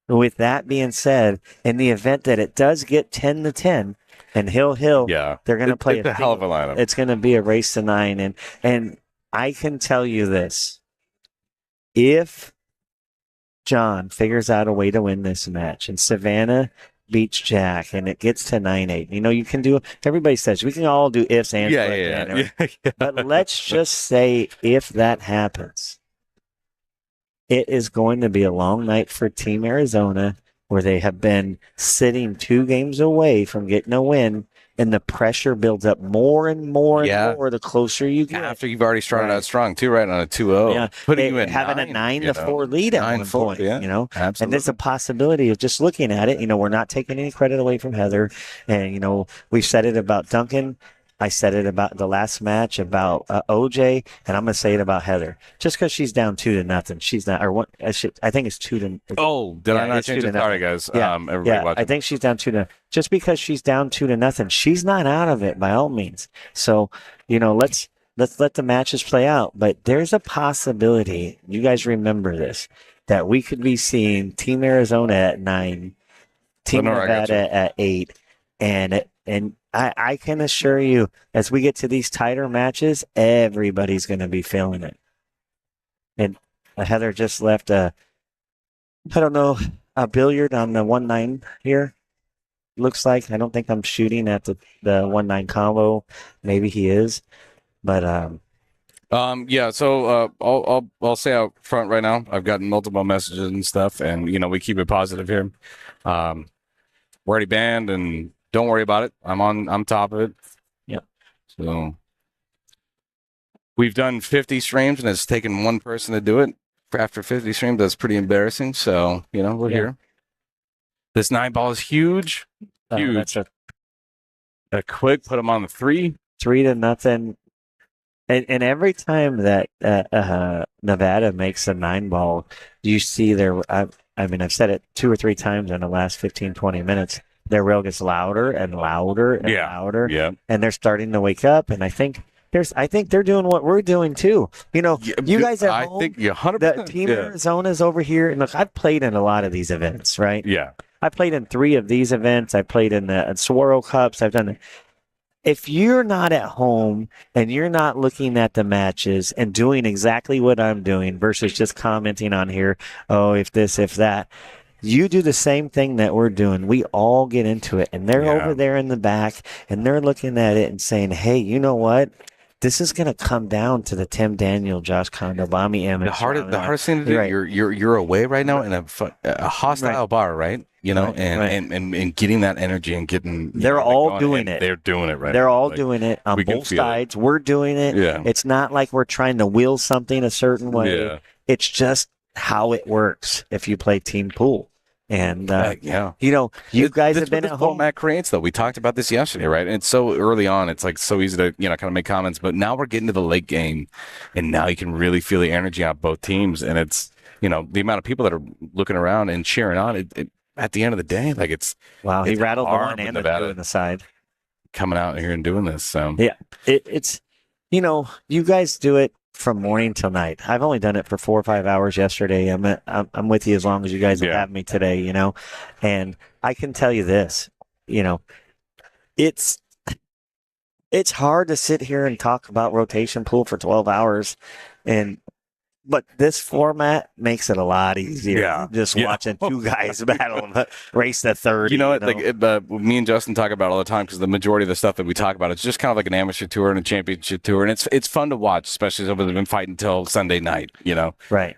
With that being said, in the event that it does get 10-10 and Hill, Yeah. they're going to play it's a hell of a lineup. it's going to be a race to 9. And I can tell you this. If John figures out a way to win this match and Savannah beats Jack and it gets to 9-8, you can do, everybody says we can all do ifs and Yeah. but let's just say if that happens, it is going to be a long night for Team Arizona, where they have been sitting 2 games away from getting a win, and the pressure builds up more and more and more the closer you get. After you've already started out strong, too, right, on a 2-0. Yeah, Putting you in having 9, a 9-4 lead at one 9-4, point, yeah. And Absolutely. there's a possibility of just looking at it. We're not taking any credit away from Heather, and we've said it about Duncan. I said it about the last match about OJ, and I'm going to say it about Heather. Just because she's down 2-0, she's not. Or what? I think it's 2-0. Oh, did I not it's change it? 2-0. Sorry, guys. Yeah, Everybody watching. I think she's down 2-0. Just because she's down 2-0, she's not out of it by all means. So let's let the matches play out. But there's a possibility. You guys remember this, that we could be seeing Team Arizona at 9, Team Lenore, I got Nevada at 8, and I can assure you, as we get to these tighter matches, everybody's going to be feeling it. And Heather just left a billiard on the 1-9 here. Looks like. I don't think I'm shooting at the 1-9 combo. Maybe he is, but yeah. So I'll say out front right now, I've gotten multiple messages and stuff, and we keep it positive here. We're already banned, and don't worry about it. I'm top of it. Yep. So we've done 50 streams, and it's taken one person to do it. After 50 streams, that's pretty embarrassing. So we're here. This 9 ball is huge. Huge. That's A quick put him on the 3. 3-0. And every time that Nevada makes a 9 ball, you see I mean, I've said it 2 or 3 times in the last 15, 20 minutes. Their rail gets louder and louder and Yeah. louder, Yeah. and they're starting to wake up. And I think they're doing what we're doing too. You know, you guys at I home, think you're 100%. the team Arizona's over here, and look, I've played in a lot of these events, right? Yeah. I played in 3 of these events. I played in the Swirl Cups. I've done it. If you're not at home and you're not looking at the matches and doing exactly what I'm doing versus just commenting on here, oh, if this, if that, you do the same thing that we're doing. We all get into it, and they're Yeah. over there in the back, and they're looking at it and saying, hey, you know what? This is going to come down to the Tim Daniel, Josh Kondo, Bami Emmett. The hardest thing to do. Right. You're away right now in a hostile bar, right? You know, Right, and, right. and getting that energy and getting. They're all doing it. They're doing it right. They're now. all Like, doing it on we can both feel it. sides. We're doing it. Yeah. It's not like we're trying to will something a certain way. Yeah. It's just how it works if you play team pool. And, Yeah. you know, you guys That's have been what at this home. format creates, though. We talked about this yesterday, right? And it's so early on, it's like so easy to kind of make comments. But now we're getting to the late game, and now you can really feel the energy on both teams, and it's the amount of people that are looking around and cheering on. It at the end of the day, like it's Wow, he it's rattled the hard one with and the Nevada. two on the side. coming out here and doing this. So Yeah, it's you guys do it from morning till night. I've only done it for 4 or 5 hours yesterday. I'm with you as long as you guys will Yeah. have me today. And I can tell you this. It's hard to sit here and talk about rotation pool for 12 hours, but this format makes it a lot easier. Yeah. Just Yeah. watching two guys battle race to 30. you know what? Like me and Justin talk about it all the time because the majority of the stuff that we talk about, it's just kind of like an amateur tour and a championship tour, and it's fun to watch, especially if they've been fighting until Sunday night. Right.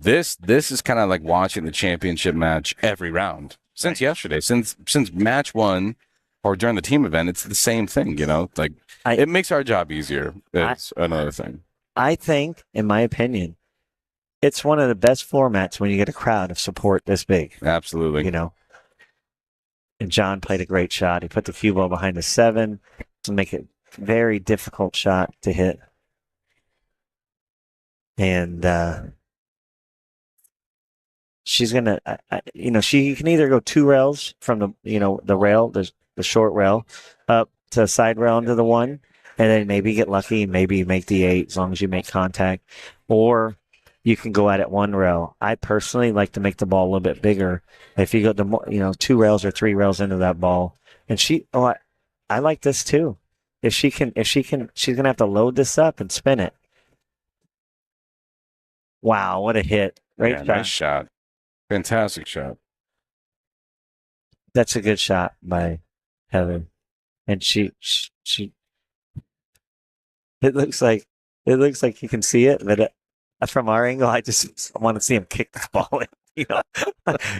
This is kind of like watching the championship match every round since yesterday, since match 1 or during the team event. It's the same thing. Like it makes our job easier. It's another thing. I think, in my opinion, it's one of the best formats when you get a crowd of support this big. Absolutely. And John played a great shot. He put the cue ball behind the 7 to make it a very difficult shot to hit. And she's gonna, she can either go 2 rails from the rail, the short rail, up to side rail into the 1, and then maybe get lucky and maybe make the 8 as long as you make contact, or you can go at it 1 rail. I personally like to make the ball a little bit bigger. If you go to 2 rails or 3 rails into that ball, and I like this too. If she can, she's gonna have to load this up and spin it. Wow, what a hit! Great shot. Nice shot. Fantastic shot. That's a good shot by Heather, and she. It looks like you can see it, but from our angle, I just want to see him kick the ball in.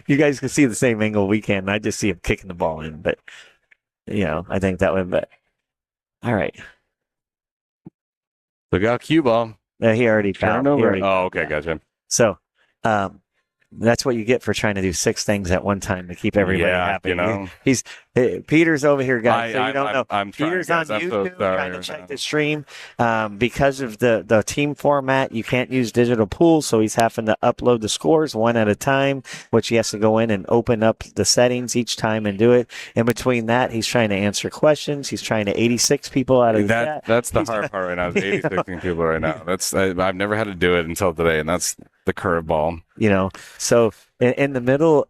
You guys can see the same angle we can. I just see him kicking the ball in, but I think that would. But all right, Look out, cue ball. he already fouled. Turn over. He already- Oh, okay, gotcha. So, that's what you get for trying to do 6 things at one time to keep everybody happy. Peter's over here, guys. So you don't know. I'm trying, Peter's guys. on I'm so YouTube sorry trying to right check now. the stream. Because of the team format, you can't use digital pool, so he's having to upload the scores one at a time, which he has to go in and open up the settings each time and do it. In between that, he's trying to answer questions. He's trying to 86 people out of the chat. That's the hard part right now. Is 86 people right now. I've never had to do it until today, and that's the curveball. So in the middle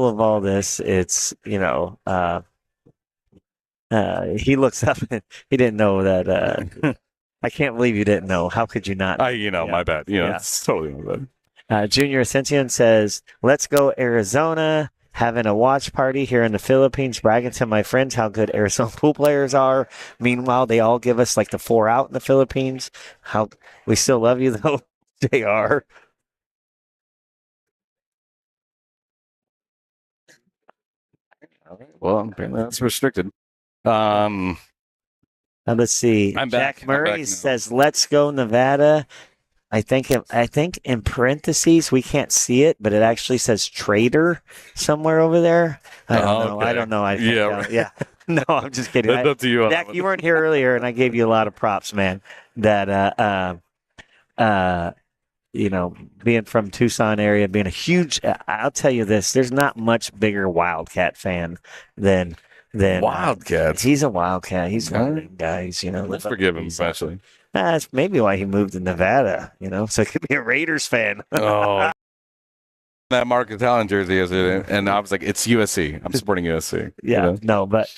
of all this, it's he looks up and he didn't know that. I can't believe you didn't know. How could you not? My bad. It's totally my bad. Junior Ascension says, "Let's go Arizona." Having a watch party here in the Philippines, bragging to my friends how good Arizona pool players are. Meanwhile, they all give us like the 4 out in the Philippines. How we still love you though, JR. Well, apparently that's restricted. Let's see. I'm Jack back. I'm Murray back now. says, "Let's go Nevada." I think in parentheses we can't see it, but it actually says trader somewhere over there. I don't know. Okay. I don't know. I can't Yeah, tell. right. Yeah. No, I'm just kidding. That's up to you. Jack, you weren't here earlier, and I gave you a lot of props, man. That uh, being from Tucson area, being a huge. I'll tell you this: there's not much bigger Wildcat fan than Wildcats. he's a Wildcat. He's one of Okay. them guys. Let's live up forgive in him Tucson. eventually. That's maybe why he moved to Nevada. So he could be a Raiders fan. Oh, that Mark Italian jersey yesterday, and I was like, "It's USC. I'm supporting USC." Yeah, no, but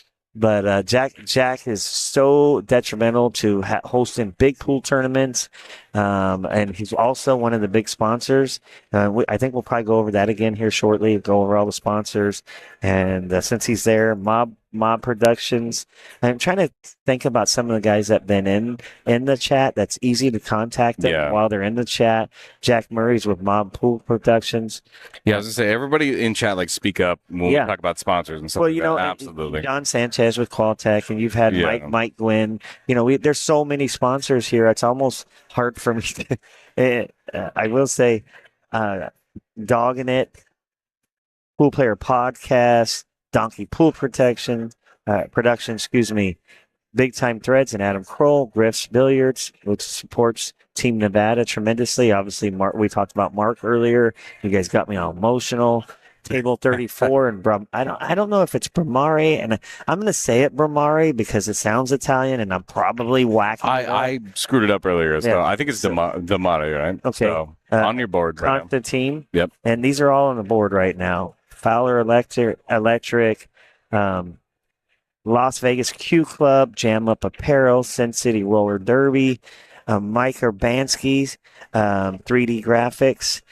Jack is so detrimental to hosting big pool tournaments, and he's also one of the big sponsors. I think we'll probably go over that again here shortly. Go over all the sponsors, and since he's there, Mob Productions. I'm trying to think about some of the guys that've been in the chat. That's easy to contact them while they're in the chat. Jack Murray's with Mob Pool Productions. Yeah, I was gonna say everybody in chat speak up when we talk about sponsors and stuff. Well, absolutely. John Sanchez with Qualtech, and you've had Mike Gwynn. There's so many sponsors here. It's almost hard for me to. I will say, Dogging It, Pool Player Podcast, Donkey Pool Production, excuse me, Big Time Threads, and Adam Kroll, Griff's Billiards, which supports Team Nevada tremendously. Obviously, Mark, we talked about Mark earlier. You guys got me all emotional. Table 34 and I don't know if it's Bramare, and I'm going to say it Bramare because it sounds Italian, and I'm probably whacking. I screwed it up earlier as well. I think it's D'Amato, right? Okay. So, on your board right now. Constantine. Yep. And these are all on the board right now. Fowler Electric, Las Vegas Q Club, Jam Up Apparel, Sin City Roller Derby, Mike Urbanski's 3D Graphics.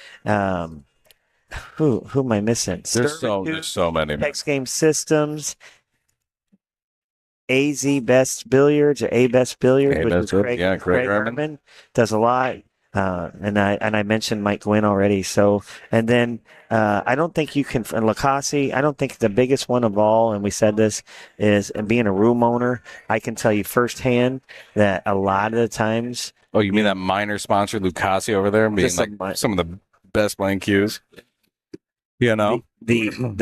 Who am I missing? There's so many. X Game Systems, AZ Best Billiards or A Best Billiards, which is Craig Herman does a lot. And I mentioned Mike Gwynn already. So, and then I don't think you can, Lacassi, I don't think the biggest one of all, and we said this, is being a room owner. I can tell you firsthand that a lot of the times. Oh, you mean that minor sponsor, Lucasi, over there, being like some of the best playing cues? The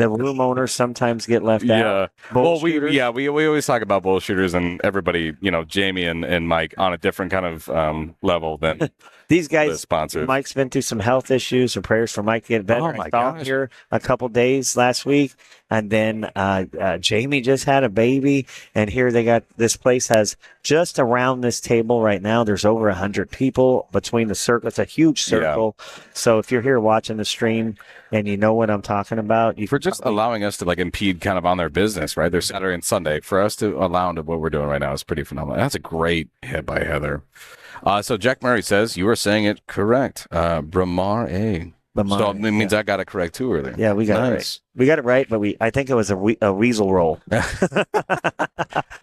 room owners sometimes get left out. Well, we always talk about bullshooters, and everybody, Jamie and Mike on a different kind of level than these guys. The sponsors. Mike's been through some health issues, so prayers for Mike to get better. Oh my I saw him gosh. here a couple days last week, and then Jamie just had a baby, and here this place has just around this table right now. There's over 100 people between the circle. It's a huge circle. Yeah. So if you're here watching the stream and you know what I'm talking about, for just allowing us to impede kind of on their business, right? Their Saturday and Sunday, for us to allow them what we're doing right now is pretty phenomenal. That's a great hit by Heather. So Jack Murray says you are saying it correct. Bramare. So it means I got it correct too earlier. Yeah, we got it right. We got it right, but I think it was a weasel roll. I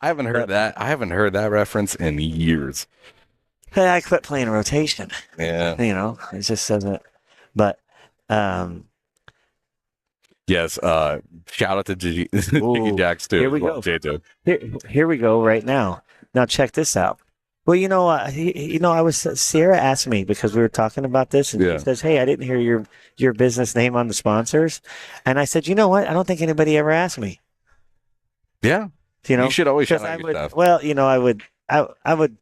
haven't heard that. I haven't heard that reference in years. Hey, I quit playing rotation. Yeah. It just doesn't. But yes, shout out to Jiggy Jacks too. Here we go. Here we go right now. Now check this out. Well, I was Sierra asked me because we were talking about this, and she says, "Hey, I didn't hear your business name on the sponsors," and I said, "You know what? I don't think anybody ever asked me." Yeah, you should always shout out your stuff. Well, I would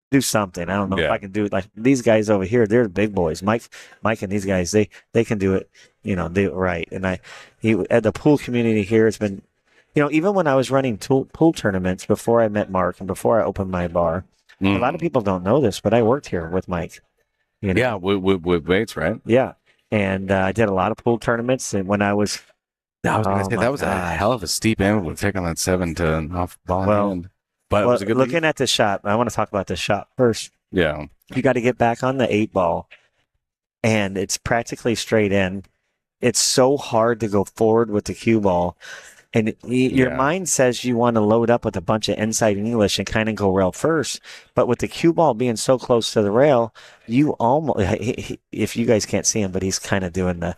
do something. I don't know if I can do it like these guys over here. They're the big boys. Mike, and these guys, they can do it. Do it right. And the pool community here has been, even when I was running pool tournaments before I met Mark and before I opened my bar. A lot of people don't know this, but I worked here with Mike. Yeah, with weights, right? Yeah, and I did a lot of pool tournaments. And when I was going to say that was a hell of a steep angle to take on that 7 to off ball hand. But it was a good looking at the shot, I want to talk about the shot first. Yeah, you got to get back on the 8 ball, and it's practically straight in. It's so hard to go forward with the cue ball. And your Yeah. mind says you want to load up with a bunch of inside English and kind of go rail first. But with the cue ball being so close to the rail, you almost, if you guys can't see him, but he's kind of doing the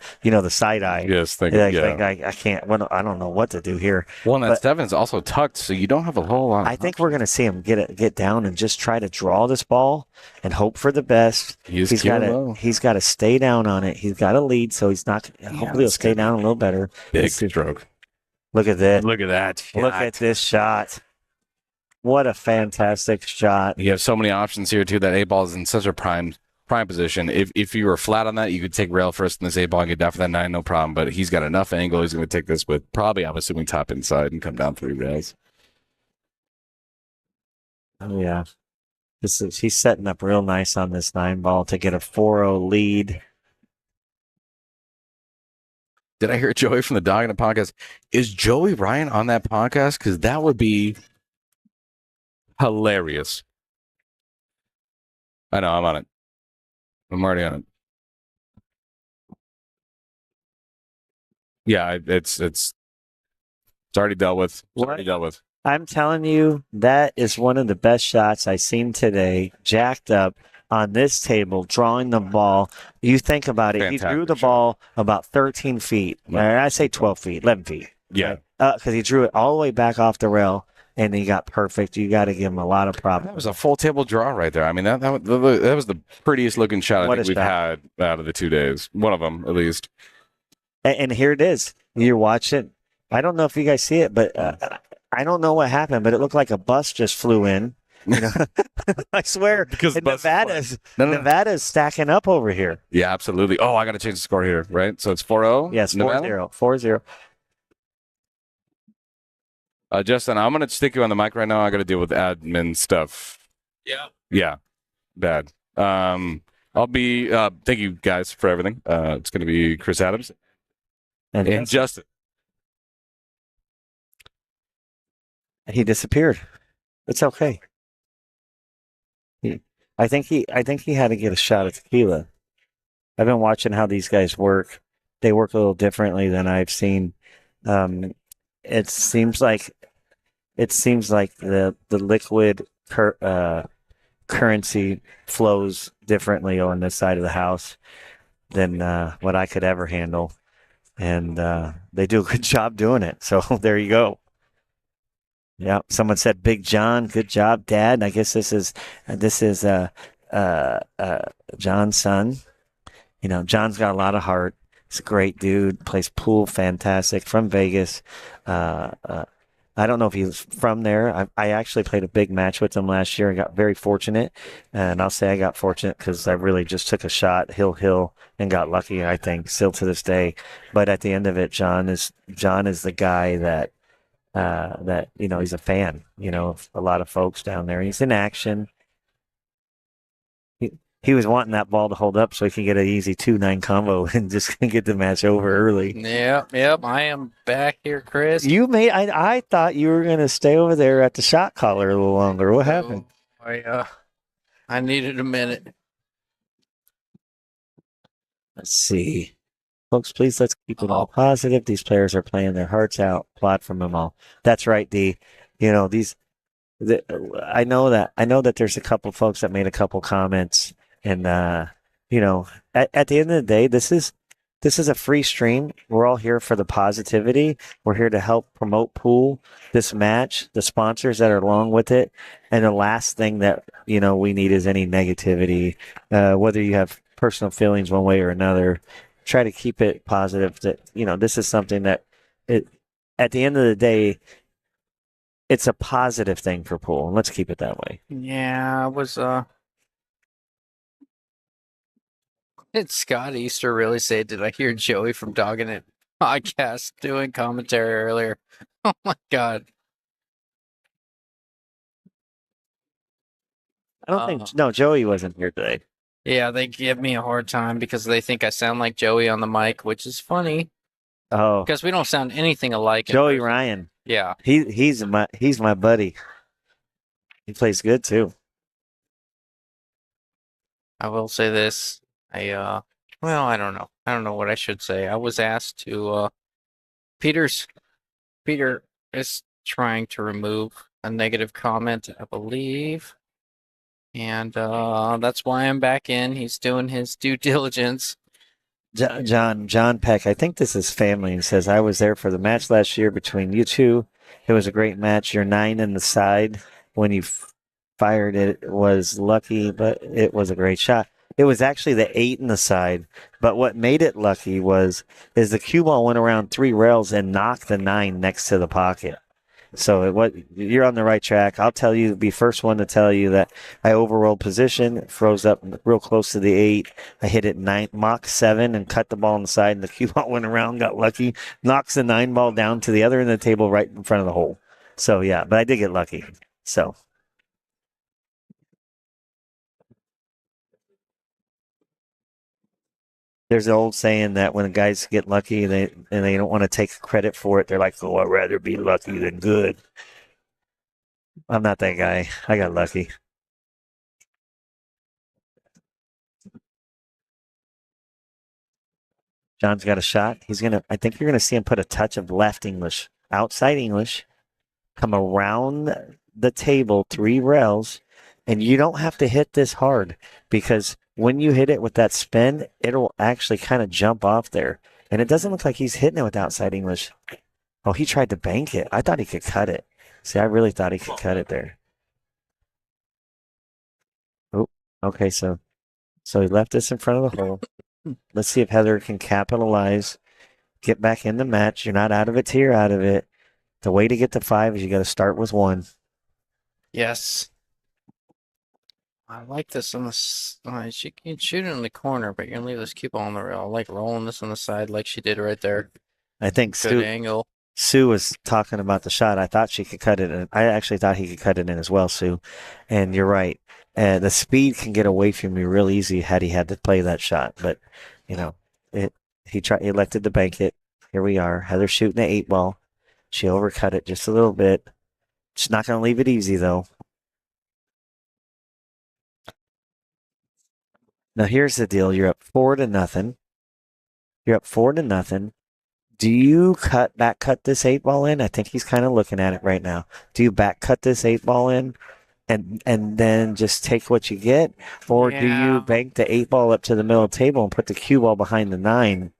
side eye. Yes, thank Like, you. like, Yeah. I can't, well, I don't know what to do here. Well, and that But seven's also tucked, so you don't have a whole lot. I think we're going to see him get down and just try to draw this ball and hope for the best. He's got cueing to low. he's got to stay down on it. He's got to lead, so he's not. Hopefully, he'll that's stay good. down a little better. Big Let's see. stroke. Look at this. Look at that. Look at this shot. What a fantastic shot. You have so many options here too. That 8 ball is in such a prime position. If you were flat on that, you could take rail first in this 8 ball and get down for that 9, no problem. But he's got enough angle. He's going to take this with probably, I'm assuming, top inside and come down 3 rails. Oh yeah. He's setting up real nice on this 9 ball to get a 4-0 lead. Did I hear Joey from the Dog in the podcast? Is Joey Ryan on that podcast? Because that would be hilarious. I know, I'm on it. I'm already on it. Yeah, it's already dealt with. It's What? already dealt with. I'm telling you, that is one of the best shots I've seen today. Jacked up on this table, drawing the ball. You think about it. He drew Fantastic the shot. ball about 13 feet. I say 12 feet, 11 feet. Yeah. Because he drew it all the way back off the rail, and he got perfect. You got to give him a lot of props. That was a full table draw right there. I mean, that was the prettiest looking shot I What think a we've shot. had out of the 2 days. One of them, at least. And here it is. You watch it. I don't know if you guys see it, but I don't know what happened, but it looked like a bus just flew in. You know, I swear, Because and Nevada's stacking up over here. Yeah, absolutely. Oh, I got to change the score here, right? So it's 4-0? Yes, Nevada? 4-0. Justin, I'm going to stick you on the mic right now. I got to deal with admin stuff. Yeah. Yeah, bad. I'll be, thank you guys for everything. It's going to be Chris Adams and Justin. He disappeared. It's okay. I think he had to get a shot of tequila. I've been watching how these guys work. They work a little differently than I've seen. It seems like the liquid currency flows differently on this side of the house than what I could ever handle, and they do a good job doing it. So there you go. Yeah, someone said Big John, good job, Dad. I guess this is John's son. You know, John's got a lot of heart. He's a great dude. Plays pool, fantastic. From Vegas. I don't know if he's from there. I actually played a big match with him last year and got very fortunate. And I'll say I got fortunate because I really just took a shot, hill, and got lucky. I think still to this day. But at the end of it, John is the guy that he's a fan, of a lot of folks down there. He's in action. He was wanting that ball to hold up so he can get an easy 2-9 combo and just get the match over early. Yep. I am back here, Chris. I thought you were gonna stay over there at the shot collar a little longer. What happened? I needed a minute. Let's see. Folks, please let's keep it all positive. These players are playing their hearts out. Applaud from them all. That's right, D. I know that there's a couple folks that made a couple comments, and at the end of the day, this is a free stream. We're all here for the positivity. We're here to help promote pool, this match, the sponsors that are along with it, and the last thing that we need is any negativity. Whether you have personal feelings one way or another, try to keep it positive. That this is something that at the end of the day, it's a positive thing for pool, and let's keep it that way. Yeah, I was Did Scott Easter really say, did I hear Joey from Dogging It podcast doing commentary earlier? Oh my God. I don't think no, Joey wasn't here today. Yeah, they give me a hard time because they think I sound like Joey on the mic, which is funny Oh, because we don't sound anything alike. in Joey person. Ryan. Yeah. He's my buddy. He plays good too. I will say this. I don't know. I don't know what I should say. I was asked to Peters, Peter is trying to remove a negative comment, I believe. And that's why I'm back in. He's doing his due diligence. John Peck, I think this is family, and says, I was there for the match last year between you two. It was a great match. Your 9 in the side when you fired it was lucky, but it was a great shot. It was actually the 8 in the side, but what made it lucky is the cue ball went around 3 rails and knocked the 9 next to the pocket. So you're on the right track. I'll tell you, be first one to tell you that I overrolled position, froze up real close to the 8. I hit it Mach 7 and cut the ball on the side, and the cue ball went around, got lucky, knocks the 9 ball down to the other end of the table right in front of the hole. So, yeah, but I did get lucky. So. There's the old saying that when guys get lucky and they don't want to take credit for it, they're like, "Oh, I'd rather be lucky than good." I'm not that guy. I got lucky. John's got a shot. I think you're gonna see him put a touch of left English, outside English, come around the table 3 rails, and you don't have to hit this hard because when you hit it with that spin, it'll actually kind of jump off there. And it doesn't look like he's hitting it with outside English. Oh, he tried to bank it. I thought he could cut it. See, I really thought he could cut it there. Oh, okay, so he left this in front of the hole. Let's see if Heather can capitalize, get back in the match. You're not out of it till you're out of it. The way to get to 5 is you got to start with 1. Yes. I like this on the. She can shoot it in the corner, but you're gonna leave this cue ball on the rail. I like rolling this on the side, like she did right there. I think Good angle. Sue was talking about the shot. I thought she could cut it in. I actually thought he could cut it in as well, Sue. And you're right. The speed can get away from you real easy had he had to play that shot. But, he elected to bank it. Here we are. Heather shooting the 8 ball. She overcut it just a little bit. She's not going to leave it easy, though. Now, here's the deal. You're up 4-0. You're up 4-0. Do you back cut this 8 ball in? I think he's kind of looking at it right now. Do you back cut this 8 ball in and then just take what you get? Or do you bank the 8 ball up to the middle of the table and put the cue ball behind the 9?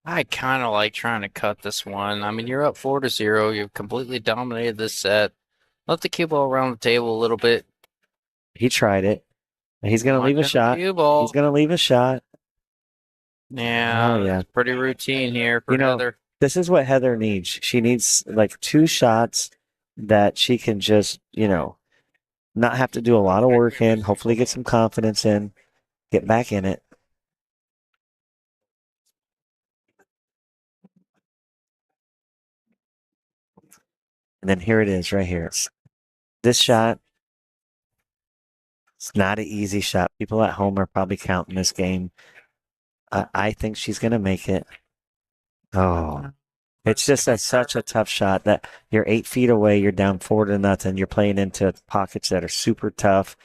I kind of like trying to cut this one. I mean, you're up 4-0. You've completely dominated this set. Let the cue ball around the table a little bit. He tried it. He's going to leave a shot. He's going to leave a shot. Yeah, oh, yeah. It's pretty routine here for Heather. This is what Heather needs. She needs like 2 shots that she can just, not have to do a lot of work in, hopefully get some confidence in, get back in it. And then here it is right here. This shot, it's not an easy shot. People at home are probably counting this game. I think she's going to make it. Oh, it's just such a tough shot that you're 8 feet away. You're down 4-0. You're playing into pockets that are super tough.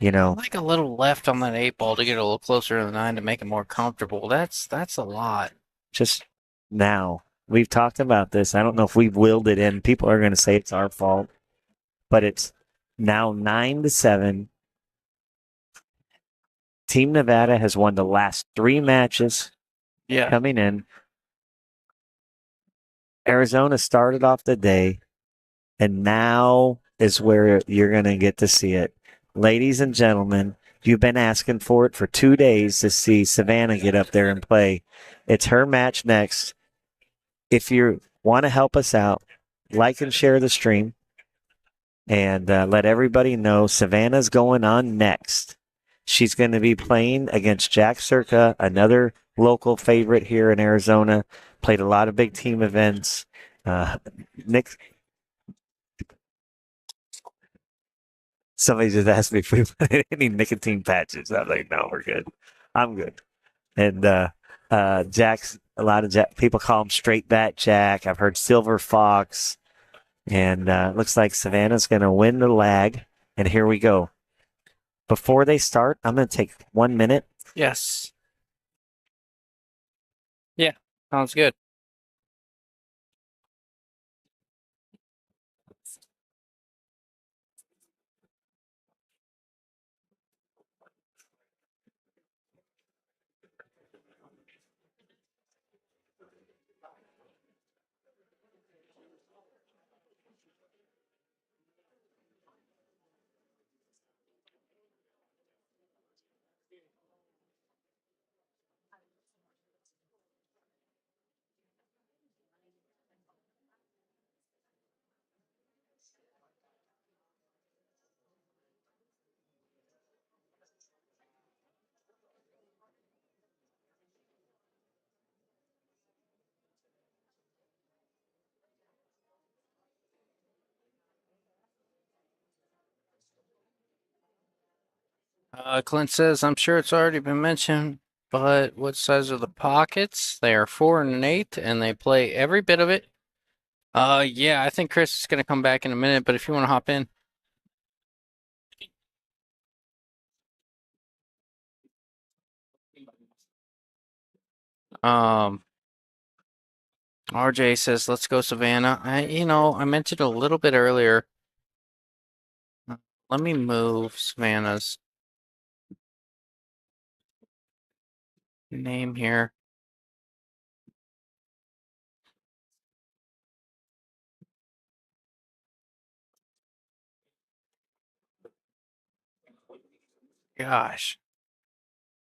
Like a little left on that 8 ball to get a little closer to the 9 to make it more comfortable. That's a lot. Just now, we've talked about this. I don't know if we've willed it in. People are going to say it's our fault, but it's now 9-7. Team Nevada has won the last 3 matches coming in. Arizona started off the day, and now is where you're going to get to see it. Ladies and gentlemen, you've been asking for it for 2 days to see Savannah get up there and play. It's her match next. If you want to help us out, like and share the stream, and let everybody know Savannah's going on next. She's going to be playing against Jack Circa, another local favorite here in Arizona. Played a lot of big team events. Nick, somebody just asked me if we put any nicotine patches. I was like, no, we're good. I'm good. And Jack's, a lot of people call him Straight Bat Jack. I've heard Silver Fox. And looks like Savannah's going to win the lag. And here we go. Before they start, I'm going to take 1 minute. Yes. Yeah, sounds good. Clint says, I'm sure it's already been mentioned, but what size are the pockets? They are 4 and an 8, and they play every bit of it. Yeah, I think Chris is going to come back in a minute, but if you want to hop in. Um, RJ says, let's go Savannah. I mentioned a little bit earlier. Let me move Savannah's name here. Gosh.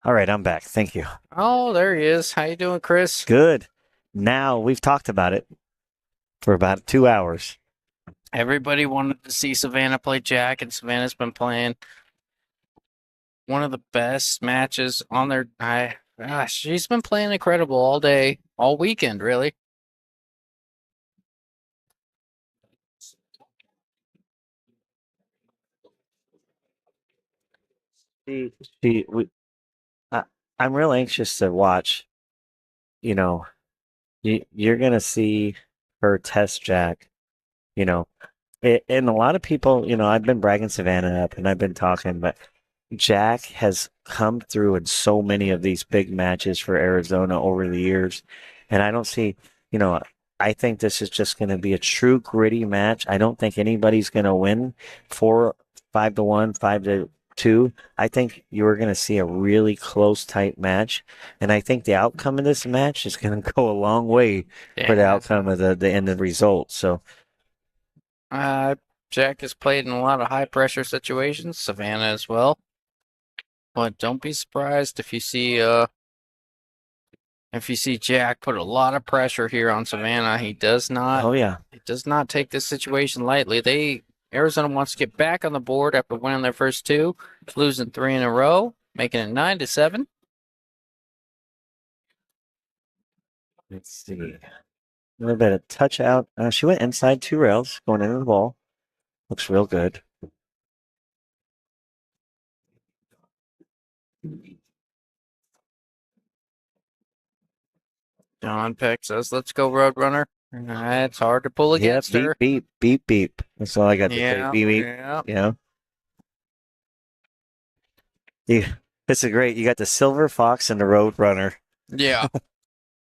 All right, I'm back. Thank you. Oh, there he is. How you doing, Chris? Good. Now we've talked about it for about 2 hours. Everybody wanted to see Savannah play Jack, and Savannah's been playing one of the best matches on their. Gosh, she's been playing incredible all day, all weekend, really. She, we, I, I'm real anxious to watch. You know, you're gonna see her test Jack. You know, and a lot of people. I've been bragging Savannah up, and I've been talking, but Jack has come through in so many of these big matches for Arizona over the years, and I don't see. You know, I think this is just going to be a true gritty match. I don't think anybody's going to win 5-1, 5-2. I think you're going to see a really close, tight match, and I think the outcome of this match is going to go a long way for the outcome of the end of the result. So, Jack has played in a lot of high pressure situations, Savannah as well. But don't be surprised if you see Jack put a lot of pressure here on Savannah. He does not oh yeah, take this situation lightly. Arizona wants to get back on the board after winning their first 2, losing 3 in a row, making it 9-7. let's see. A little bit of touch out. She went inside 2 rails going into the ball. Looks real good. John Peck says, let's go, Roadrunner. It's hard to pull against her. Beep, beep, beep. That's all I got to say. Beep, beep. Yeah. Yeah. This is great. You got the Silver Fox and the Roadrunner. Yeah.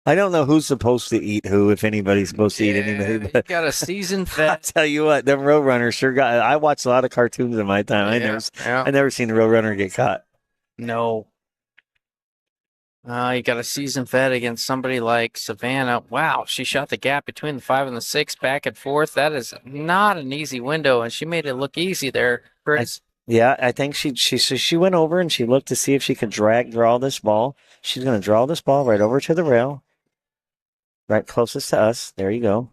I don't know who's supposed to eat who, if anybody's supposed to eat anybody. You But got a seasoned I vet. tell you what, them Roadrunners sure got. I watched a lot of cartoons in my time. I never seen the Roadrunner get caught. No. You got a seasoned vet against somebody like Savannah. Wow, she shot the gap between the 5 and the 6 back and forth. That is not an easy window, and she made it look easy there, Chris. Yeah, I think she went over and she looked to see if she could draw this ball. She's going to draw this ball right over to the rail, right closest to us. There you go.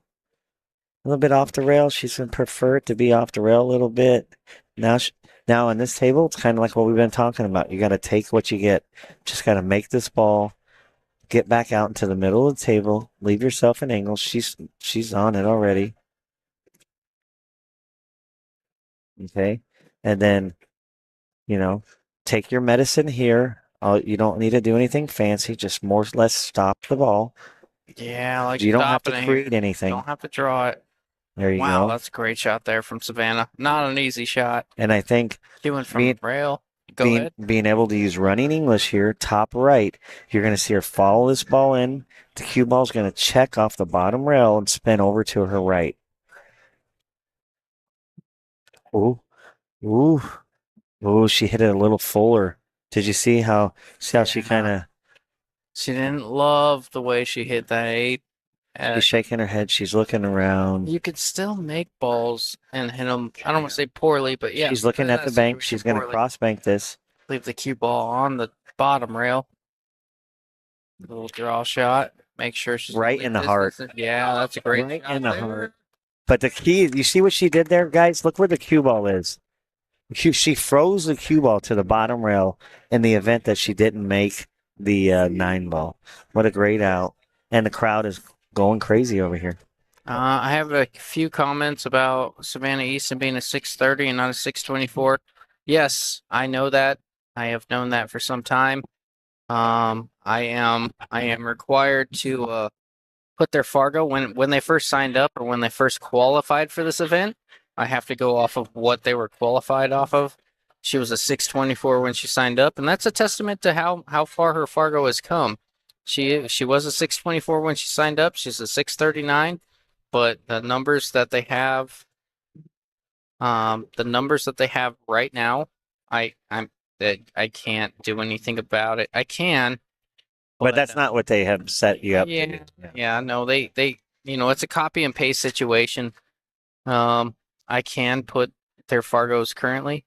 A little bit off the rail. She's going to prefer it to be off the rail a little bit. Now on this table, it's kind of like what we've been talking about. You got to take what you get. Just got to make this ball get back out into the middle of the table. Leave yourself an angle. She's on it already. Okay. And then, take your medicine here. You don't need to do anything fancy. Just more or less stop the ball. Yeah, like You don't have to stopping it create here. anything. Don't have to draw it. There you Wow, go. that's a great shot there from Savannah. Not an easy shot. And I think She went from the rail. Go ahead. being able to use running English here, top right, you're going to see her follow this ball in. The cue ball is going to check off the bottom rail and spin over to her right. Ooh, ooh, ooh! She hit it a little fuller. Did you see how she kind of? She didn't love the way she hit that 8. She's shaking her head. She's looking around. You could still make balls and hit them. I don't want to say poorly, but yeah. She's looking at the bank. She's going to cross bank this. Leave the cue ball on the bottom rail. Little draw shot. Make sure she's Right in the heart. Yeah, that's a great Right shot in the there. heart. But the key, you see what she did there, guys? Look where the cue ball is. She froze the cue ball to the bottom rail in the event that she didn't make the 9 ball. What a great out. And the crowd is going crazy over here. I have a few comments about Savannah Easton being a 630 and not a 624. Yes, I know that. I have known that for some time. I am required to put their Fargo when they first signed up or when they first qualified for this event. I have to go off of what they were qualified off of. She was a 624 when she signed up, and that's a testament to how far her Fargo has come. She was a 624 when she signed up. She's a 639, but the numbers that they have, right now, I can't do anything about it. I can, But that's not what they have set you up to yeah, do. yeah, no, they, it's a copy and paste situation. I can put their Fargos currently.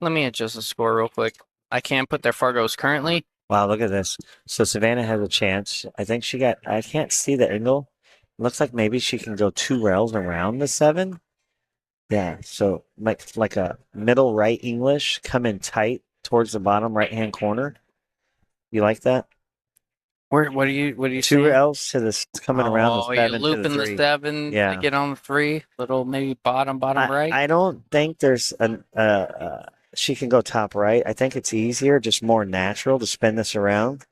Let me adjust the score real quick. I can put their Fargos currently. Wow, look at this. So Savannah has a chance. I think I can't see the angle. Looks like maybe she can go 2 rails around the 7. Yeah, so like a middle right English, come in tight towards the bottom right-hand corner. You like that? What are you 2 saying? rails to this coming around the 7 you're to the looping 3. the 7 Yeah. to get on the 3. Little maybe bottom right. I don't think there's she can go top right. I think it's easier, just more natural to spin this around.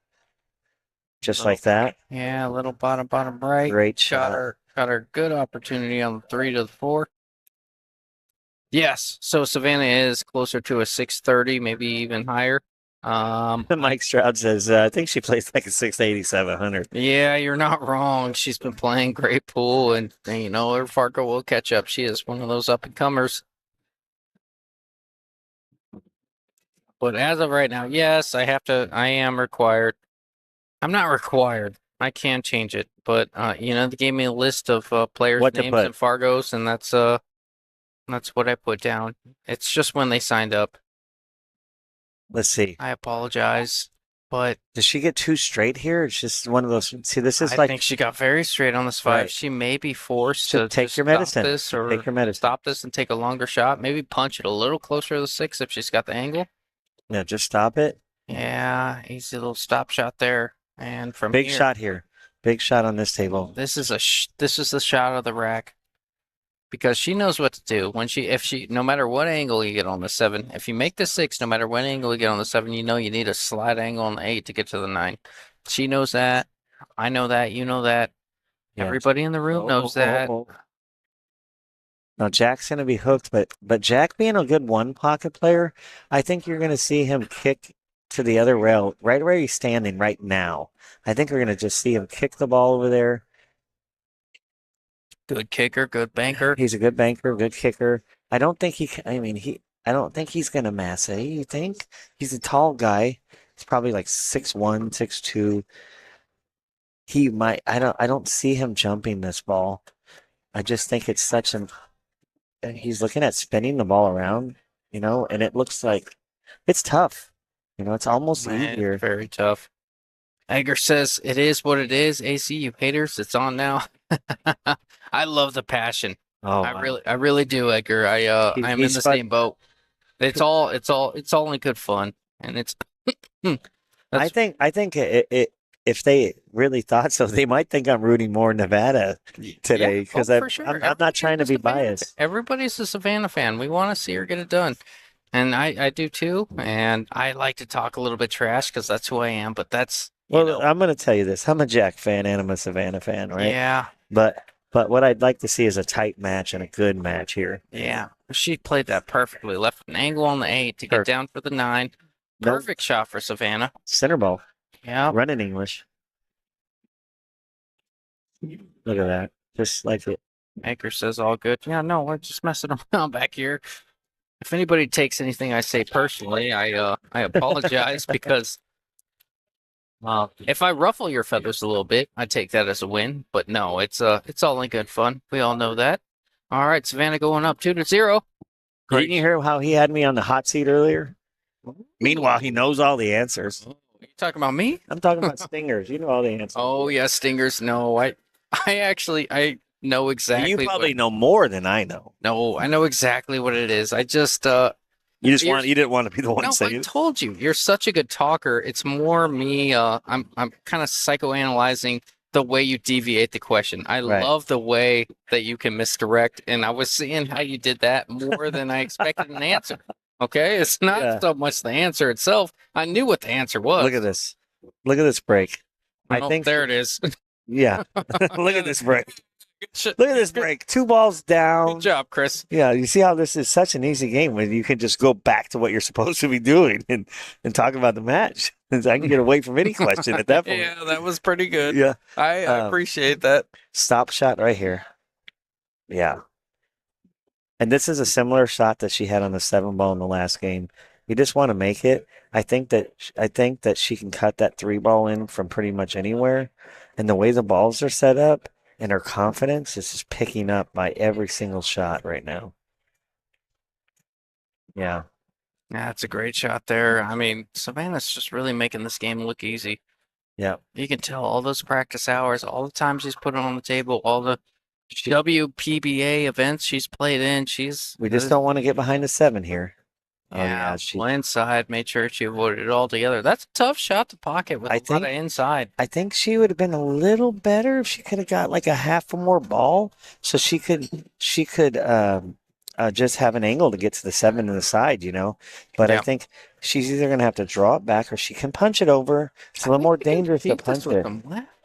Just like that. Yeah, a little bottom right. Great shot. Got her good opportunity on the 3 to the 4. Yes, so Savannah is closer to a 630, maybe even higher. Mike Stroud says, I think she plays like a 680, 700. Yeah, you're not wrong. She's been playing great pool, and her Fargo will catch up. She is one of those up and comers. But as of right now, yes, I am required. I'm not required. I can change it, but they gave me a list of players' names and Fargos, and that's what I put down. It's just when they signed up. Let's see. I apologize, but does she get 2 straight here? It's just one of those. See, this is I think she got very straight on this 5. Right. She may be forced to take your medicine. Take your medicine. Stop this and take a longer shot. Maybe punch it a little closer to the 6 if she's got the angle. No, just stop it. Yeah, easy little stop shot there. And from big shot here. Big shot on this table. This is the shot of the rack. Because she knows what to do no matter what angle you get on the 7, if you make the 6, no matter what angle you get on the 7, you need a slide angle on the 8 to get to the 9. She knows that. I know that. You know that. Yes. Everybody in the room knows that. Now Jack's going to be hooked, but Jack being a good 1 pocket player, I think you're going to see him kick to the other rail right where he's standing right now. I think we're going to just see him kick the ball over there. Good kicker, good banker. He's a good banker, good kicker. I don't think I don't think he's going to mass it. You think? He's a tall guy. He's probably like 6'1", 6'2". He might. I don't see him jumping this ball. I just think it's such an. He's looking at spinning the ball around, and it looks like it's tough. It's almost easier. Very tough. Edgar says it is what it is. AC, you haters, it's on now. I love the passion. Oh, I really do, Edgar. I'm in the same boat. It's all in good fun, and it's. I think if they really thought so, they might think I'm rooting more Nevada today because I'm not trying to be biased. Everybody's a Savannah fan. We want to see her get it done. And I do too. And I like to talk a little bit trash because that's who I am. But that's I'm going to tell you this: I'm a Jack fan and I'm a Savannah fan, right? Yeah. But what I'd like to see is a tight match and a good match here. Yeah, she played that perfectly. Left an angle on the 8 to get down for the 9. Perfect shot for Savannah. Center ball. Yeah. Running English. Look at that. Just like it. Maker says all good. Yeah, no, we're just messing around back here. If anybody takes anything I say personally, I apologize because if I ruffle your feathers a little bit, I take that as a win. But no, it's all in good fun. We all know that. All right, Savannah going up 2-0. Didn't you hear how he had me on the hot seat earlier? Meanwhile, he knows all the answers. You talking about me? I'm talking about stingers. You know all the answers. Oh yeah, stingers. No, I know exactly. You probably know more than I know. No, I know exactly what it is. I just you didn't want to be the one saying it. I told you, you're such a good talker. It's more me. I'm kind of psychoanalyzing the way you deviate the question. I love the way that you can misdirect, and I was seeing how you did that more than I expected an answer. Okay, it's not Yeah. so much the answer itself. I knew what the answer was. Look at this. Look at this break. I Oh, think there it is. Yeah. Look at this break. Good Look at this break. 2 balls down. job, Chris. Yeah, you see how this is such an easy game when you can just go back to what you're supposed to be doing and talk about the match. I can get away from any question at that point. Yeah, that was pretty good. Yeah. I appreciate that. Stop shot right here. Yeah. And this is a similar shot that she had on the 7 ball in the last game. You just want to make it. I think that she can cut that 3 ball in from pretty much anywhere. And the way the balls are set up and her confidence is just picking up by every single shot right now. Yeah. Yeah, it's a great shot there. I mean, Savannah's just really making this game look easy. Yeah. You can tell all those practice hours, all the time she's put it on the table, all the WPBA events she's played in. We just don't want to get behind the 7 here. Yeah, inside, made sure she avoided it all together. That's a tough shot to pocket with a lot of inside. I think she would have been a little better if she could have got like a half a more ball, so she could just have an angle to get to the 7 to the side, But I think she's either going to have to draw it back or she can punch it over. It's a little more dangerous to punch it.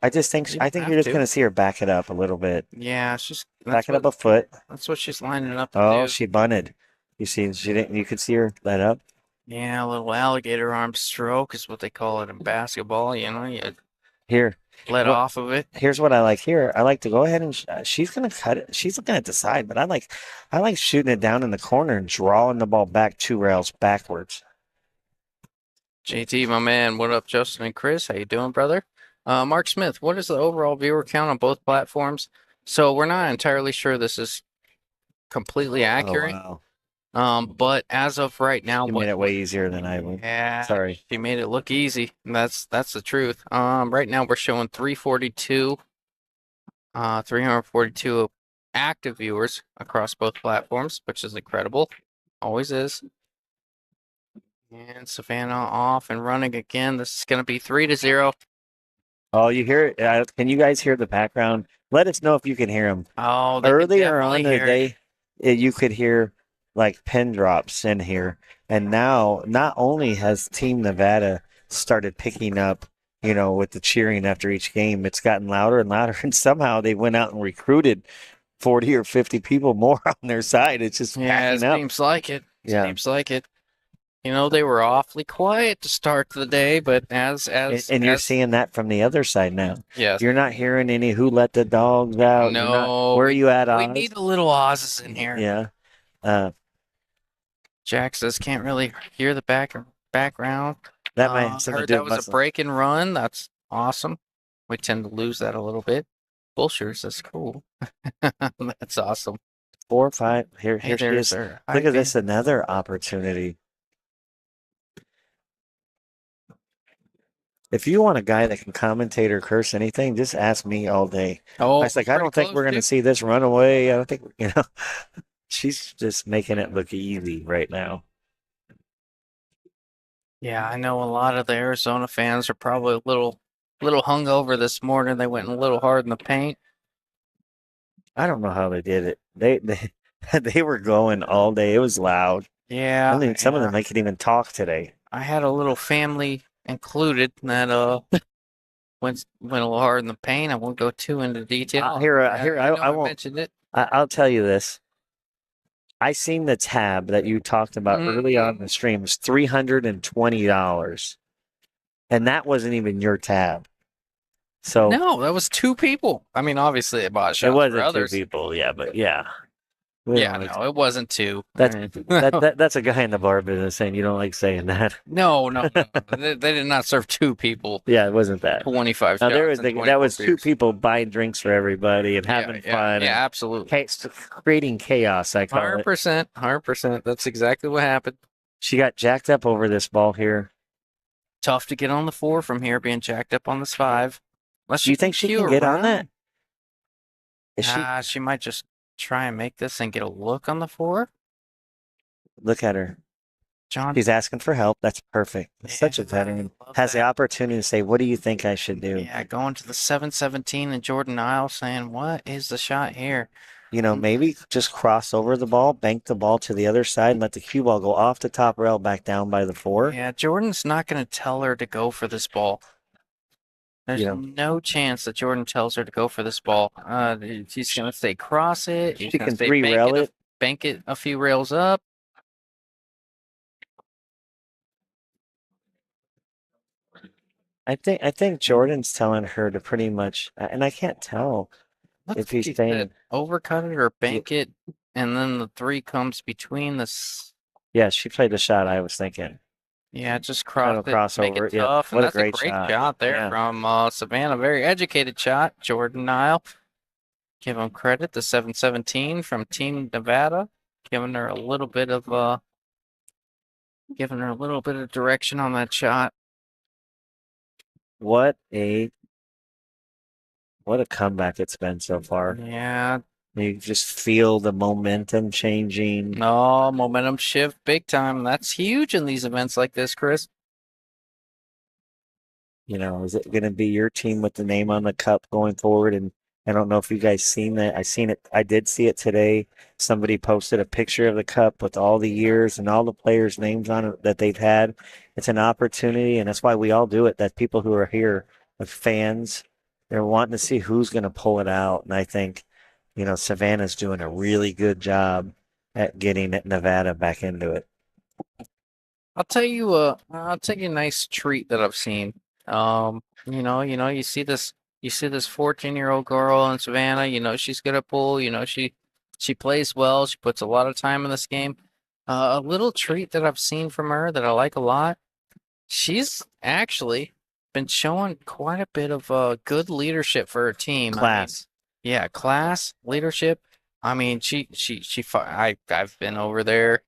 I think you're just going to see her back it up a little bit. Yeah, she's back it up a foot. That's what she's lining up to Oh, do. she bunted. You see, she didn't. You could see her let up. Yeah, a little alligator arm stroke is what they call it in basketball. You Here, let off of it. Here's what I like here. I like to go ahead and she's gonna cut it. She's looking at the side, but I like shooting it down in the corner and drawing the ball back 2 rails backwards. JT, my man, what up, Justin and Chris? How you doing, brother? Mark Smith, what is the overall viewer count on both platforms? So we're not entirely sure this is completely accurate. Oh, wow. But as of right now, You made it way easier than I would. Yeah, Sorry. she made it look easy. That's the truth. Right now we're showing 342 active viewers across both platforms, which is incredible. Always is. And Savannah off and running again. This is going to be 3-0. Oh, you hear it? Can you guys hear the background? Let us know if you can hear them. Oh, Earlier on in the day, you could hear like pin drops in here. And now, not only has Team Nevada started picking up, with the cheering after each game, it's gotten louder and louder. And somehow they went out and recruited 40 or 50 people more on their side. It's just packing up. Seems like it. Yeah. Seems like it. They were awfully quiet to start the day, but you're seeing that from the other side now. Yes. You're not hearing any who let the dogs out. No. Where are you at, Oz? We need a little Oz's in here. Yeah. Jack says can't really hear the background. That might have something to do that with was muscle. a break and run. That's awesome. We tend to lose that a little bit. Bullshit says cool. That's awesome. 4 or 5. Here Hey, she is. there's her. Look at this, another opportunity. If you want a guy that can commentate or curse anything, just ask me all day. Oh, I was like, I don't think we're going to see this runaway. I don't think, she's just making it look easy right now. Yeah, I know a lot of the Arizona fans are probably a little hungover this morning. They went a little hard in the paint. I don't know how they did it. They were going all day. It was loud. Yeah. I mean, some of them they could even talk today. I had a little family included that went a little hard in the paint. I won't go too into detail. I won't mention it. I'll tell you this. I seen the tab that you talked about early on in the stream. It was $320, and that wasn't even your tab. So No, that was 2 people. I mean, obviously they bought shots it wasn't for others. 2 people, yeah, but yeah. No, it wasn't 2. That's a guy in the bar business saying you don't like saying that. No. they did not serve 2 people. Yeah, it wasn't that. 25 Now, shots. that was 2 people buying drinks for everybody and having fun. Yeah, absolutely. Creating chaos, I call it. 100%. That's exactly what happened. She got jacked up over this ball here. Tough to get on the 4 from here, being jacked up on this 5. Do you think she can get on that? She might just try and make this and get a look on the 4. Look at her. John. She's asking for help. That's perfect. Such a veteran. Has the opportunity to say, what do you think I should do? Yeah, going to the 717 and Jordan Isle saying, what is the shot here? maybe just cross over the ball, bank the ball to the other side, and let the cue ball go off the top rail back down by the 4. Yeah, Jordan's not going to tell her to go for this ball. There's no chance that Jordan tells her to go for this ball. She's going to say cross it. She's She going can to say 3-rail it. bank it a few rails up. I think Jordan's telling her to pretty much, and I can't tell if he's She saying, said overcut it or bank it, and then the 3 comes between this. yeah, she played the shot I was thinking. Yeah, just Kind cross of it, make crossover, it yep. tough, What and a that's great great shot. shot there Yeah. from Savannah. Very educated shot, Jordan Nile. Give him credit, the 717 from Team Nevada, giving her a little bit of direction on that shot. What a comeback it's been so far. Yeah, You just feel the momentum changing. no momentum shift big time. That's huge in these events like this, Chris. Is it going to be your team with the name on the cup going forward? And I don't know if you guys seen that. I seen it. I did see it today. Somebody posted a picture of the cup with all the years and all the players' names on it that they've had. It's an opportunity, and that's why we all do it. That people who are here, the fans, they're wanting to see who's going to pull it out. And I think, Savannah's doing a really good job at getting Nevada back into it. I'll tell you a nice treat that I've seen. You see this 14-year-old girl in Savannah, she's good at pool, she plays well, she puts a lot of time in this game. A little treat that I've seen from her that I like a lot. She's actually been showing quite a bit of good leadership for her team. Class. Class, leadership. I mean, I've been over there,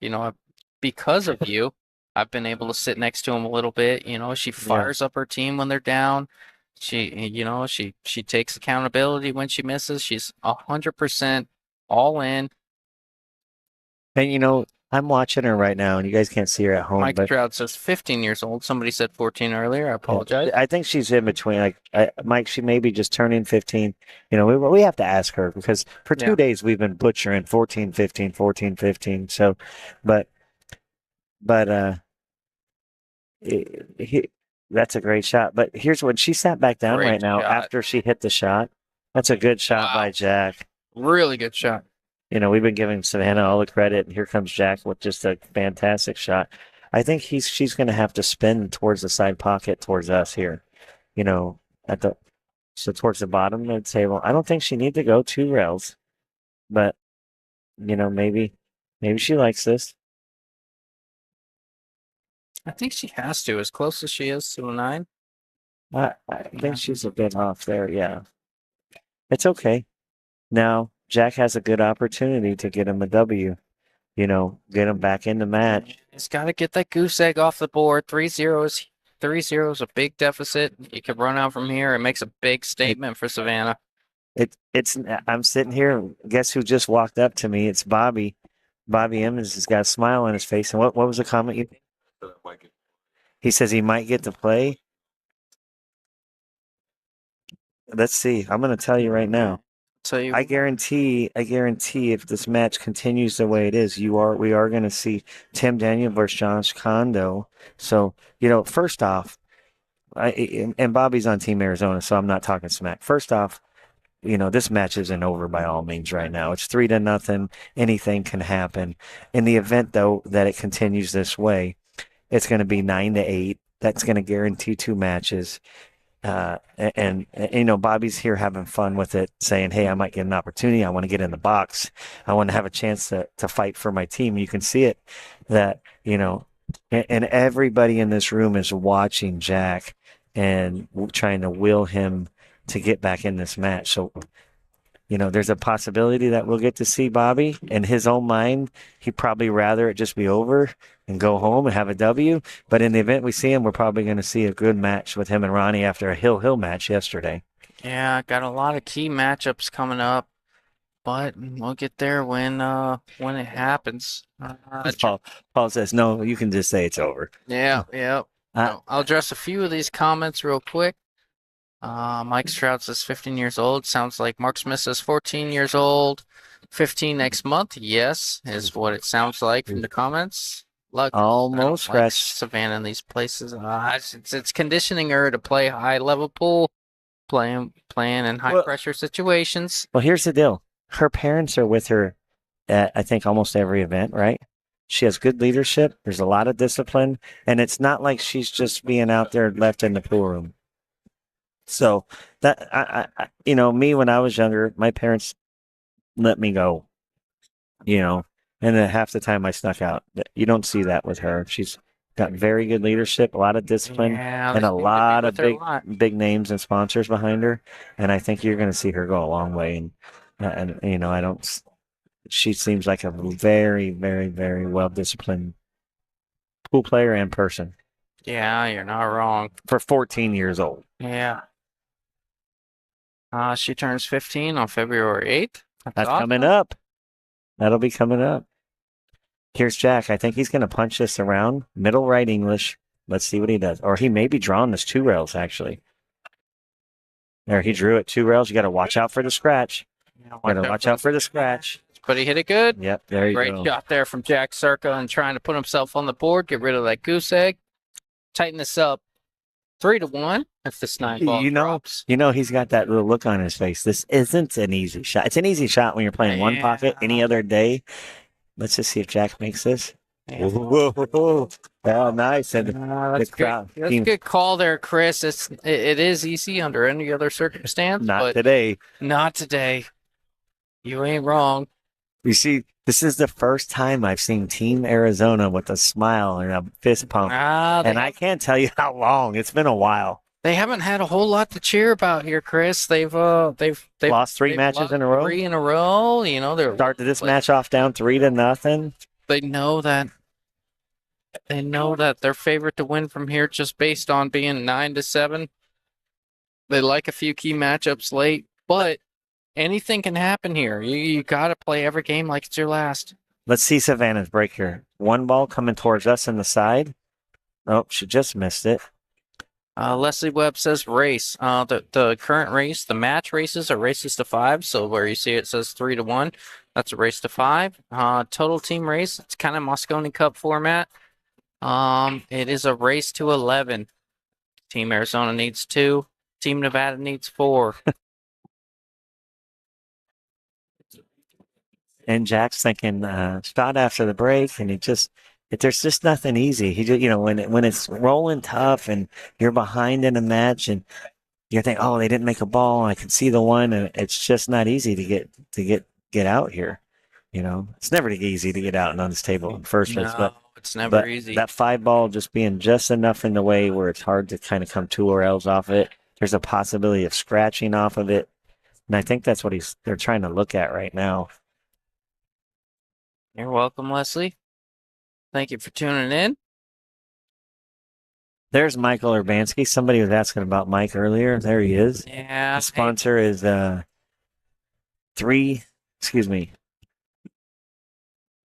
because of you. I've been able to sit next to him a little bit. She fires up her team when they're down. She takes accountability when she misses. She's 100% all in. And I'm watching her right now, and you guys can't see her at home. Mike but Stroud says 15 years old. Somebody said 14 earlier. I apologize. I think she's in between. Mike, she may be just turning 15. We have to ask her because for 2 days we've been butchering 14, 15, 14, 15. So, but that's a great shot. But here's when she sat back down Great right now shot. after she hit the shot. That's a good shot by Jack. Really good shot. We've been giving Savannah all the credit, and here comes Jack with just a fantastic shot. I think she's going to have to spin towards the side pocket towards us here, towards the bottom of the table. I don't think she needs to go 2 rails, but maybe she likes this. I think she has to, as close as she is to the 9. I think she's a bit off there. Yeah, it's okay. Now Jack has a good opportunity to get him a W. Get him back in the match. He's got to get that goose egg off the board. 3-0 is a big deficit. You could run out from here. It makes a big statement for Savannah. I'm sitting here. Guess who just walked up to me? It's Bobby. Bobby Emmons has got a smile on his face. And what was the comment you made? He says he might get to play. Let's see. I'm going to tell you right now. I guarantee if this match continues the way it is, we are going to see Tim Daniel versus Josh Kondo. So, first off, and Bobby's on Team Arizona, so I'm not talking smack. First off, this match isn't over by all means right now. It's 3-0. Anything can happen. In the event, though, that it continues this way, it's going to be 9-8. That's going to guarantee 2 matches. And Bobby's here having fun with it, saying, hey, I might get an opportunity. I want to get in the box. I want to have a chance to fight for my team. You can see it that, and everybody in this room is watching Jack and trying to will him to get back in this match. So, there's a possibility that we'll get to see Bobby. In his own mind, he'd probably rather it just be over and go home and have a W. But in the event we see him, we're probably going to see a good match with him and Ronnie after a Hill match yesterday. Yeah, got a lot of key matchups coming up, but we'll get there when it happens. Paul says, no, you can just say it's over. Yeah. I'll address a few of these comments real quick. Mike Stroud says 15 years old. Sounds like Mark Smith says 14 years old. 15 next month. Yes, is what it sounds like from the comments. Luck. Almost I don't like scratched. Savannah in these places. It's conditioning her to play high level pool, playing in high Well- pressure situations. Well, here's the deal. Her parents are with her at, I think, almost every event, right? She has good leadership. There's a lot of discipline. And it's not like she's just being out there left in the pool room. So that, me when I was younger, my parents let me go, and then half the time I snuck out. You don't see that with her. She's got very good leadership, a lot of discipline, Yeah, and they a seem to be lot of with her a lot. big names and sponsors behind her. And I think you're going to see her go a long way. And I don't. She seems like a very, very, very well disciplined pool player and person Yeah, you're not wrong. for 14 years old. Yeah. She turns 15 on February 8th. That's awesome. coming up. That'll be coming up. Here's Jack. I think he's going to punch this around. Middle right English. Let's see what he does. Or he may be drawing this 2 rails, actually. There, he drew it 2 rails. You got to watch out for the scratch. Watch out for the scratch. But he hit it good. Yep, there you Great go. shot there from Jack Circa and trying to put himself on the board, get rid of that goose egg. Tighten this up 3-1 if this 9 ball drops. He's got that little look on his face. This isn't an easy shot. It's an easy shot when you're playing one pocket. Any other day. Let's just see if Jack makes this. Yeah. Whoa. Oh, nice. And That's the crowd. good. That's a good call there, Chris. It is easy under any other circumstance, Not but today. not today. You ain't wrong. You see, this is the first time I've seen Team Arizona with a smile and a fist pump. And I can't tell you how long. It's been a while. They haven't had a whole lot to cheer about here, Chris. They've Lost 3 matches lost in a row. 3 in a row. They're Started this match off down 3-0. They know that they're favored to win from here just based on being 9-7. They like a few key matchups late, but anything can happen here. You got to play every game like it's your last. Let's see Savannah's break here. 1 ball coming towards us in the side. Oh, she just missed it. Leslie Webb says race. The current race, the match races are races to 5. So where you see it says 3-1, that's a race to 5. Total team race. It's kind of Moscone Cup format. It is a race to 11. Team Arizona needs 2. Team Nevada needs 4. And Jack's thinking shot after the break, and there's just nothing easy. He just, when it's rolling tough and you're behind in a match and you think, oh, they didn't make a ball. I can see the one, and it's just not easy to get out here. It's never easy to get out and on this table in first place. No, it's never easy. That 5 ball just being just enough in the way where it's hard to kind of come 2 or else off it. There's a possibility of scratching off of it, and I think that's what they're trying to look at right now. You're welcome, Leslie. Thank you for tuning in. There's Michael Urbanski. Somebody was asking about Mike earlier. There he is. Yeah. The sponsor is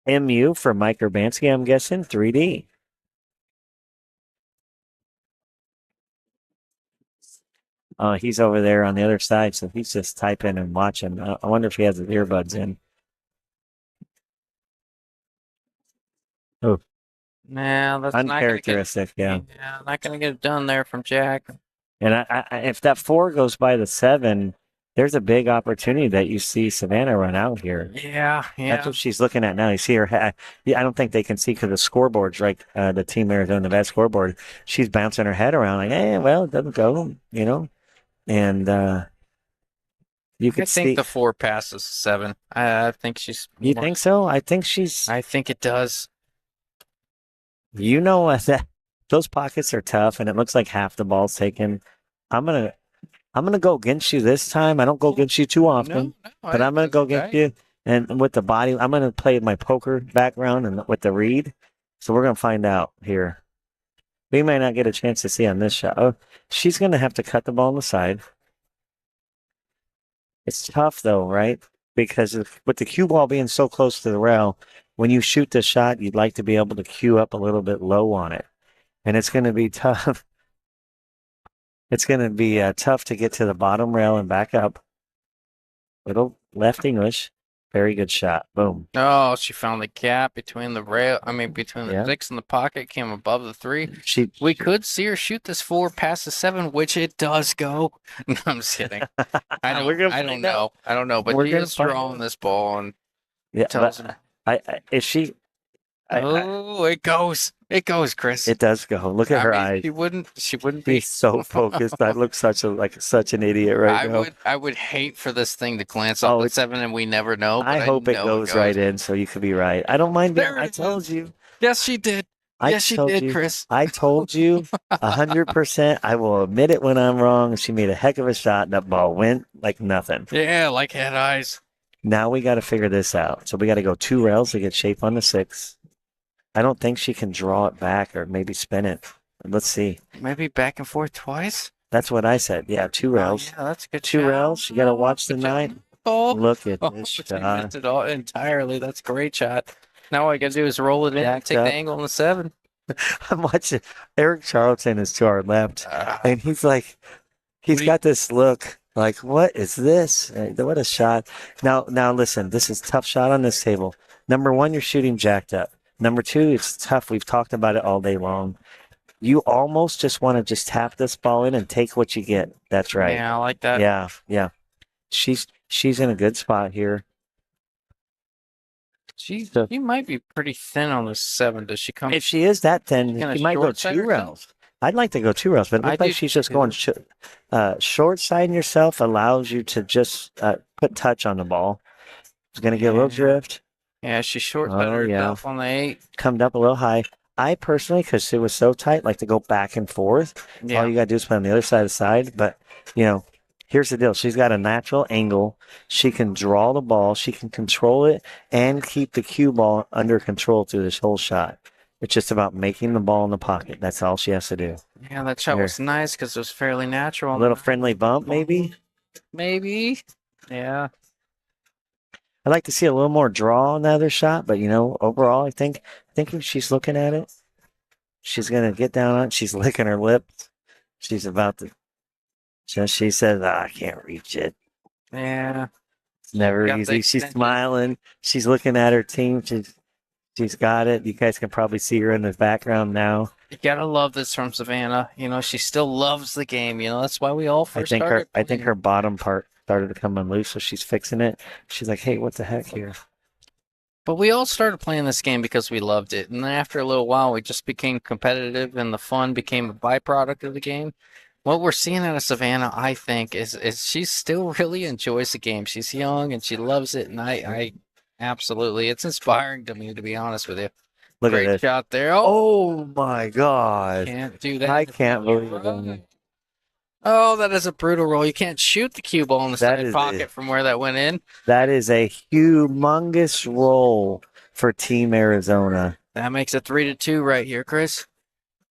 MU for Mike Urbanski, I'm guessing. 3D. He's over there on the other side, so he's just typing and watching. I wonder if he has his earbuds in. Oh, Nah, that's uncharacteristic. Not gonna get it done there from Jack. And I if that 4 goes by the 7, there's a big opportunity that you see Savannah run out here. Yeah. That's what she's looking at now. You see her. I don't think they can see because the scoreboard's right. The Team Arizona Nevada scoreboard. She's bouncing her head around like, well, it doesn't go, And you could see. I think the 4 passes 7. I think she's. You think so? I think she's. I think it does. Those pockets are tough, and it looks like half the ball's taken. I'm gonna go against you this time. I don't go against you too often, but I'm gonna go against you. And with the body, I'm gonna play my poker background and with the read. So we're gonna find out here. We may not get a chance to see on this shot. Oh, she's gonna have to cut the ball on the side. It's tough though, right? Because with the cue ball being so close to the rail, when you shoot the shot, you'd like to be able to cue up a little bit low on it. And it's going to be tough. It's going to be tough to get to the bottom rail and back up. Little left English. Very good shot. Boom. Oh, she found the gap between the rail. I mean, between the Yeah. 6 and the pocket, came above the 3. She We could see her shoot this 4 past the 7, which it does go. No, I'm just kidding. I We're don't. gonna I don't find out. know. I don't know. But We're she gonna is find drawing this ball and Yeah, tells but him. is she? Oh, it goes. It goes, Chris. It does go. Look at I her mean, eyes. she wouldn't. She wouldn't be. She's so focused. I look such an idiot right I now. would. I would hate for this thing to glance off Oh, the it's- 7, and we never know. But I hope it know goes right in, so you could be right. I don't mind. There I it told is. you. Yes, she did. I Yes, she told did, you. Chris. I told you 100%. I will admit it when I'm wrong. She made a heck of a shot, and that ball went like nothing. Yeah, like head eyes. Now we got to figure this out. So we got to go 2 rails to get shape on the 6. I don't think she can draw it back or maybe spin it. Let's see. Maybe back and forth twice. That's what I said. Yeah, 2 rails. Oh, yeah, that's a good. 2 shot. rails. You got to watch the Good 9. shot. Oh, Look at oh, this she shot. missed it all entirely. That's a great shot. Now all I gotta do is roll it in, and Jacked take up. the angle on the 7. I'm watching. Eric Charlton is to our left, and he's like, he's What do you- got this look like, what is this? What a shot! Now, listen, this is a tough shot on this table. Number 1, you're shooting jacked up. Number 2, it's tough. We've talked about it all day long. You almost just want to just tap this ball in and take what you get. That's right. Yeah, I like that. Yeah. She's in a good spot here. She might be pretty thin on the 7. Does she come? If she is that thin, Gonna she might go short side 2 herself? rails. I'd like to go 2 rails, but it I looks like do she's just too. going short siding yourself allows you to just put touch on the ball. It's going to get a little Yeah. drift, Yeah, she short Oh, sided yeah. herself on the 8. come up a little high. I personally, because it was so tight, like to go back and forth. Yeah. All you got to do is put on the other side of the side. But, here's the deal. She's got a natural angle. She can draw the ball. She can control it and keep the cue ball under control through this whole shot. It's just about making the ball in the pocket. That's all she has to do. Yeah, that shot Here. was nice because it was fairly natural. A little friendly bump, maybe. Maybe. Yeah. I'd like to see a little more draw on the other shot, but overall, thinking she's looking at it. She's gonna get down on it. She's licking her lips. She's about to. She says, "I can't reach it." Yeah. It's never Got the easy. She's extension. smiling. She's looking at her team. She's got it. You guys can probably see her in the background now. You gotta love this from Savannah. She still loves the game. That's why we all first started. I think her bottom part started to come unloose, so she's fixing it. She's like, "Hey, what the heck here?" But we all started playing this game because we loved it. And then after a little while, we just became competitive and the fun became a byproduct of the game. What we're seeing out of Savannah, I think, is she still really enjoys the game. She's young and she loves it. And I absolutely, it's inspiring to me, to be honest with you. Look Great at this. shot there. Oh my God! Can't do that. I can't believe it. Oh, that is a brutal roll. You can't shoot the cue ball in the That side is pocket it. from where that went in. That is a humongous roll for Team Arizona. That makes it 3-2 right here, Chris.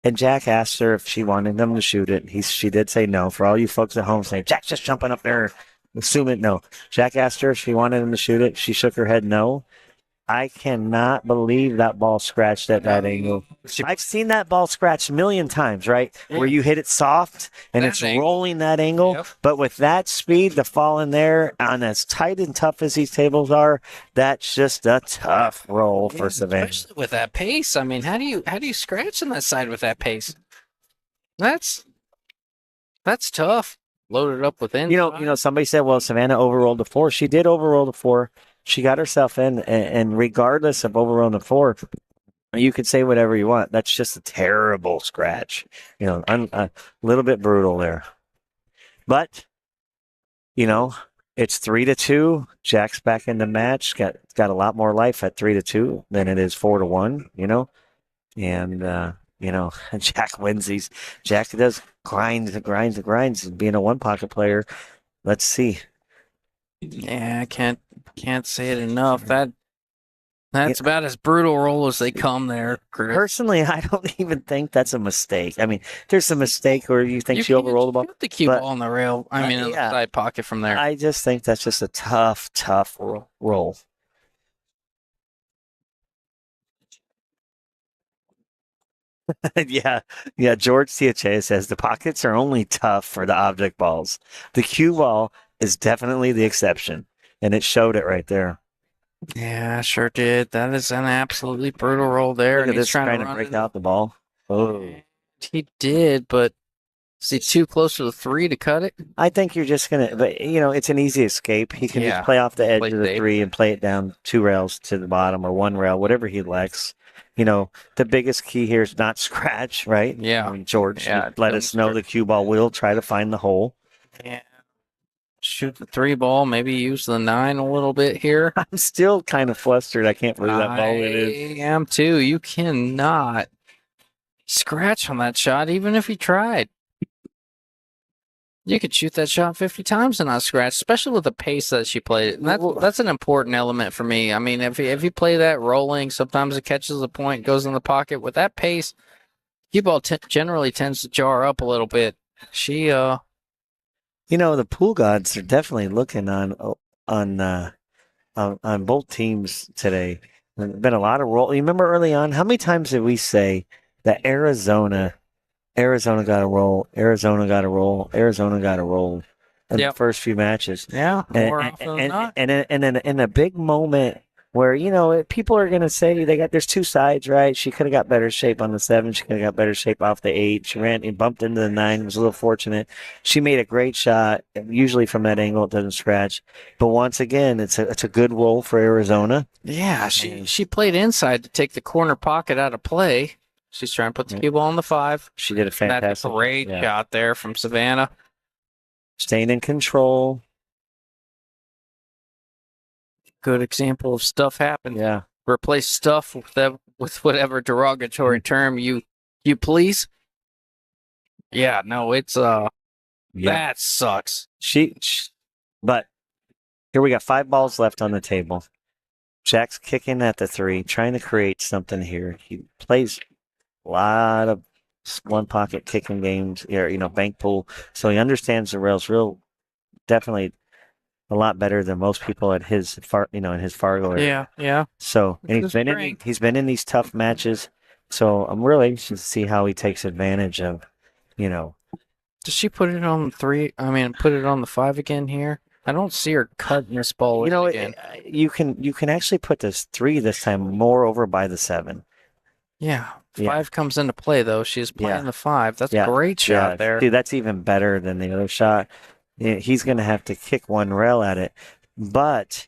And Jack asked her if she wanted them to shoot it. She did say no. For all you folks at home saying, Jack's just jumping up there. Assume it, no. Jack asked her if she wanted him to shoot it. She shook her head no. I cannot believe that ball scratched at that angle. I've seen that ball scratched a million times, right? Where you hit it soft and That it's angle. rolling that angle. Yep. But with that speed to fall in there on as tight and tough as these tables are, that's just a tough roll for Savannah. Especially with that pace. I mean, how do you scratch on that side with that pace? That's tough. Loaded up with inside. Somebody said, well, Savannah overrolled the 4. She did overroll the 4. She got herself in, and regardless of overrolling the 4, you could say whatever you want. That's just a terrible scratch. A little bit brutal there. But, it's 3-2. Jack's back in the match. Got a lot more life at 3-2 than it is 4-1, And, Jack wins these. Jack does grinds being a one-pocket player. Let's see. Yeah, I can't say it enough. That's about as brutal roll as they come there, Chris. Personally, I don't even think that's a mistake. I mean, there's a mistake where you think she can't overrolled the ball. shoot the cue but- ball on the rail. I mean, in the yeah. side pocket from there. I just think that's just a tough roll. Yeah. George Tiache says the pockets are only tough for the object balls. The cue ball is definitely the exception, and it showed it right there. Yeah, sure did. That is an absolutely brutal roll there. Look And at he's this trying trying to to run break it. out the ball. Oh. He did, but is he too close to the 3 to cut it? I think you're just gonna, but it's an easy escape. He can Yeah, just play off the edge play of the safe. 3 and play it down 2 rails to the bottom or 1 rail, whatever he likes. The biggest key here is not scratch, right? Yeah. George, Yeah, let don't us know the scratch. cue ball will try to find the hole. Yeah. Shoot the 3 ball, maybe use the 9 a little bit here. I'm still kind of flustered. I can't believe that ball it is. I am too. You cannot scratch on that shot, even if you tried. You could shoot that shot 50 times and not scratch, especially with the pace that she played. And that's an important element for me. I mean, if you play that rolling, sometimes it catches the point, goes in the pocket. With that pace, cue ball generally tends to jar up a little bit. She The pool gods are definitely looking on both teams today. There's been a lot of roll. You remember early on, how many times did we say that Arizona got a roll, Arizona got a roll, Arizona got a roll in the first few matches? Yeah, more often than not. And in a big moment where people are going to say there's 2 sides, right? She could have got better shape on the 7. She could have got better shape off the 8. She ran and bumped into the 9. Was a little fortunate. She made a great shot. Usually from that angle, it doesn't scratch. But once again, it's a good roll for Arizona. Yeah, she played inside to take the corner pocket out of play. She's trying to put the cue ball on the 5. She did a That's fantastic. a great shot there from Savannah. Staying in control. Good example of stuff happens. Yeah. Replace stuff with whatever derogatory term you please. Yeah, no, it's that sucks. But here we got 5 balls left on the table. Jack's kicking at the 3, trying to create something here. He plays a lot of 1 pocket kicking games here, bank pool. So he understands the rails definitely a lot better than most people at his in his Fargo area. Yeah. So, and he's been in these tough matches. So I'm really anxious to see how he takes advantage of, Does she put it on the 3? I mean, put it on the 5 again here? I don't see her cutting this ball again. You can actually put this 3 this time more over by the 7. Yeah. 5 comes into play though. She's playing the 5. That's a great shot there. See, that's even better than the other shot. He's going to have to kick 1 rail at it, but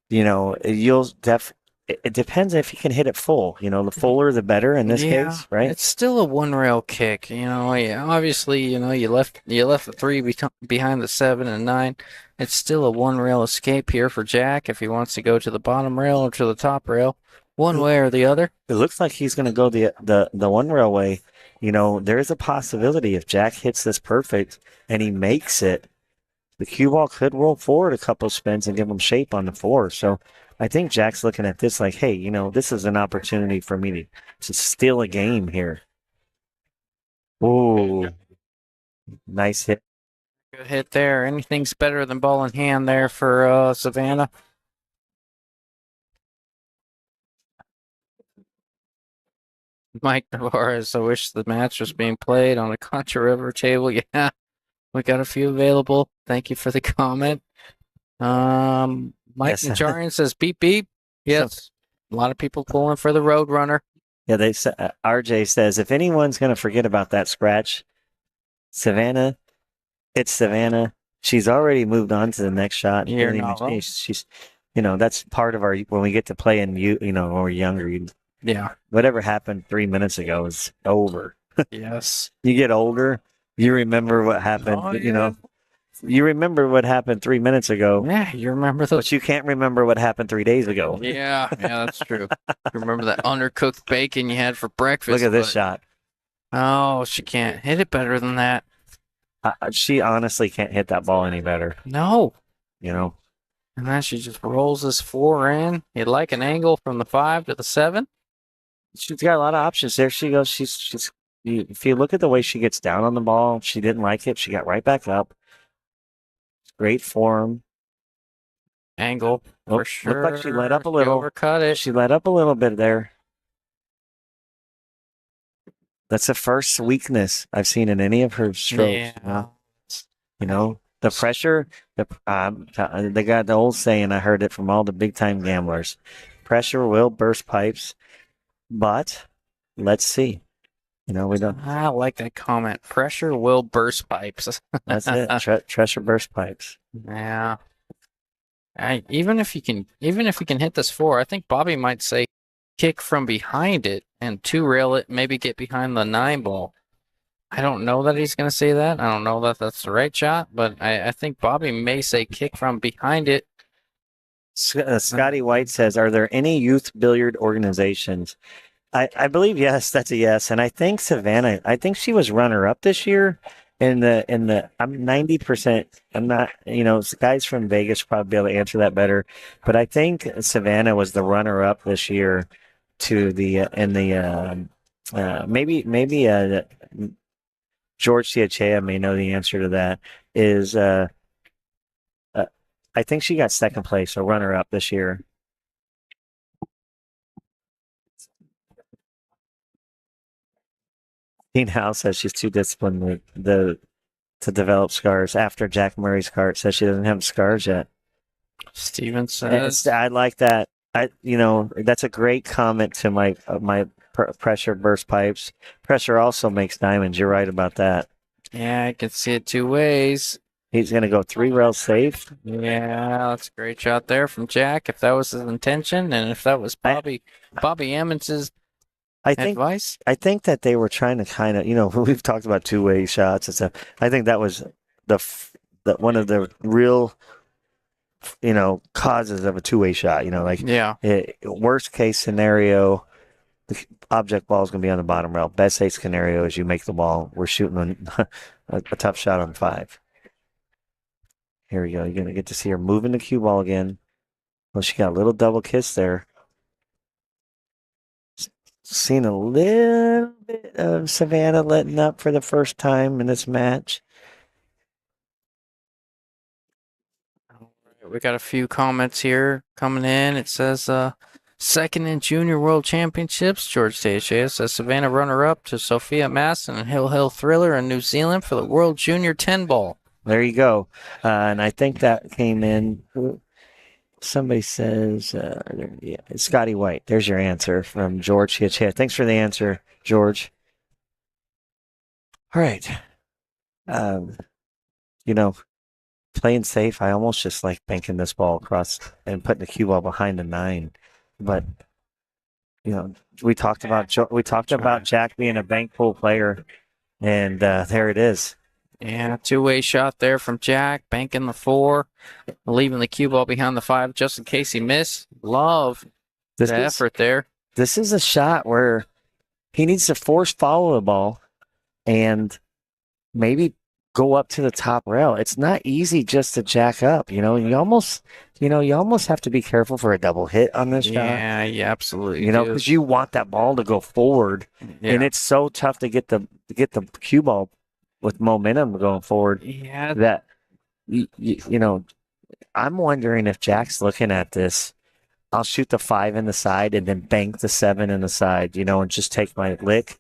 it depends if you can hit it full. The fuller the better in this case, right? It's still a 1 rail kick. Obviously, you left the 3 behind the 7 and 9. It's still a 1 rail escape here for Jack if he wants to go to the bottom rail or to the top rail, one way or the other. It looks like he's going to go the 1 rail way. There is a possibility if Jack hits this perfect and he makes it, the cue ball could roll forward a couple spins and give him shape on the 4. So I think Jack's looking at this like, hey, this is an opportunity for me to steal a game here. Ooh, nice hit. Good hit there. Anything's better than ball in hand there for Savannah. Mike Navarez, I wish the match was being played on a Contra River table. Yeah, we got a few available. Thank you for the comment. Mike Najarian says beep beep. Yes, a lot of people pulling for the Roadrunner. Yeah, RJ says if anyone's going to forget about that scratch, Savannah, it's Savannah. She's already moved on to the next shot. You're not wrong. She's, that's part of our when we get to play in when we're younger. Yeah. Whatever happened 3 minutes ago is over. Yes. You get older, you remember what happened. Oh, yeah. You remember what happened 3 minutes ago. Yeah, you remember those. But you can't remember what happened 3 days ago. Yeah, that's true. You remember that undercooked bacon you had for breakfast. Look at this shot. Oh, she can't hit it better than that. She honestly can't hit that ball any better. No. And then she just rolls this 4 in. You'd like an angle from the 5 to the 7. She's got a lot of options. There she goes. If you look at the way she gets down on the ball, she didn't like it. She got right back up. Great form. Angle for sure. Looked like she let up a little. She overcut it. She let up a little bit there. That's the first weakness I've seen in any of her strokes. Yeah. The pressure, they got the old saying, I heard it from all the big time gamblers. Pressure will burst pipes, but let's see. You know, we don't. I like that comment. Pressure will burst pipes. That's it. Pressure burst pipes. Yeah. Even if you can hit this 4, I think Bobby might say kick from behind it and 2-rail it, maybe get behind the 9 ball. I don't know that he's going to say that. I don't know that that's the right shot, but I think Bobby may say kick from behind it. Scotty White says, "Are there any youth billiard organizations?" I believe yes. That's a yes. And I think Savannah. I think she was runner up this year. I'm 90%. I'm not. You know, guys from Vegas will probably be able to answer that better. But I think Savannah was the runner up this year to the maybe George Ciachea may know the answer to that. Is I think she got second place or runner up this year. Teen House says she's too disciplined to develop scars. After Jack Murray's cart says she doesn't have scars yet. Steven says, I like that. That's a great comment to my pressure burst pipes. Pressure also makes diamonds. You're right about that. yeah, I can see it 2 ways. He's going to go 3 rails safe. Yeah, that's a great shot there from Jack. If that was his intention, and if that was Bobby Emmons' advice. I think that they were trying to kind of, we've talked about 2-way shots and stuff. I think that was the one of the real, causes of a 2-way shot. Worst case scenario, the object ball is going to be on the bottom rail. Best case scenario is you make the ball. We're shooting a tough shot on 5. Here we go. You're going to get to see her moving the cue ball again. Well, she got a little double kiss there. Seen a little bit of Savannah letting up for the first time in this match. We got a few comments here coming in. It says, second in Junior World Championships, George Teixeira says Savannah runner-up to Sophia Masson and Hill Thriller in New Zealand for the World Junior 10 ball. There you go. And I think that came in. Somebody says, it's Scotty White. There's your answer from George. Thanks for the answer, George. All right. Playing safe, I almost just like banking this ball across and putting the cue ball behind the 9. But, we talked about Jack being a bank pool player, and there it is. Yeah, 2-way shot there from Jack, banking the 4, leaving the cue ball behind the 5 just in case he missed. Love the effort there. This is a shot where he needs to force follow the ball and maybe go up to the top rail. It's not easy just to jack up. You almost have to be careful for a double hit on this shot. Yeah, absolutely. Because you want that ball to go forward, and it's so tough to get the cue ball with momentum going forward. Yeah. That I'm wondering if Jack's looking at this. I'll shoot the 5 in the side and then bank the 7 in the side, and just take my lick.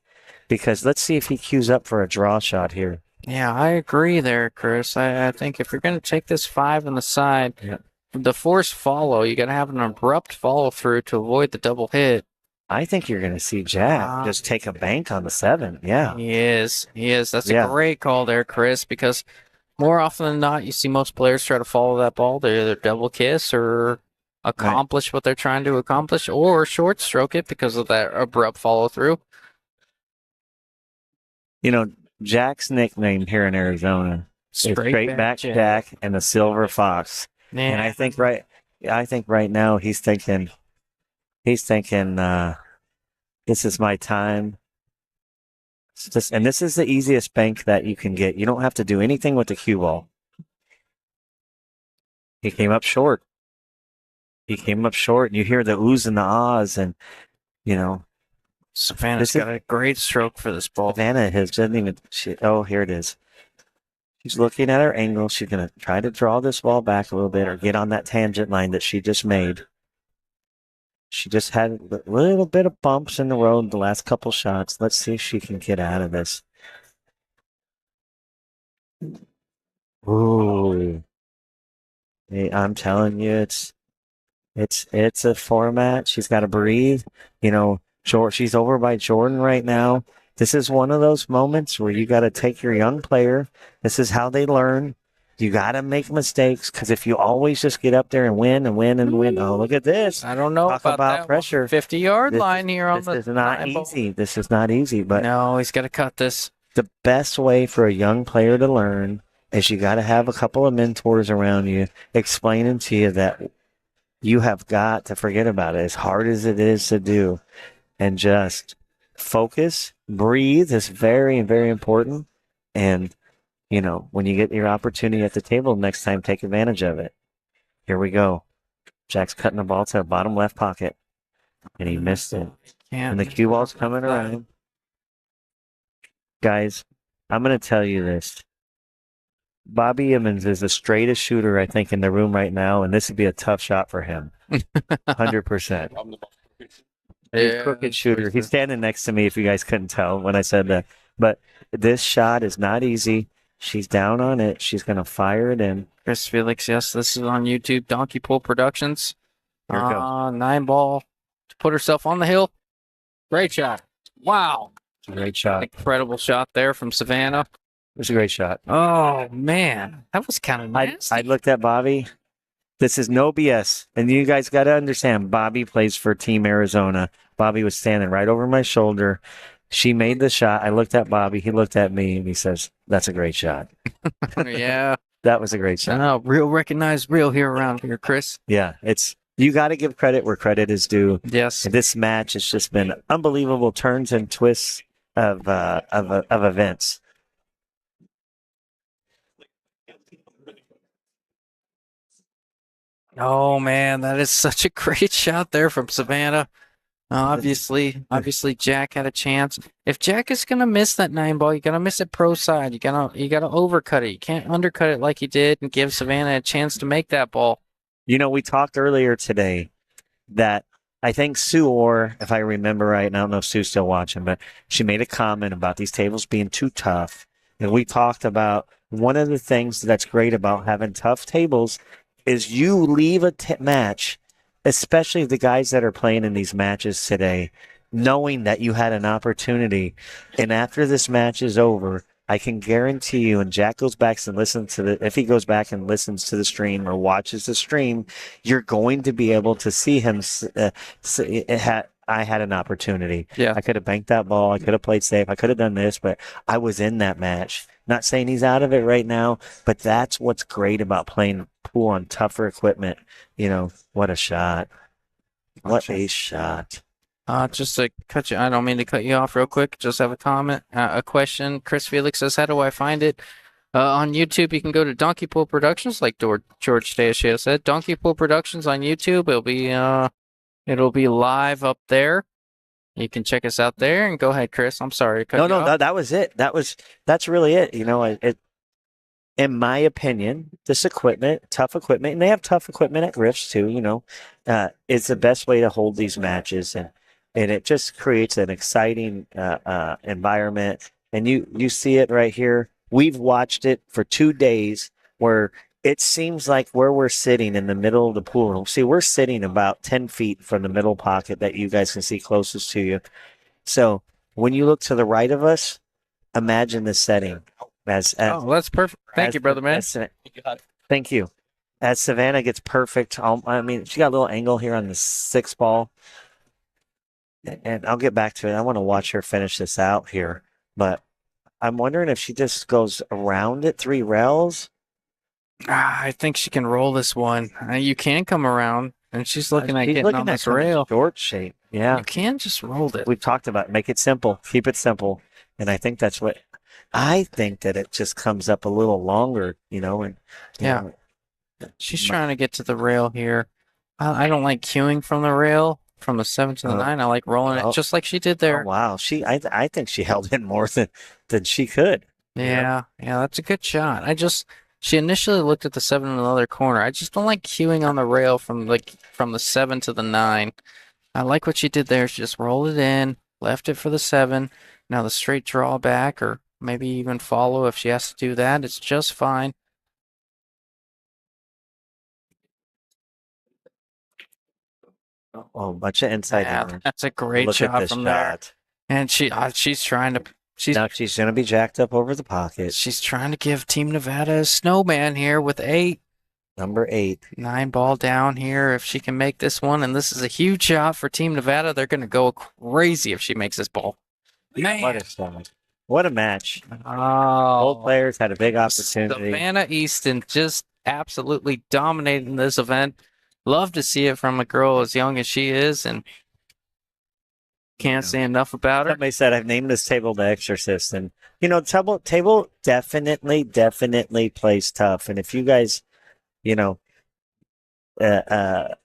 Because let's see if he cues up for a draw shot here. Yeah, I agree there, Chris. I think if you're going to take this 5 in the side, the forced follow, you got to have an abrupt follow through to avoid the double hit. I think you're going to see Jack just take a bank on the 7. Yeah. He is. That's a great call there, Chris, because more often than not, you see most players try to follow that ball. They either double kiss or accomplish what they're trying to accomplish or short stroke it because of that abrupt follow through. Jack's nickname here in Arizona is Straight Back Jack and the Silver Fox. And I think right now he's thinking, this is my time. And this is the easiest bank that you can get. You don't have to do anything with the cue ball. He came up short. And you hear the oohs and the ahs, and Savannah's got a great stroke for this ball. Savannah doesn't even. Here it is. She's looking at her angle. She's going to try to draw this ball back a little bit or get on that tangent line that she just made. She just had a little bit of bumps in the road the last couple shots. Let's see if she can get out of this. Ooh. Hey, I'm telling you, it's a format. She's got to breathe. You know, she's over by Jordan right now. This is one of those moments where you got to take your young player. This is how they learn. You got to make mistakes because if you always just get up there and win and win and win, oh, look at this. I don't know Talk about about that pressure. 50-yard This line here on This the is not 9 ball. easy. This is not easy, but No, he's got to cut this. the best way for a young player to learn is you got to have a couple of mentors around you explaining to you that you have got to forget about it as hard as it is to do and just focus, breathe is very, very important. And, you know, when you get your opportunity at the table next time, take advantage of it. Here we go. Jack's cutting the ball to the bottom left pocket, and he missed it. And the cue ball's coming around. Guys, I'm going to tell you this. Bobby Emmons is the straightest shooter, I think, in the room right now, and this would be a tough shot for him. 100%. He's a crooked shooter. He's standing next to me if you guys couldn't tell when I said that. But this shot is not easy. She's down on it. She's going to fire it in. Chris Felix, yes, this is on YouTube. Donkey Pull Productions. Here it goes. 9 ball to put herself on the hill. Great shot. Wow. It's a great shot. Incredible shot there from Savannah. It was a great shot. Oh, man. That was kind of nasty. I looked at Bobby. This is no BS. And you guys got to understand, Bobby plays for Team Arizona. Bobby was standing right over my shoulder. She made the shot. I looked at Bobby. He looked at me, and he says, that's a great shot. Yeah. That was a great shot. No, real recognized real here around here, Chris. Yeah, you got to give credit where credit is due. Yes. This match has just been unbelievable turns and twists of events. Oh, man, that is such a great shot there from Savannah. Obviously, Jack had a chance. If Jack is gonna miss that 9 ball, you gotta miss it pro side. You gotta overcut it. You can't undercut it like he did and give Savannah a chance to make that ball. You know, we talked earlier today that I think Sue Orr, if I remember right, and I don't know if Sue's still watching, but she made a comment about these tables being too tough. And we talked about one of the things that's great about having tough tables is you leave a match, especially the guys that are playing in these matches today, knowing that you had an opportunity. And after this match is over, I can guarantee you, and Jack goes back and listens to if he goes back and listens to the stream or watches the stream, you're going to be able to see him. I had an opportunity. Yeah. I could have banked that ball. I could have played safe. I could have done this, but I was in that match. Not saying he's out of it right now, but that's what's great about playing pool on tougher equipment. You know, what a shot. What a shot. Just to cut you, I don't mean to cut you off real quick. Just have a comment, a question. Chris Felix says, how do I find it? On YouTube, you can go to Donkey Pool Productions, like George Stachio said. Donkey Pool Productions on YouTube. It'll be live up there. You can check us out there. And go ahead, Chris. I'm sorry to cut you off. No, that was it. That's really it. You know, in my opinion, this equipment, tough equipment, and they have tough equipment at Griff's too, you know, it's the best way to hold these matches. And it just creates an exciting environment. And you see it right here. We've watched it for 2 days where it seems like where we're sitting in the middle of the pool room. See, we're sitting about 10 feet from the middle pocket that you guys can see closest to you. So when you look to the right of us, imagine the setting. Oh, that's perfect. Thank you, brother man. Thank you. As Savannah gets perfect, I mean, she got a little angle here on the 6th ball. And I'll get back to it. I want to watch her finish this out here. But I'm wondering if she just goes around it 3 rails. I think she can roll this one. You can come around, and she's looking at getting on this rail. Short shape. Yeah. You can just roll it. We've talked about make it simple. Keep it simple. And I think that's what I think that it just comes up a little longer, you know. And yeah. She's trying to get to the rail here. I don't like queuing from the rail. From the 7 to the 9, I like rolling it just like she did there. Oh, wow, I think she held in more than she could. Yeah, that's a good shot. She initially looked at the 7 in the other corner. I just don't like queuing on the rail from the 7 to the 9. I like what she did there. She just rolled it in, left it for the 7. Now the straight draw back, or maybe even follow if she has to do that. It's just fine. Oh, bunch of inside Yeah, damage. that's a great Look at shot this from there. shot. And she's trying to Now she's going to be jacked up over the pocket. she's trying to give Team Nevada a snowman here with 8. Number 8. 9 ball down here. If she can make this one, and this is a huge shot for Team Nevada, they're going to go crazy if she makes this ball. Man. What a shot. What a match. Oh, Both players had a big opportunity. Savannah Easton just absolutely dominating this event. Love to see it from a girl as young as she is, and can't say enough about her. Somebody said I've named this table the Exorcist, and table definitely plays tough. And if you guys, you know, add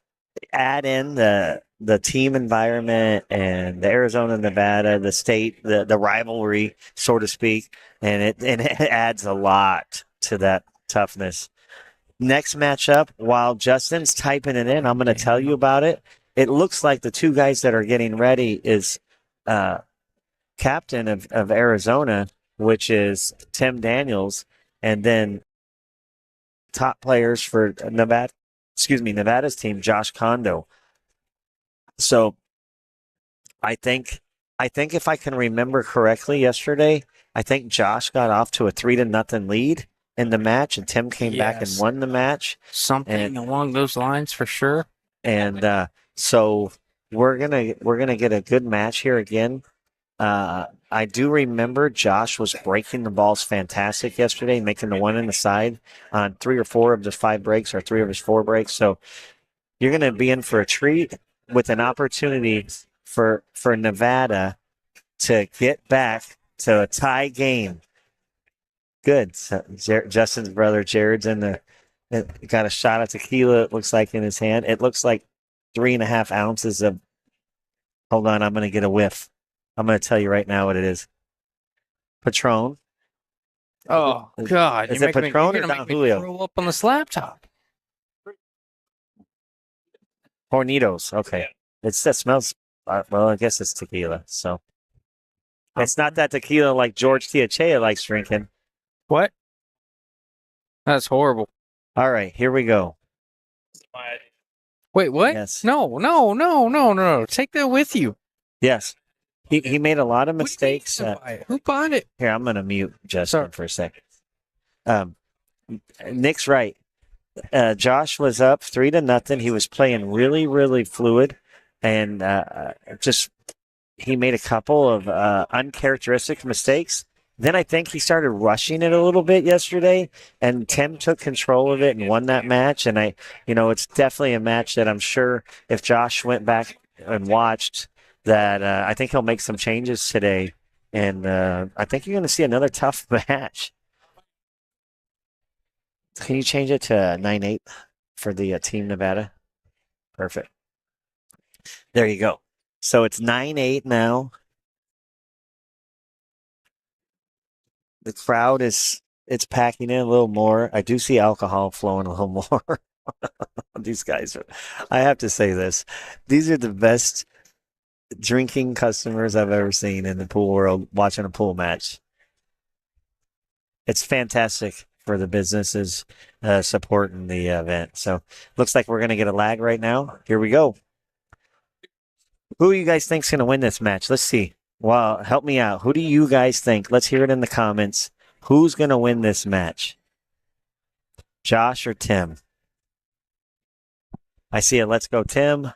in the team environment and the Arizona, Nevada, the state, the rivalry, so to speak, and it adds a lot to that toughness. Next matchup, while Justin's typing it in, I'm going to tell you about it. It looks like the two guys that are getting ready is captain of Arizona, which is Tim Daniels, and then top players for Nevada's team, Josh Kondo. So I think if I can remember correctly yesterday, I think Josh got off to a 3-0 lead in the match, and Tim came back and won the match. Something along those lines for sure. And so we're gonna get a good match here again. I do remember Josh was breaking the balls fantastic yesterday, making the one in the side on 3 or 4 of the 5 breaks or 3 of his 4 breaks. So you're going to be in for a treat with an opportunity for Nevada to get back to a tie game. Good. So Justin's brother Jared's got a shot of tequila, it looks like, in his hand. It looks like 3.5 ounces of. Hold on, I'm going to get a whiff. I'm going to tell you right now what it is. Patron. Oh God! Is it Patron or Don Julio? Throw up on this laptop. Hornitos. Okay. That smells. Well, I guess it's tequila. So it's not that tequila like George Tiachea likes drinking. What? That's horrible. All right, here we go. Wait, what? Yes. No. Take that with you. Yes. He made a lot of mistakes. Who bought it? Here, I'm going to mute Justin Sorry. for a second. Nick's right. Josh was up 3-0. He was playing really fluid, and he made a couple of uncharacteristic mistakes. Then I think he started rushing it a little bit yesterday, and Tim took control of it and won that match. And it's definitely a match that I'm sure if Josh went back and watched that, I think he'll make some changes today, and I think you're going to see another tough match. Can you change it to 9-8 for the Team Nevada? Perfect. There you go. So it's 9-8 now. The crowd it's packing in a little more. I do see alcohol flowing a little more. These guys I have to say this. These are the best drinking customers I've ever seen in the pool world watching a pool match. It's fantastic for the businesses supporting the event. So looks like we're going to get a lag right now. Here we go. Who do you guys think's going to win this match? Let's see. Well, help me out. Who do you guys think? Let's hear it in the comments. Who's going to win this match? Josh or Tim? I see it. Let's go, Tim.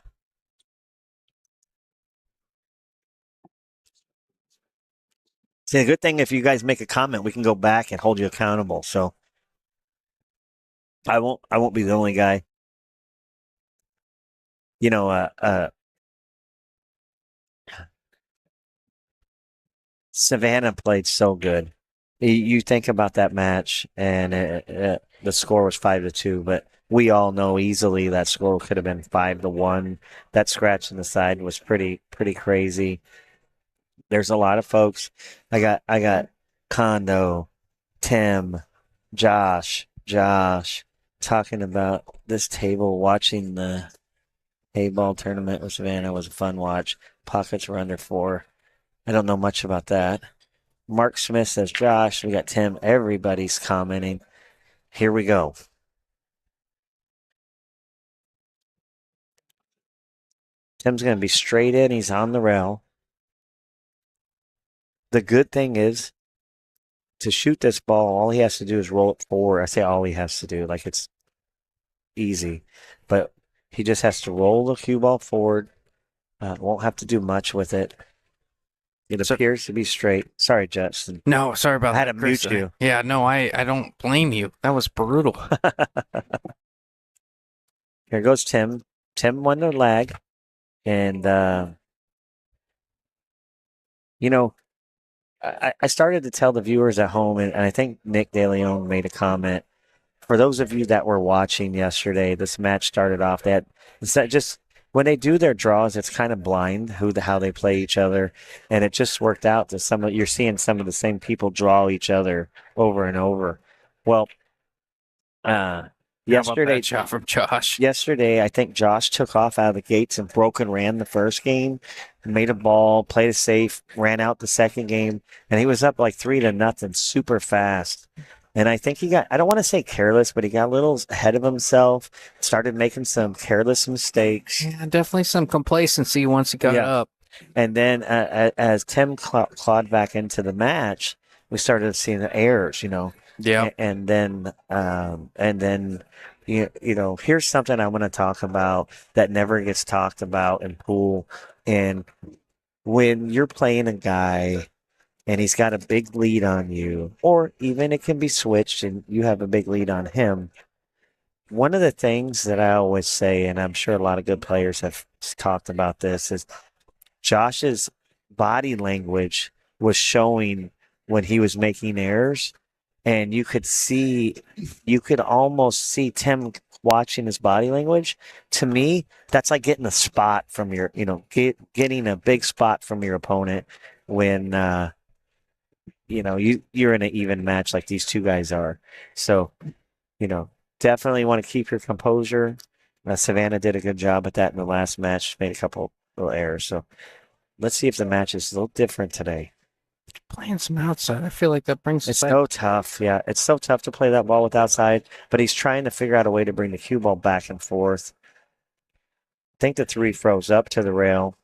See, a good thing if you guys make a comment, we can go back and hold you accountable. So I won't be the only guy. Savannah played so good. You think about that match, and the score was 5-2, but we all know easily that score could have been 5-1. That scratch in the side was pretty crazy. There's a lot of folks. I got Kondo, Tim, Josh talking about this table, watching the A-ball tournament with Savannah was a fun watch. Pockets were under 4. I don't know much about that. Mark Smith says Josh. We got Tim. Everybody's commenting. Here we go. Tim's going to be straight in. He's on the rail. The good thing is to shoot this ball, all he has to do is roll it forward. I say all he has to do, like it's easy. But he just has to roll the cue ball forward. Won't have to do much with it. It appears to be straight. Sorry, Justin. No, sorry about I had that. to mute Chris. you. Yeah, no, I don't blame you. That was brutal. Here goes Tim. Tim won the lag. And, you know, I started to tell the viewers at home, and I think Nick DeLeon made a comment. For those of you that were watching yesterday, this match started off that it's not just when they do their draws, it's kind of blind how they play each other, and it just worked out that you're seeing some of the same people draw each other over and over. Well, yesterday shot from Josh. Yesterday, I think Josh took off out of the gates and broke and ran the first game, made a ball, played it safe, ran out the second game, and he was up like 3-0, super fast. And I think I don't want to say careless, but he got a little ahead of himself, started making some careless mistakes. Yeah, definitely some complacency once he got up. And then as Tim clawed back into the match, we started seeing the errors, Yeah. And then here's something I want to talk about that never gets talked about in pool. And when you're playing a guy and he's got a big lead on you, or even it can be switched and you have a big lead on him, one of the things that I always say, and I'm sure a lot of good players have talked about this, is Josh's body language was showing when he was making errors. And you could almost see Tim watching his body language. To me, that's like getting a spot from your, getting a big spot from your opponent when, you're in an even match like these two guys are. So, definitely want to keep your composure. Savannah did a good job at that in the last match, made a couple little errors. So let's see if the match is a little different today. Playing some outside. I feel like that brings It's so tough. Yeah, it's so tough to play that ball with outside, but he's trying to figure out a way to bring the cue ball back and forth. I think the 3 froze up to the rail.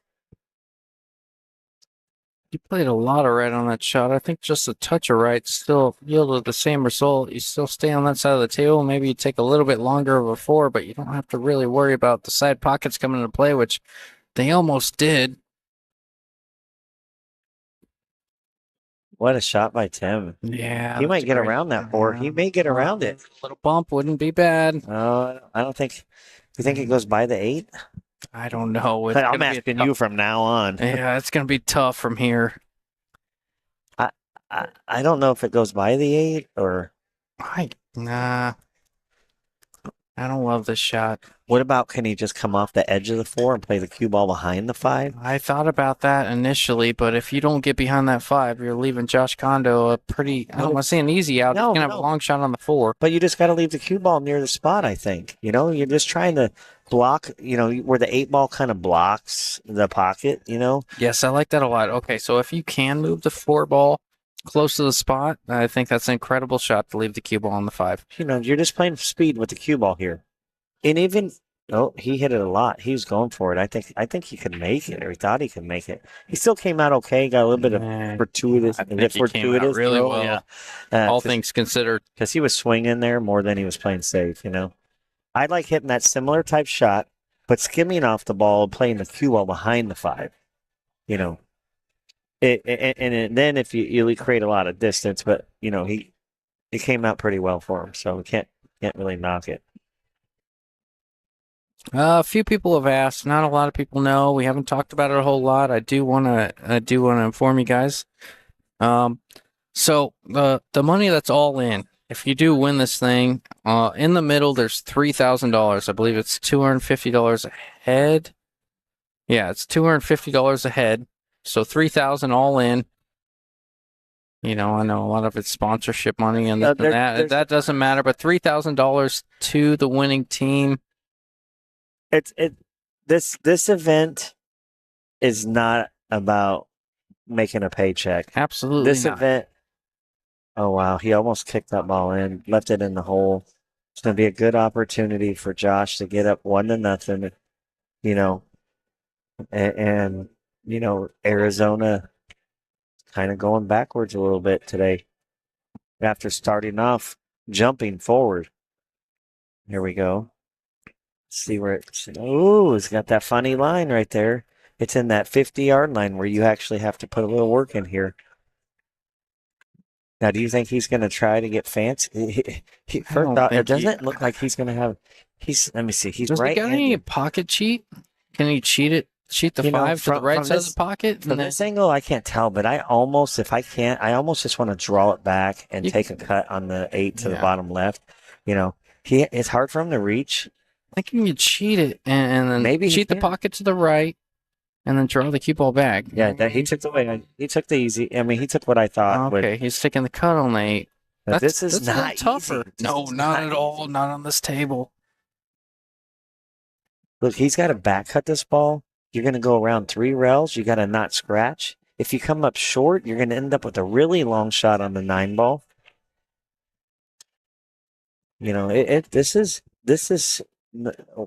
You played a lot of right on that shot. I think just a touch of right still yielded the same result. You still stay on that side of the table. Maybe you take a little bit longer of a 4, but you don't have to really worry about the side pockets coming into play, which they almost did. What a shot by Tim. Yeah. He might get around that 4. He may get around it. A little bump wouldn't be bad. I don't think. You think it goes by the 8? I don't know. I'm asking you from now on. Yeah, it's going to be tough from here. I don't know if it goes by the 8 or. Nah. I don't love this shot. What about can he just come off the edge of the 4 and play the cue ball behind the 5? I thought about that initially, but if you don't get behind that 5, you're leaving Josh Kondo a pretty, I don't want to say an easy out. He's going to have a long shot on the 4. But you just got to leave the cue ball near the spot, I think. You're just trying to block, where the 8 ball kind of blocks the pocket, Yes, I like that a lot. Okay, so if you can move the 4 ball close to the spot, I think that's an incredible shot to leave the cue ball on the 5. You're just playing speed with the cue ball here. And even, he hit it a lot. He was going for it. I think he could make it, or he thought he could make it. He still came out okay. Got a little bit of fortuitous. I think he came out really well. Yeah. All things considered. Because he was swinging there more than he was playing safe, I like hitting that similar type shot, but skimming off the ball and playing the cue ball behind the 5, and then if you create a lot of distance, but, it came out pretty well for him, so we can't really knock it. A few people have asked. Not a lot of people know. We haven't talked about it a whole lot. I do want to inform you guys. So the money that's all in, if you do win this thing, in the middle there's $3,000. I believe it's $250 a head. Yeah, it's $250 a head. So $3,000 all in. I know a lot of it's sponsorship money and that doesn't matter, but $3,000 to the winning team. This event is not about making a paycheck. Absolutely this not. Event. Oh wow, he almost kicked that ball in, left it in the hole. It's going to be a good opportunity for Josh to get up 1-0. and you know, Arizona kind of going backwards a little bit today after starting off jumping forward. Here we go. See where it's. Oh, it's got that funny line right there. It's in that 50-yard line where you actually have to put a little work in here. Now, do you think he's going to try to get fancy? I First don't off, it think doesn't look like he's going to have. Let me see. He's Does he got any right-handed. pocket cheat? Can he cheat it? Cheat the You know, five to the from- right from side of this- the pocket? From And then, this angle, I can't tell, but I almost, if I can't, I almost just want to draw it back and You- take a cut on the 8 to the Yeah. bottom left. You know, it's hard for him to reach. I think you can cheat it and then Maybe he cheat the can. pocket to the right and then draw the cue ball back. Yeah, he took the way. He took the easy. I mean, he took what I thought would. Okay, he's taking the cut on the 8. But this is that's a little not tougher. easy. No, This is not at all. easy. Not on this table. Look, he's got to back cut this ball. You're going to go around 3 rails. You got to not scratch. If you come up short, you're going to end up with a really long shot on the 9 ball. You know, this is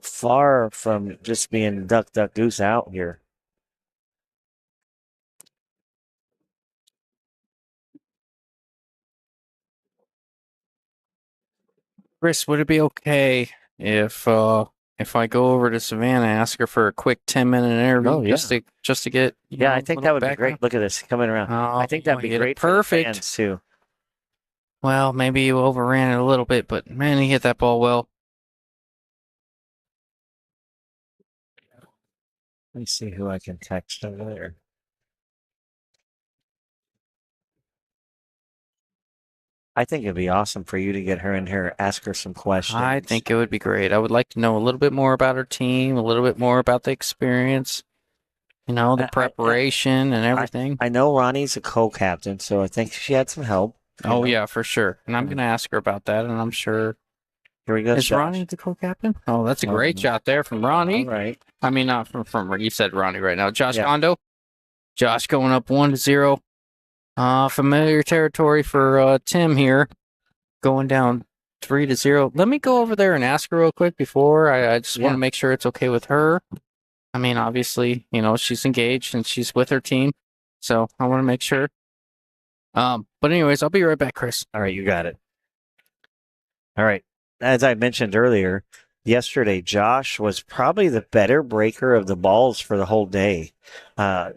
far from just being duck, duck, goose out here. Chris, would it be okay if I go over to Savannah, ask her for a quick 10-minute interview Oh, yeah. just to get Yeah, I think a that little would be background? great. Look at this coming around. Oh, I think that'd be he hit it great for the perfect. fans too. Well, maybe you overran it a little bit, but man, he hit that ball well. Let me see who I can text over there. I think it'd be awesome for you to get her in here, ask her some questions. I think it would be great. I would like to know a little bit more about her team, a little bit more about the experience, the preparation and everything. I know Ronnie's a co-captain, so I think she had some help. Oh, yeah, for sure. And I'm going to ask her about that, and I'm sure. Here we go. Is Josh. Ronnie the co-captain? Oh, that's a Oh, great no. shot there from Ronnie. All right. I mean, not from you said Ronnie right now. Josh Yeah. Kondo. Josh going up 1-0. Familiar territory for Tim here. Going down 3-0. Let me go over there and ask her real quick before. I just want Yeah. to make sure it's okay with her. I mean, obviously, she's engaged and she's with her team. So I want to make sure. But anyways, I'll be right back, Chris. All right, you got it. All right. As I mentioned earlier, yesterday, Josh was probably the better breaker of the balls for the whole day.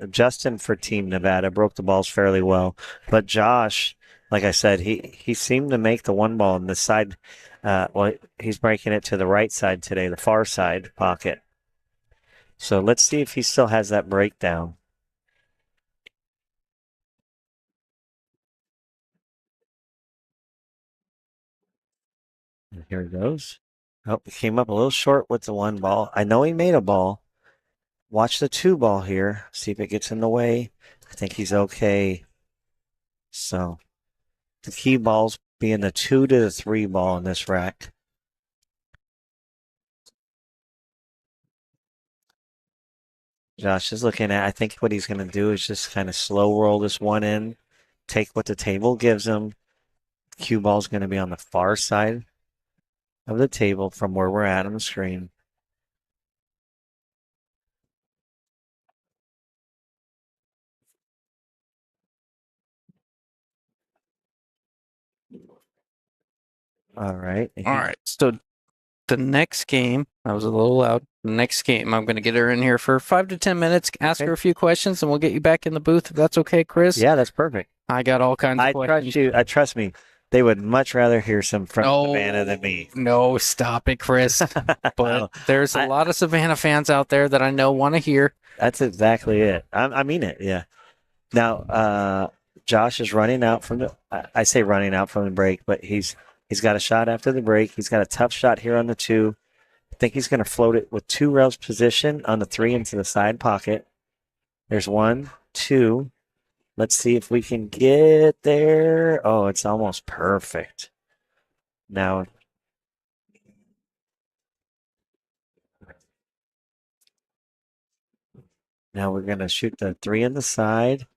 Justin for Team Nevada broke the balls fairly well, but Josh, like I said, he seemed to make the one ball on the side. He's breaking it to the right side today, the far side pocket. So let's see if he still has that breakdown. And here it goes. Oh, he came up a little short with the one ball. I know he made a ball. Watch the 2 ball here. See if it gets in the way. I think he's okay. So the key balls being the 2 to the 3 ball in this rack. Josh is looking at, I think what he's going to do is just kind of slow roll this one in, take what the table gives him. Cue ball is going to be on the far side of the table from where we're at on the screen. All right. All right. So the next game, that was a little loud. The next game, I'm going to get her in here for 5 to 10 minutes, ask Okay. her a few questions, and we'll get you back in the booth if that's okay, Chris. Yeah, that's perfect. I got all kinds of I questions. trust you. Trust me. They would much rather hear some from No. Savannah than me. No, stop it, Chris. But there's a lot of Savannah fans out there that I know want to hear. That's exactly it. I mean it. Yeah. Now, Josh is running out from the. I say running out from the break, but he's got a shot after the break. He's got a tough shot here on the 2. I think he's going to float it with 2 rails position on the 3 into the side pocket. There's 1, 2. Let's see if we can get there. Oh, it's almost perfect. Now we're going to shoot the 3 in the side.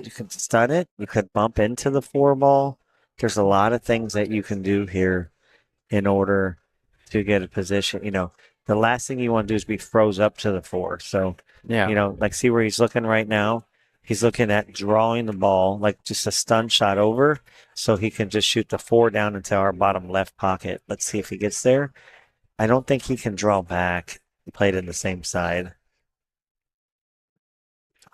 You could stun it. You could bump into the 4 ball. There's a lot of things that you can do here in order to get a position. the last thing you want to do is be froze up to the 4. So, Yeah. like see where he's looking right now? He's looking at drawing the ball, like just a stun shot over, so he can just shoot the 4 down into our bottom left pocket. Let's see if he gets there. I don't think he can draw back. He played in the same side.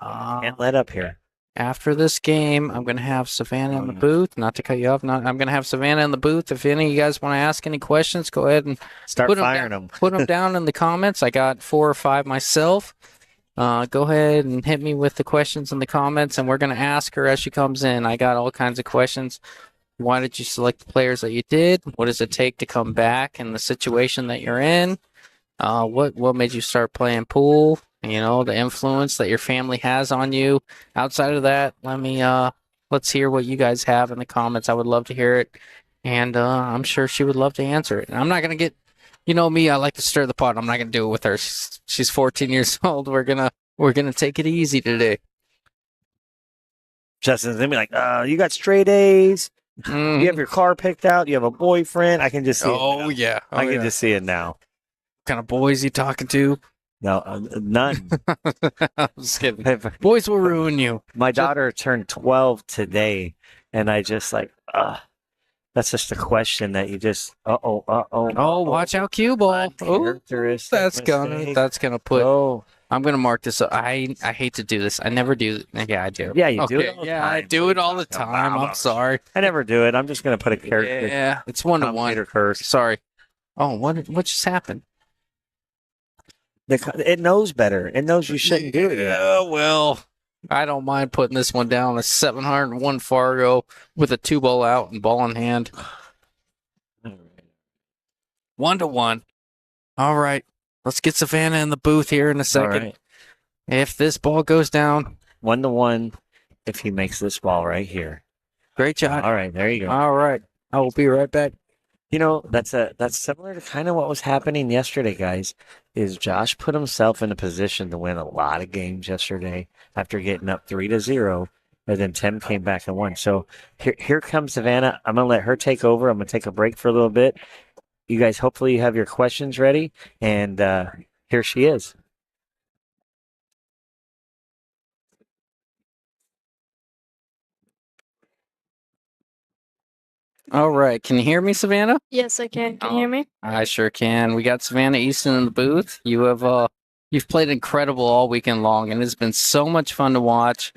Can't let up here. After this game, I'm going to have Savannah in the booth. Not to cut you off. I'm going to have Savannah in the booth. If any of you guys want to ask any questions, go ahead and Start put 'em firing down, them. Put them down in the comments. I got 4 or 5 myself. Go ahead and hit me with the questions in the comments, and we're going to ask her as she comes in. I got all kinds of questions. Why did you select the players that you did? What does it take to come back in the situation that you're in? What made you start playing pool? The influence that your family has on you. Outside of that, let's hear what you guys have in the comments. I would love to hear it, and I'm sure she would love to answer it. And I'm not gonna get, me, I like to stir the pot. I'm not gonna do it with her. She's 14 years old. We're gonna take it easy today. Justin's gonna be like, you got straight A's. Mhm. You have your car picked out. You have a boyfriend. I can just see it Oh now. yeah. I can just see it now. What kind of boys you talking to? No, none. I'm just kidding. Boys will ruin you. My daughter turned 12 today, and I just that's just a question that you just, Oh, watch out, cue ball. Oh, Characteristic that's mistake. gonna put. Oh, I'm gonna mark this up. I hate to do this. I never do. Yeah, I do. yeah, you do Okay, it all the yeah, time. I do it all the time. I'm sorry. I never do it. I'm just gonna put a character Yeah, it's 1-1. commentator curse. Sorry. Oh, what just happened? It knows better. It knows you shouldn't do it. Yeah, well, I don't mind putting this one down. A 701 Fargo with a 2-ball out and ball in hand. 1-1. All right. Let's get Savannah in the booth here in a All second. right. If this ball goes down, 1-1 if he makes this ball right here. great job. All right, there you go. All right. I will be right back. That's similar to kind of what was happening yesterday, guys. Is Josh put himself in a position to win a lot of games yesterday after getting up 3-0, and then Tim came back and won. So here comes Savannah. I'm gonna let her take over. I'm gonna take a break for a little bit. You guys, hopefully, you have your questions ready, and here she is. All right. Can you hear me, Savannah? Yes, I can. Can you hear me? I sure can. We got Savannah Easton in the booth. You've played incredible all weekend long, and it's been so much fun to watch.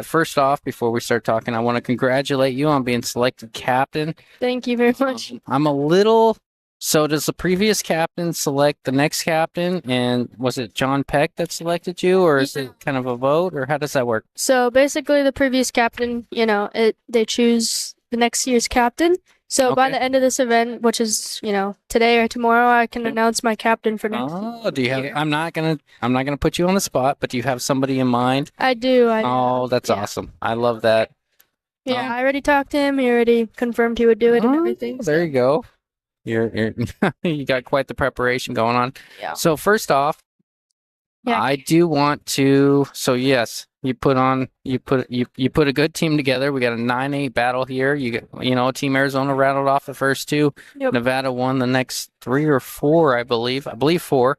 First off, before we start talking, I want to congratulate you on being selected captain. Thank you very much. I'm a little. So does the previous captain select the next captain? And was it John Peck that selected you, or is it kind of a vote, or how does that work? So basically, the previous captain, they choose the next year's captain. So by Okay. the end of this event, which is today or tomorrow, I can announce my captain for next. Oh, do you have? I'm not gonna put you on the spot, but do you have somebody in mind? I do. Oh, that's yeah. awesome. I love that. Yeah, I already talked to him. He already confirmed he would do it and everything. Oh, there you go. You're you got quite the preparation going on. Yeah. So first off, Yeah. I do want to. So yes, you put a good team together. We got a 9-8 battle here. Team Arizona rattled off the first 2. Yep. Nevada won the next 3 or 4, I believe. 4.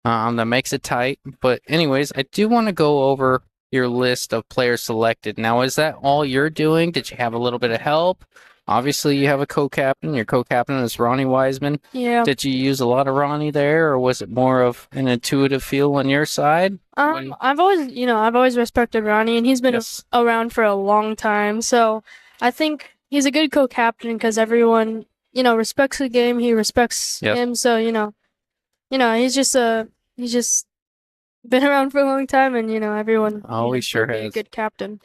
That makes it tight. But anyways, I do want to go over your list of players selected. Now, is that all you're doing? Did you have a little bit of help? Obviously, you have a co-captain. Your co-captain is Ronnie Wiseman. Yeah. Did you use a lot of Ronnie there, or was it more of an intuitive feel on your side? I've always respected Ronnie, and he's been Yes. around for a long time. So I think he's a good co-captain because everyone, respects the game. He respects Yes. him. So he's just been around for a long time, and everyone. Oh, he sure would be a has. good captain.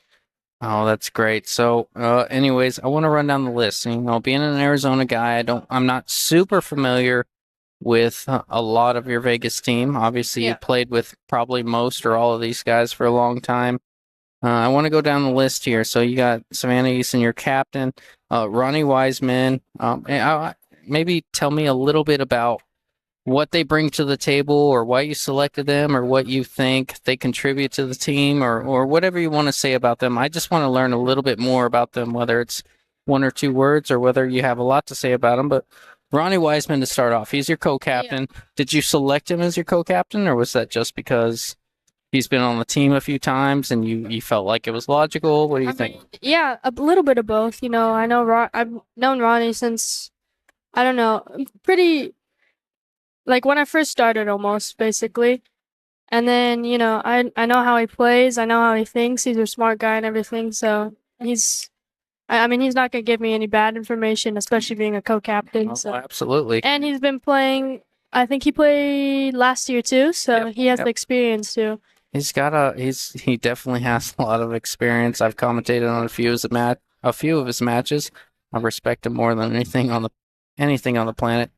Oh, that's great. So, anyways, I want to run down the list. Being an Arizona guy, I'm not super familiar with a lot of your Vegas team. Obviously, you Yeah. played with probably most or all of these guys for a long time. I want to go down the list here. So you got Savannah Easton, your captain, Ronnie Wiseman. Maybe tell me a little bit about what they bring to the table, or why you selected them, or what you think they contribute to the team, or whatever you want to say about them. I just want to learn a little bit more about them, whether it's 1 or 2 words or whether you have a lot to say about them. But Ronnie Wiseman to start off. He's your co-captain. Did you select him as your co-captain, or was that just because he's been on the team a few times and you felt like it was logical? What do you think? mean, yeah, a little bit of both. You know, I know I've known Ronnie since, I don't know, pretty, like when I first started almost, basically. And then, you know, I know how he plays, I know how he thinks, he's a smart guy and everything, so I mean, he's not going to give me any bad information, especially being a co-captain. Oh, So. absolutely. And he's been playing, I think he played last year too, so Yep, he has yep. the experience too. He definitely has a lot of experience. I've commentated on a few of his matches. I respect him more than anything on the planet.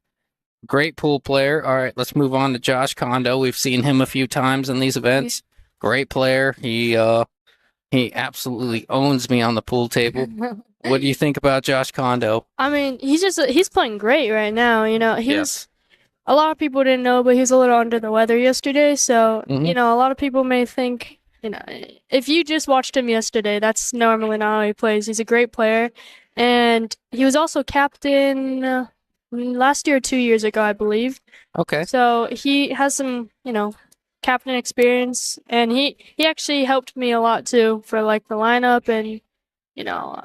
Great pool player. All right, let's move on to Josh Kondo. We've seen him a few times in these events. Great player. He absolutely owns me on the pool table. What do you think about Josh Kondo? I mean, he's playing great right now. You know, Yes. a lot of people didn't know, but he was a little under the weather yesterday. So, Mhm. you know, a lot of people may think, you know, if you just watched him yesterday, that's normally not how he plays. He's a great player. And he was also captain last year or 2 years ago, I believe. Okay. So he has some, you know, captain experience. And he actually helped me a lot too for like the lineup and, you know,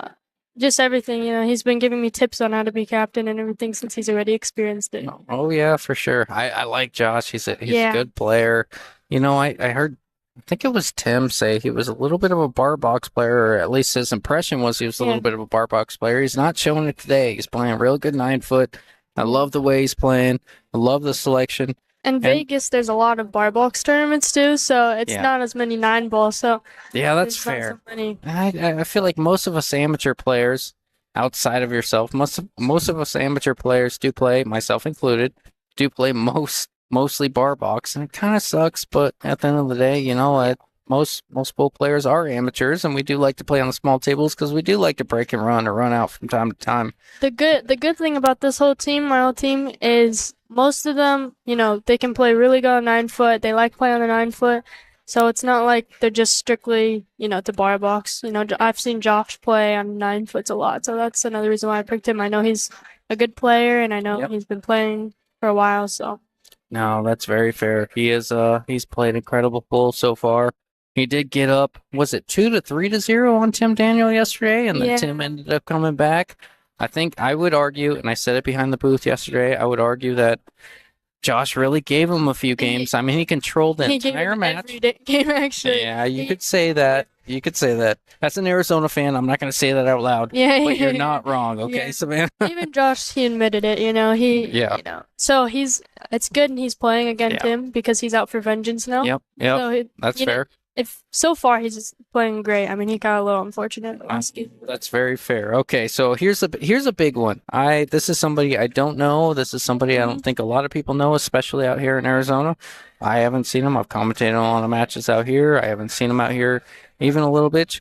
just everything. You know, he's been giving me tips on how to be captain and everything since he's already experienced it. Oh yeah, for sure. I like Josh. He's a Yeah. good player. You know, I heard, I think it was Tim say he was a little bit of a bar box player, or at least his impression was he was a Yeah. little bit of a bar box player. He's not showing it today. He's playing real good 9-foot. I love the way he's playing. I love the selection. And Vegas, there's a lot of bar box tournaments too, so it's Yeah. not as many 9-ball. So Yeah, that's there's not fair. so many. I feel like most of us amateur players, outside of yourself, most of us amateur players do play, myself included, do play mostly bar box, and it kind of sucks. But at the end of the day, you know, most pool players are amateurs, and we do like to play on the small tables because we do like to break and run or run out from time to time. The good thing about this whole team, my whole team, is most of them, you know, they can play really good on 9-foot. They like playing on the 9-foot. So it's not like they're just strictly, you know, to bar box. You know, I've seen Josh play on 9-foots a lot, so that's another reason why I picked him. I know he's a good player, and I know Yep. he's been playing for a while. So No, that's very fair. He's played incredible pool so far. He did get up, was it 2-3-0 on Tim Daniel yesterday, and then Yeah. Tim ended up coming back. I think I would argue, and I said it behind the booth yesterday, I would argue that Josh really gave him a few games. I mean, he controlled the he gave entire him match. every game actually. Yeah, you He- could say that. You could say that. As an Arizona fan, I'm not going to say that out loud, Yeah, but you're not wrong, okay, Yeah. Savannah? Even Josh, he admitted it. You know, Yeah. you know, so it's good, and he's playing against Yeah. him because he's out for vengeance now. Yep, So that's you know, fair. if so far he's just playing great. I mean, he got a little unfortunate last game. That's very fair. Okay, so here's a big one. This is somebody I don't know. This is somebody I don't think a lot of people know, especially out here in Arizona. I haven't seen him. I've commentated on a lot of matches out here. I haven't seen him out here even a little bit.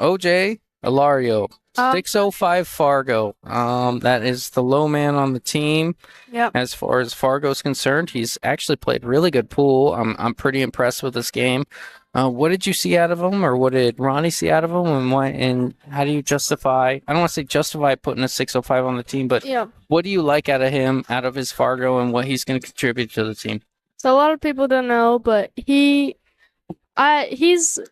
OJ Ilario, 605 Fargo. That is the low man on the team. Yep. As far as Fargo's concerned, he's actually played really good pool. I'm pretty impressed with this game. What did you see out of him, or what did Ronnie see out of him, and why? And how do you justify? I don't want to say justify putting a 605 on the team, but Yeah. what do you like out of him, out of his Fargo, and what he's going to contribute to the team? So a lot of people don't know, but he's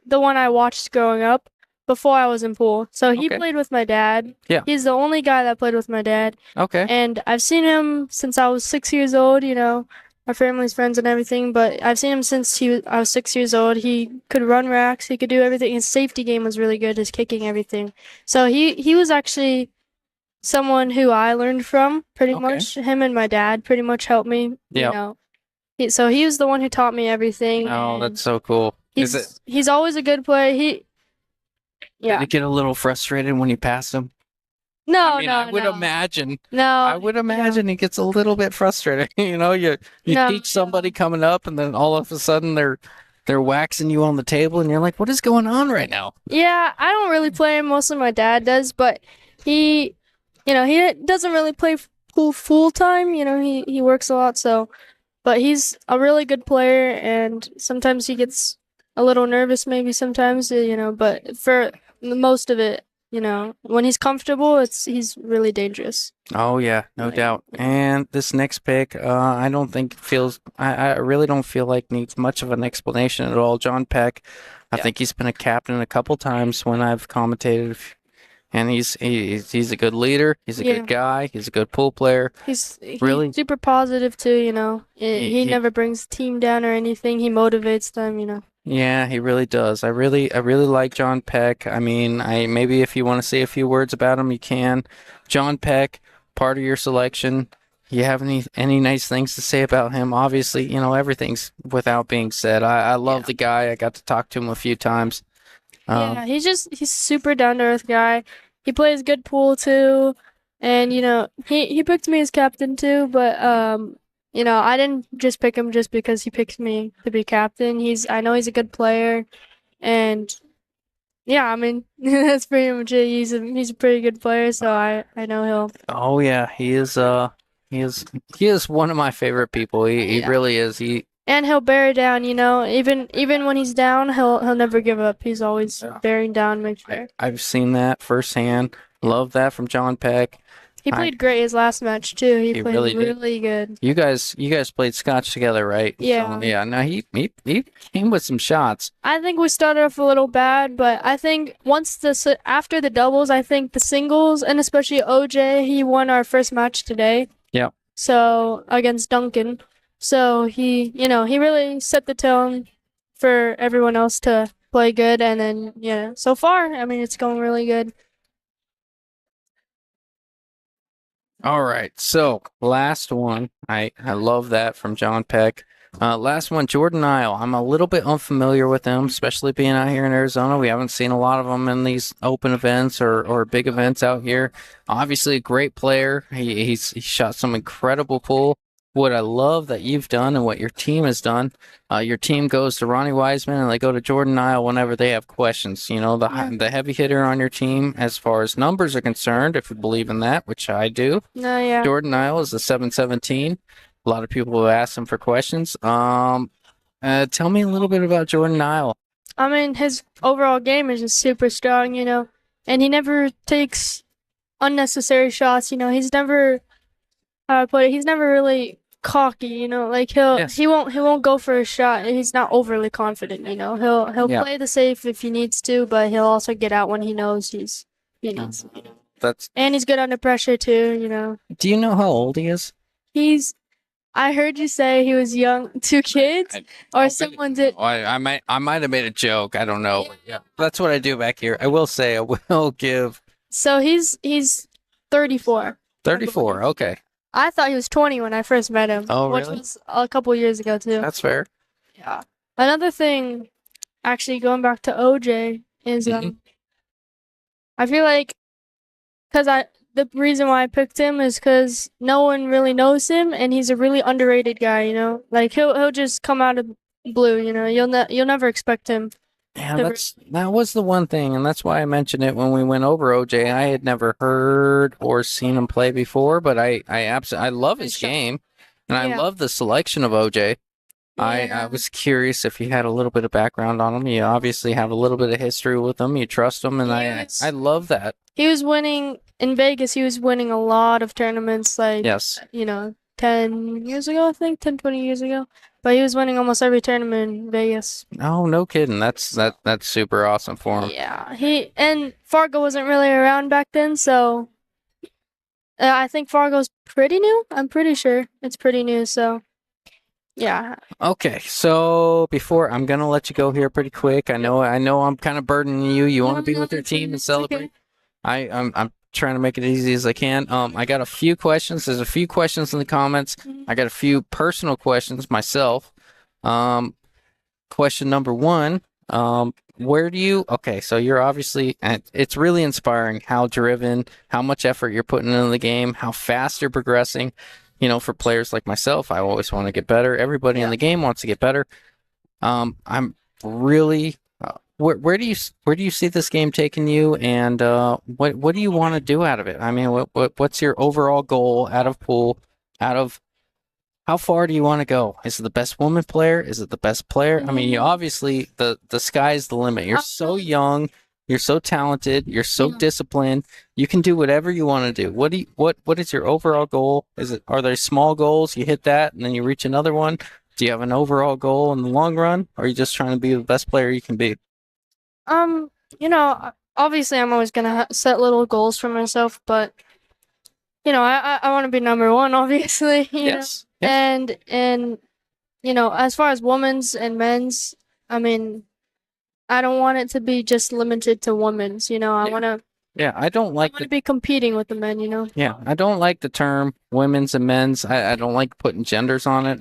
the one I watched growing up before I was in pool. So he Okay. played with my dad. Yeah. He's the only guy that played with my dad. Okay. And I've seen him since I was 6 years old, you know, our family's friends and everything, but I've seen him since I was 6 years old. He could run racks, he could do everything. His safety game was really good, his kicking, everything. So he was actually someone who I learned from pretty Okay. much. Him and my dad pretty much helped me, you Yep. know. So he was the one who taught me everything. Oh, and that's so cool. he's always a good player. Did it get a little frustrated when you passed him? No, I mean, no, I would no. imagine. No, I would imagine he gets a little bit frustrated. You know, you No, teach somebody coming up, and then all of a sudden they're waxing you on the table, and you're like, "What is going on right now?" Yeah, I don't really play him. Mostly my dad does, but he doesn't really play pool full time. You know, he works a lot, so. But he's a really good player, and sometimes he gets a little nervous, maybe sometimes, you know. But for most of it, when he's comfortable, he's really dangerous. Oh yeah, no Like, doubt. And this next pick, I don't think feels. I really don't feel like needs much of an explanation at all. John Peck, I Yeah. think he's been a captain a couple times when I've commentated, and he's a good leader. He's a Yeah. good guy. He's a good pool player. He's Really? super positive too. He He- never brings the team down or anything. He motivates them. Yeah, he really does. I really like John Peck. I mean, maybe if you want to say a few words about him, you can. John Peck, part of your selection. You have any nice things to say about him? Obviously, everything's without being said. I love the guy. I got to talk to him a few times. Yeah, he's super down to earth guy. He plays good pool too, and he picked me as captain too. But I didn't just pick him just because he picked me to be captain. I know he's a good player, and yeah, I mean that's pretty much it. He's a pretty good player, so I know he'll. Oh yeah, he is. He is one of my favorite people. He Yeah. really is. And he'll bear down, even when he's down, he'll never give up. He's always bearing down, make sure. I've seen that firsthand. Love that from John Peck. He played great his last match too. He He played really did. really good. You guys played Scotch together, right? Yeah. So, yeah. No, he came with some shots. I think we started off a little bad, but I think after the doubles, I think the singles and especially OJ, he won our first match today. Yeah. So against Duncan, so he really set the tone for everyone else to play good, and then so far, I mean, it's going really good. All right. So last one. I love that from John Peck. Last one, Jordan Isle. I'm a little bit unfamiliar with him, especially being out here in Arizona. We haven't seen a lot of them in these open events or big events out here. Obviously, a great player. He shot some incredible pool. What I love that you've done and what your team has done, your team goes to Ronnie Wiseman and they go to Jordan Isle whenever they have questions. The heavy hitter on your team as far as numbers are concerned, if you believe in that, which I do. No, yeah. Jordan Isle is a 717. A lot of people have asked him for questions. Tell me a little bit about Jordan Isle. I mean, his overall game is just super strong, and he never takes unnecessary shots. He's never, how I put it, he's never really cocky. Like Yes. he won't go for a shot. He's not overly confident. He'll Yeah. play the safe if he needs to, but he'll also get out when he knows he needs. And he's good under pressure too. Do you know how old he is? I heard you say he was young, 2 kids, or someone did. I might have made a joke. I don't know. Yeah, that's what I do back here. I will say I will give So he's 34. 34. Okay, I thought he was 20 when I first met him. Oh, which really? was a couple years ago too. that's fair. Yeah. Another thing, actually going back to OJ, is Mhm. I feel like the reason why I picked him is because no one really knows him, and he's a really underrated guy. Like he'll just come out of blue. You'll never expect him. Yeah, The- that was the one thing, and that's why I mentioned it when we went over OJ. I had never heard or seen him play before, but I absolutely love his game, and I Yeah. love the selection of OJ. I Yeah. was curious if you had a little bit of background on him. You obviously have a little bit of history with him. You trust him, and Yes. I love that. He was winning in Vegas. He was winning a lot of tournaments, like Yes. 10 years ago, I think, 10, 20 years ago. But he was winning almost every tournament in Vegas. Oh, no kidding. That's super awesome for him. Yeah, and Fargo wasn't really around back then, so I think Fargo's pretty new. I'm pretty sure it's pretty new. So yeah, Okay, so before I'm gonna let you go here pretty quick. I know I'm kind of burdening you. You want to be with your team and it's okay. celebrate. I'm trying to make it easy as I can. I got a few questions. There's a few questions in the comments. I got a few personal questions myself. Question number one. Okay, so you're obviously, and it's really inspiring how driven, how much effort you're putting into the game, how fast you're progressing. For players like myself, I always want to get better. Everybody in the game wants to get better. I'm really, where do you see this game taking you, and what do you want to do out of it? I mean, what's your overall goal out of pool? How far do you want to go? Is it the best woman player? Is it the best player? I mean, you obviously the sky's the limit. You're so young. You're so talented. You're so Yeah. disciplined. You can do whatever you want to do. What is your overall goal? Are there small goals? You hit that and then you reach another one? Do you have an overall goal in the long run? Or are you just trying to be the best player you can be? Obviously, I'm always gonna set little goals for myself, but I want to be number one, obviously. Yes. And as far as women's and men's, I mean, I don't want it to be just limited to women's. I Yeah. want Yeah, I don't like to be competing with the men. Yeah, I don't like the term women's and men's. I don't like putting genders on it.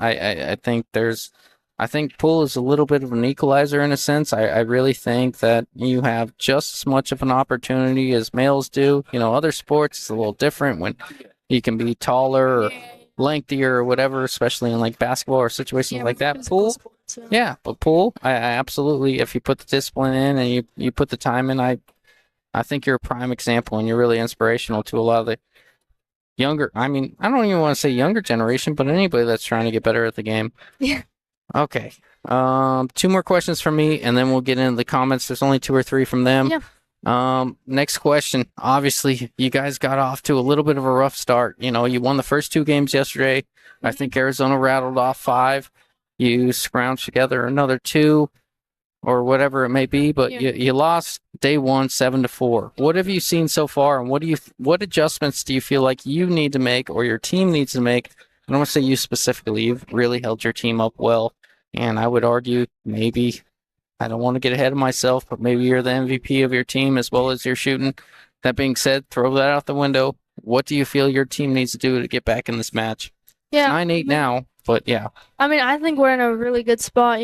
I think pool is a little bit of an equalizer in a sense. I really think that you have just as much of an opportunity as males do. Other sports is a little different when you can be taller or lengthier or whatever, especially in like basketball or situations like that. Pool, yeah, but pool, I absolutely, if you put the discipline in and you put the time in, I think you're a prime example and you're really inspirational to a lot of the younger, I mean, I don't even want to say younger generation, but anybody that's trying to get better at the game. Yeah. Okay. Two more questions from me and then we'll get into the comments. There's only 2 or 3 from them. Yeah. Next question. Obviously, you guys got off to a little bit of a rough start. You won the first 2 games yesterday. I think Arizona rattled off 5. You scrounged together another 2 or whatever it may be, but Yeah. you lost day 1 7-4. What have you seen so far, and what adjustments do you feel like you need to make or your team needs to make? I don't want to say you specifically. You've really held your team up well, and I would argue maybe I don't want to get ahead of myself, but maybe you're the MVP of your team as well as your shooting. That being said, throw that out the window. What do you feel your team needs to do to get back in this match? Yeah. 9-8 now, but yeah, I mean, I think we're in a really good spot,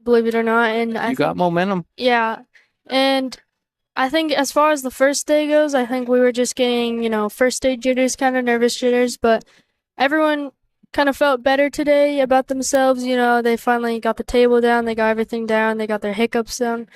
believe it or not. And you got momentum. yeah. And I think as far as the first day goes, I think we were just getting, first day jitters, kind of nervous jitters, but everyone kind of felt better today about themselves. They finally got the table down, they got everything down, they got their hiccups down.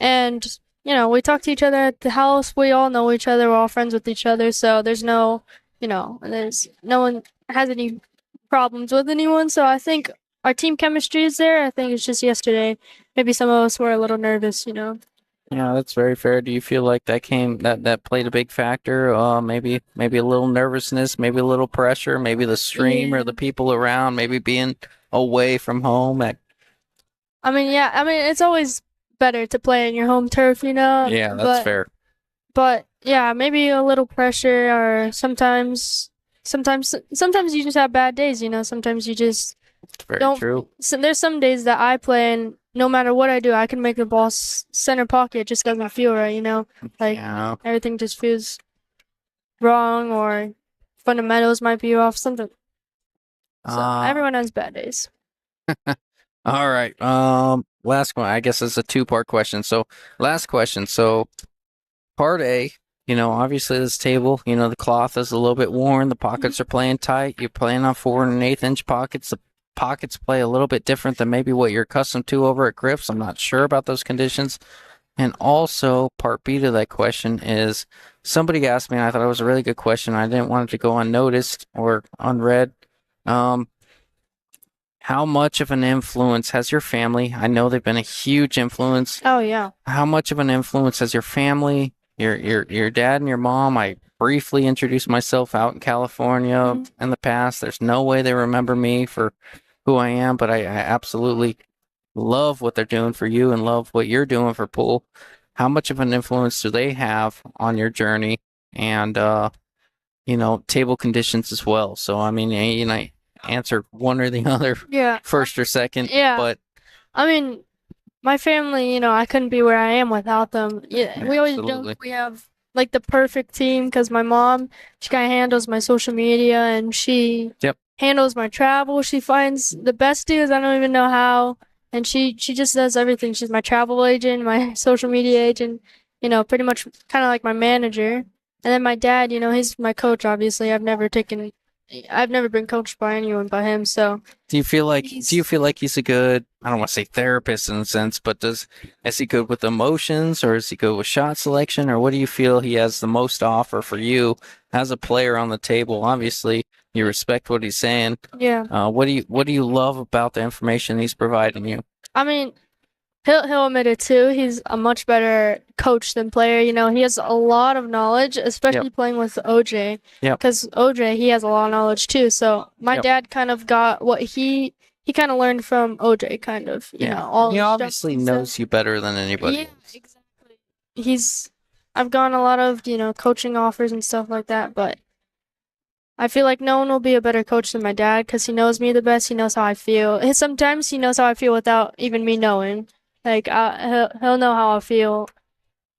And, we talk to each other at the house. We all know each other. We're all friends with each other. So there's no one has any problems with anyone. So I think our team chemistry is there. I think it's just yesterday. Maybe some of us were a little nervous. Yeah, that's very fair. Do you feel like that played a big factor? Maybe a little nervousness, maybe a little pressure, maybe the stream or Yeah. the people around, maybe being away from home. I mean, it's always better to play in your home turf, Yeah, that's fair. But yeah, maybe a little pressure, or sometimes you just have bad days. Sometimes you just It's very don't. true. So there's some days that I play and no matter what I do, I can make the ball center pocket. It just doesn't feel right. Like Yeah. everything just feels wrong, or fundamentals might be off. Something. So everyone has bad days. All right. Last one. I guess it's a 2-part question. So, last question. So, part A. Obviously this table. The cloth is a little bit worn. The pockets are playing tight. You're playing on 4 1/8 inch pockets. The pockets play a little bit different than maybe what you're accustomed to over at Griff's. I'm not sure about those conditions. And also, part B to that question is somebody asked me, and I thought it was a really good question. I didn't want it to go unnoticed or unread. How much of an influence has your family? I know they've been a huge influence. Oh yeah. How much of an influence has your family, your dad and your mom? I briefly introduced myself out in California in the past. There's no way they remember me for who I am, but I absolutely love what they're doing for you and love what you're doing for pool. How much of an influence do they have on your journey and table conditions as well? So I mean, answer one or the other, Yeah. first or second. Yeah. But I mean, my family, I couldn't be where I am without them. Yeah, we always absolutely. joke we have like the perfect team because my mom, she kind of handles my social media and she handles my travel. She finds the best deals. I don't even know how, and she just does everything. She's my travel agent, my social media agent. Pretty much kind of like my manager. And then my dad, he's my coach. Obviously, I've never been coached by anyone but him. So do you feel like he's a good, I don't want to say therapist in a sense, but is he good with emotions or is he good with shot selection, or what do you feel he has the most to offer for you as a player on the table? Obviously, you respect what he's saying. yeah. What do you love about the information he's providing you? I mean, he'll admit it too. He's a much better coach than player. You know, he has a lot of knowledge, especially playing with OJ. Yep. Because OJ, he has a lot of knowledge too. So my dad kind of got what he kind of learned from OJ, kind of. You know, all He the stuff obviously and stuff. knows you better than anybody. Yeah, else. exactly. I've gotten a lot of, you know, coaching offers and stuff like that, but I feel like no one will be a better coach than my dad because he knows me the best. He knows how I feel. And sometimes he knows how I feel without even me knowing. Like he'll know how I feel,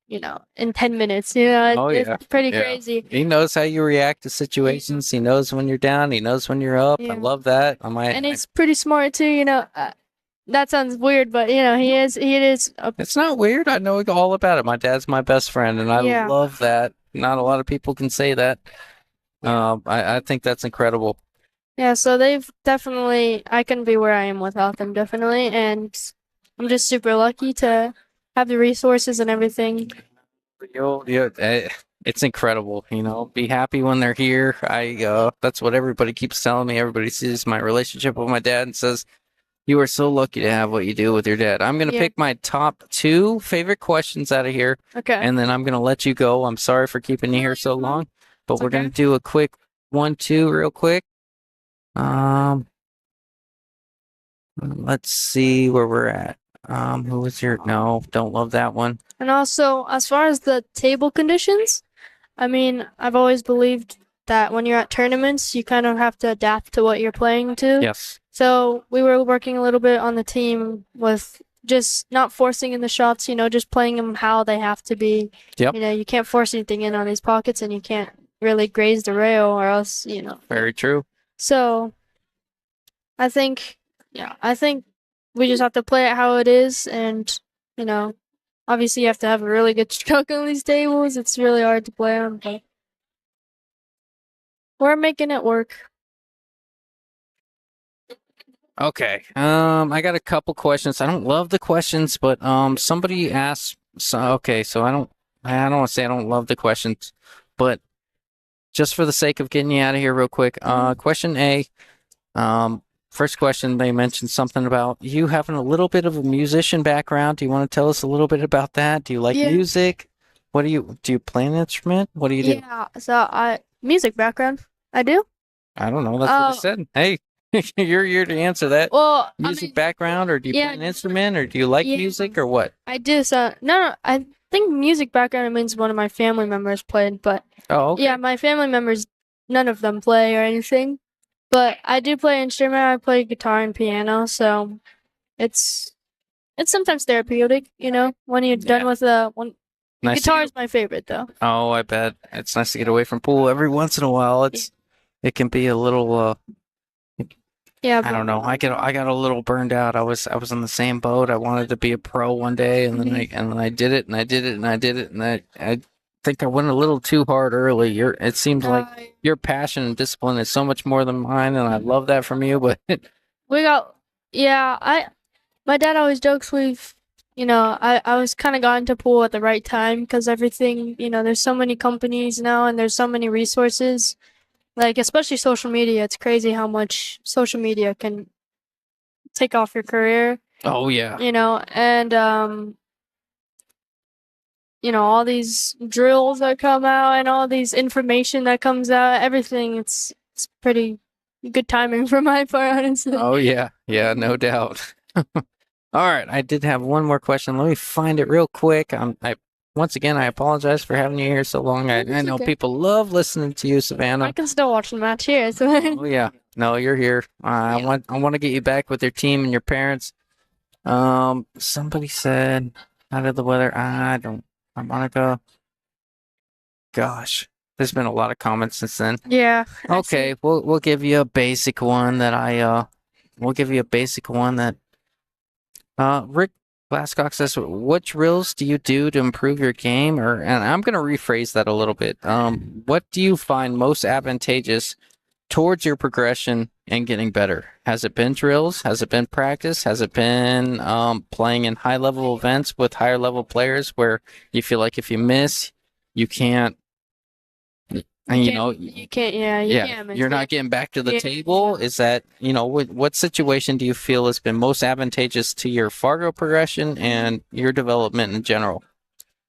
you know, in 10 minutes. You know, Oh, yeah. it's pretty Yeah. crazy. He knows how you react to situations. He knows when you're down. He knows when you're up. I Yeah. love that. And he's pretty smart too. You know, that sounds weird, but you know, he is. It's not weird. I know all about it. My dad's my best friend, and I Yeah. love that. Not a lot of people can say that. I think that's incredible. Yeah, so they've definitely, I couldn't be where I am without them, definitely. And I'm just super lucky to have the resources and everything. It's incredible. You know, be happy when they're here. That's what everybody keeps telling me. Everybody sees my relationship with my dad and says, "You are so lucky to have what you do with your dad." I'm gonna Yeah. pick my top 2 favorite questions out of here, Okay. and then I'm gonna let you go. I'm sorry for keeping you here so long, but we're gonna do a quick 1-2 real quick. Let's see where we're at. Who was your? No, don't love that one. And also, as far as the table conditions, I mean, I've always believed that when you're at tournaments, you kind of have to adapt to what you're playing to. Yes. So we were working a little bit on the team with just not forcing in the shots, you know, just playing them how they have to be. Yep. You know, you can't force anything in on these pockets and you can't really graze the rail or else, you know. Very true. So I think we just have to play it how it is and, you know, obviously you have to have a really good stroke on these tables. It's really hard to play on, but we're making it work. Okay. I got a couple questions. I don't love the questions, but somebody asked. So I don't want to say I don't love the questions, but just for the sake of getting you out of here real quick. Question A. First question, they mentioned something about you having a little bit of a musician background. Do you want to tell us a little bit about that? Do you like Yeah. music? Do you play an instrument? What do you do? Yeah, so music background. I do. I don't know. That's what I said. Hey, you're here to answer that. Well, Music background, or do you yeah, play an instrument, or do you like yeah. music, or what? I do. So no, I think music background means one of my family members played, but Oh, okay. yeah, my family members, none of them play or anything. But I do play instrument. I play guitar and piano, so it's sometimes therapeutic, you know, when you're done with Nice to guitar get- is my favorite though. Oh, I bet it's nice to get away from pool every once in a while. It can be a little. Yeah, I don't know. I got a little burned out. I was in the same boat. I wanted to be a pro one day, and then I did it, and I did it, and I did it, and I think I went a little too hard early. It seems like your passion and discipline is so much more than mine, and I love that from you. But my dad always jokes I was kind of got into pool at the right time because everything, you know, there's so many companies now and there's so many resources, like especially social media. It's crazy how much social media can take off your career. oh yeah, You know, and you know, all these drills that come out and all these information that comes out, everything, it's pretty good timing for my part, honestly. oh yeah, no doubt. All right, I did have one more question. Let me find it real quick. Once again, I apologize for having you here so long. I know okay. people love listening to you, Savannah. I can still watch the match here. So Oh yeah, no, you're here. I want to get you back with your team and your parents. Somebody said, "How did the weather?" I want to go. Gosh, there's been a lot of comments since then. yeah. Okay, we'll give you a basic one that Rick Glasscock says, "What drills do you do to improve your game?" And I'm gonna rephrase that a little bit. What do you find most advantageous towards your progression and getting better? Has it been drills? Has it been practice? Has it been playing in high level events with higher level players where you feel like if you miss, you can't And you can't. Yeah, you can't. you're not getting back to the Yeah. table. Is that what situation do you feel has been most advantageous to your Fargo progression and your development in general?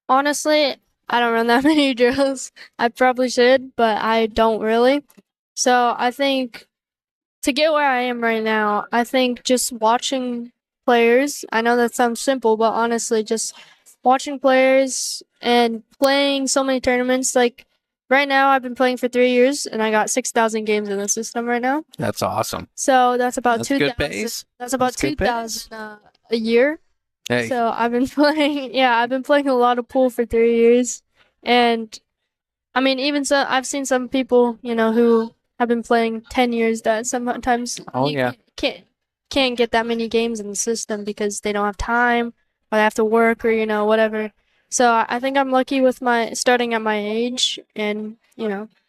Honestly, I don't run that many drills. I probably should, but I don't really. So I think to get where I am right now, I think just watching players. I know that sounds simple, but honestly, just watching players and playing so many tournaments. Like right now, I've been playing for 3 years, and I got 6,000 games in the system right now. That's awesome. So that's about That's 2,000. good pace. That's about That's good pace. 2,000 a year. Hey, So I've been playing. Yeah, I've been playing a lot of pool for 3 years, and I mean, even so, I've seen some people, who have been playing 10 years that sometimes Oh, you yeah. can't get that many games in the system because they don't have time or they have to work or whatever. So I think I'm lucky with my starting at my age, and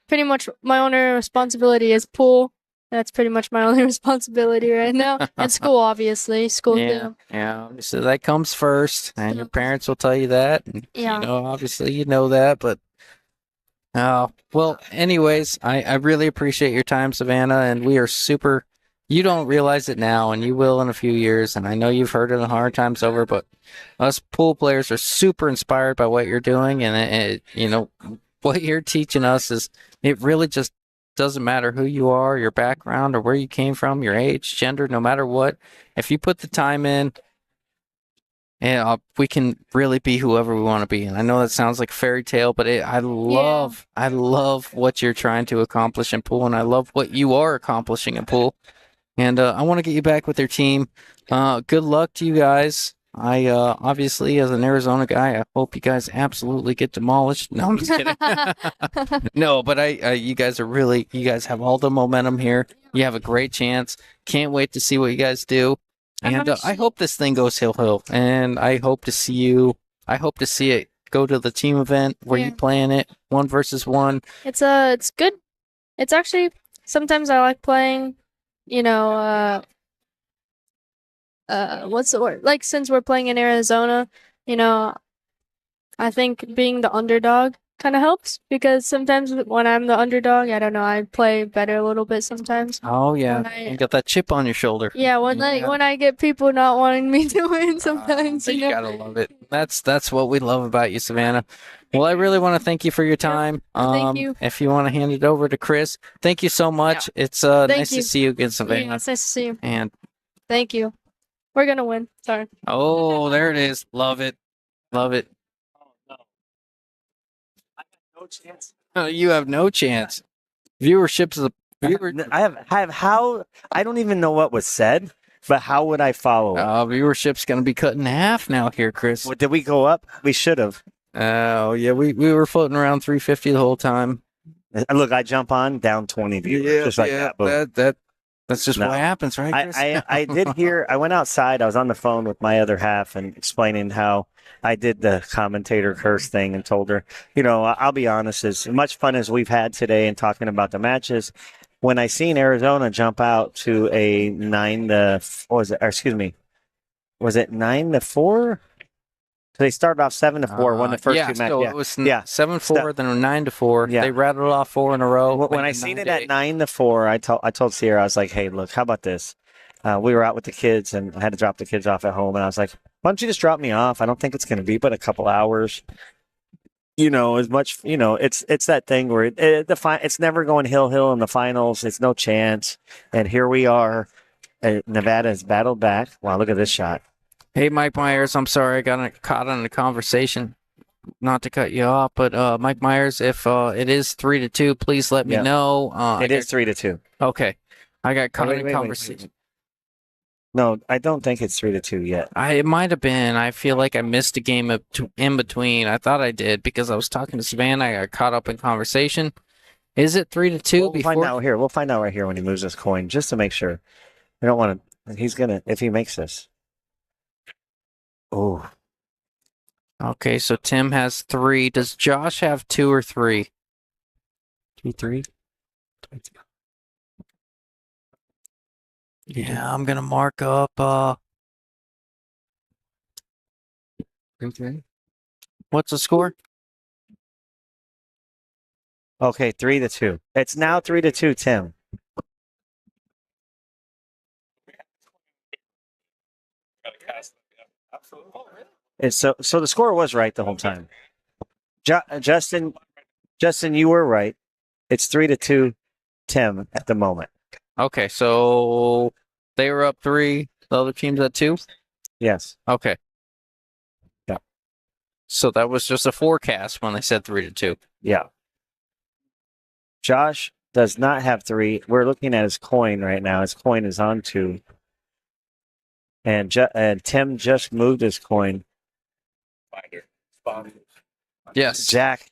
pretty much my only responsibility is pool. That's pretty much my only responsibility right now, and school, obviously, school yeah, too. yeah. Obviously, that comes first, and your parents will tell you that. And, Yeah. obviously, you know that, but. Well, anyways, I really appreciate your time, Savannah, and we are super. You don't realize it now, and you will in a few years, and I know you've heard it a hundred times over, but us pool players are super inspired by what you're doing, and what you're teaching us is it really just doesn't matter who you are, your background, or where you came from, your age, gender, no matter what. If you put the time in, yeah, we can really be whoever we want to be. And I know that sounds like a fairy tale, but I love what you're trying to accomplish in pool, and I love what you are accomplishing in pool. And I want to get you back with your team. Good luck to you guys. I obviously, as an Arizona guy, I hope you guys absolutely get demolished. No, I'm just kidding. No, but you guys have all the momentum here. You have a great chance. Can't wait to see what you guys do. And I hope this thing goes hill, and I hope to see you. I hope to see it go to the team event where you play in it 1v1. It's good. It's actually sometimes I like playing, what's the word? Like since we're playing in Arizona, I think being the underdog kind of helps because sometimes when I'm the underdog, I don't know, I play better a little bit sometimes. Oh yeah, When you got that chip on your shoulder. Yeah, when I get people not wanting me to win sometimes, You gotta love it. That's what we love about you, Savannah. Well, I really want to thank you for your time. Thank you. If you want to hand it over to Chris, thank you so much. It's nice you. to see you again, Yeah, Savannah. it's nice to see you. And Thank you. We're gonna win. Sorry. oh, there it is. Love it. Love it. No chance. You have no chance. Viewership is a viewer. I have how I don't even know what was said, but how would I follow it? Viewership's gonna be cut in half now here, Chris. Well, did we go up? We should have. Oh yeah, we were floating around 350 the whole time. Look, I jump on down 20 viewers, just like that. Boom. That's just what happens, right, Chris? I did hear. I went outside. I was on the phone with my other half and explaining how I did the commentator curse thing and told her, I'll be honest, as much fun as we've had today and talking about the matches, when I seen Arizona jump out to a 9-4, was it 9-4? So they started off 7-4, won the first two matches. So it was 7-4, then 9-4. Yeah. They rattled off 4 in a row. When I seen it at 9-4, I told Sierra, I was like, hey, look, how about this? We were out with the kids, and I had to drop the kids off at home, and I was like, why don't you just drop me off? I don't think it's going to be but a couple hours. As much, it's that thing where it's never going hill in the finals. It's no chance. And here we are. Nevada has battled back. Wow, look at this shot. Hey, Mike Myers, I'm sorry I got caught on the conversation. Not to cut you off, but Mike Myers, if it is 3-2, please let me know. It is 3-2. Okay. I got caught in Wait. conversation. No, I don't think it's 3-2 yet. It might have been. I feel like I missed a game in between. I thought I did because I was talking to Savannah. I got caught up in conversation. Is it 3-2? We'll find out here. We'll find out right here when he moves this coin, just to make sure. We don't want to. He's gonna if he makes this. Oh. Okay, so Tim has 3. Does Josh have 2 or 3? 3. Yeah, I'm gonna mark up. 3. What's the score? Okay, 3-2. It's now 3-2, Tim. It's so the score was right the whole time. Justin, you were right. It's 3-2, Tim at the moment. Okay, so they were up 3. The other team's at 2. Yes. Okay. Yeah. So that was just a forecast when they said 3-2. Yeah. Josh does not have 3. We're looking at his coin right now. His coin is on 2. And Tim just moved his coin. Yes. Jack,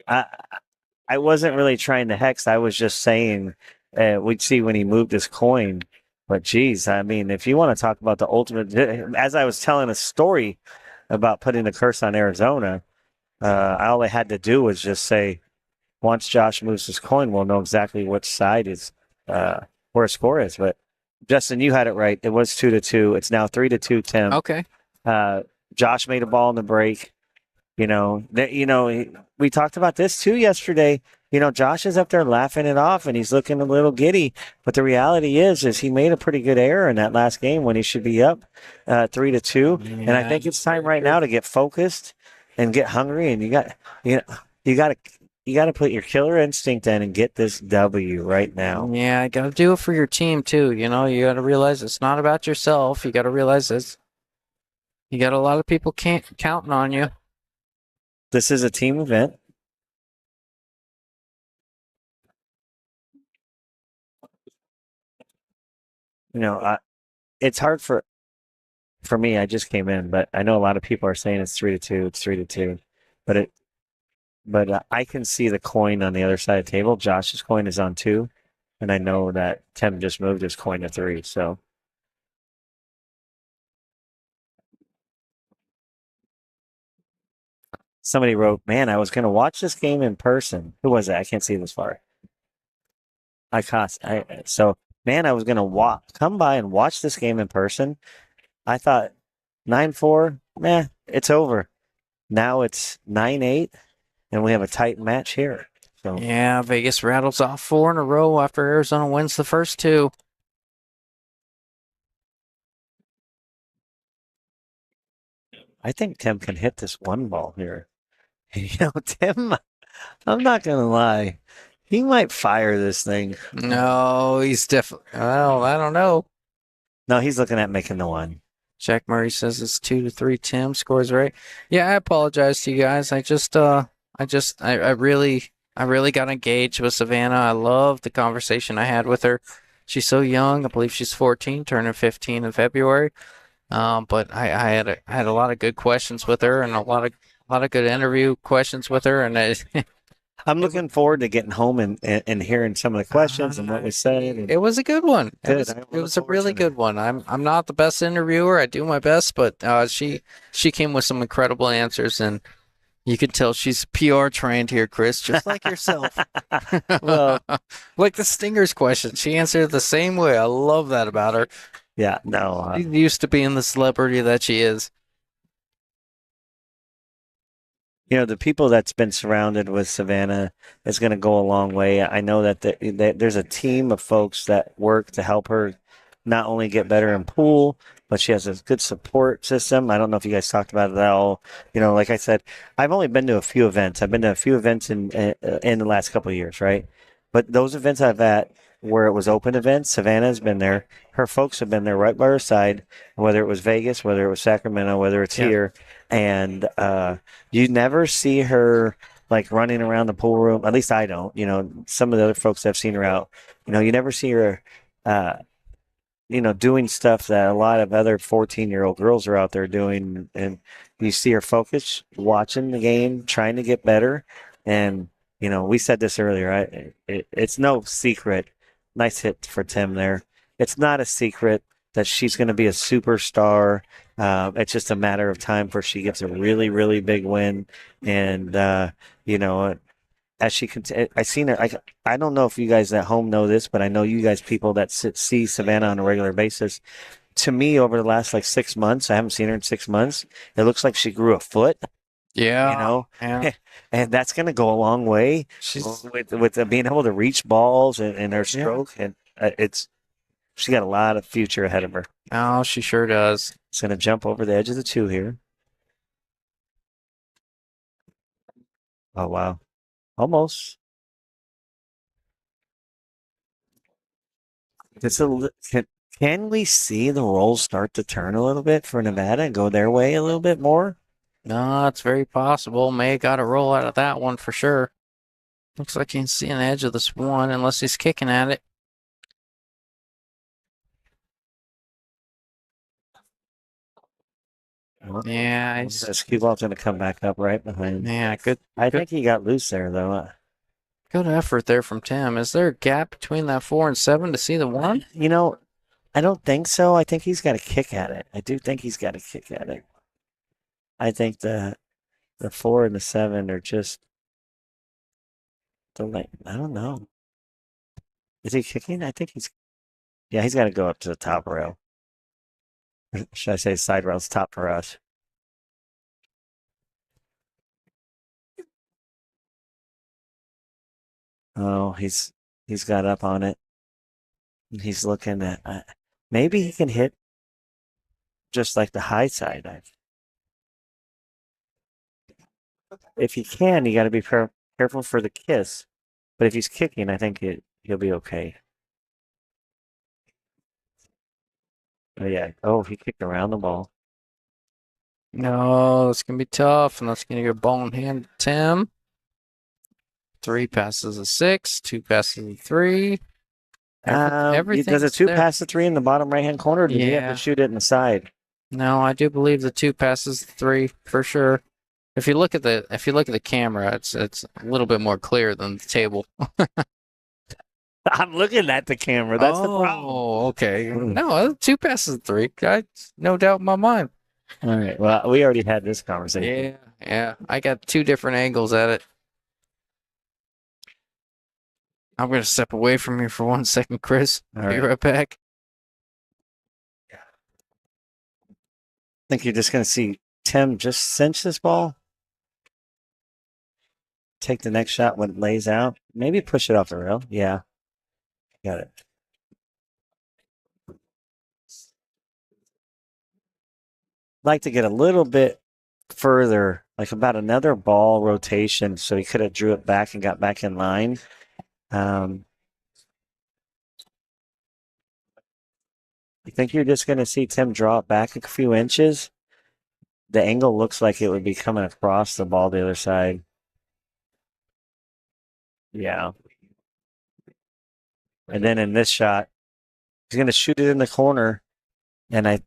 I wasn't really trying to hex. I was just saying we'd see when he moved his coin. But geez, I mean, if you want to talk about the ultimate, as I was telling a story about putting the curse on Arizona, all I had to do was just say, once Josh moves his coin, we'll know exactly which side is where his score is. But Justin, you had it right. It was 2-2. It's now 3-2, Tim. Okay. Josh made a ball in the break. We talked about this too yesterday. Josh is up there laughing it off and he's looking a little giddy. But the reality is he made a pretty good error in that last game when he should be up 3-2. Yeah. And I think it's time right now to get focused and get hungry. And you got to put your killer instinct in and get this W right now. Yeah, I got to do it for your team too. You got to realize it's not about yourself. You got to realize you got a lot of people counting on you. This is a team event. It's hard for me. I just came in, but I know a lot of people are saying it's 3-2. It's 3-2, but I can see the coin on the other side of the table. Josh's coin is on 2, and I know that Tim just moved his coin to 3. So somebody wrote, "Man, I was going to watch this game in person." Who was that? I can't see this far. Man, I was going to come by and watch this game in person. I thought 9-4, it's over. Now it's 9-8, and we have a tight match here. So Yeah, Vegas rattles off 4 in a row after Arizona wins the first 2. I think Tim can hit this one ball here. Tim, I'm not going to lie. He might fire this thing. No, he's definitely. Well, I don't know. No, he's looking at making the one. Jack Murray says it's 2-3. Tim scores right. Yeah, I apologize to you guys. I really got engaged with Savannah. I love the conversation I had with her. She's so young. I believe she's 14, turning 15 in February. But I had a lot of good questions with her and a lot of good interview questions with her. And I'm looking forward to getting home and hearing some of the questions and what was said. And it was a good one. Good. It was a really good one. I'm not the best interviewer. I do my best, but she came with some incredible answers, and you could tell she's PR trained here, Chris, just like yourself. Well, like the Stingers question, she answered it the same way. I love that about her. yeah, no. She's used to being the celebrity that she is. The people that's been surrounded with Savannah is going to go a long way. I know that there's a team of folks that work to help her not only get better in pool, but she has a good support system. I don't know if you guys talked about it at all. Like I said, I've only been to a few events. I've been to a few events in the last couple of years, right? But those events I've at where it was open events, Savannah's been there. Her folks have been there right by her side, whether it was Vegas, whether it was Sacramento, whether it's here. And you never see her like running around the pool room. At least I don't. Some of the other folks I've seen her out. You never see her, doing stuff that a lot of other 14-year-old girls are out there doing. And you see her focused, watching the game, trying to get better. And we said this earlier. Right? It's no secret. Nice hit for Tim there. It's not a secret that she's going to be a superstar. It's just a matter of time before she gets a really, really big win. And, as she I seen her. I don't know if you guys at home know this, but I know you guys people that see Savannah on a regular basis. To me, over the last 6 months, I haven't seen her in 6 months. It looks like she grew a foot. Yeah. You know, Yeah. and that's going to go a long way She's with being able to reach balls and her Yeah. stroke, and she got a lot of future ahead of her. Oh, she sure does. It's going to jump over the edge of the 2 here. Oh wow, almost. It's can we see the rolls start to turn a little bit for Nevada and go their way a little bit more? No, it's very possible. May got a roll out of that one for sure. Looks like you can see an edge of this one unless he's kicking at it. Yeah, This cue ball's going to come back up right behind. yeah, good I think he got loose there though. good effort there from Tim. Is there a gap between that 4 and 7 to see the 1? You know, I don't think so. I think he's got a kick at it. I do think he's got a kick at it. I think the 4 and the 7 are just the late. I don't know. Is he kicking? I think yeah, he's got to go up to the top rail. Or should I say side rail's top for us? Oh, he's got up on it. He's looking at maybe he can hit just like the high side. If he can, you got to be careful for the kiss. But if he's kicking, I think he'll be okay. Oh yeah. Oh, he kicked around the ball. No, it's gonna be tough, and that's gonna get a ball in hand to Tim. 3 passes a 6, 2 passes a 3. Everything. Does a 2 pass the 3 in the bottom right hand corner? Or did he have Yeah. to shoot it in the side? No, I do believe the 2 passes the 3 for sure. If you look at the camera, it's a little bit more clear than the table. I'm looking at the camera. That's the problem. Oh, okay. Mm. No, 2 passes the 3. No doubt in my mind. All right. Well, we already had this conversation. Yeah. I got 2 different angles at it. I'm gonna step away from you for 1 second, Chris. All Be right. right back. I think you're just going to see Tim just cinch this ball. Take the next shot when it lays out. Maybe push it off the rail. Yeah. Got it. Like to get a little bit further, like about another ball rotation, so he could have drew it back and got back in line. I think you're just going to see Tim draw it back a few inches. The angle looks like it would be coming across the ball the other side. Yeah. And then in this shot, he's going to shoot it in the corner, and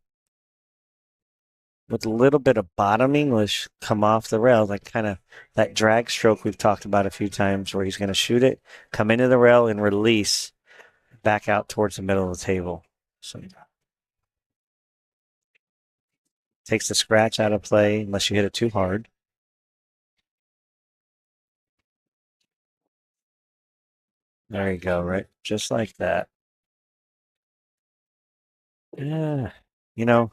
with a little bit of bottoming, let's come off the rail, like kind of that drag stroke we've talked about a few times, where he's going to shoot it, come into the rail, and release back out towards the middle of the table. So takes the scratch out of play unless you hit it too hard. There you go, right? Just like that. Yeah. You know,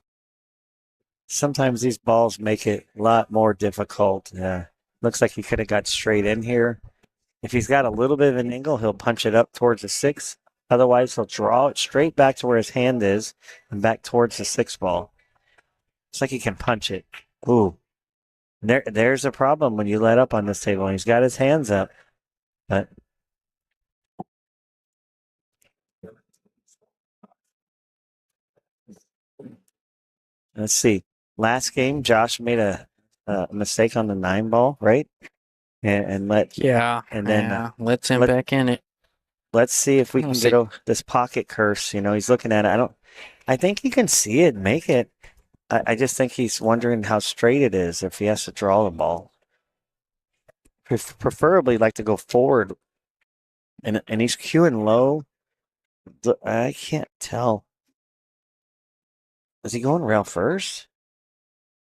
sometimes these balls make it a lot more difficult. Yeah. Looks like he could have got straight in here. If he's got a little bit of an angle, he'll punch it up towards the 6. Otherwise, he'll draw it straight back to where his hand is and back towards the 6 ball. It's like he can punch it. Ooh. There's a problem when you let up on this table. He's got his hands up. But let's see. Last game, Josh made a mistake on the 9 ball, right? And let let Tim back in it. Let's see if we can get this pocket curse. You know, he's looking at it. I think he can see it and make it. I just think he's wondering how straight it is if he has to draw the ball. Preferably like to go forward. And he's cueing low. I can't tell. Is he going rail first?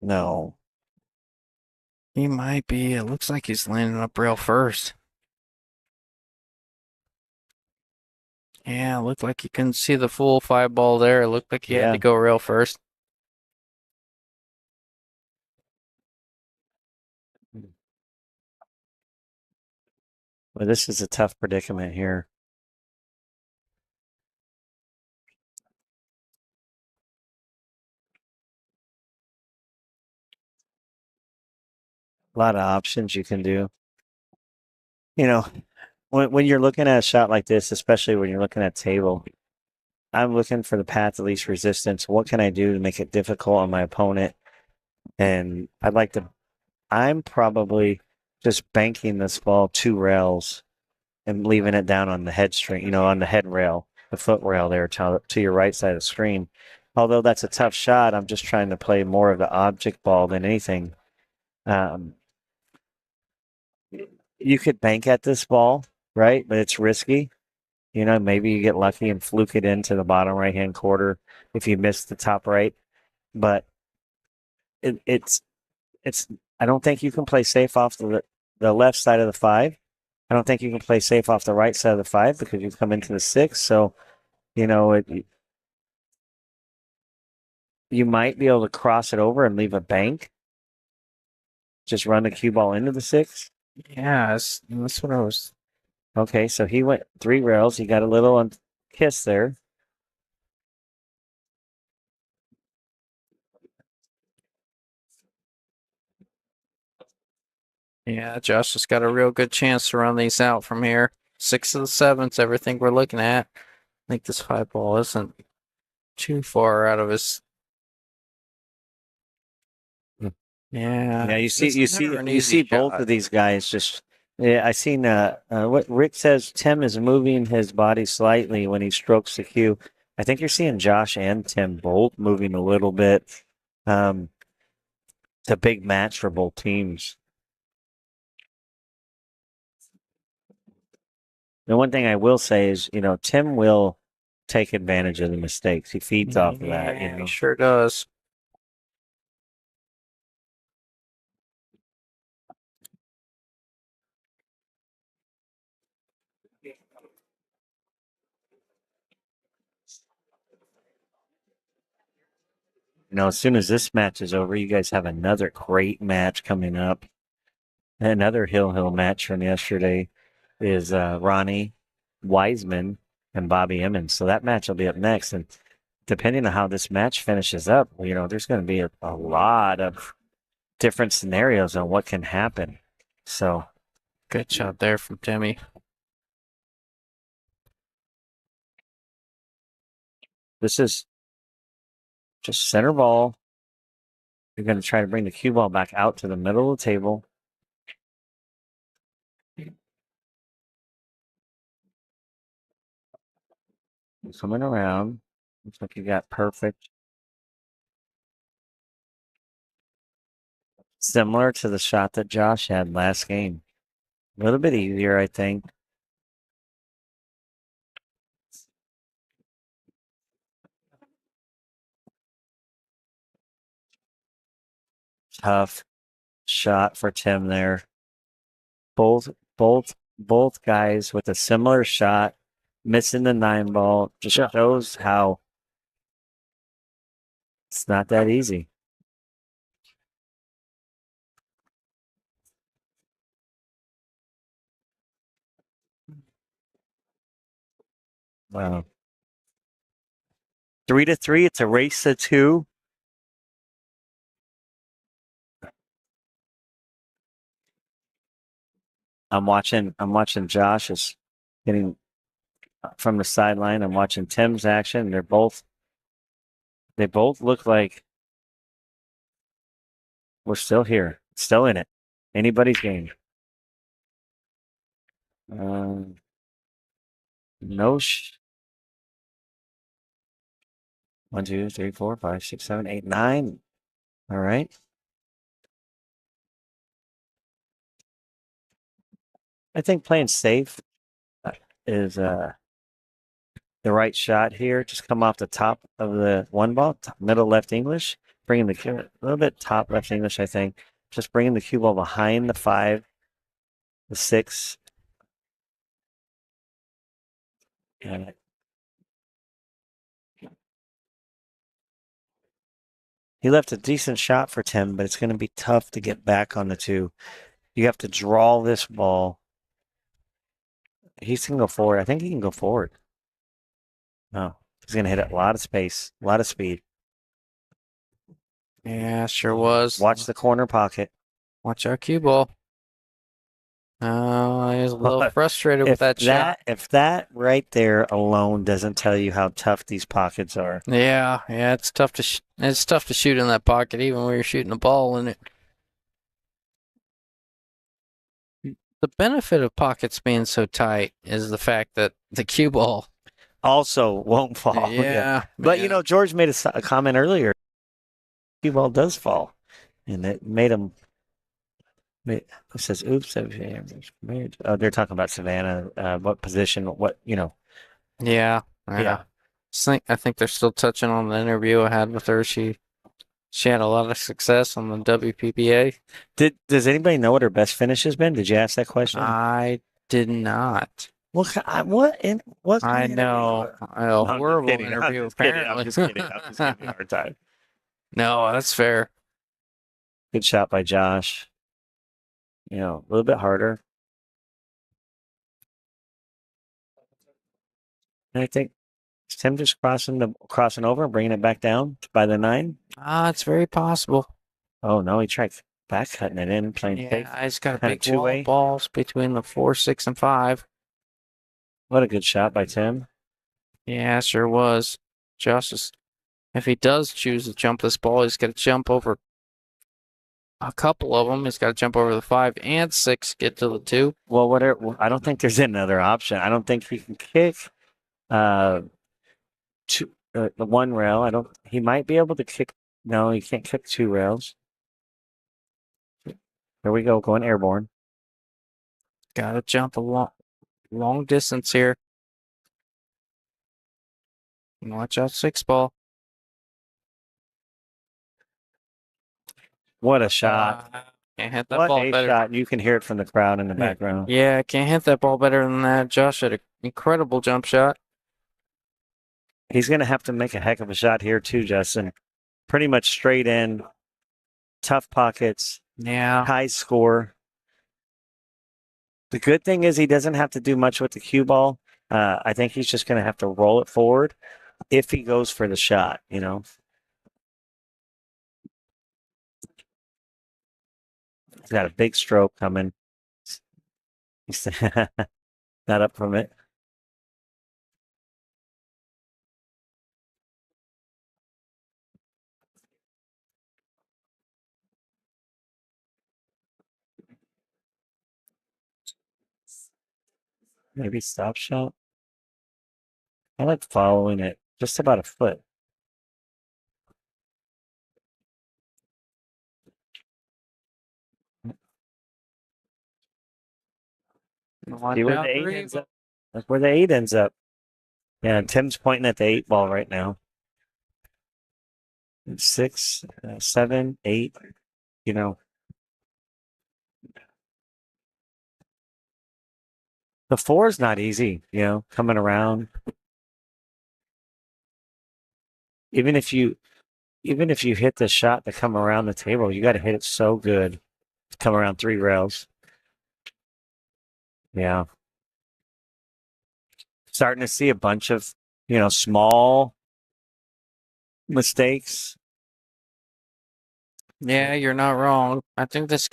No. He might be. It looks like he's landing up rail first. Yeah, it looked like you couldn't see the full 5 ball there. It looked like he had to go rail first. Well, this is a tough predicament here. A lot of options you can do. You know, when you're looking at a shot like this, especially when you're looking at table, I'm looking for the path of least resistance. What can I do to make it difficult on my opponent? And I'm probably just banking this ball 2 rails and leaving it down on the head string, on the head rail, the foot rail there to your right side of the screen. Although that's a tough shot, I'm just trying to play more of the object ball than anything. You could bank at this ball, right? But it's risky. Maybe you get lucky and fluke it into the bottom right-hand quarter if you miss the top right. But it's I don't think you can play safe off the left side of the 5. I don't think you can play safe off the right side of the 5 because you come into the 6. So, you might be able to cross it over and leave a bank. Just run the cue ball into the 6. Yeah, that's what I was. Okay, so he went 3 rails. He got a little kiss there. Yeah, Josh has got a real good chance to run these out from here. 6 of the 7's everything we're looking at. I think this 5 ball isn't too far out of his. Yeah. Yeah, you it's see never an you easy see both shot. of these guys just. Yeah, I seen what Rick says. Tim is moving his body slightly when he strokes the cue. I think you're seeing Josh and Tim both moving a little bit. It's a big match for both teams. The one thing I will say is, Tim will take advantage of the mistakes. He feeds off of that. He sure does. As soon as this match is over, you guys have another great match coming up. Another Hill match from yesterday is Ronnie Wiseman and Bobby Emmons. So that match will be up next. And depending on how this match finishes up, there's going to be a lot of different scenarios on what can happen. So Good shot there from Timmy. this is just center ball. You're going to try to bring the cue ball back out to the middle of the table. Coming around. Looks like you got perfect. Similar to the shot that Josh had last game. A little bit easier, I think. Tough shot for Tim there. Both guys with a similar shot, missing the 9 ball, just shows how it's not that easy. Wow. 3-3. It's a race to 2. I'm watching Josh is getting from the sideline. I'm watching Tim's action. They both look like we're still here, still in it. Anybody's game. No. 1, 2, 3, 4, 5, 6, 7, 8, 9. All right. I think playing safe is the right shot here. Just come off the top of the 1 ball, middle left English, bringing the a little bit top left English, I think. Just bringing the cue ball behind the 5, the 6. And He left a decent shot for Tim, but it's going to be tough to get back on the 2. You have to draw this ball. He can go forward. I think he can go forward. No, he's going to hit it. A lot of space, a lot of speed. Yeah, sure was. Watch the corner pocket. Watch our cue ball. Oh, I was a little But frustrated with that shot. If that right there alone doesn't tell you how tough these pockets are. Yeah, it's tough to it's tough to shoot in that pocket, even when you're shooting a ball in it. The benefit of pockets being so tight is the fact that the cue ball. Also won't fall. Yeah, But, man. George made a comment earlier. Cue ball does fall. And it made him. It says, oops. Oh, they're talking about Savannah. What position? What, Yeah. Yeah. I think they're still touching on the interview I had with her. She had a lot of success on the WPBA. Does anybody know what her best finish has been? Did you ask that question? I did not. What I kind of know. A No, I'm horrible just kidding. interview, I'm just kidding. apparently. I'm just kidding. I'm just giving you a hard time. No, that's fair. Good shot by Josh. A little bit harder. And I think is Tim just crossing over and bringing it back down by the 9. It's very possible. Oh no, he tried back cutting it in, playing safe. Yeah, he's got a Kinda big wall two-way. of balls between the 4, 6, and 5. What a good shot by Tim. Yeah, sure was. Josh is, if he does choose to jump this ball, he's got to jump over a couple of them. He's got to jump over the 5 and 6, get to the 2. Well, I don't think there's another option. I don't think he can kick the 1 rail. He might be able to kick. No, he can't kick 2 rails. There we go, going airborne. Got to jump a long distance here. And watch out, 6 ball. What a shot. Can't hit that What ball a better. shot. You can hear it from the crowd in the background. Yeah, can't hit that ball better than that. Josh had an incredible jump shot. He's going to have to make a heck of a shot here too, Justin. Pretty much straight in. Tough pockets. Yeah. High score. The good thing is he doesn't have to do much with the cue ball. I think he's just going to have to roll it forward if he goes for the shot, He's got a big stroke coming. He's not up from it. Maybe stop shot. I like following it just about a foot. See where the 8 ends up. That's where the 8 ends up. Yeah, Tim's pointing at the 8 ball right now. 6, 7, 8. The 4 is not easy, coming around. Even if you hit the shot to come around the table, you got to hit it so good to come around 3 rails. Yeah. Starting to see a bunch of, small mistakes. Yeah, you're not wrong. I think this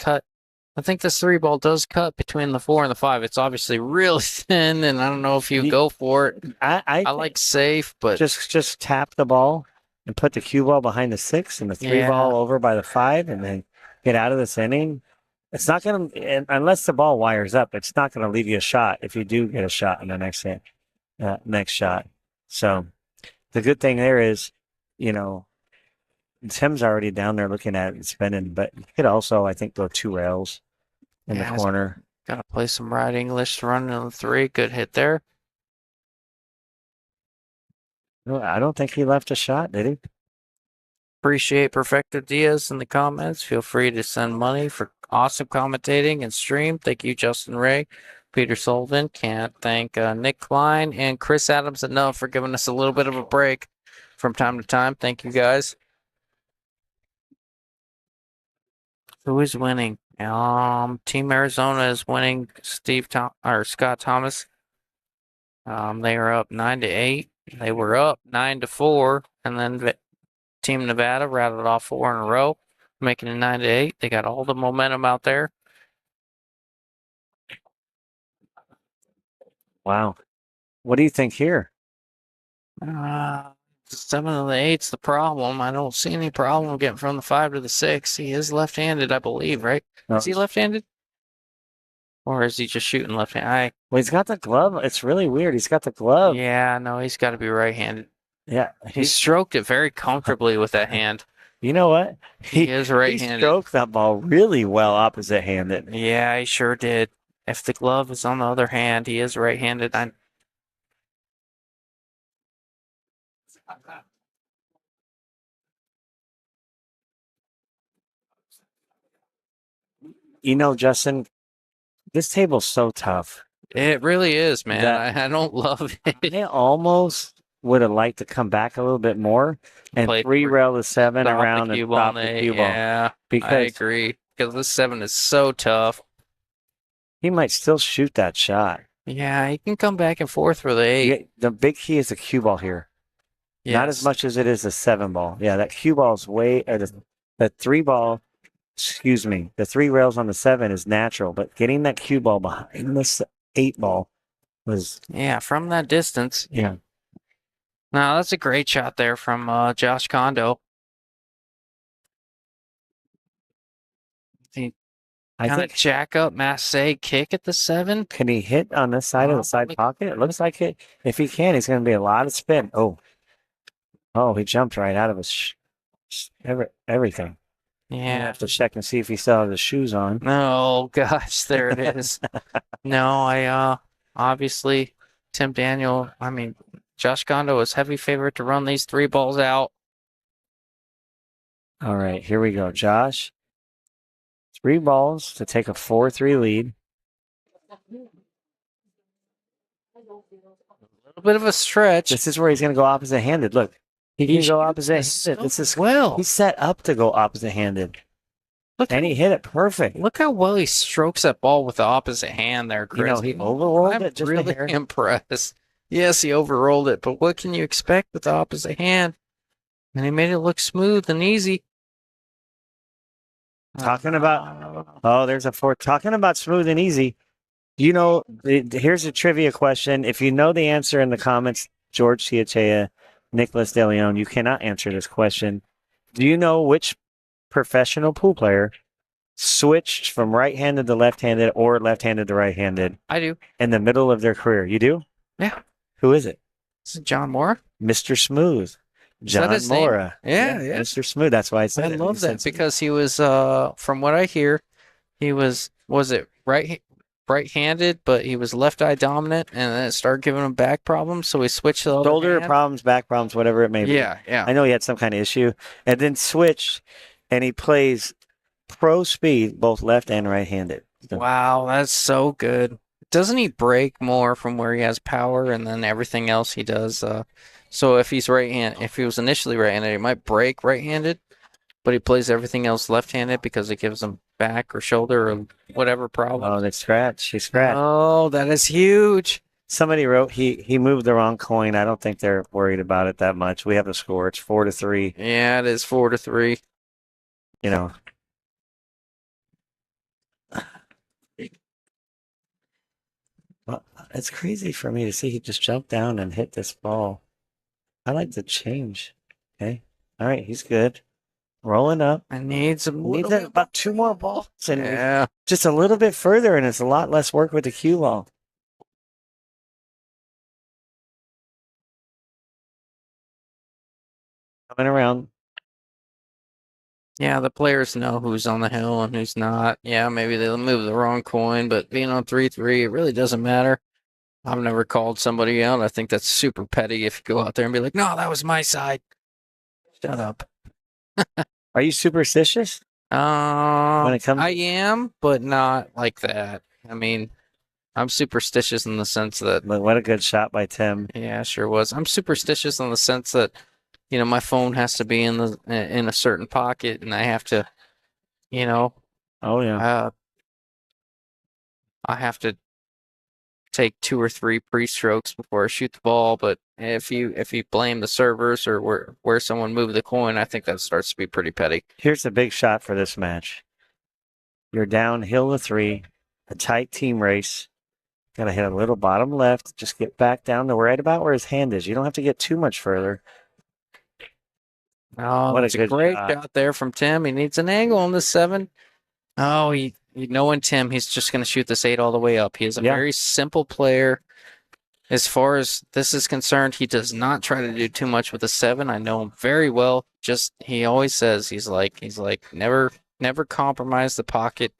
3 ball does cut between the 4 and the 5. It's obviously really thin, and I don't know if you go for it. I like safe, but just tap the ball and put the cue ball behind the 6 and the 3 ball over by the 5 and then get out of this inning. It's not going to, unless the ball wires up, it's not going to leave you a shot if you do get a shot in the next shot. So the good thing there is, Tim's already down there looking at it and spinning, but you could also, I think, go 2 rails in the corner. Got to play some right English to run on the 3. Good hit there. No, I don't think he left a shot, did he? Appreciate Perfecto Diaz in the comments. Feel free to send money for awesome commentating and stream. Thank you, Justin Ray, Peter Sullivan. Can't thank Nick Klein and Chris Adams enough for giving us a little bit of a break from time to time. Thank you, guys. Who is winning? Team Arizona is winning. Scott Thomas. They are up 9-8. They were up 9-4, and then Team Nevada rattled off 4 in a row, making it 9-8. They got all the momentum out there. Wow. What do you think here? 7 of the 8's the problem. I don't see any problem getting from the 5 to the 6. He is left-handed, I believe, right? No. Is he left-handed? Or is he just shooting left-handed? Well, he's got the glove. It's really weird. He's got the glove. Yeah, no, he's got to be right-handed. Yeah. He stroked it very comfortably with that hand. You know what? He is He right-handed. stroked that ball really well opposite-handed. Yeah, he sure did. If the glove is on the other hand, he is right-handed. You know, Justin, this table's so tough. It really is, man. That- I don't love it. I almost would have liked to come back a little bit more and Play three rail the 7 Stop around the and cue stop ball, the cue ball. Yeah, I Because agree. Because this 7 is so tough. he might still shoot that shot. Yeah, he can come back and forth for the 8. Yeah, the big key is the cue ball here. Not as Yes. much as it is the 7 ball. Yeah, that cue ball is way, or the 3 ball, excuse me, the 3 rails on the 7 is natural, but getting that cue ball behind this 8 ball was, Yeah, from that distance. yeah. Now, that's a great shot there from Josh Kondo. I Kind of think, jack up Massey kick at the 7. can he hit on this side of the side Probably. pocket? It looks like it. If he can, he's going to be a lot of spin. Oh, he jumped right out of his everything. You Yeah. have to check and see if he still has his shoes on. Oh gosh, there it is. No, I obviously Josh Kondo is heavy favorite to run these 3 balls out. All right, here we go. Josh, 3 balls to take a 4-3 lead. A little bit of a stretch. This is where he's going to go opposite-handed. Look, he can He go shoots opposite-handed. This is well. he's set up to go opposite-handed, Look and he hit it perfect. Look how well he strokes that ball with the opposite hand there, You Chris. know, he overrolled I'm it just a really hair. impressed. Yes, he overrolled it, but what can you expect with the opposite hand? And he made it look smooth and easy. Talking about there's a 4. Talking about smooth and easy. You know, here's a trivia question. If you know the answer in the comments, George Ciachea, Nicholas De Leon, you cannot answer this question. Do you know which professional pool player switched from right-handed to left-handed or left-handed to right-handed I do. in the middle of their career? You do? Yeah. Who is it? This is John Moore. Mr. Smooth. John his name? Mora. Yeah. Mr. Smooth. That's why I said I it. love He that said- because he was, from what I hear, he was it right-handed, but he was left-eye dominant, and then it started giving him back problems, so he switched to the other shoulder hand. problems, back problems, whatever it may be. Yeah, yeah. I know he had some kind of issue, and then switched, and he plays pro speed, both left and right-handed. So- Wow, that's so good. Doesn't he break more from where he has power, and then everything else he does? So if he was initially right-handed, he might break right-handed, but he plays everything else left-handed because it gives him back or shoulder or whatever problem. Oh, they scratch. He scratched. Oh, that is huge. Somebody wrote he moved the wrong coin. I don't think they're worried about it that much. We have the score. It's 4-3. Yeah, it is 4-3. You know. Well, it's crazy for me to see he just jumped down and hit this ball. I like the change. Okay. All right, he's good. Rolling up. I need some Needs little bit about 2 more balls, and Yeah. just a little bit further, and it's a lot less work with the cue ball. Coming around. Yeah, the players know who's on the hill and who's not. Yeah, maybe they'll move the wrong coin, but being on 3-3, it really doesn't matter. I've never called somebody out. I think that's super petty if you go out there and be like, no, that was my side. Shut up. Are you superstitious? When it comes- I am, but not like that. I mean, I'm superstitious in the sense that, But what a good shot by Tim. yeah, sure was. I'm superstitious in the sense that, my phone has to be in a certain pocket, and I have to, Oh yeah. I have to take 2 or 3 pre-strokes before I shoot the ball, but if you blame the servers or where someone moved the coin, I think that starts to be pretty petty. Here's a big shot for this match. You're downhill to 3, a tight team race. Got to hit a little bottom left. Just get back down to right about where his hand is. You don't have to get too much further. Oh, What a that's a good great shot. shot there from Tim. He needs an angle on this 7. Oh, knowing Tim, he's just going to shoot this 8 all the way up. He is a very simple player. As far as this is concerned, he does not try to do too much with the 7. I know him very well. Just he always says he's like never compromise the pocket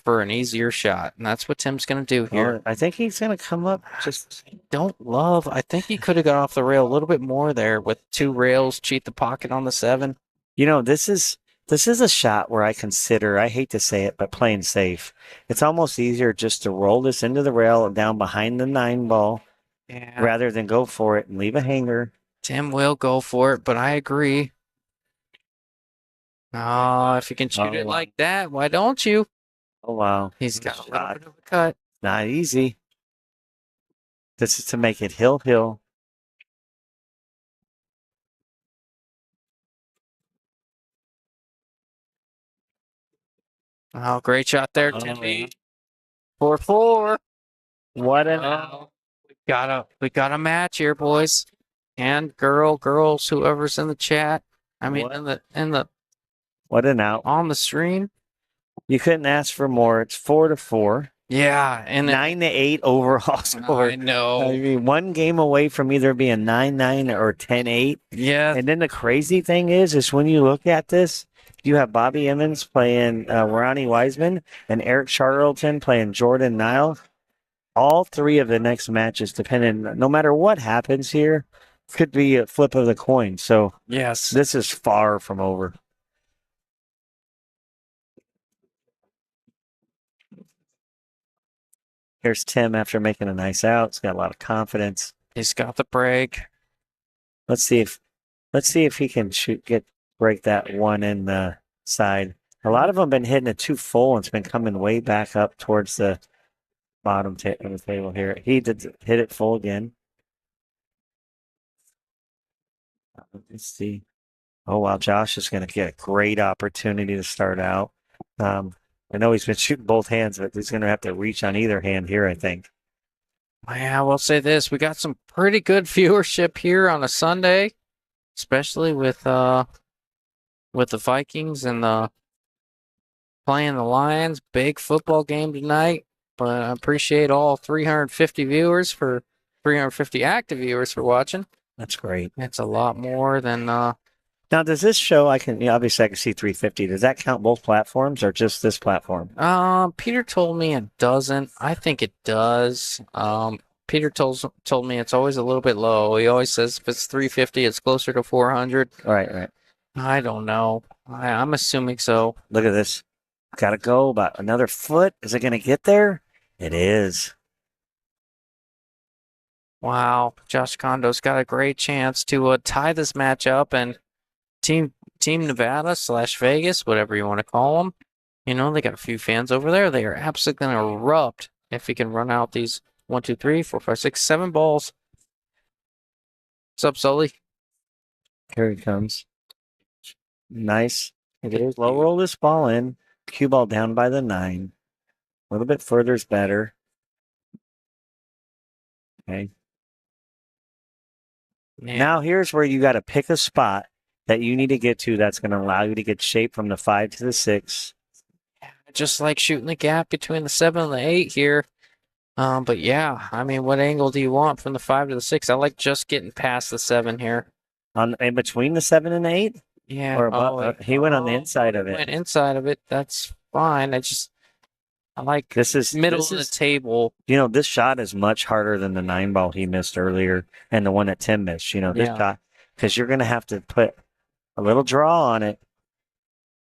for an easier shot, and that's what Tim's going to do here. I think he's going to come up just. I think he could have got off the rail a little bit more there with 2 rails, cheat the pocket on the 7. You know, this is a shot where I consider, I hate to say it, but playing safe. It's almost easier just to roll this into the rail down behind the 9 ball rather than go for it and leave a hanger. Tim will go for it, but I agree. Oh, if you can shoot it like that, why don't you? Oh, wow. He's got a little bit of a cut. Not easy. This is to make it hill. Oh, great shot there, Timmy. 4-4. What an We got a match here, boys and girls, whoever's in the chat. I mean, in the what an out. on the stream. You couldn't ask for more. It's 4-4. Yeah, and 9-8 overall score. I know. I mean, 1 game away from either being 9-9 or 10-8. Yeah. And then the crazy thing is when you look at this, you have Bobby Emmons playing Ronnie Wiseman and Eric Charlton playing Jordan Nile. All 3 of the next matches, depending, no matter what happens here, could be a flip of the coin. So yes, this is far from over. Here's Tim after making a nice out. He's got a lot of confidence. He's got the break. Let's see if he can break that 1 in the side. A lot of them been hitting it too full and it's been coming way back up towards the bottom of the table here. He did hit it full again. Let's see. Oh wow, Josh is going to get a great opportunity to start out. I know he's been shooting both hands, but he's going to have to reach on either hand here, I think. Yeah, I will say this: we got some pretty good viewership here on a Sunday, especially with the Vikings and playing the Lions. Big football game tonight. But I appreciate all 350 active viewers for watching. That's great. It's a lot more than. Now, does this show? Obviously I can see 350. Does that count both platforms or just this platform? Peter told me it doesn't. I think it does. Peter told me it's always a little bit low. He always says if it's 350, it's closer to 400. Right. I don't know. I'm assuming so. Look at this. Got to go about another foot. Is it going to get there? It is. Wow. Josh Condo's got a great chance to tie this match up, and Team Nevada / Vegas, whatever you want to call them. You know, they got a few fans over there. They are absolutely going to erupt if he can run out these 1, 2, 3, 4, 5, 6, 7 balls. What's up, Sully? Here he comes. Nice. It is. Low roll this ball in. Cue ball down by the 9. A little bit further is better. Okay. Man. Now here's where you got to pick a spot that you need to get to that's going to allow you to get shape from the 5 to the 6. Just like shooting the gap between the 7 and the 8 here. But yeah, I mean, what angle do you want from the 5 to the 6? I like just getting past the 7 here. In between the 7 and the 8? Yeah. Or above, he went on the inside of it. Went inside of it. That's fine. I like this is middle of the table. You know, this shot is much harder than the 9 ball he missed earlier and the one that Tim missed. You know, this shot, because you're going to have to put a little draw on it.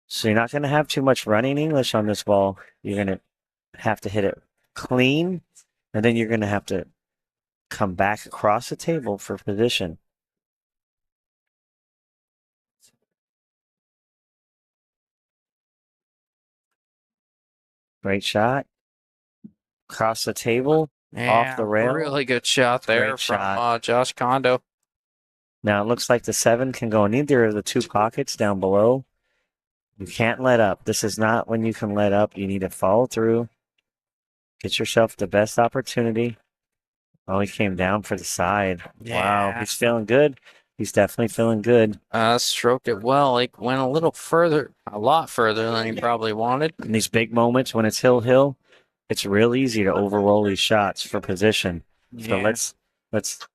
So you're not going to have too much running English on this ball. You're going to have to hit it clean, and then you're going to have to come back across the table for position. Great shot. Across the table. Yeah, the rail. really good shot there Great from shot. Josh Kondo. Now it looks like the 7 can go in either of the 2 pockets down below. You can't let up. This is not when you can let up. You need to follow through. Get yourself the best opportunity. Oh, he came down for the side. Wow, Yeah. he's feeling good. He's definitely feeling good. Stroked it well. He went a lot further than he probably wanted. In these big moments when it's hill, it's real easy to overroll these shots for position. So Yeah. let's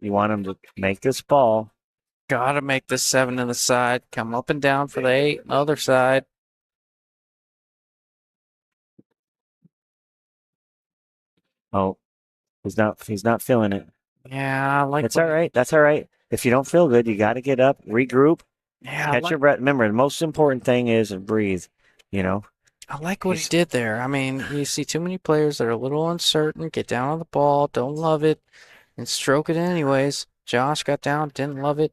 you want him to make this ball. Gotta make the 7 to the side. Come up and down for the 8 on the other side. Oh, he's not feeling it. Yeah, I like It's all right. That's all right. If you don't feel good, you got to get up, regroup, Yeah, catch your breath. Remember, the most important thing is breathe. You know, I like what he did there. I mean, you see too many players that are a little uncertain, get down on the ball, don't love it, and stroke it anyways. Josh got down, didn't love it,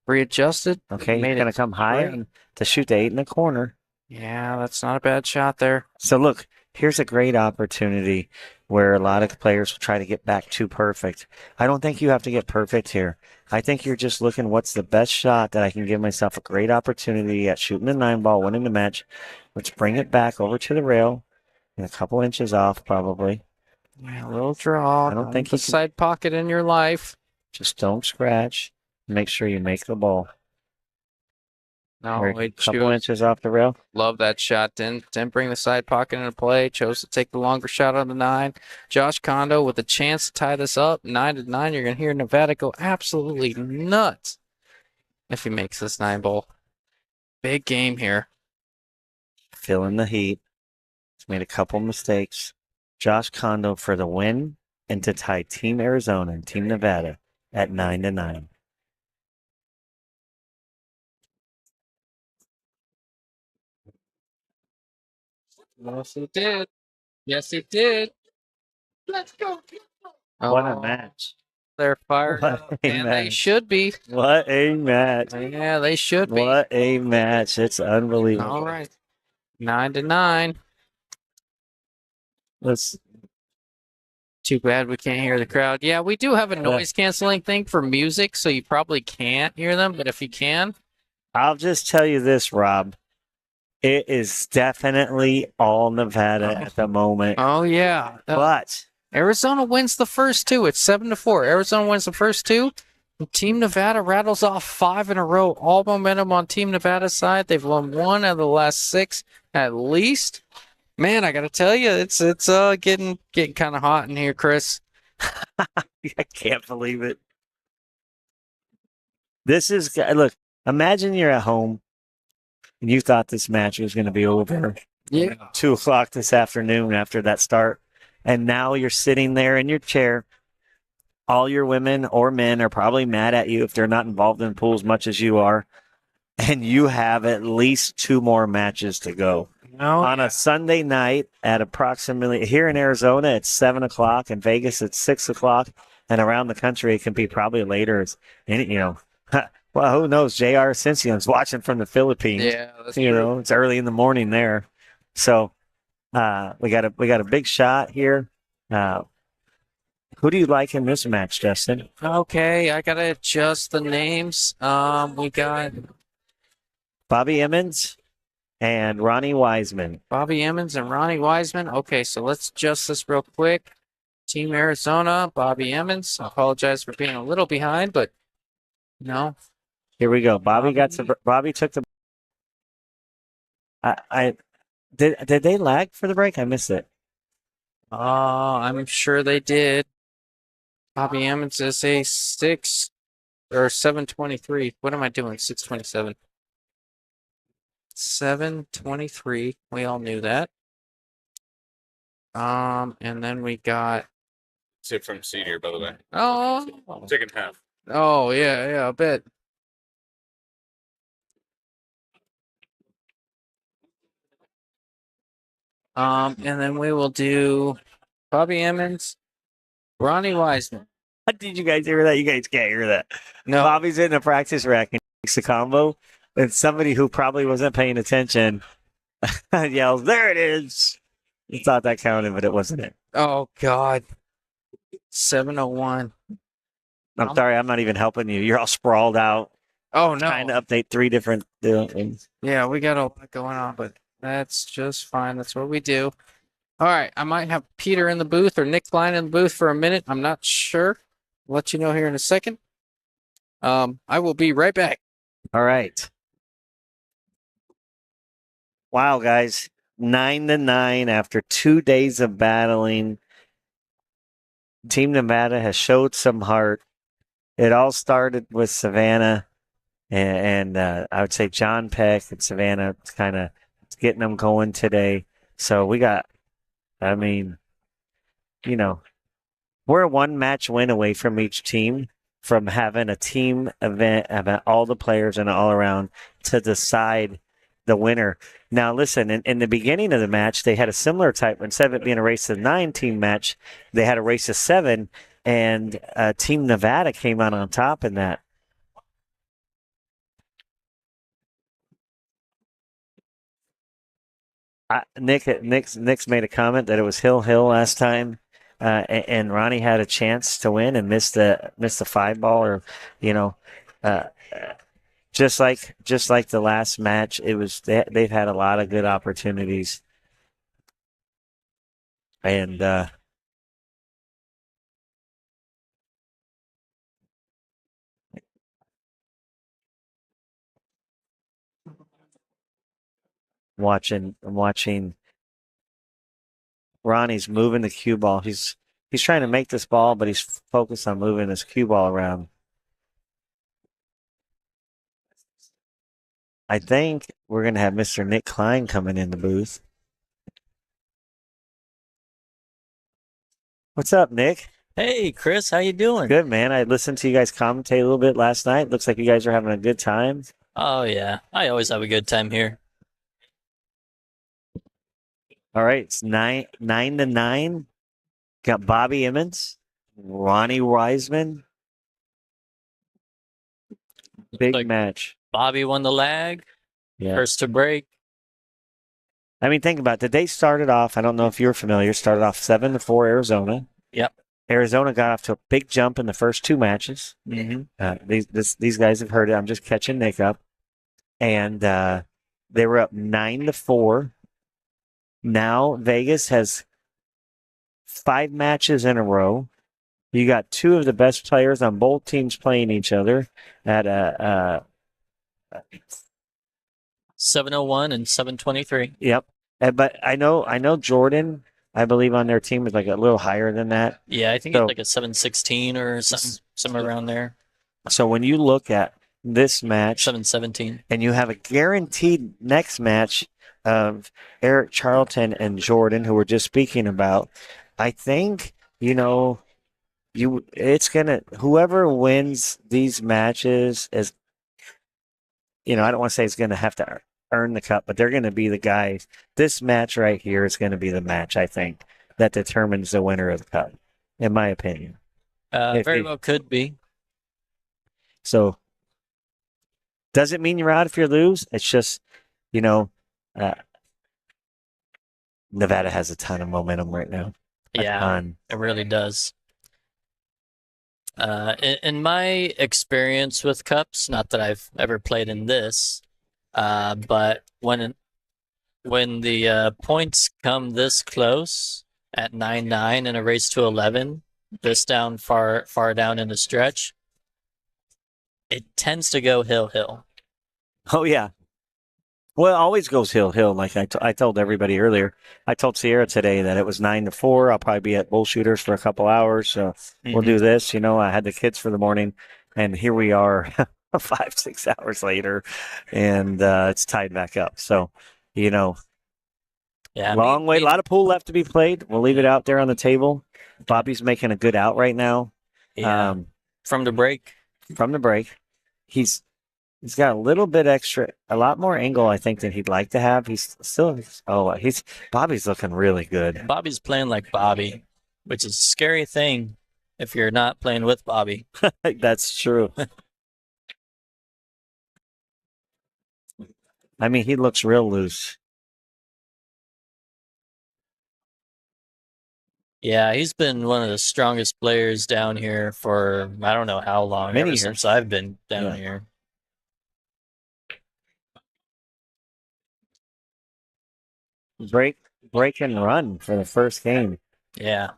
readjusted. okay, made he's gonna it come high great. to shoot the 8 in the corner. Yeah, that's not a bad shot there. So look, here's a great opportunity where a lot of players will try to get back too perfect. I don't think you have to get perfect here. I think you're just looking what's the best shot that I can give myself a great opportunity at shooting the 9 ball, winning the match. Let's bring it back over to the rail and a couple inches off probably. Yeah, a little draw. I don't think the he can- side pocket in your life. Just don't scratch. Make sure you make the ball. No, A he couple chose. inches off the rail. Love that shot. Didn't bring the side pocket into play. Chose to take the longer shot on the 9. Josh Kondo with a chance to tie this up. 9 to 9. You're gonna hear Nevada go absolutely nuts if he makes this 9 ball. Big game here. Feeling the heat. He's made a couple mistakes. Josh Kondo for the win and to tie Team Arizona and Team Nevada at 9 to 9. Yes, he did. Yes, he did. Let's go. What a match. They're fired What up, a and they match. should be. What a match. Yeah, they should be. What a match. It's unbelievable. All right. 9 to 9. Let's Too bad we can't hear the crowd. Yeah, we do have a noise canceling thing for music, so you probably can't hear them, but if you can. I'll just tell you this, Rob. It is definitely all Nevada at the moment. Oh, yeah. But Arizona wins the first 2. It's 7 to 4. Arizona wins the first 2. Team Nevada rattles off 5 in a row. All momentum on Team Nevada's side. They've won 1 out of the last 6 at least. Man, I got to tell you, it's getting kind of hot in here, Chris. I can't believe it. This is, look, imagine you're at home and you thought this match was going to be over. Yeah. 2 o'clock this afternoon after that start. And now you're sitting there in your chair. All your women or men are probably mad at you if they're not involved in the pool as much as you are. And you have at least 2 more matches to go. On a Sunday night at approximately, here in Arizona, it's 7 o'clock. In Vegas, it's 6 o'clock. And around the country, it can be probably later. Well, who knows? J.R. Ascension's watching from the Philippines. Yeah, that's You true. know, it's early in the morning there. So we got a big shot here. Who do you like in this match, Justin? Okay, I gotta adjust the names. We got Bobby Emmons and Ronnie Wiseman. Bobby Emmons and Ronnie Wiseman. Okay, so let's adjust this real quick. Team Arizona, Bobby Emmons. I apologize for being a little behind, but no. Here we go. Bobby took the. Did they lag for the break? I missed it. I'm sure they did. Bobby Emmons is a 6 or 723. What am I doing? 627. 723. We all knew that. And then we got. Tip from Senior, by the way. Oh. Second half. Oh yeah, I bet. And then we will do Bobby Emmons, Ronnie Wiseman. Did you guys hear that? You guys can't hear that. No, Bobby's in the practice rack and makes the combo, and somebody who probably wasn't paying attention yells, "There it is!" You thought that counted, but it wasn't it. Oh God. 701. I'm sorry, I'm not even helping you. You're all sprawled out, Oh trying to no. update 3 different things. Yeah, we got a lot going on, but that's just fine. That's what we do. All right. I might have Peter in the booth or Nick Klein in the booth for a minute. I'm not sure. I'll let you know here in a second. I will be right back. All right. Wow, guys. 9-9 after 2 days of battling. Team Nevada has showed some heart. It all started with Savannah and I would say John Peck and Savannah kind of getting them going today. So we got, I mean, you know, we're a 1 match win away from each team from having a team event, having all the players and all around to decide the winner. Now, listen, in the beginning of the match, they had a similar type. Instead of it being a race to 9 team match, they had a race to 7, and Team Nevada came out on top in that. Nick's made a comment that it was Hill last time, and Ronnie had a chance to win and missed the 5 ball, or you know, uh, just like the last match. It was they've had a lot of good opportunities, and I'm watching Ronnie's moving the cue ball. He's trying to make this ball, but he's focused on moving his cue ball around. I think we're going to have Mr. Nick Klein coming in the booth. What's up, Nick? Hey, Chris, how you doing? Good, man. I listened to you guys commentate a little bit last night. Looks like you guys are having a good time. Oh yeah, I always have a good time here. All right, it's 9-9. Got Bobby Emmons, Ronnie Wiseman. Big Like- match. Bobby won the lag, Yeah. first to break. I mean, think about it. The day started off, I don't know if you're familiar, started off 7-4 Arizona. Yep. Arizona got off to a big jump in the first 2 matches. Mm-hmm. These guys have heard it. I'm just catching Nick up. And they were up 9-4. Now Vegas has 5 matches in a row. You got 2 of the best players on both teams playing each other at 701 and 723. Yep. But I know Jordan, I believe on their team is like a little higher than that. Yeah, I think So- it's like a 716 or somewhere around there. So when you look at this match 717. and you have a guaranteed next match of Eric Charlton and Jordan, who we're just speaking about, I think, whoever wins these matches is, I don't want to say it's going to have to earn the cup, but they're going to be the guys. This match right here is going to be the match, I think, that determines the winner of the cup, in my opinion. Very well could be. So, doesn't mean you're out if you lose. It's just, Nevada has a ton of momentum right now. A Yeah, ton. it really does. In my experience with cups, not that I've ever played in this, but when the points come this close at 9-9 in a race to 11, this down far down in the stretch, it tends to go hill. Oh, yeah. Well, it always goes hill. Like I told everybody earlier. I told Sierra today that it was 9-4. I'll probably be at Bullshooters for a couple hours. So we'll do this. I had the kids for the morning, and here we are 5-6 hours later, and it's tied back up. So, Yeah, long way. A lot of pool left to be played. We'll leave it out there on the table. Bobby's making a good out right now. Yeah, from the break. From the break. He's got a little bit extra, a lot more angle, I think, than he'd like to have. Bobby's looking really good. Bobby's playing like Bobby, which is a scary thing if you're not playing with Bobby. That's true. I mean, he looks real loose. Yeah, he's been one of the strongest players down here for I don't know how long, Many ever years. since I've been down Yeah. here. Break and run for the first game. Yeah,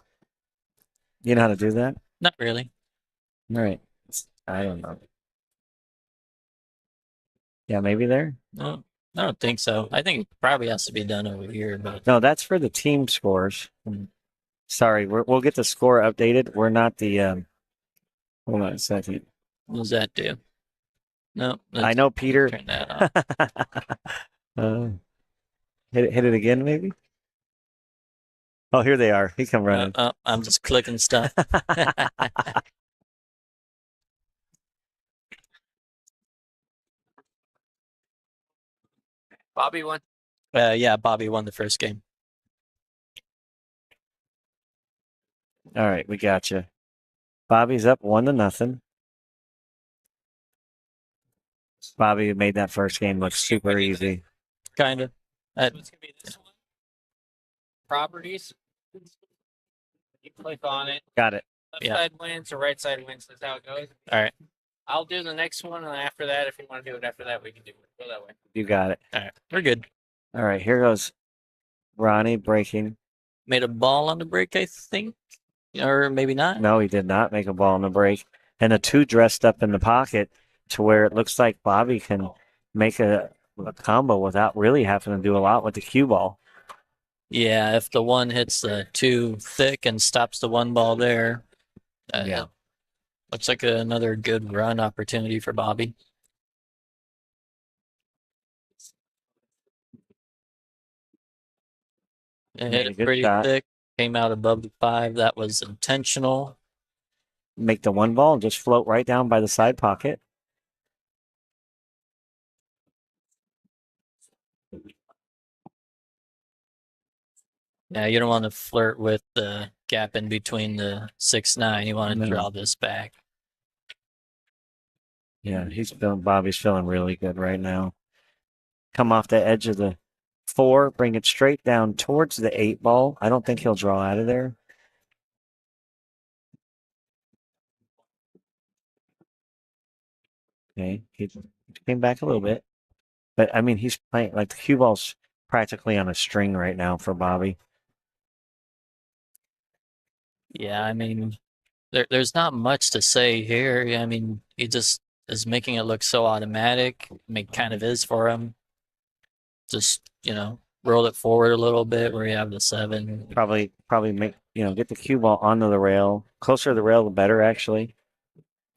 You know how to do that? not really. All right. I don't know. Yeah, maybe there. No, I don't think so. I think it probably has to be done over here, but No, that's for the team scores. Sorry, we'll get the score updated. We're not the. Hold on a second. what does that do? No, I know Peter. turn that off. Hit it again, maybe. Oh, here they are. He come running. I'm just clicking stuff. Bobby won. Yeah, Bobby won the first game. All right, we got you. Bobby's up 1-0. Bobby made that first game look super easy. Kind of. It's gonna be this one. Properties. You click on it. Got it. Left Yeah. side wins or right side wins. That's how it goes. All right. I'll do the next one, and after that, if you want to do it after that, we can do it. Go that way. You got it. All right. We're good. All right, here goes Ronnie breaking. Made a ball on the break, I think. Or maybe not. No, he did not make a ball in the break. And the two dressed up in the pocket to where it looks like Bobby can make a combo without really having to do a lot with the cue ball. Yeah, if the one hits the two thick and stops the one ball there. Yeah. Looks like another good run opportunity for Bobby. It Made hit a it good pretty shot. thick. Came out above the 5. That was intentional. Make the one ball and just float right down by the side pocket. Yeah, you don't want to flirt with the gap in between the 6-9. You want to No. draw this back. Yeah, Bobby's feeling really good right now. Come off the edge of the 4, bring it straight down towards the 8 ball. I don't think he'll draw out of there. Okay, he came back a little bit. But, I mean, he's playing, like, the cue ball's practically on a string right now for Bobby. Yeah, I mean, there's not much to say here. I mean, he just is making it look so automatic. I mean, kind of is for him. Just, roll it forward a little bit where you have the 7. Probably make, get the cue ball onto the rail. Closer to the rail, the better, actually.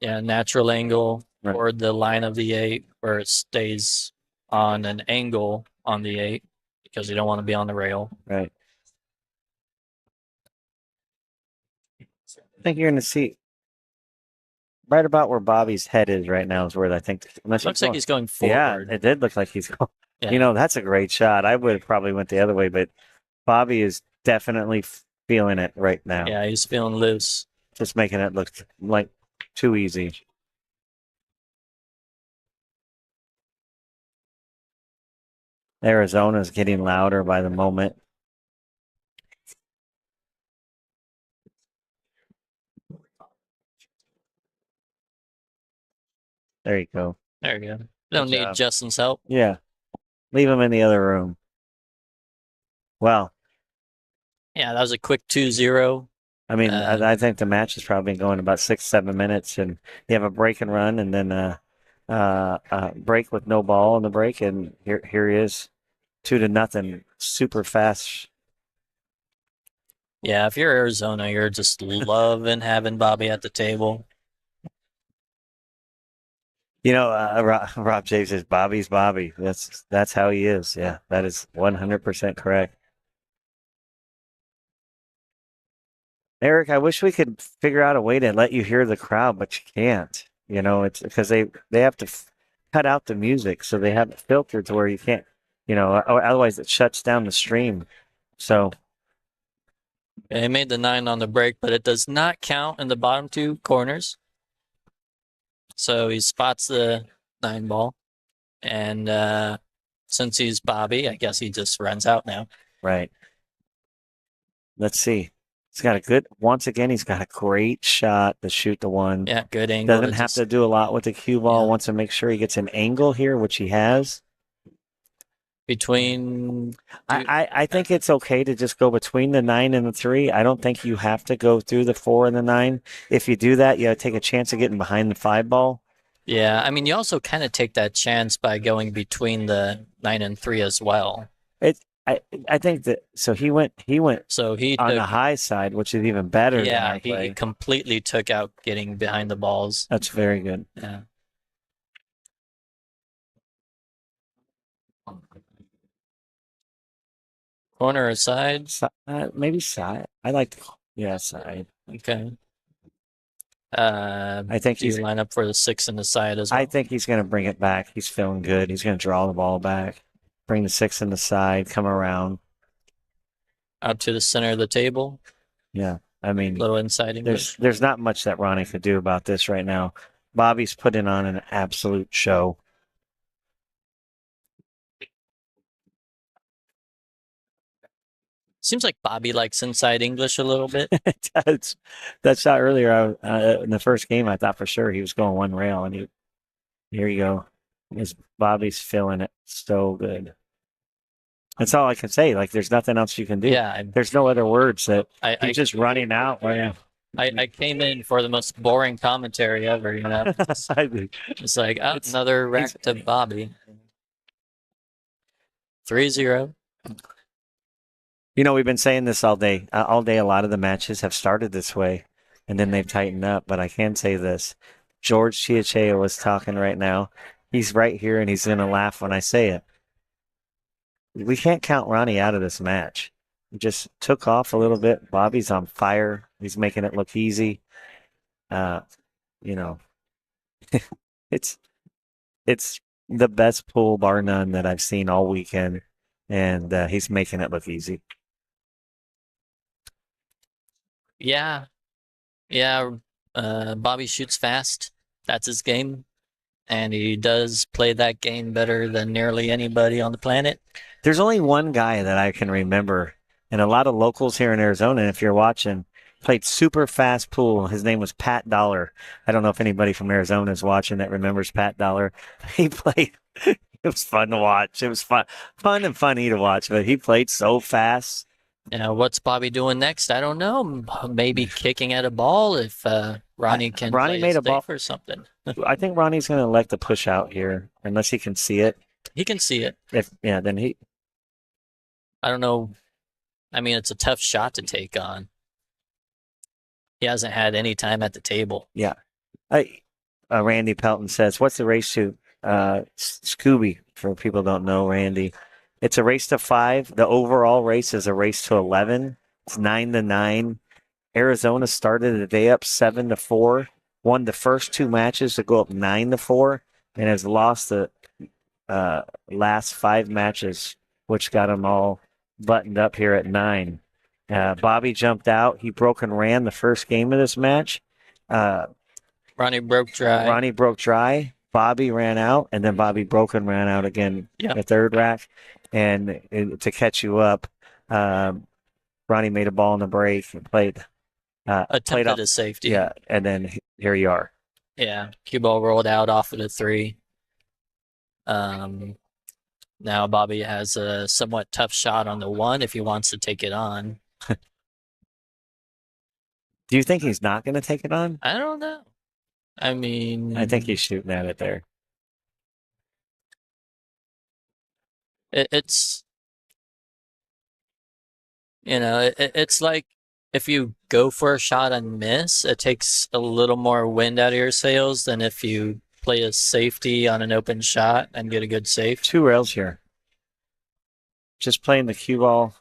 Yeah, natural angle Right. toward the line of the 8 where it stays on an angle on the 8 because you don't want to be on the rail. Right. I think you're going to see right about where Bobby's head is right now is where I think. Looks like he's going Yeah, forward. it did look like he's going. Yeah. That's a great shot. I would have probably went the other way, but Bobby is definitely feeling it right now. Yeah, he's feeling loose. Just making it look like too easy. Arizona's getting louder by the moment. There you go. There you go. Don't Good need job. Justin's help. Yeah. Leave him in the other room. Well, Yeah, that was a quick 2-0. I mean, I think the match has probably been going about 6-7 minutes, and you have a break and run, and then break with no ball in the break, and here he is, 2-0, super fast. Yeah, if you're Arizona, you're just loving having Bobby at the table. Rob J says Bobby's Bobby. That's how he is. Yeah, that is 100% correct. Eric, I wish we could figure out a way to let you hear the crowd, but you can't. It's because they have to cut out the music, so they have it filtered to where you can't. Otherwise it shuts down the stream. So He made the 9 on the break, but it does not count in the bottom 2 corners. So he spots the 9 ball. And since he's Bobby, I guess he just runs out now. right. Let's see. He's got a good. Once again, he's got a great shot to shoot the one. Yeah, good angle. Doesn't have to do a lot with the cue ball. Yeah. Wants to make sure he gets an angle here, which he has. Between. I think it's okay to just go between the 9 and the 3. I don't think you have to go through the 4 and the 9. If you do that, you take a chance of getting behind the 5 ball. Yeah, I mean, you also kind of take that chance by going between the 9 and 3 as well. I think that so he went So he on took, the high side, which is even better than yeah, our play. he completely took out getting behind the balls. That's very good. Yeah. Corner or side? Maybe side. I like side. Okay. I think Do you he's line up for the 6 and the side as well? I think he's going to bring it back. He's feeling good. He's going to draw the ball back, bring the 6 in the side, come around. Out to the center of the table. Yeah, I mean, Little inside English. there's not much that Ronnie could do about this right now. Bobby's putting on an absolute show. Seems like Bobby likes inside English a little bit. That shot earlier in the first game, I thought for sure he was going one rail, and here you go. Bobby's feeling it so good. That's all I can say. Like, there's nothing else you can do. Yeah, There's no other words that I he's just running out right now. I came in for the most boring commentary ever, you know. It's like another rack to Bobby. 3-0. You know, we've been saying this all day. All day, a lot of the matches have started this way, and then they've tightened up. But I can say this. George Chiachea was talking right now. He's right here, and he's going to laugh when I say it. We can't count Ronnie out of this match. He just took off a little bit. Bobby's on fire. He's making it look easy. You know, it's the best pool, bar none, that I've seen all weekend, and he's making it look easy. Yeah. Bobby shoots fast. That's his game. And he does play that game better than nearly anybody on the planet. There's only one guy that I can remember, and a lot of locals here in Arizona, if you're watching, played super fast pool. His name was Pat Dollar. I don't know if anybody from Arizona is watching that remembers Pat Dollar. He played. It was fun to watch. It was fun and funny to watch, but he played so fast. You know, what's Bobby doing next? I don't know. Maybe kicking at a ball if Ronnie can Ronnie play made a safe ball or something. I think Ronnie's going to elect to push out here unless he can see it. He can see it. Then he. I don't know. I mean, it's a tough shot to take on. He hasn't had any time at the table. Yeah. Randy Pelton says, "What's the race to?" Scooby, for people who don't know, Randy. It's a race to 5. The overall race is a race to 11. It's 9-9. Arizona started the day up 7-4. Won the first 2 matches to go up 9-4, and has lost the last 5 matches, which got them all buttoned up here at 9. Bobby jumped out. He broke and ran the first game of this match. Ronnie broke dry. Bobby ran out, and then Bobby broke and ran out again. The third rack. And to catch you up, Ronnie made a ball in the break and played attempted a safety. Yeah, and then here you are. Yeah, cue ball rolled out off of the 3. Now Bobby has a somewhat tough shot on the 1 if he wants to take it on. Do you think he's not going to take it on? I don't know. I mean, I think he's shooting at it there. It's it's like if you go for a shot and miss, it takes a little more wind out of your sails than if you play a safety on an open shot and get a good safe. 2 rails here. Just playing the cue ball,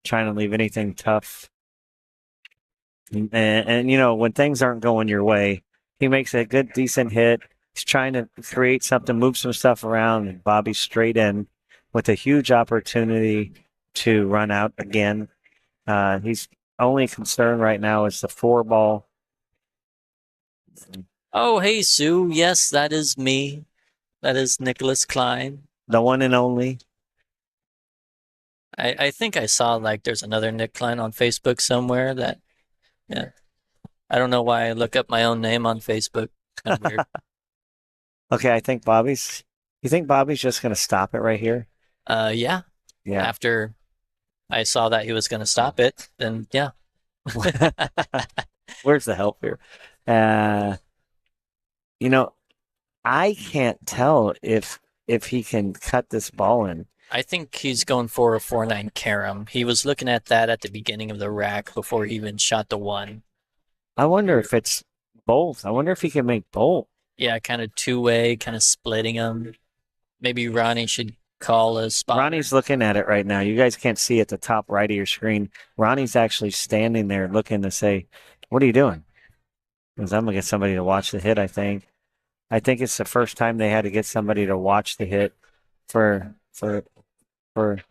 trying to leave anything tough. And you know, when things aren't going your way, he makes a good, decent hit. He's trying to create something, move some stuff around, and Bobby's straight in with a huge opportunity to run out again. He's only concern right now is the 4 ball. Oh, hey, Sue. Yes, that is me. That is Nicholas Klein. The one and only. I think I saw like there's another Nick Klein on Facebook somewhere that, yeah. I don't know why I look up my own name on Facebook. Kind of weird. Okay, I think Bobby's. You think Bobby's just going to stop it right here? Yeah. Yeah. After I saw that he was going to stop it, then yeah. Where's the help here? Uh, you know, I can't tell if he can cut this ball in. I think he's going for a 4-9 carom. He was looking at that at the beginning of the rack before he even shot the one. I wonder if it's both. I wonder if he can make both. Yeah, kind of two-way, kind of splitting them. Maybe Ronnie should call a spot. Ronnie's looking at it right now. You guys can't see at the top right of your screen. Ronnie's actually standing there looking to say, "What are you doing?" Because I'm gonna get somebody to watch the hit. I think it's the first time they had to get somebody to watch the hit for the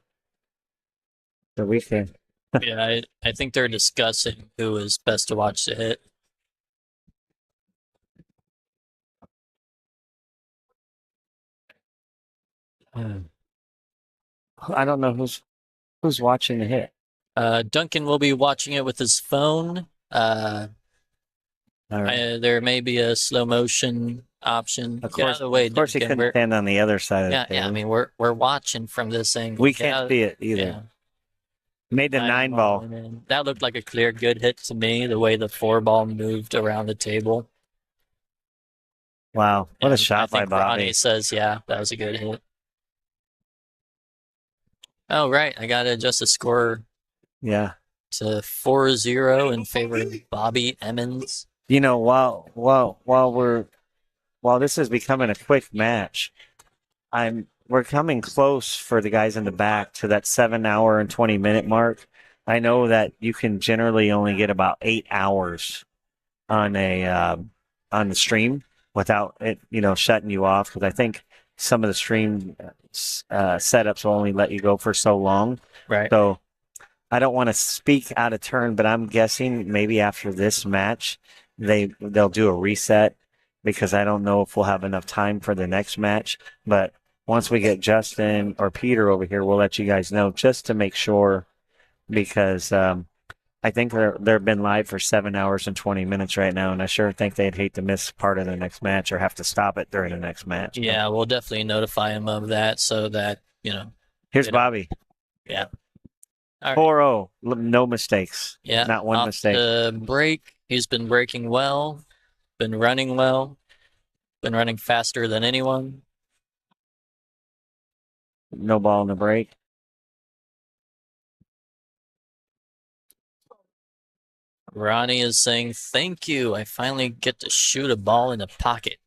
weekend. Yeah, I think they're discussing who is best to watch the hit. I don't know who's watching the hit. Duncan will be watching it with his phone. All right. There may be a slow motion option. Of Get out course, of the way, of course, he Duncan. couldn't stand on the other side of the Yeah, table. yeah. I mean, we're watching from this angle. We Get out can't of- see it either. Yeah. Made the 9 ball. And then that looked like a clear good hit to me. The way the 4 ball moved around the table. Wow, what a And shot I by think Bobby. Ronnie says, yeah, that was a good hit. Oh, right. I got to adjust the score Yeah. to 4-0 in favor of Bobby Emmons. You know, while this is becoming a quick match, we're coming close for the guys in the back to that 7 hour and 20 minute mark. I know that you can generally only get about 8 hours on the stream without it, shutting you off, because I think some of the stream setups will only let you go for so long. Right. So I don't want to speak out of turn, but I'm guessing maybe after this match they'll do a reset, because I don't know if we'll have enough time for the next match. But once we get Justin or Peter over here, we'll let you guys know, just to make sure, because I think they've been live for 7 hours and 20 minutes right now, and I sure think they'd hate to miss part of the next match or have to stop it during the next match. Yeah, we'll definitely notify him of that so that, Here's you know. Bobby. Yeah. All right. 4-0. No mistakes. Yeah. Not one off mistake. The break, he's been breaking well, been running well, been running faster than anyone. No ball in the break. Ronnie is saying, thank you. I finally get to shoot a ball in the pocket.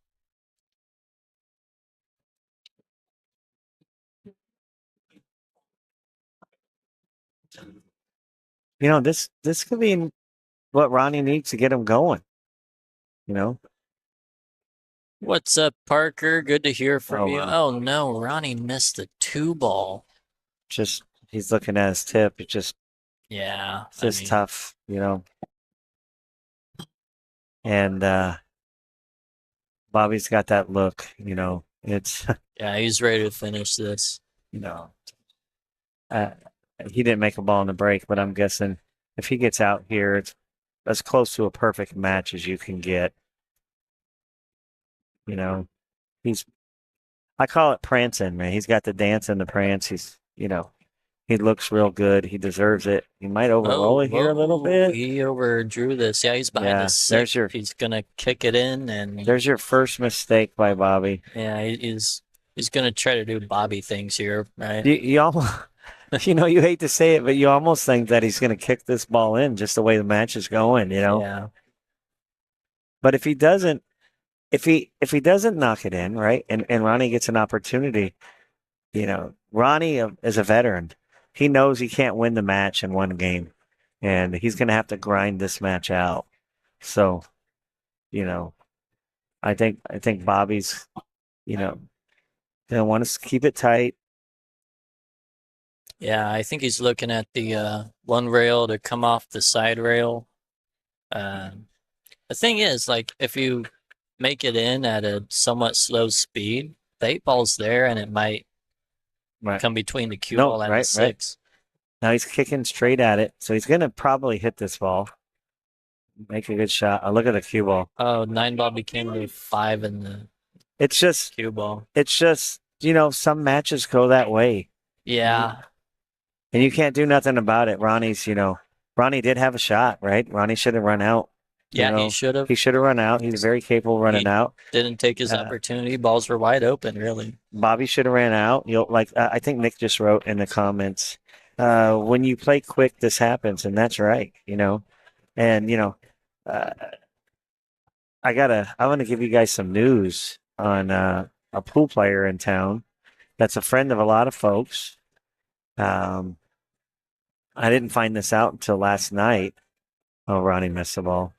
This could be what Ronnie needs to get him going. What's up, Parker? Good to hear from Oh, you. wow. Oh, no. Ronnie missed the 2 ball. Just he's looking at his tip. It's just Yeah. tough, And Bobby's got that look, It's Yeah, he's ready to finish this. he didn't make a ball in the break, but I'm guessing if he gets out here, it's as close to a perfect match as you can get. I call it prancing, man. He's got the dance and the prance. He looks real good. He deserves it. He might overroll it here a little bit. He overdrew this. Yeah, he's behind Yeah, the 6. there's your- He's gonna kick it in, and There's your first mistake by Bobby. yeah, he's gonna try to do Bobby things here, right? You almost, you hate to say it, but you almost think that he's going to kick this ball in just the way the match is going, Yeah. But if he doesn't, if he doesn't knock it in, right, and Ronnie gets an opportunity, Ronnie is a veteran. He knows he can't win the match in one game, and he's going to have to grind this match out. So, I think Bobby's, going to want to keep it tight. Yeah, I think he's looking at the one rail to come off the side rail. The thing is, like, if you make it in at a somewhat slow speed, the 8 ball's there, and it might Right. come between the cue No, ball and right, the 6. Now he's kicking straight at it, so he's going to probably hit this ball. Make a good shot. Oh, look at the cue ball. Oh, 9 ball became a 5 in the It's just, cue ball. some matches go that way, Yeah. and you can't do nothing about it. Ronnie did have a shot, right? Ronnie should have run out. Yeah, know, he should have. He should have run out. He's very capable of running out. Didn't take his opportunity. Balls were wide open, really. Bobby should have ran out. I think Nick just wrote in the comments, when you play quick, this happens, and that's right. And uh, I want to give you guys some news on a pool player in town that's a friend of a lot of folks. I didn't find this out until last night. Oh, Ronnie missed the ball.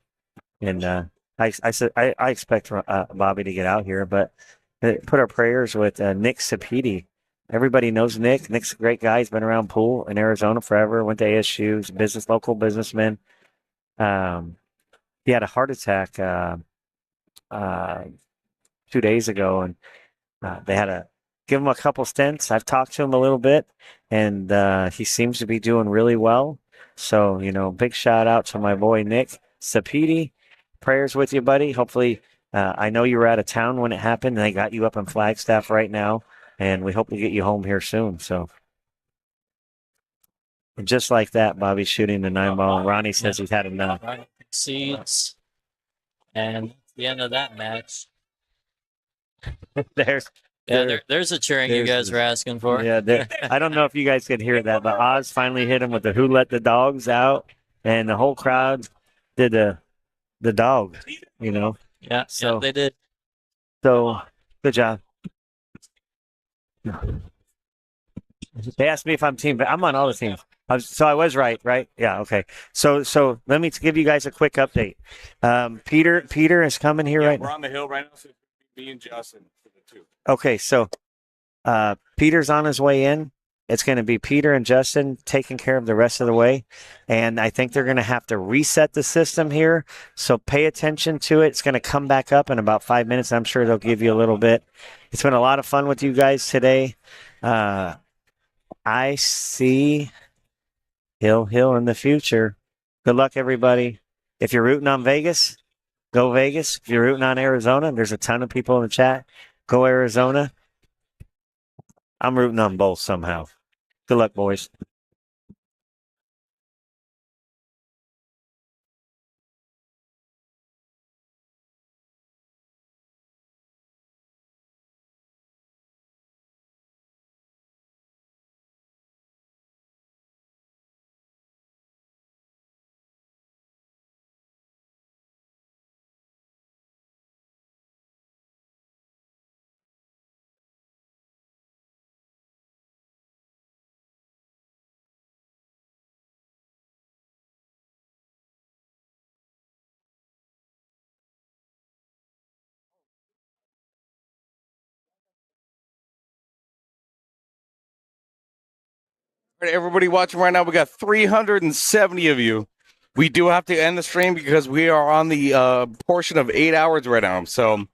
And I said I expect Bobby to get out here, but put our prayers with Nick Sapiti. Everybody knows Nick. Nick's a great guy. He's been around pool in Arizona forever. Went to ASU. He's a local businessman. He had a heart attack 2 days ago, and they had to give him a couple stints. I've talked to him a little bit, and he seems to be doing really well. So, big shout out to my boy Nick Sapiti. Prayers with you, buddy. Hopefully, I know you were out of town when it happened, and they got you up in Flagstaff right now, and we hope to get you home here soon. So, and just like that, Bobby's shooting the 9-ball, and Ronnie says he's had enough. Right. Seeds. And the end of that match. There's a cheering you guys were asking for. Yeah, I don't know if you guys could hear that, but Oz finally hit him with the "Who Let the Dogs Out," and the whole crowd did the dog. Yeah, So- yeah, they did. So good job. They asked me if I'm team, but I'm on all the teams. I was right? Yeah, okay. So let me give you guys a quick update. Peter is coming here right We're now. on the hill right now, so it's me and Justin for the two. Okay, so Peter's on his way in. It's going to be Peter and Justin taking care of the rest of the way. And I think they're going to have to reset the system here. So pay attention to it. It's going to come back up in about 5 minutes. I'm sure they'll give you a little bit. It's been a lot of fun with you guys today. I see Hill in the future. Good luck, everybody. If you're rooting on Vegas, go Vegas. If you're rooting on Arizona, there's a ton of people in the chat. Go Arizona. I'm rooting on both somehow. Good luck, boys. All right, everybody watching right now, we got 370 of you. We do have to end the stream because we are on the portion of 8 hours right now. So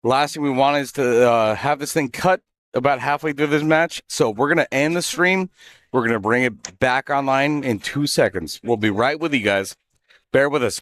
last thing we want is to have this thing cut about halfway through this match. So we're going to end the stream. We're going to bring it back online in 2 seconds. We'll be right with you guys. Bear with us.